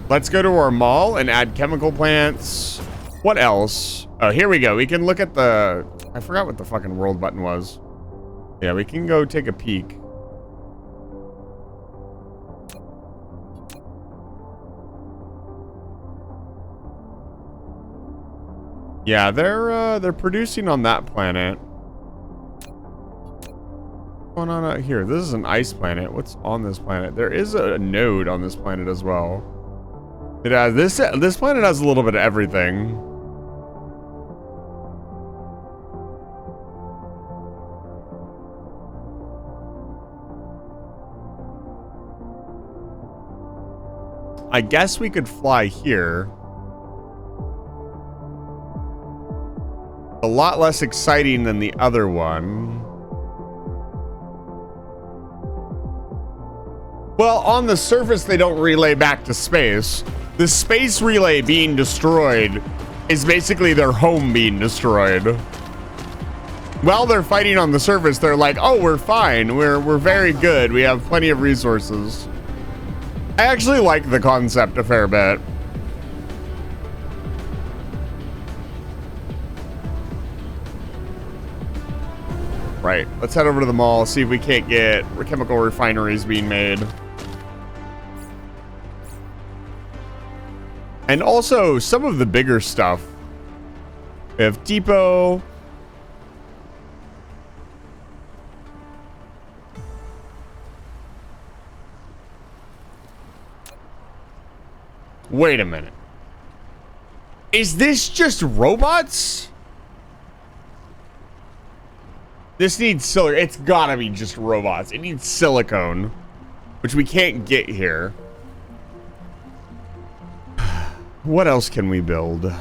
A: Let's go to our mall and add chemical plants. What else? Oh, here we go. We can look at the... I forgot what the fucking world button was. Yeah, we can go take a peek. Yeah, they're producing on that planet. What's going on out here? This is an ice planet. What's on this planet? There is a node on this planet as well. It has this planet has a little bit of everything. I guess we could fly here. A lot less exciting than the other one. Well, on the surface, they don't relay back to space. The space relay being destroyed is basically their home being destroyed. While they're fighting on the surface, they're like, oh, we're fine. We're very good. We have plenty of resources. I actually like the concept a fair bit. Right, let's head over to the mall, see if we can't get chemical refineries being made. And also, some of the bigger stuff. We have Depot. Wait a minute. Is this just robots? This needs silicone. It's gotta be just robots. It needs silicone, which we can't get here. What else can we build?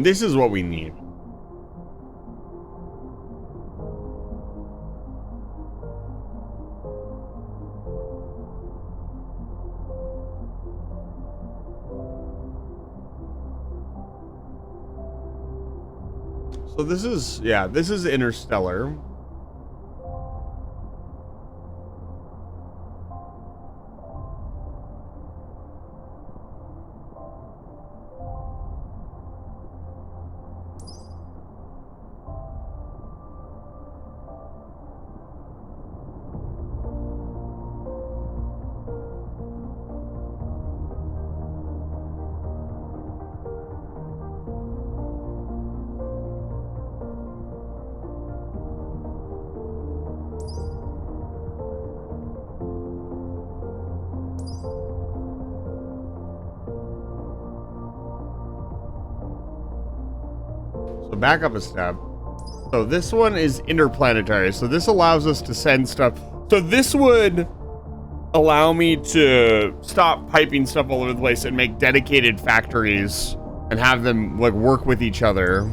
A: This is what we need. So this is, yeah, this is Interstellar. So back up a step. So this one is interplanetary. So this allows us to send stuff. So this would allow me to stop piping stuff all over the place and make dedicated factories and have them like work with each other.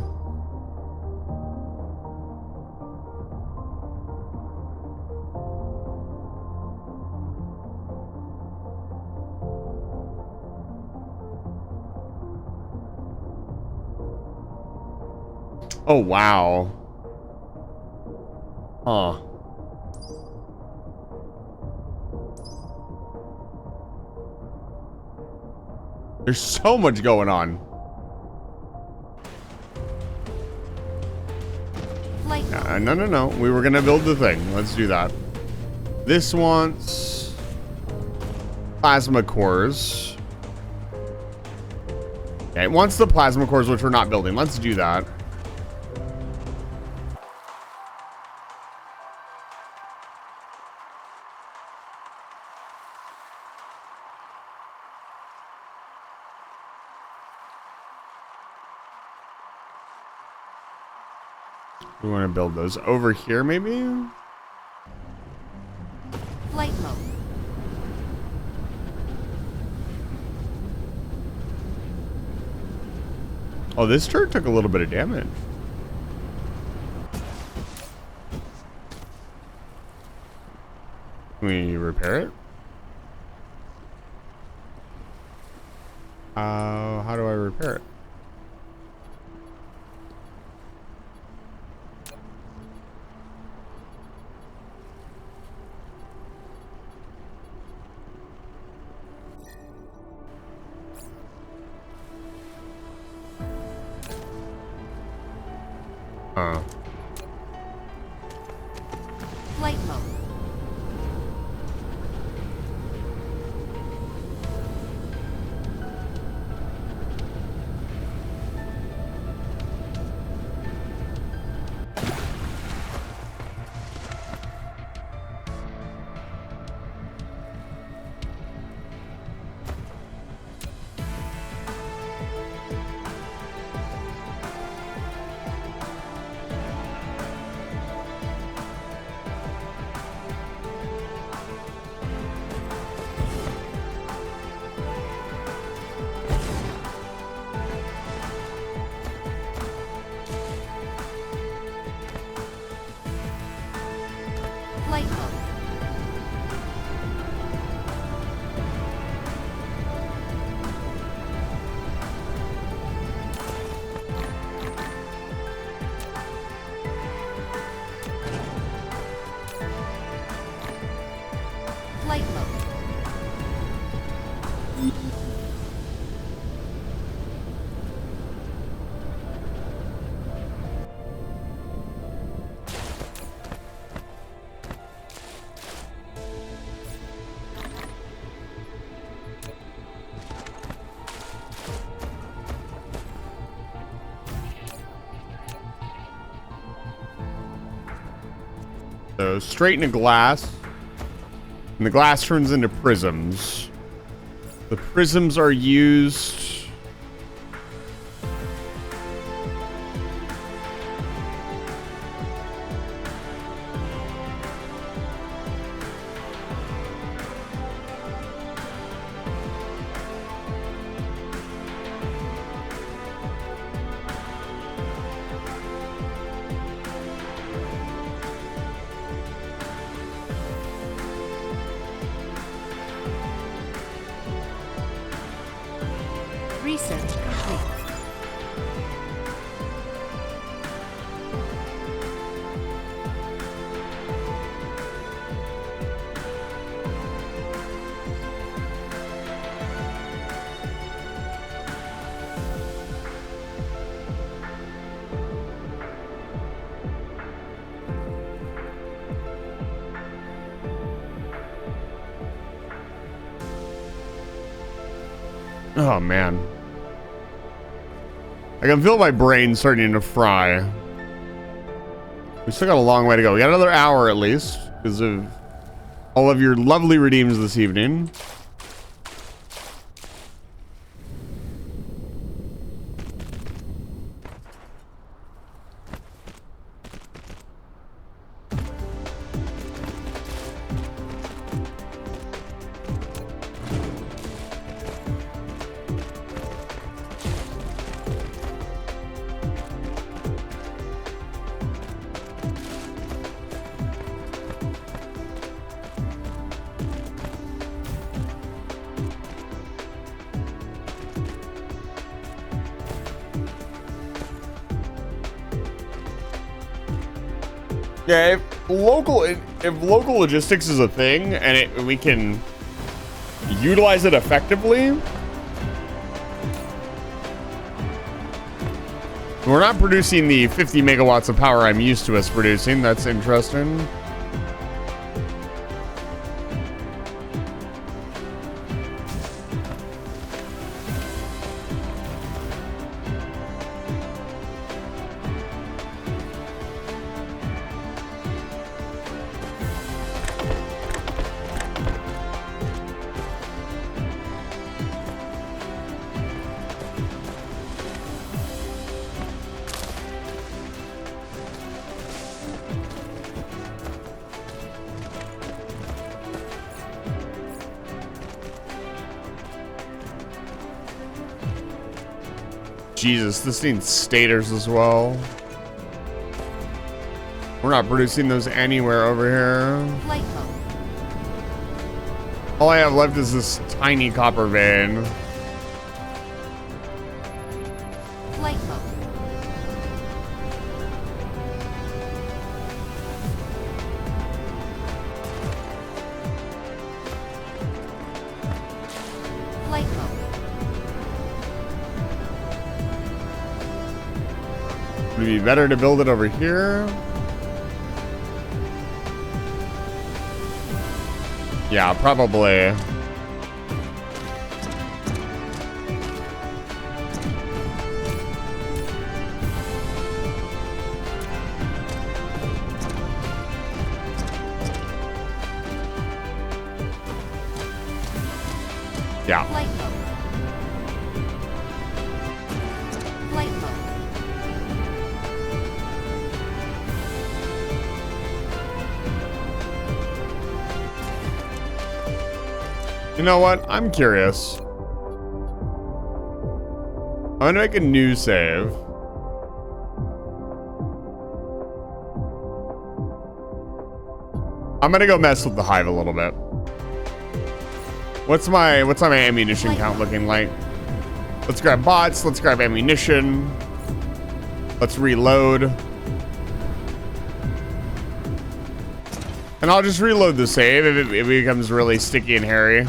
A: Oh, wow. Huh. There's so much going on. No. We were gonna build the thing. Let's do that. This wants plasma cores. Okay, it wants the plasma cores, which we're not building. Let's do that. We want to build those over here, maybe?
D: Flight mode.
A: Oh, this turret took a little bit of damage. Can we repair it? How do I repair it?
D: Flight mode. Flight mode. Flight mode.
A: So straighten a glass, and the glass turns into prisms. The prisms are used.
D: Research complete.
A: Oh man. I can feel my brain starting to fry. We still got a long way to go. We got another hour at least because of all of your lovely redeems this evening. Yeah, if local logistics is a thing and we can utilize it effectively, we're not producing the 50 megawatts of power I'm used to us producing. That's interesting. Jesus, this needs stators as well. We're not producing those anywhere over here.
D: Flight mode.
A: All I have left is this tiny copper vein.
D: Flight mode. Flight mode.
A: Would it be better to build it over here? Yeah, probably. Yeah.
D: Flight mode. Flight mode.
A: You know what? I'm curious. I'm gonna make a new save. I'm gonna go mess with the hive a little bit. What's my ammunition count looking like? Let's grab bots, let's grab ammunition. Let's reload. And I'll just reload the save if it becomes really sticky and hairy.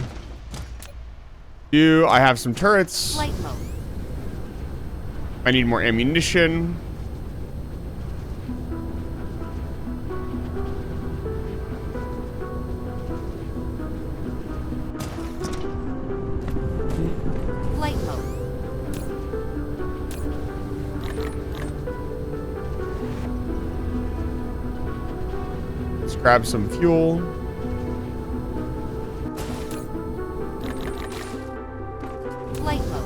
A: I have some turrets.
D: Flight mode.
A: I need more ammunition.
D: Flight mode.
A: Let's grab some fuel.
D: Flight mode.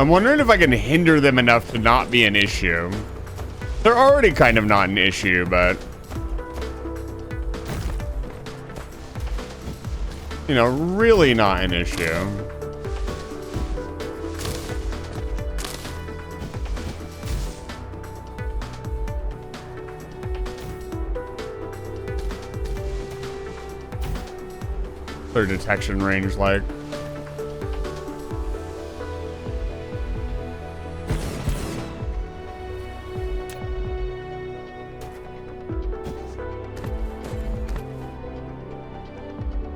A: I'm wondering if I can hinder them enough to not be an issue. They're already kind of not an issue, but... you know, really not an issue. Their detection range like.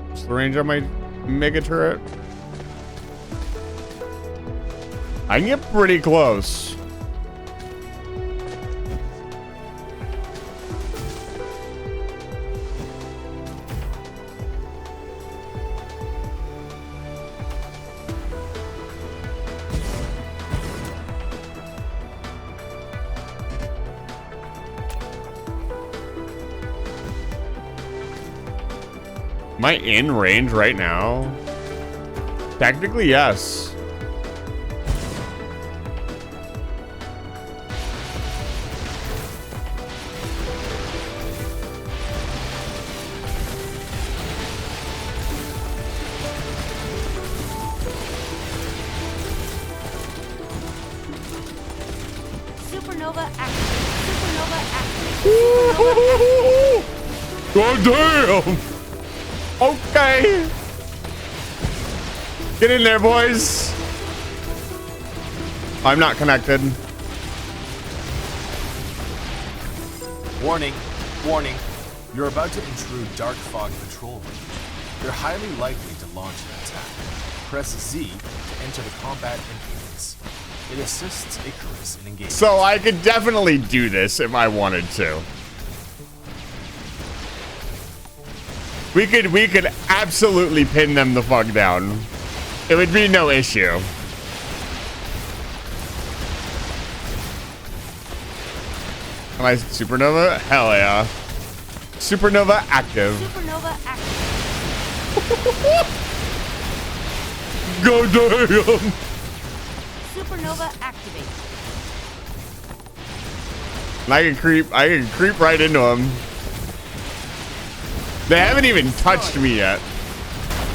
A: What's the range on my mega turret? I can get pretty close. Am I in range right now? Technically, yes.
D: Supernova active. Supernova active.
A: God damn! Okay. Get in there, boys. I'm not connected.
E: Warning, warning. You're about to intrude Dark Fog Patrol Room. They're highly likely to launch an attack. Press Z to enter the combat interface. It assists Icarus in engagement.
A: So I could definitely do this if I wanted to. We could absolutely pin them the fuck down. It would be no issue. Am I supernova? Hell yeah. Supernova active.
D: Supernova active.
A: Go damn!
D: Supernova activate.
A: I can creep right into them. They haven't even touched me yet.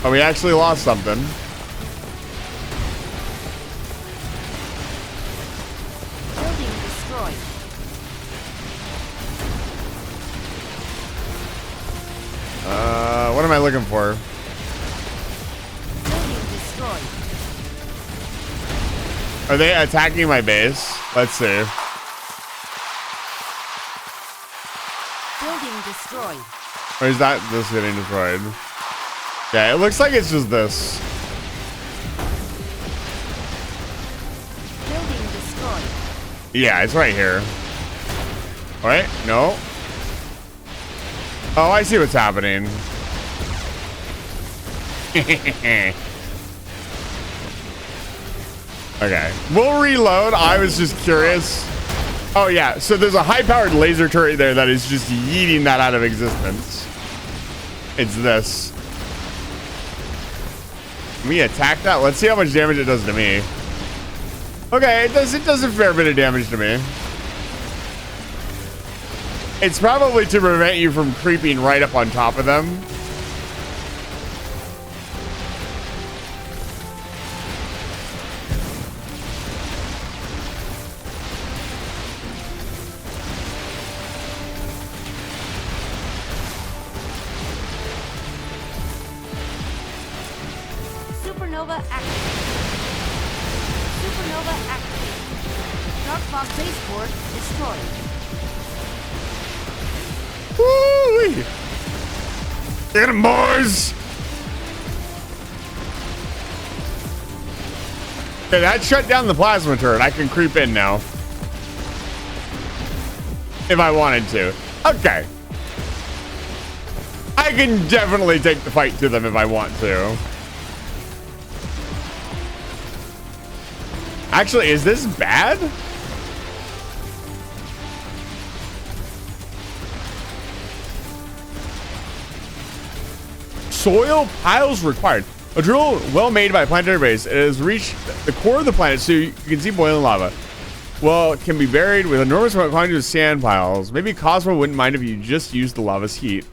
A: Oh, we actually lost something.
D: Building destroyed.
A: What am I looking for?
D: Building destroyed.
A: Are they attacking my base? Let's see.
D: Building destroyed.
A: Or is that this getting destroyed? Yeah, it looks like it's just this.
D: Building destroyed.
A: Yeah, it's right here. Wait, no. Oh, I see what's happening. Okay, we'll reload. I was just curious. Oh yeah, so there's a high-powered laser turret there that is just yeeting that out of existence. It's this. Can we attack that? Let's see how much damage it does to me. Okay, it does a fair bit of damage to me. It's probably to prevent you from creeping right up on top of them.
D: Supernova active. Supernova active. Dark Fog Spaceport destroyed.
A: Woo-wee. Get 'em, boys! Okay, that shut down the plasma turret. I can creep in now. If I wanted to. Okay. I can definitely take the fight to them if I want to. Actually, is this bad? Soil piles required. A drill well made by a planetary base. It has reached the core of the planet, so you can see boiling lava. Well, it can be buried with enormous quantities of sand piles. Maybe Cosmo wouldn't mind if you just used the lava's heat.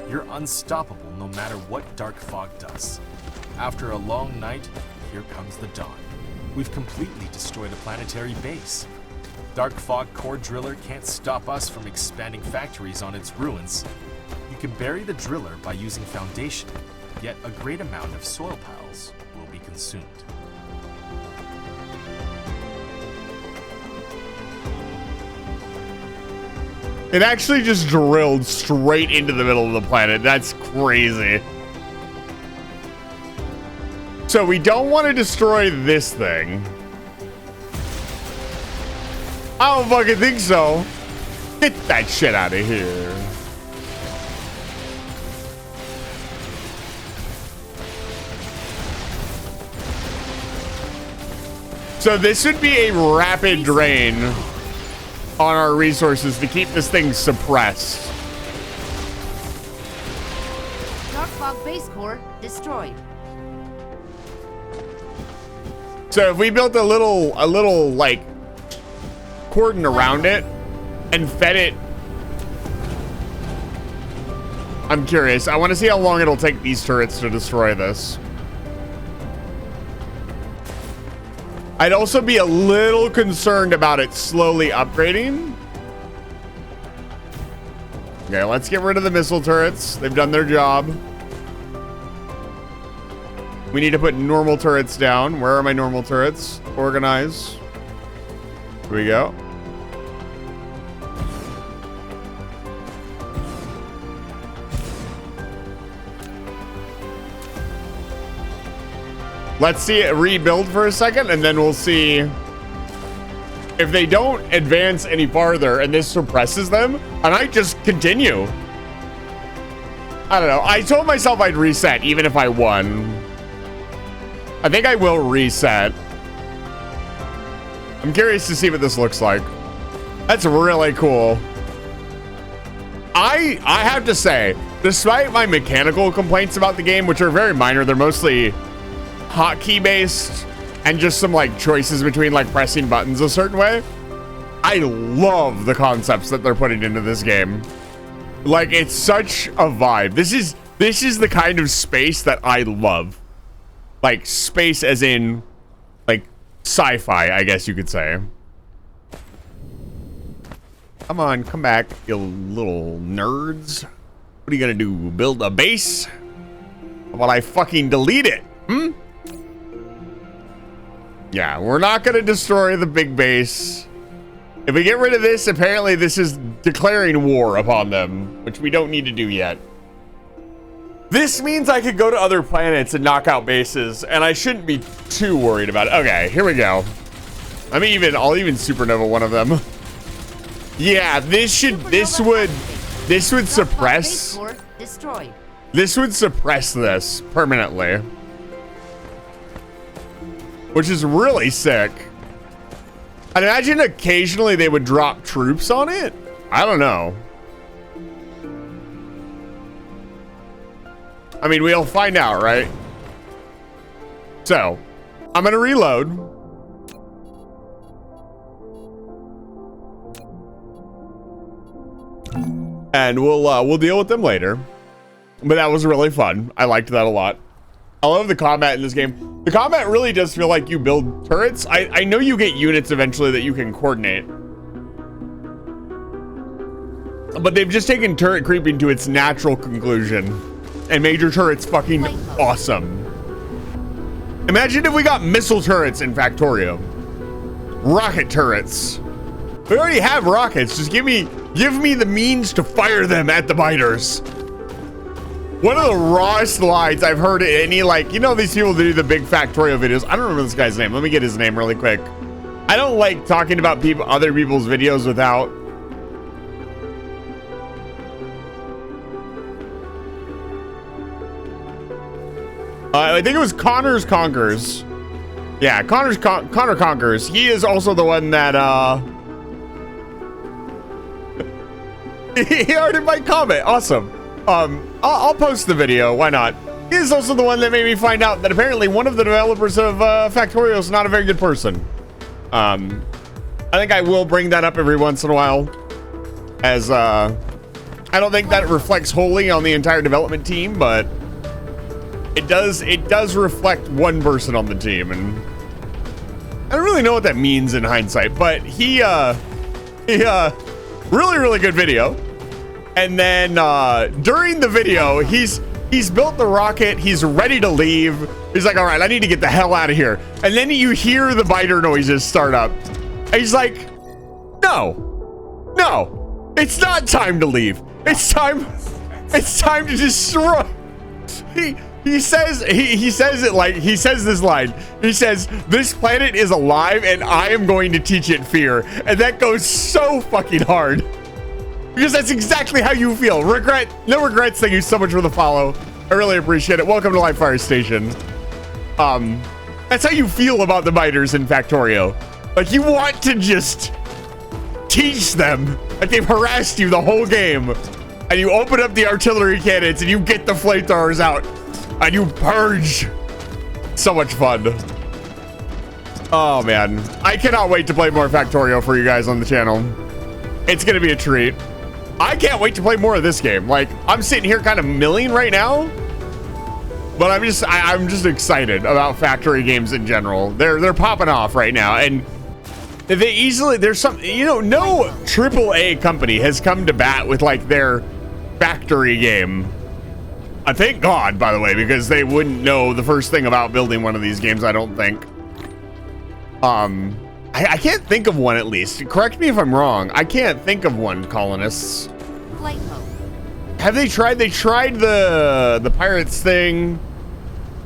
E: You're unstoppable no matter what dark fog does. After a long night, here comes the dawn. We've completely destroyed a planetary base. Dark fog core driller can't stop us from expanding factories on its ruins. You can bury the driller by using foundation, yet a great amount of soil piles will be consumed.
A: It actually just drilled straight into the middle of the planet. That's crazy. So we don't want to destroy this thing. I don't fucking think so. Get that shit out of here. So this would be a rapid drain on our resources to keep this thing suppressed.
D: Dark fog base core destroyed.
A: So if we built a little like cordon around it and fed it, I'm curious. I want to see how long it'll take these turrets to destroy this. I'd also be a little concerned about it slowly upgrading. Okay, let's get rid of the missile turrets. They've done their job. We need to put normal turrets down. Where are my normal turrets? Organize. Here we go. Let's see it rebuild for a second, and then we'll see if they don't advance any farther and this suppresses them. I might just continue. I don't know. I told myself I'd reset even if I won. I think I will reset. I'm curious to see what this looks like. That's really cool. I have to say, despite my mechanical complaints about the game, which are very minor, they're mostly hotkey based and just some like choices between like pressing buttons a certain way. I love the concepts that they're putting into this game. Like, it's such a vibe. This is the kind of space that I love. Like space as in like sci-fi, I guess you could say. Come on, come back, you little nerds. What are you gonna do? Build a base? While I fucking delete it? Yeah, we're not gonna destroy the big base. If we get rid of this, apparently this is declaring war upon them, which we don't need to do yet. This means I could go to other planets and knock out bases, and I shouldn't be too worried about it. Okay, here we go. I'll even supernova one of them. Yeah, this would suppress.
D: Destroyed.
A: This would suppress this permanently. Which is really sick. I'd imagine occasionally they would drop troops on it. I don't know. I mean, we'll find out, right? So, I'm gonna reload. And we'll deal with them later. But that was really fun. I liked that a lot. I love the combat in this game. The combat really does feel like you build turrets. I know you get units eventually that you can coordinate. But they've just taken turret creeping to its natural conclusion and made your turrets fucking awesome. Imagine if we got missile turrets in Factorio. Rocket turrets. We already have rockets. Just give me Give me the means to fire them at the biters. One of the rawest lines I've heard in any, like, you know, these people that do the big Factorio videos. I don't remember this guy's name. Let me get his name really quick. I don't like talking about other people's videos without. I think it was Connor's Conquers. Yeah, Connor Conquers. He is also the one that, he already might comment. Awesome. I'll post the video. Why not? He is also the one that made me find out that apparently one of the developers of Factorio is not a very good person. I think I will bring that up every once in a while, as I don't think that reflects wholly on the entire development team, but it does reflect one person on the team, and I don't really know what that means in hindsight, but he really good video. And then during the video, he's built the rocket, he's ready to leave. He's like, all right, I need to get the hell out of here. And then you hear the biter noises start up. And he's like, no, it's not time to leave. It's time to destroy. He says this line. He says, this planet is alive and I am going to teach it fear. And that goes so fucking hard. Because that's exactly how you feel. No regrets. Thank you so much for the follow. I really appreciate it. Welcome to Live Fire Station. That's how you feel about the biters in Factorio. Like, you want to just teach them. Like, they've harassed you the whole game. And you open up the artillery cannons and you get the flamethrowers out. And you purge. So much fun. Oh, man. I cannot wait to play more Factorio for you guys on the channel. It's going to be a treat. I can't wait to play more of this game. Like, I'm sitting here kind of milling right now, but I'm just excited about factory games in general. They're popping off right now, and there's some, you know, no AAA company has come to bat with like their factory game. Thank God, by the way, because they wouldn't know the first thing about building one of these games, I don't think. I can't think of one, at least. Correct me if I'm wrong. I can't think of one, colonists.
D: Flight mode.
A: Have they tried? They tried the Pirates thing.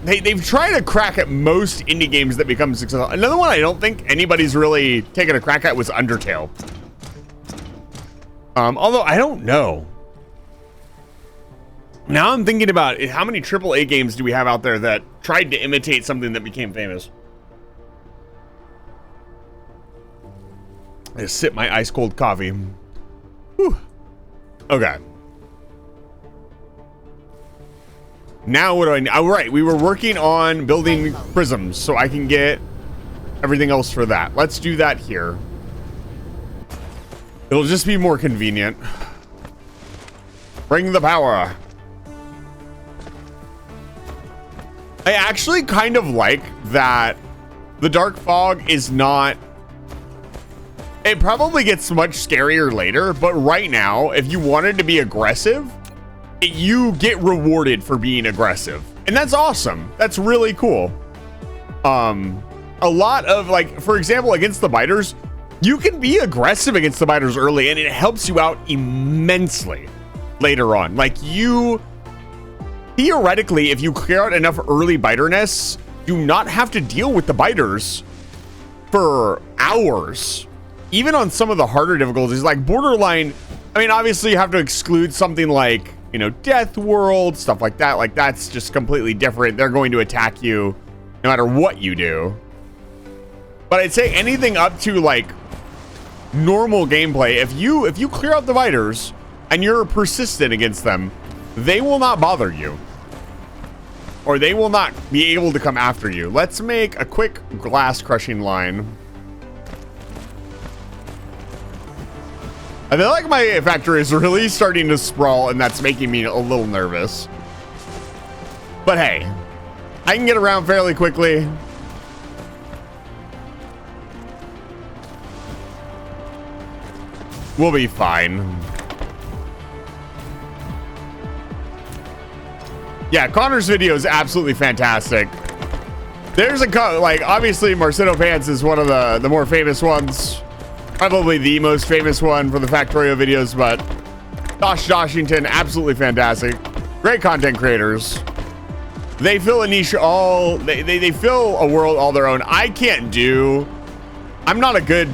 A: They've tried a crack at most indie games that become successful. Another one I don't think anybody's really taken a crack at was Undertale. Although I don't know. Now I'm thinking about how many AAA games do we have out there that tried to imitate something that became famous. I just sip my ice cold coffee. Whew. Okay. Now what do I need? Oh, right. We were working on building prisms, so I can get everything else for that. Let's do that here. It'll just be more convenient. Bring the power. I actually kind of like that the dark fog is not... It probably gets much scarier later, but right now, if you wanted to be aggressive, you get rewarded for being aggressive. And that's awesome. That's really cool. A lot of, like, for example, against the biters, you can be aggressive against the biters early, and it helps you out immensely later on. Like, you... Theoretically, if you clear out enough early biter nests, do not have to deal with the biters for hours. Even on some of the harder difficulties, like borderline, I mean, obviously you have to exclude something like, you know, Death World, stuff like that. Like, that's just completely different. They're going to attack you no matter what you do. But I'd say anything up to like normal gameplay, if you clear out the biters and you're persistent against them, they will not bother you. Or they will not be able to come after you. Let's make a quick glass crushing line. I feel like my factory is really starting to sprawl, and that's making me a little nervous. But hey, I can get around fairly quickly. We'll be fine. Yeah, Connor's video is absolutely fantastic. There's like, obviously Marcelo Pants is one of the more famous ones. Probably the most famous one for the Factorio videos, but Josh Joshington, absolutely fantastic. Great content creators. They fill a niche they fill a world all their own. I'm not a good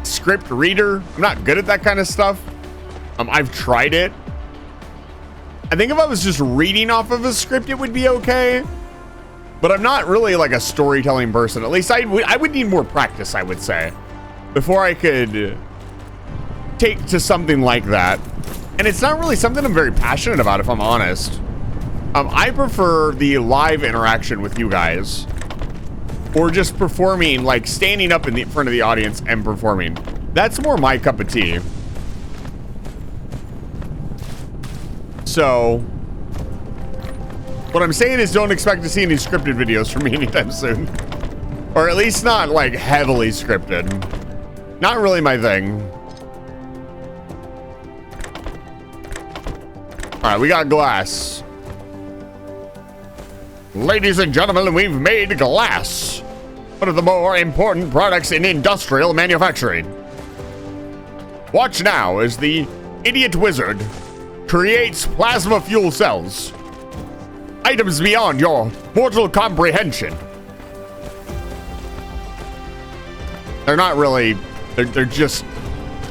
A: script reader. I'm not good at that kind of stuff. I've tried it. I think if I was just reading off of a script, it would be okay. But I'm not really like a storytelling person. At least I would need more practice, I would say, before I could take to something like that. And it's not really something I'm very passionate about, if I'm honest. I prefer the live interaction with you guys, or just performing, like standing up in the front of the audience and performing. That's more my cup of tea. So what I'm saying is, don't expect to see any scripted videos from me anytime soon, or at least not like heavily scripted. Not really my thing. All right, we got glass. Ladies and gentlemen, we've made glass, one of the more important products in industrial manufacturing. Watch now as the idiot wizard creates plasma fuel cells. Items beyond your mortal comprehension. They're not really, they're just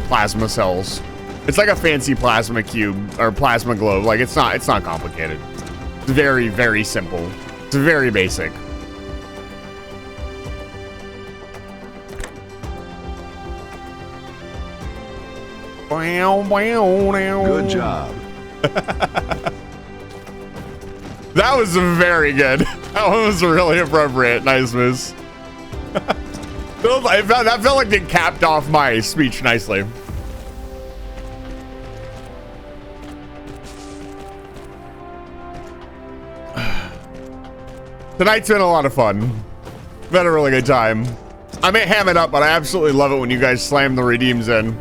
A: plasma cells. It's like a fancy plasma cube or plasma globe. Like it's not complicated. It's very, very simple. It's very basic.
G: Good job.
A: That was very good. That one was really appropriate. Nice, Moose. That felt like it capped off my speech nicely. Tonight's been a lot of fun. Been a really good time. I may ham it up, but I absolutely love it when you guys slam the redeems in.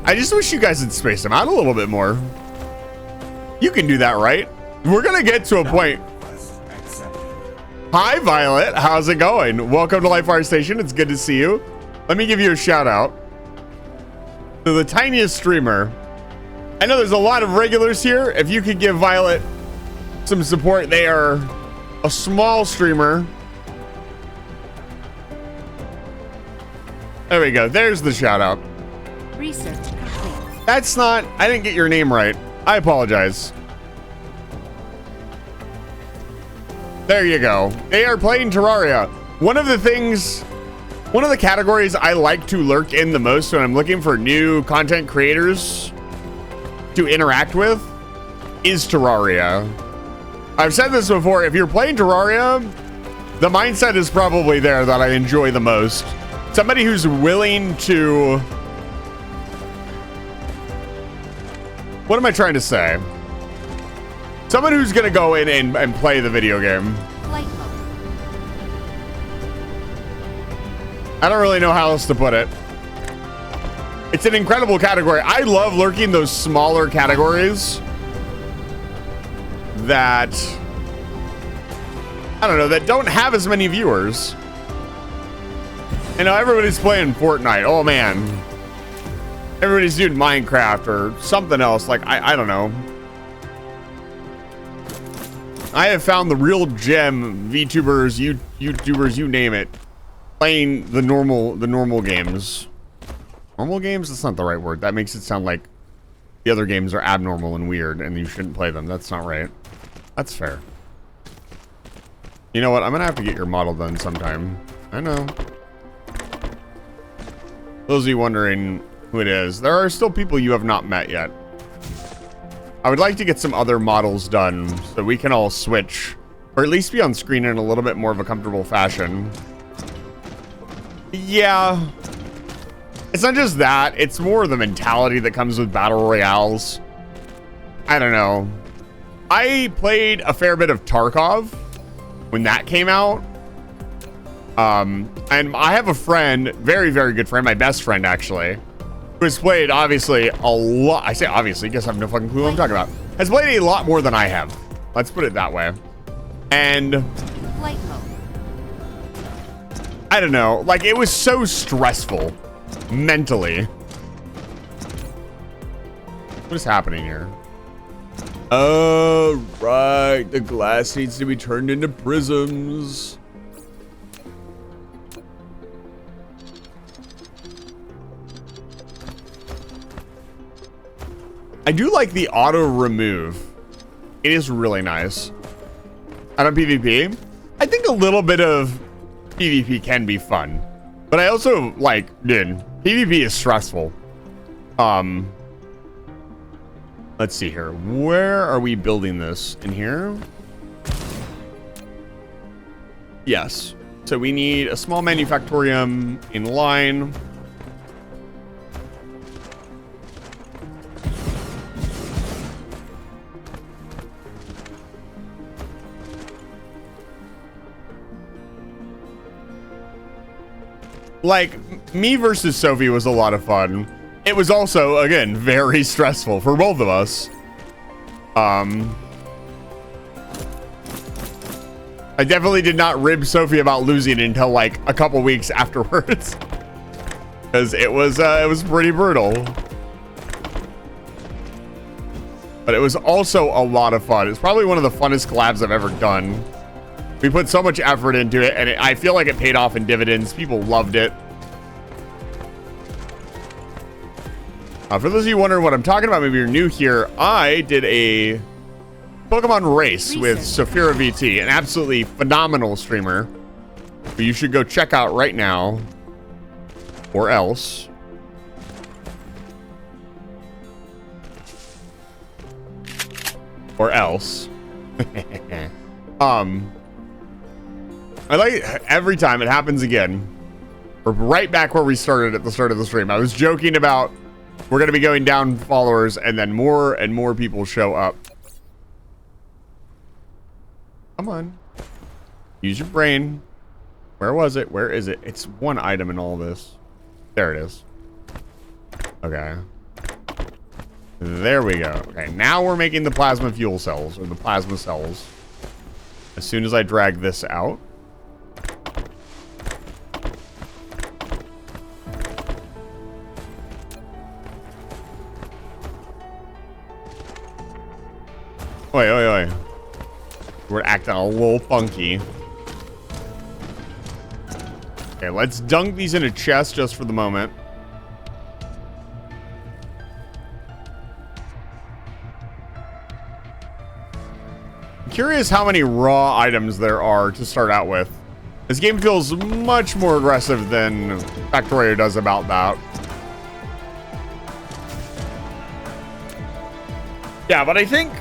A: I just wish you guys had spaced them out a little bit more. You can do that, right? We're gonna get to a point. Hi, Violet. How's it going? Welcome to LifeWire Station. It's good to see you. Let me give you a shout out to the tiniest streamer. I know there's a lot of regulars here. If you could give Violet some support, they are a small streamer. There we go. There's the shout out.
D: Research complete.
A: That's not, I didn't get your name right. I apologize. There you go. They are playing Terraria. One of the categories I like to lurk in the most when I'm looking for new content creators to interact with is Terraria. I've said this before, if you're playing Terraria, the mindset is probably there that I enjoy the most. Somebody who's willing to... What am I trying to say? Someone who's gonna go in and play the video game.
D: Flight mode.
A: I don't really know how else to put it. It's an incredible category. I love lurking those smaller categories that, I don't know, that don't have as many viewers. You know, everybody's playing Fortnite. Oh man. Everybody's doing Minecraft or something else. Like, I don't know. I have found the real gem VTubers, YouTubers, you name it, playing the normal games. Normal games? That's not the right word. That makes it sound like the other games are abnormal and weird and you shouldn't play them. That's not right. That's fair. You know what? I'm gonna have to get your model done sometime. I know. Those of you wondering who it is, there are still people you have not met yet. I would like to get some other models done so we can all switch, or at least be on screen in a little bit more of a comfortable fashion. Yeah. It's not just that, it's more the mentality that comes with battle royales. I don't know. I played a fair bit of Tarkov when that came out. And I have a friend, very, very good friend, my best friend actually, who has played obviously a lot. I say obviously because I have no fucking clue what I'm talking about. Has played a lot more than I have. Let's put it that way. And
D: Flight mode.
A: I don't know, like it was so stressful mentally. What is happening here? Oh, right. The glass needs to be turned into prisms. I do like the auto remove. It is really nice. And on PvP, I think a little bit of PvP can be fun. But I also like, dude, PvP is stressful. Let's see here. Where are we building this? In here? Yes. So we need a small manufactorium in line. Like, me versus Sophie was a lot of fun. It was also, again, very stressful for both of us. I definitely did not rib Sophie about losing until like a couple weeks afterwards. Because it was pretty brutal. But it was also a lot of fun. It's probably one of the funnest collabs I've ever done. We put so much effort into it, and I feel like it paid off in dividends. People loved it. For those of you wondering what I'm talking about, maybe you're new here, I did a Pokemon race with Saphira VT, an absolutely phenomenal streamer who you should go check out right now, or else. Or else. I like every time it happens again. We're right back where we started at the start of the stream. I was joking about we're going to be going down followers, and then more and more people show up. Come on. Use your brain. Where was it? Where is it? It's one item in all this. There it is. Okay. There we go. Okay, now we're making the plasma fuel cells, or the plasma cells. As soon as I drag this out. Oi, oi, oi. We're acting a little funky. Okay, let's dunk these in a chest just for the moment. I'm curious how many raw items there are to start out with. This game feels much more aggressive than Factorio does about that. Yeah, but I think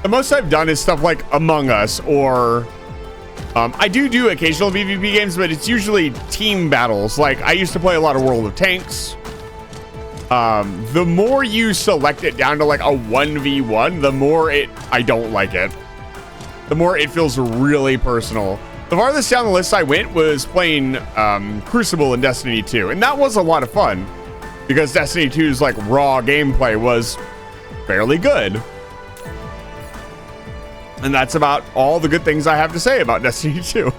A: the most I've done is stuff like Among Us, or I do occasional PvP games, but it's usually team battles. Like, I used to play a lot of World of Tanks. The more you select it down to like a 1v1, the more I don't like it. The more it feels really personal. The farthest down the list I went was playing Crucible in Destiny 2, and that was a lot of fun because Destiny 2's like raw gameplay was fairly good. And that's about all the good things I have to say about Destiny 2.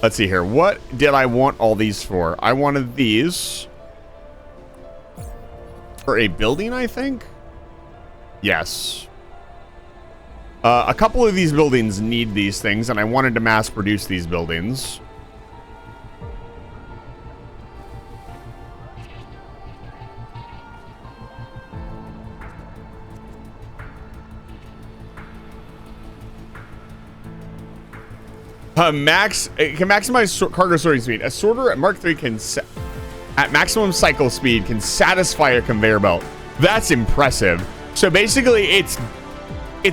A: Let's see here. What did I want all these for? I wanted these for a building, I think. Yes. A couple of these buildings need these things, and I wanted to mass produce these buildings. It can maximize cargo sorting speed. A sorter at Mark III can, at maximum cycle speed, can satisfy a conveyor belt. That's impressive. So basically, it's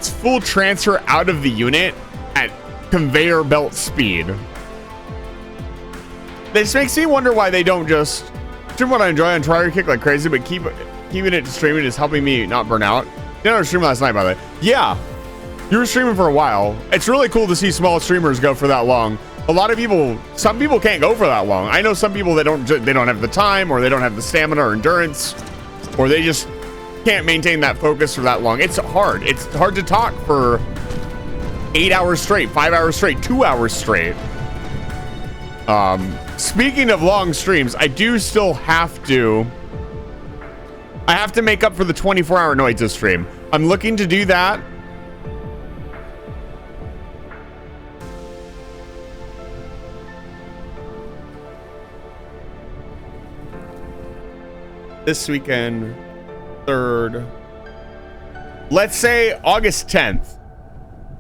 A: full transfer out of the unit at conveyor belt speed. This makes me wonder why they don't just stream what I enjoy on Try or Kick like crazy, but keeping it streaming is helping me not burn out. You know, I streamed last night, by the way. Yeah. You were streaming for a while. It's really cool to see small streamers go for that long. A lot of people, some people can't go for that long. I know some people that they don't have the time, or they don't have the stamina or endurance, or they just can't maintain that focus for that long. It's hard. It's hard to talk for 8 hours straight, 5 hours straight, 2 hours straight. Speaking of long streams, I do still have to make up for the 24-hour Noita stream. I'm looking to do that. This weekend, 3rd. Let's say August 10th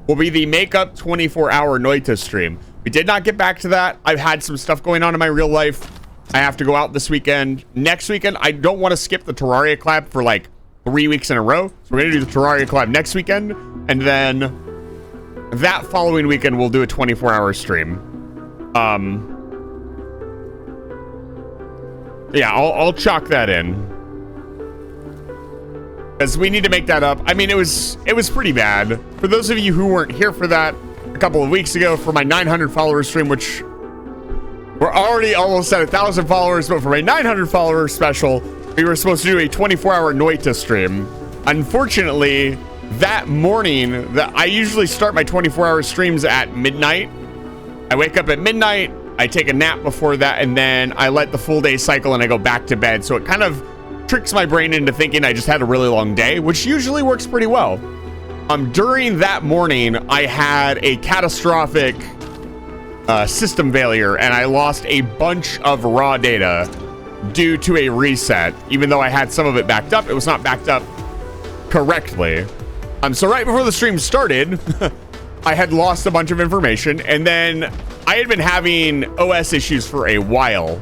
A: will be the makeup 24-hour Noita stream. We did not get back to that. I've had some stuff going on in my real life. I have to go out this weekend. Next weekend, I don't want to skip the Terraria collab for like 3 weeks in a row. So we're going to do the Terraria collab next weekend. And then that following weekend, we'll do a 24-hour stream. Yeah, I'll chalk that in. Because we need to make that up. I mean, it was pretty bad. For those of you who weren't here for that a couple of weeks ago, for my 900 follower stream, which we're already almost at 1,000 followers, but for my 900 follower special, we were supposed to do a 24-hour Noita stream. Unfortunately, that morning, I usually start my 24-hour streams at midnight. I wake up at midnight, I take a nap before that, and then I let the full day cycle and I go back to bed. So it kind of tricks my brain into thinking I just had a really long day, which usually works pretty well. During that morning, I had a catastrophic system failure, and I lost a bunch of raw data due to a reset. Even though I had some of it backed up, it was not backed up correctly. So right before the stream started, I had lost a bunch of information, and then I had been having OS issues for a while,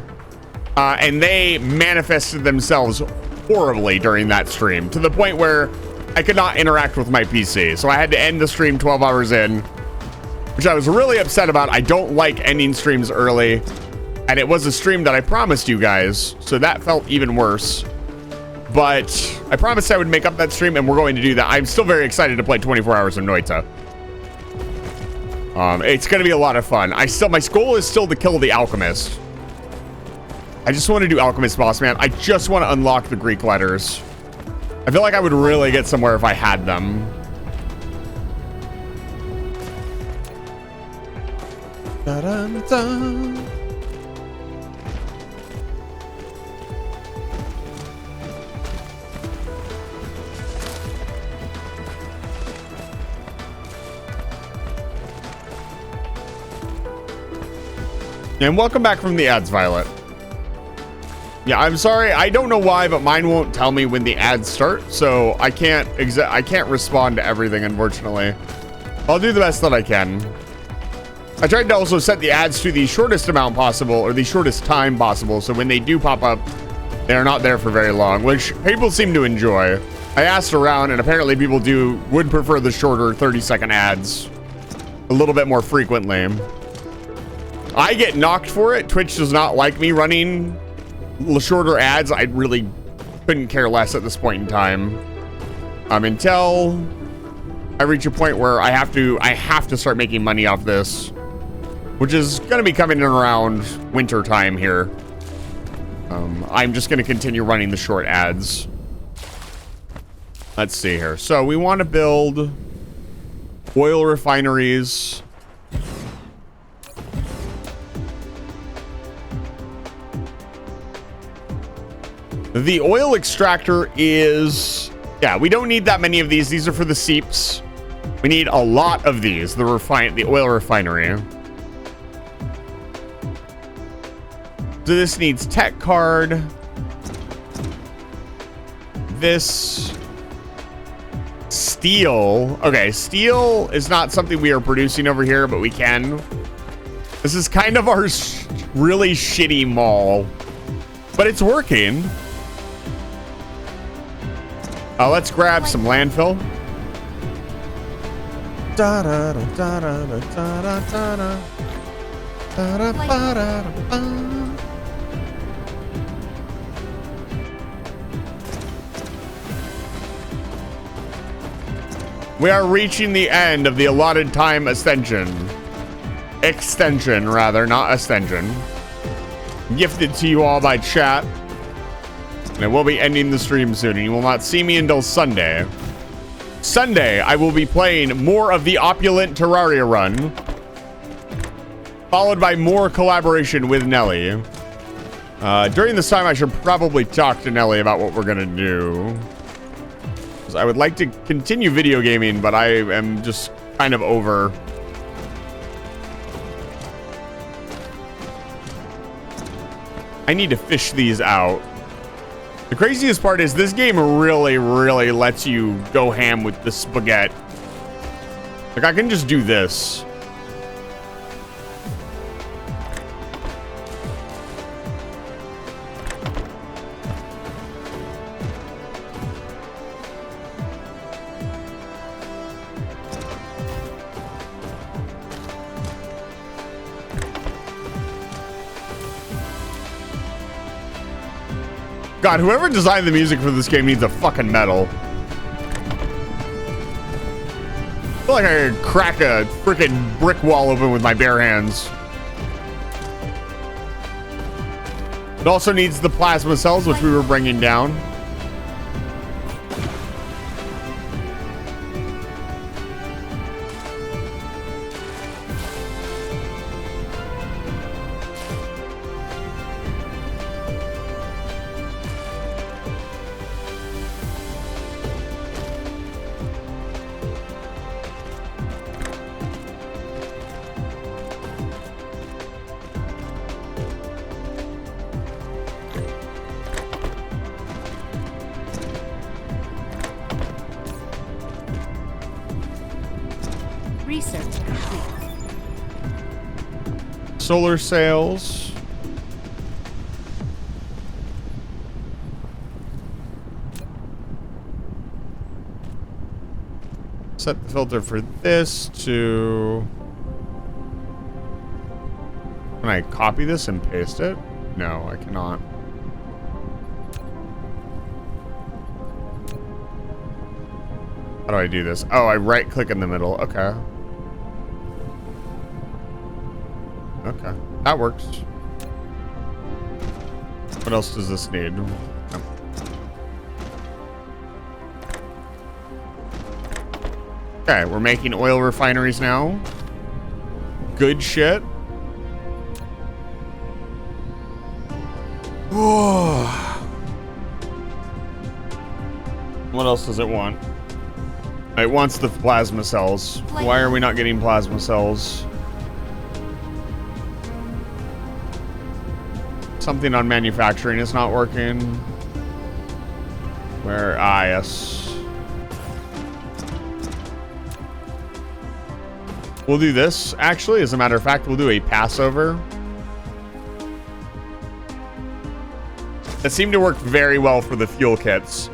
A: and they manifested themselves horribly during that stream, to the point where I could not interact with my PC. So I had to end the stream 12 hours in, which I was really upset about. I don't like ending streams early, and it was a stream that I promised you guys, so that felt even worse. But I promised I would make up that stream, and we're going to do that. I'm still very excited to play 24 hours of Noita. It's going to be a lot of fun. My goal is still to kill the Alchemist. I just want to do Alchemist Boss Man. I just want to unlock the Greek letters. I feel like I would really get somewhere if I had them. Da-dun-dun. And welcome back from the ads, Violet. Yeah, I'm sorry. I don't know why, but mine won't tell me when the ads start, so I can't respond to everything, unfortunately. I'll do the best that I can. I tried to also set the ads to the shortest amount possible, or the shortest time possible, so when they do pop up, they're not there for very long, which people seem to enjoy. I asked around, and apparently people would prefer the shorter 30-second ads a little bit more frequently. I get knocked for it. Twitch does not like me running shorter ads. I really couldn't care less at this point in time. Until I reach a point where I have to start making money off this, which is going to be coming in around winter time here. I'm just going to continue running the short ads. Let's see here. So we want to build oil refineries. The oil extractor is... Yeah, we don't need that many of these. These are for the seeps. We need a lot of these. The oil refinery. So this needs tech card. This... Steel. Okay, steel is not something we are producing over here, but we can. This is kind of our really shitty mall. But it's working. Let's grab some landfill. We are reaching the end of the allotted time extension. Extension, rather, not extension. Gifted to you all by chat. And I will be ending the stream soon, and you will not see me until Sunday. Sunday, I will be playing more of the opulent Terraria run. followed by more collaboration with Nelly. During this time, I should probably talk to Nelly about what we're gonna do. 'Cause I would like to continue video gaming, but I am just kind of over. I need to fish these out. The craziest part is this game really, really lets you go ham with the spaghetti. Like, I can just do this. God, whoever designed the music for this game needs a fucking medal. I feel like I could crack a freaking brick wall open with my bare hands. It also needs the plasma cells, which we were bringing down.
D: Research complete.
A: Solar sails. Set the filter for this to... Can I copy this and paste it? No, I cannot. How do I do this? Oh, I right click in the middle. Okay. Okay, that works. What else does this need? No. Okay, we're making oil refineries now. Good shit. What else does it want? It wants the plasma cells. Why are we not getting plasma cells? Something on manufacturing is not working. Where? Ah, yes. We'll do this, actually. As a matter of fact, we'll do a Passover. That seemed to work very well for the fuel kits.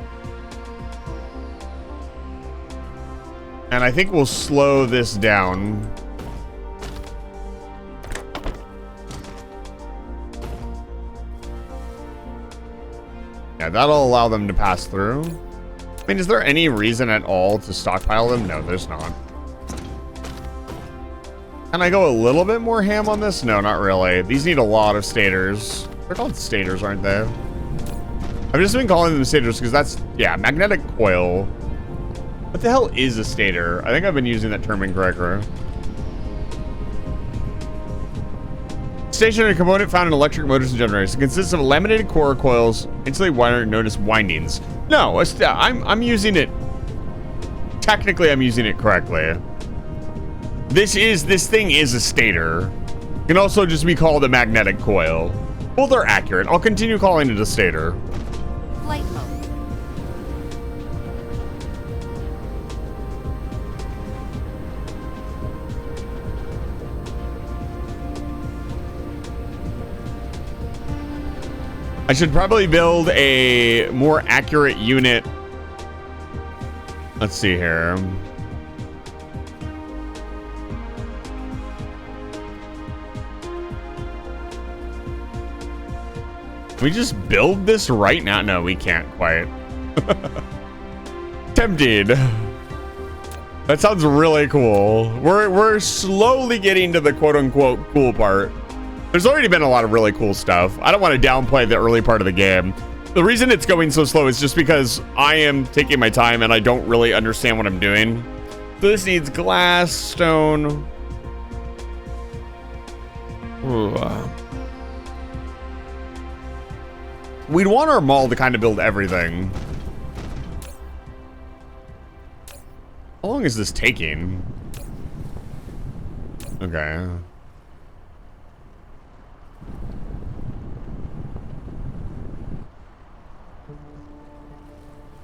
A: And I think we'll slow this down. Yeah, that'll allow them to pass through. I mean, is there any reason at all to stockpile them? No, there's not. Can I go a little bit more ham on this? No, not really. These need a lot of stators. They're called stators, aren't they? I've just been calling them stators because that's, yeah, magnetic coil. What the hell is a stator? I think I've been using that term incorrectly. Stationary component found in electric motors and generators. It consists of laminated core coils, insulated wire known as windings. No, I'm using it. Technically, I'm using it correctly. This thing is a stator. It can also just be called a magnetic coil. Well, they're accurate. I'll continue calling it a stator.
D: Flight mode.
A: I should probably build a more accurate unit. Let's see here. Can we just build this right now? No, we can't quite. Tempted. That sounds really cool. We're slowly getting to the quote-unquote cool part. There's already been a lot of really cool stuff. I don't want to downplay the early part of the game. The reason it's going so slow is just because I am taking my time and I don't really understand what I'm doing. So this needs glass, stone. Ooh, we'd want our mall to kind of build everything. How long is this taking? Okay.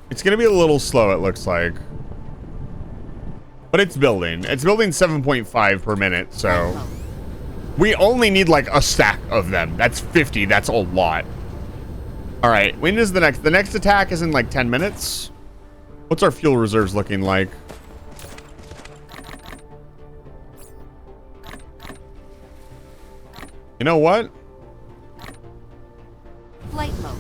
A: It's gonna be a little slow, it looks like. But it's building. It's building 7.5 per minute, so... We only need like a stack of them. That's 50. That's a lot. Alright, when is the next? The next attack is in like 10 minutes. What's our fuel reserves looking like? You know what?
D: Flight mode.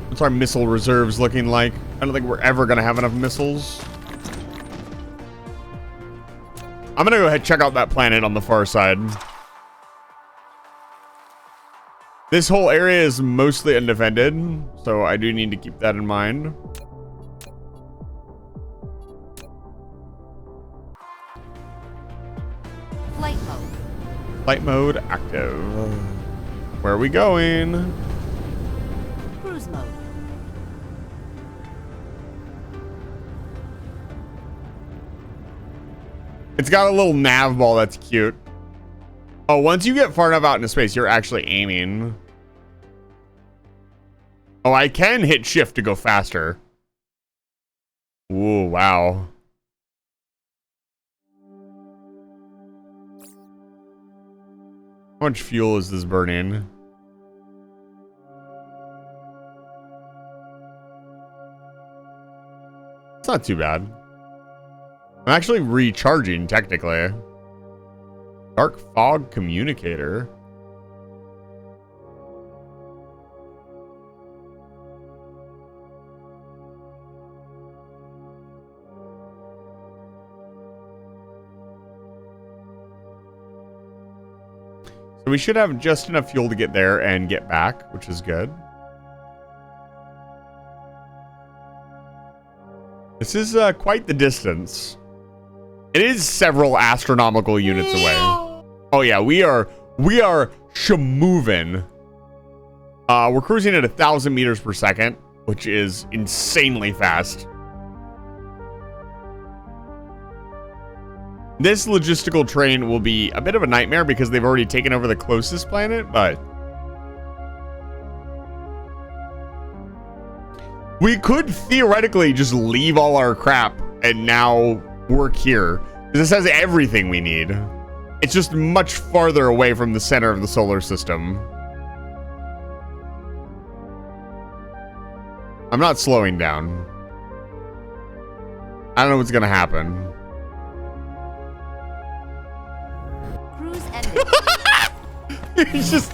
A: What's our missile reserves looking like? I don't think we're ever gonna have enough missiles. I'm gonna go ahead and check out that planet on the far side. This whole area is mostly undefended, so I do need to keep that in mind.
D: Flight mode.
A: Flight mode active. Where are we going?
D: Cruise mode.
A: It's got a little nav ball that's cute. Oh, once you get far enough out into space, you're actually aiming. Oh, I can hit shift to go faster. Ooh, wow. How much fuel is this burning? It's not too bad. I'm actually recharging, technically. Dark fog communicator. So we should have just enough fuel to get there and get back, which is good. This is quite the distance. It is several astronomical units away. Oh yeah, we are shamovin'. We're cruising at 1,000 meters per second, which is insanely fast. This logistical train will be a bit of a nightmare because they've already taken over the closest planet, but we could theoretically just leave all our crap and now work here. This has everything we need. It's just much farther away from the center of the solar system. I'm not slowing down. I don't know what's gonna happen.
D: Cruise ended.
A: It's just...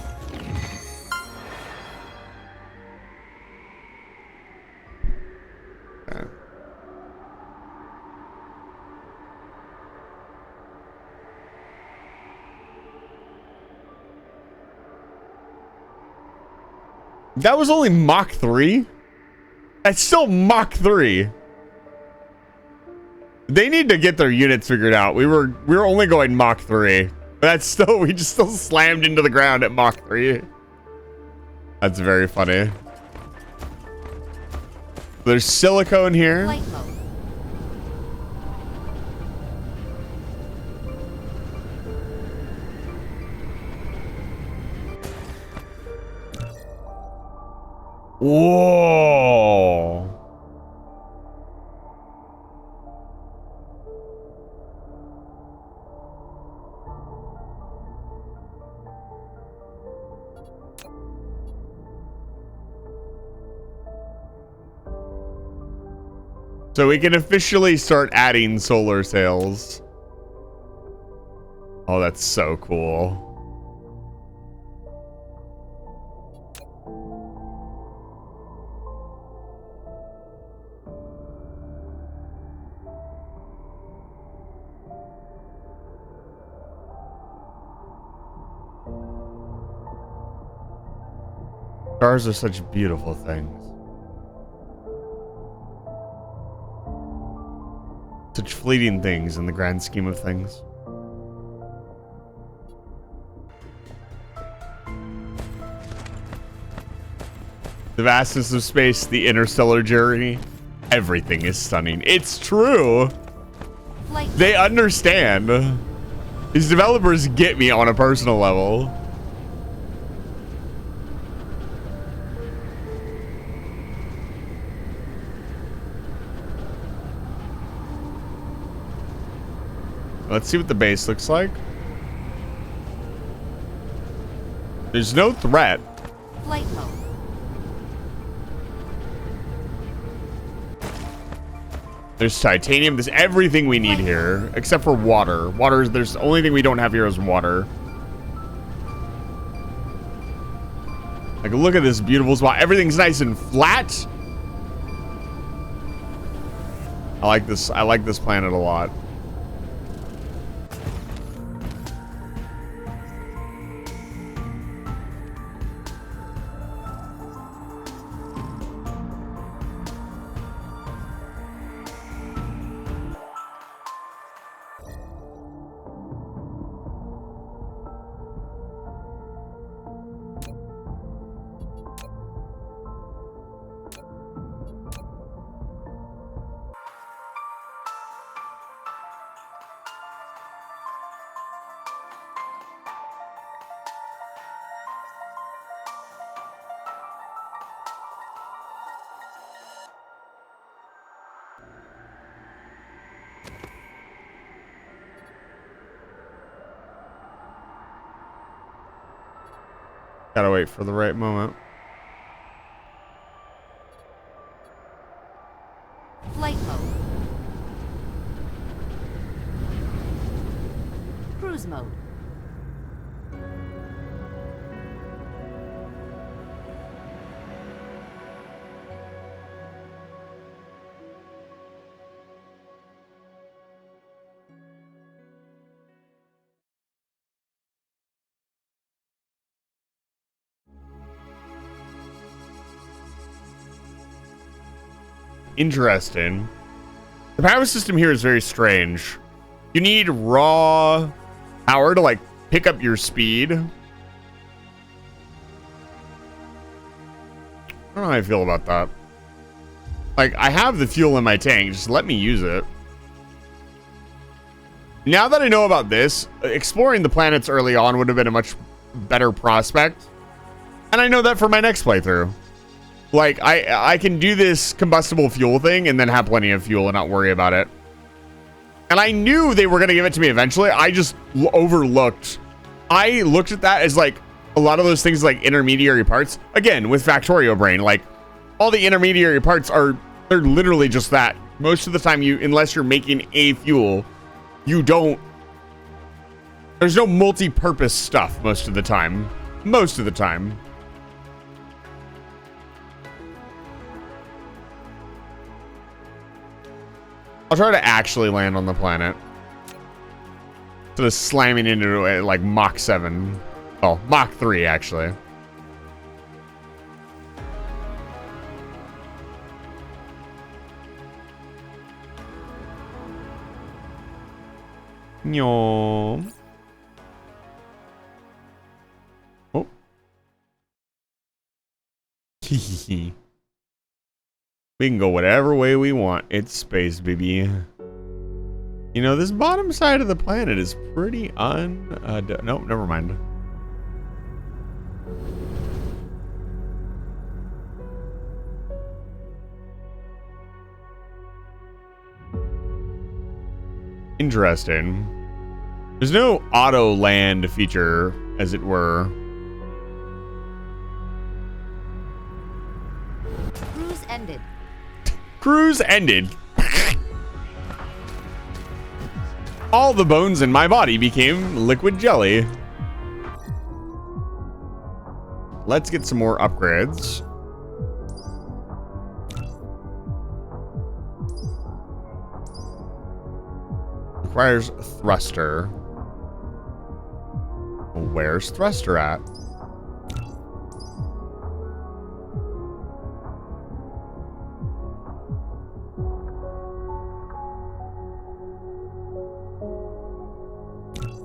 A: That was only Mach 3? That's still Mach 3. They need to get their units figured out. We were only going Mach 3. That's still, we just still slammed into the ground at Mach 3. That's very funny. There's silicone here.
D: Flight mode.
A: Whoa. So we can officially start adding solar sails. Oh, that's so cool. Stars are such beautiful things. Such fleeting things in the grand scheme of things. The vastness of space, the interstellar journey, everything is stunning. It's true. They understand. These developers get me on a personal level. Let's see what the base looks like. There's no threat.
D: Flight mode.
A: There's titanium. There's everything we need here, except for water. Water, there's the only thing we don't have here is water. Like, look at this beautiful spot. Everything's nice and flat. I like this. I like this planet a lot. Gotta wait for the right moment.
D: Flight mode. Cruise mode.
A: Interesting. The power system here is very strange. You need raw power to like pick up your speed. I don't know how I feel about that. Like, I have the fuel in my tank, just let me use it. Now that I know about this, exploring the planets early on would have been a much better prospect. And I know that for my next playthrough. Like, I can do this combustible fuel thing and then have plenty of fuel and not worry about it. And I knew they were going to give it to me eventually. I just overlooked. I looked at that as like a lot of those things like intermediary parts. Again, with Factorio Brain, like all the intermediary parts they're literally just that. Most of the time, unless you're making a fuel, you don't. There's no multi-purpose stuff most of the time. Most of the time. I'll try to actually land on the planet. Instead of slamming into it like Mach 7. Oh, Mach 3, actually. No. Oh. We can go whatever way we want. It's space, baby. You know, this bottom side of the planet is pretty nope, never mind. Interesting. There's no auto land feature, as it were.
D: Cruise ended.
A: Cruise ended. All the bones in my body became liquid jelly. Let's get some more upgrades. Requires thruster. Where's thruster at?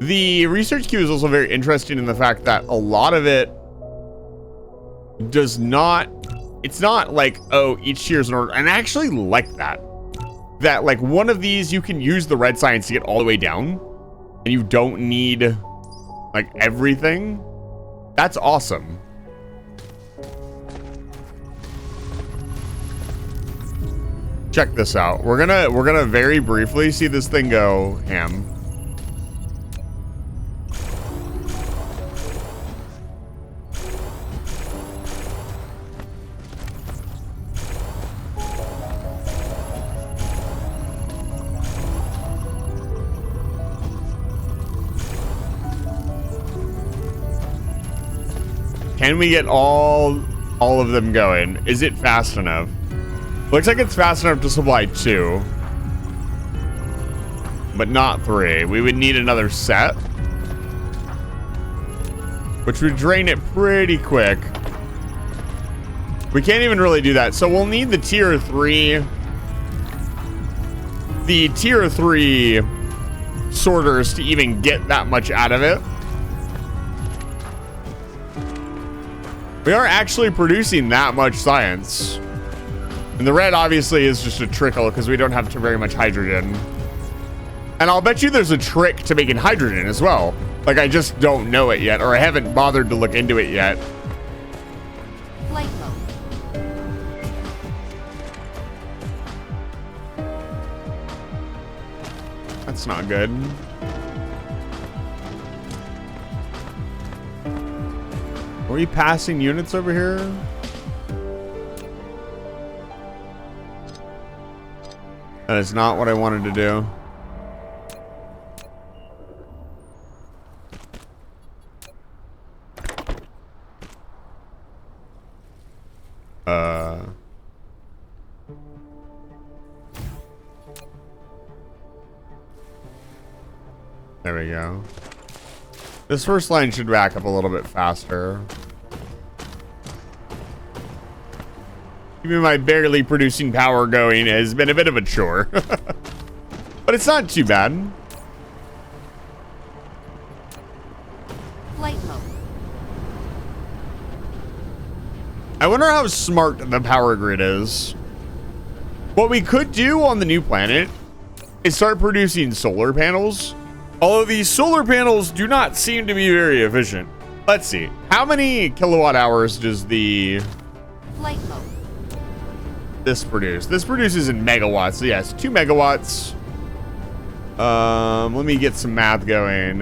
A: The research queue is also very interesting in the fact that a lot of it does not, it's not like, oh, each tier is an order. And I actually like that. That like one of these, you can use the red science to get all the way down and you don't need like everything. That's awesome. Check this out. We're gonna very briefly see this thing go ham. Can we get all of them going? Is it fast enough? Looks like it's fast enough to supply 2. But not 3. We would need another set. Which would drain it pretty quick. We can't even really do that. So we'll need the tier 3. The tier 3 sorters to even get that much out of it. We are actually producing that much science. And the red obviously is just a trickle because we don't have very much hydrogen. And I'll bet you there's a trick to making hydrogen as well. Like I just don't know it yet, or I haven't bothered to look into it yet.
D: Flight mode.
A: That's not good. Are we passing units over here? That is not what I wanted to do. There we go. This first line should back up a little bit faster. Even my barely producing power going has been a bit of a chore. But it's not too bad.
D: Flight mode.
A: I wonder how smart the power grid is. What we could do on the new planet is start producing solar panels. Although these solar panels do not seem to be very efficient. Let's see. How many kilowatt hours does the
D: Flight mode.
A: this produce? This produces in megawatts. So yes, 2 megawatts. Let me get some math going.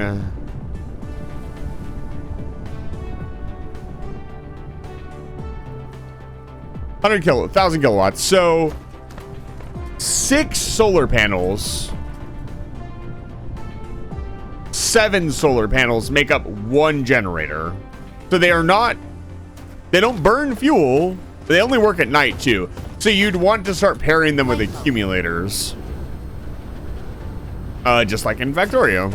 A: 1,000 kilowatts. So 6 solar panels, 7 solar panels make up 1 generator. So they don't burn fuel. They only work at night too. So you'd want to start pairing them with accumulators. Just like in Factorio.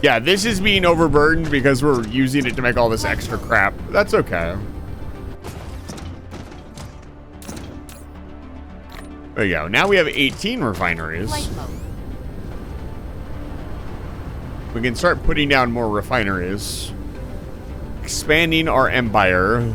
A: Yeah, this is being overburdened because we're using it to make all this extra crap. That's okay. There you go. Now we have 18 refineries.
D: Flight mode.
A: We can start putting down more refineries. Expanding our empire.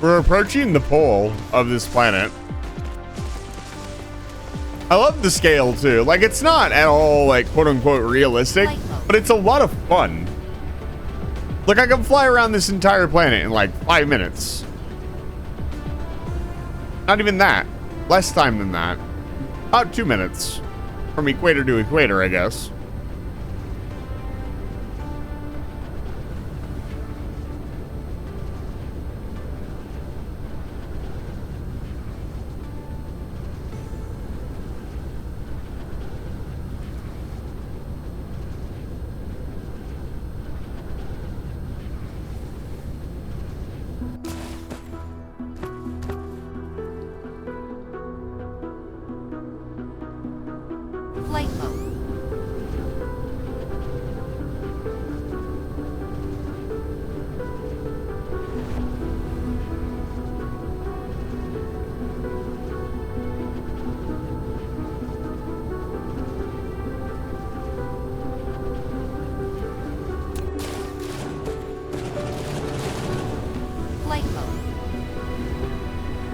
A: We're approaching the pole of this planet. I love the scale too. Like, it's not at all like quote unquote realistic, but it's a lot of fun. Look, I can fly around this entire planet in like 5 minutes. Not even that. Less time than that. About 2 minutes. From equator to equator, I guess.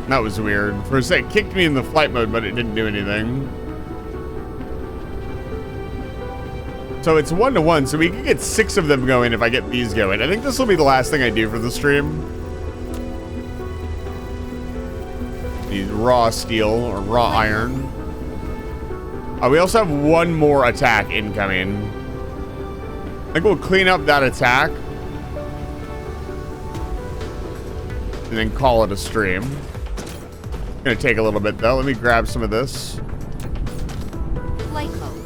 A: That was weird. For a sec, it kicked me in the flight mode, but it didn't do anything. So it's 1-to-1, so we can get 6 of them going if I get these going. I think this will be the last thing I do for the stream. Need raw steel or raw iron. We also have 1 more attack incoming. I think we'll clean up that attack. And then call it a stream. Gonna take a little bit though. Let me grab some of this.
D: Flight mode.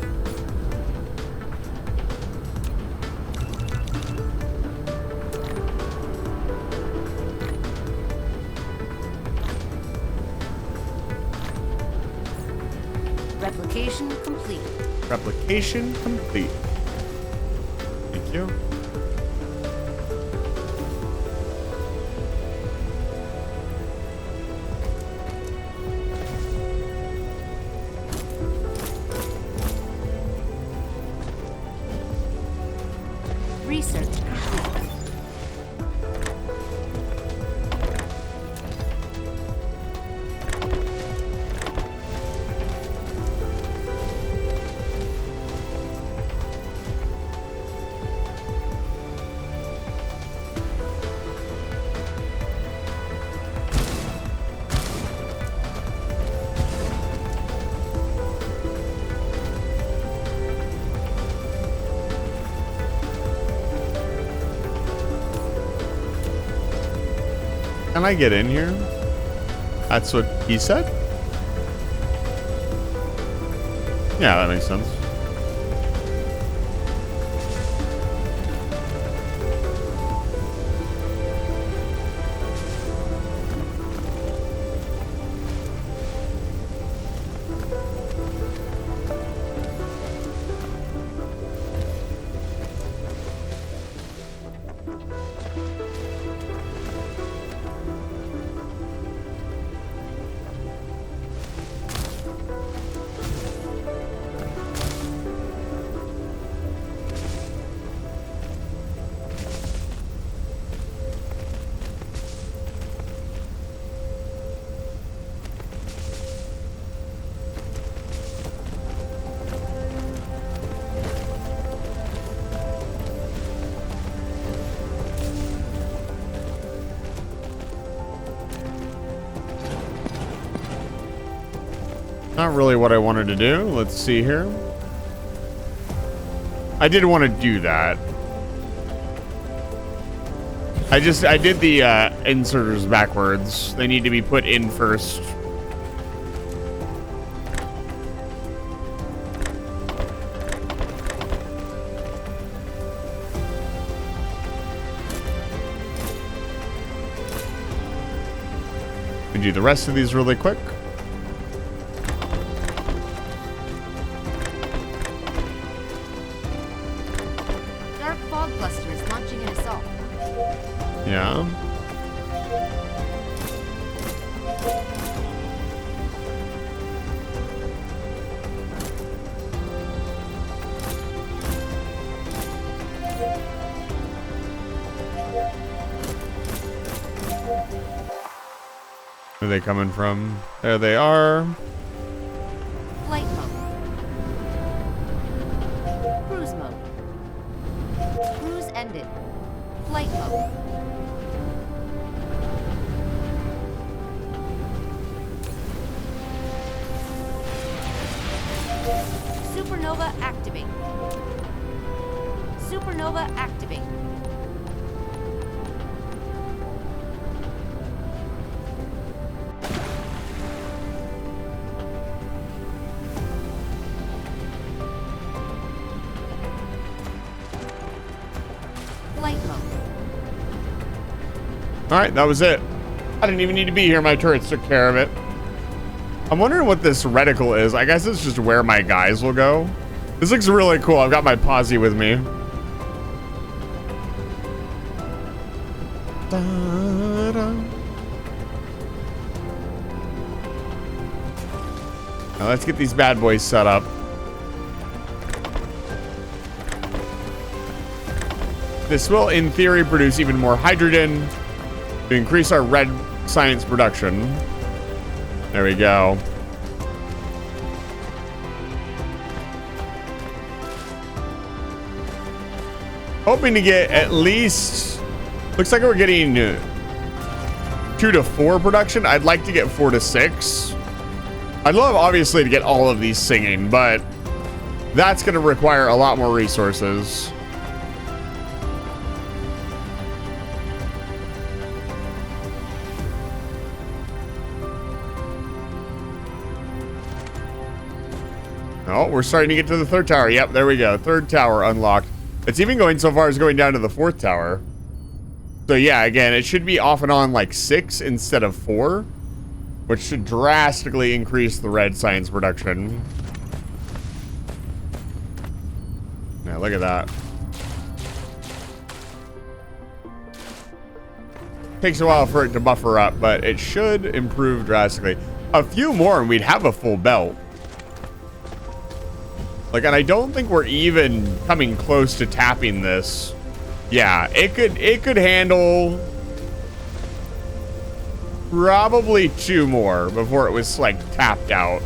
D: Replication complete.
A: Replication complete. Thank you.
D: Research complete.
A: Can I get in here? That's what he said? Yeah, that makes sense. Not really what I wanted to do. Let's see here. I did want to do that. I did the inserters backwards. They need to be put in first. We do the rest of these really quick. Yeah. Where are they coming from? There they are.
D: Flight mode. Cruise mode. Cruise ended. Flight mode. Supernova activate. Supernova activate. Flight mode.
A: All right, that was it. I didn't even need to be here. My turrets took care of it. I'm wondering what this reticle is. I guess it's just where my guys will go. This looks really cool. I've got my posse with me. Da-da. Now let's get these bad boys set up. This will, in theory, produce even more hydrogen to increase our red science production. There we go. Hoping to get at least, looks like we're getting 2 to 4 production. I'd like to get 4 to 6. I'd love, obviously, to get all of these singing, but that's going to require a lot more resources. Oh, we're starting to get to the 3rd tower. Yep, there we go. 3rd tower unlocked. It's even going so far as going down to the 4th tower. So yeah, again, it should be off and on like 6 instead of 4, which should drastically increase the red science production. Now look at that. Takes a while for it to buffer up, but it should improve drastically. A few more and we'd have a full belt. Like, and I don't think we're even coming close to tapping this. Yeah, it could handle probably 2 more before it was like tapped out,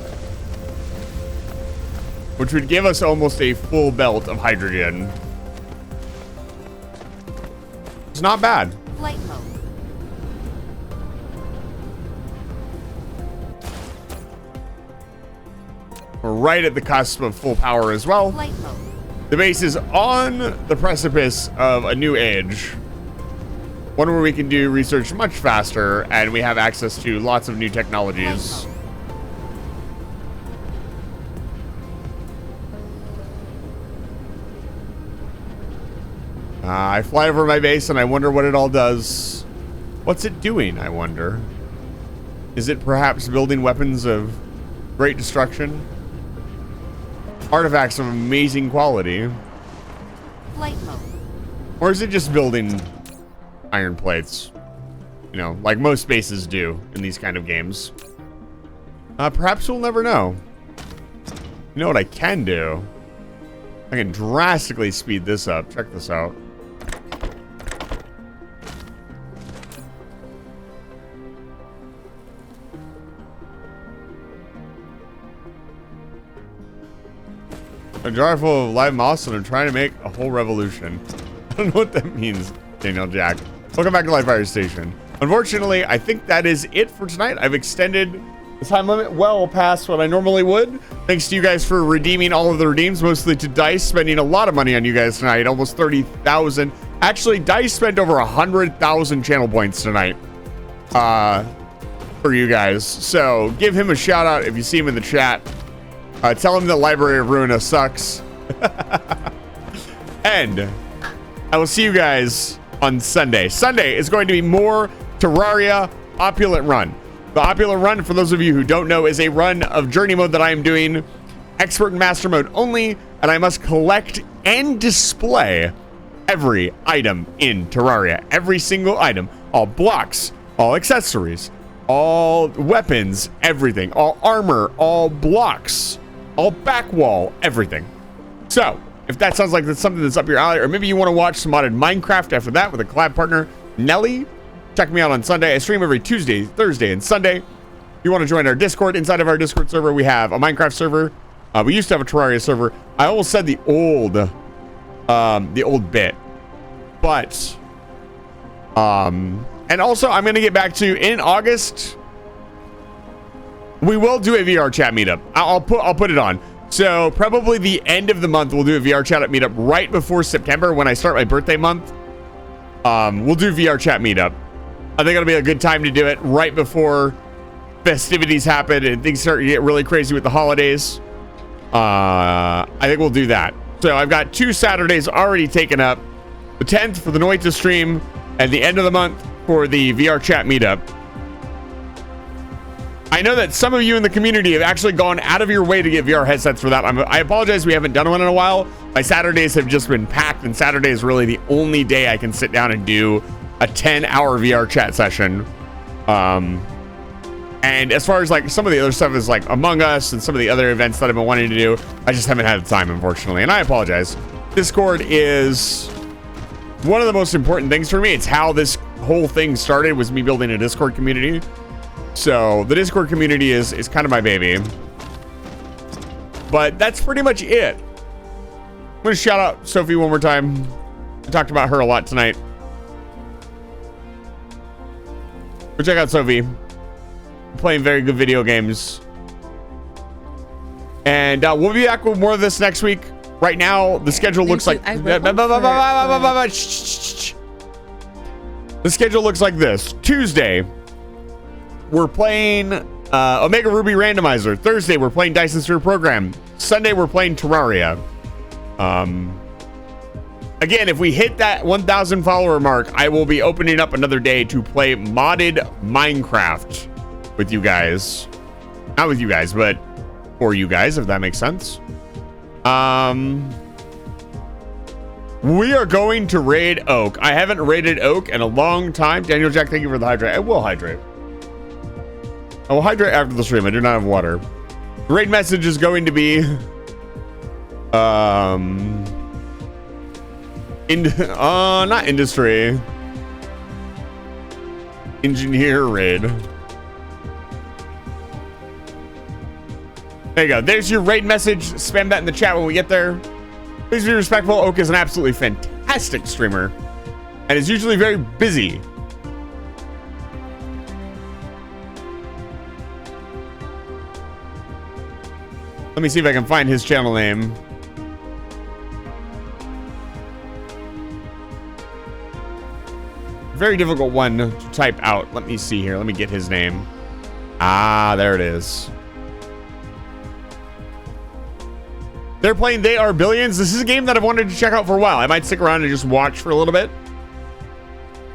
A: which would give us almost a full belt of hydrogen. It's not bad.
D: Flight mode.
A: We're right at the cusp of full power as well.
D: Flight mode.
A: The base is on the precipice of a new age. One where we can do research much faster and we have access to lots of new technologies. I fly over my base and I wonder what it all does. What's it doing, I wonder? Is it perhaps building weapons of great destruction? Artifacts of amazing quality.
D: Flight mode.
A: Or is it just building iron plates? You know, like most bases do in these kind of games. Perhaps we'll never know. You know what I can do? I can drastically speed this up. Check this out. A jar full of live moss and I'm trying to make a whole revolution. I don't know what that means, Daniel Jack. Welcome back to Live Fire Station. Unfortunately, I think that is it for tonight. I've extended the time limit well past what I normally would. Thanks to you guys for redeeming all of the redeems, mostly to Dice, spending a lot of money on you guys tonight, almost 30,000. Actually, Dice spent over 100,000 channel points tonight for you guys. So give him a shout out if you see him in the chat. Tell him that Library of Ruina sucks. And I will see you guys on Sunday. Sunday is going to be more Terraria Opulent Run. The Opulent Run, for those of you who don't know, is a run of Journey Mode that I am doing Expert and Master Mode only, and I must collect and display every item in Terraria. Every single item. All blocks, all accessories, all weapons, everything. All armor, all blocks, all back wall, everything. So, if that sounds like that's something that's up your alley, or maybe you want to watch some modded Minecraft after that with a collab partner, Nelly, check me out on Sunday. I stream every Tuesday, Thursday, and Sunday. If you want to join our Discord, inside of our Discord server, we have a Minecraft server. We used to have a Terraria server. I almost said the old bit, but, and also I'm going to get back to, in August, we will do a VR chat meetup. I'll put it on. So probably the end of the month, we'll do a VR chat meetup right before September when I start my birthday month. We'll do VR chat meetup. I think it'll be a good time to do it right before festivities happen and things start to get really crazy with the holidays. I think we'll do that. So I've got 2 Saturdays already taken up. The 10th for the Noita stream and the end of the month for the VR chat meetup. I know that some of you in the community have actually gone out of your way to get VR headsets for that. I apologize, we haven't done one in a while. My Saturdays have just been packed, and Saturday is really the only day I can sit down and do a 10-hour VR chat session. And as far as like some of the other stuff is like Among Us and some of the other events that I've been wanting to do, I just haven't had the time, unfortunately, and I apologize. Discord is one of the most important things for me. It's how this whole thing started, was me building a Discord community. So the Discord community is kind of my baby. But that's pretty much it. I'm going to shout out Sophie one more time. I talked about her a lot tonight. Go check out Sophie. Playing very good video games. And we'll be back with more of this next week. Right now, the schedule looks like... The schedule looks like this. Tuesday, we're playing Omega Ruby Randomizer. Thursday, we're playing Dyson Spheres Program. Sunday, we're playing Terraria. Again, if we hit that 1,000 follower mark, I will be opening up another day to play modded Minecraft with you guys. Not with you guys, but for you guys, if that makes sense. We are going to raid Oak. I haven't raided Oak in a long time. Daniel Jack, thank you for the hydrate. I will hydrate. I will hydrate after the stream. I do not have water. The raid message is going to be not industry. Engineer raid. There you go. There's your raid message. Spam that in the chat when we get there. Please be respectful. Oak is an absolutely fantastic streamer and is usually very busy. Let me see if I can find his channel name. Very difficult one to type out. Let me see here. Let me get his name. Ah, there it is. They're playing They Are Billions. This is a game that I've wanted to check out for a while. I might stick around and just watch for a little bit.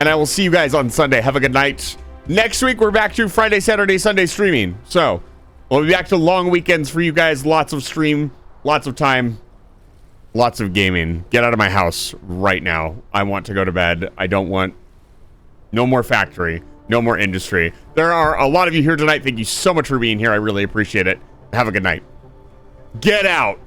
A: And I will see you guys on Sunday. Have a good night. Next week, we're back to Friday, Saturday, Sunday streaming. So we'll be back to long weekends for you guys. Lots of stream, lots of time, lots of gaming. Get out of my house right now. I want to go to bed. I don't want no more factory, no more industry. There are a lot of you here tonight. Thank you so much for being here. I really appreciate it. Have a good night. Get out.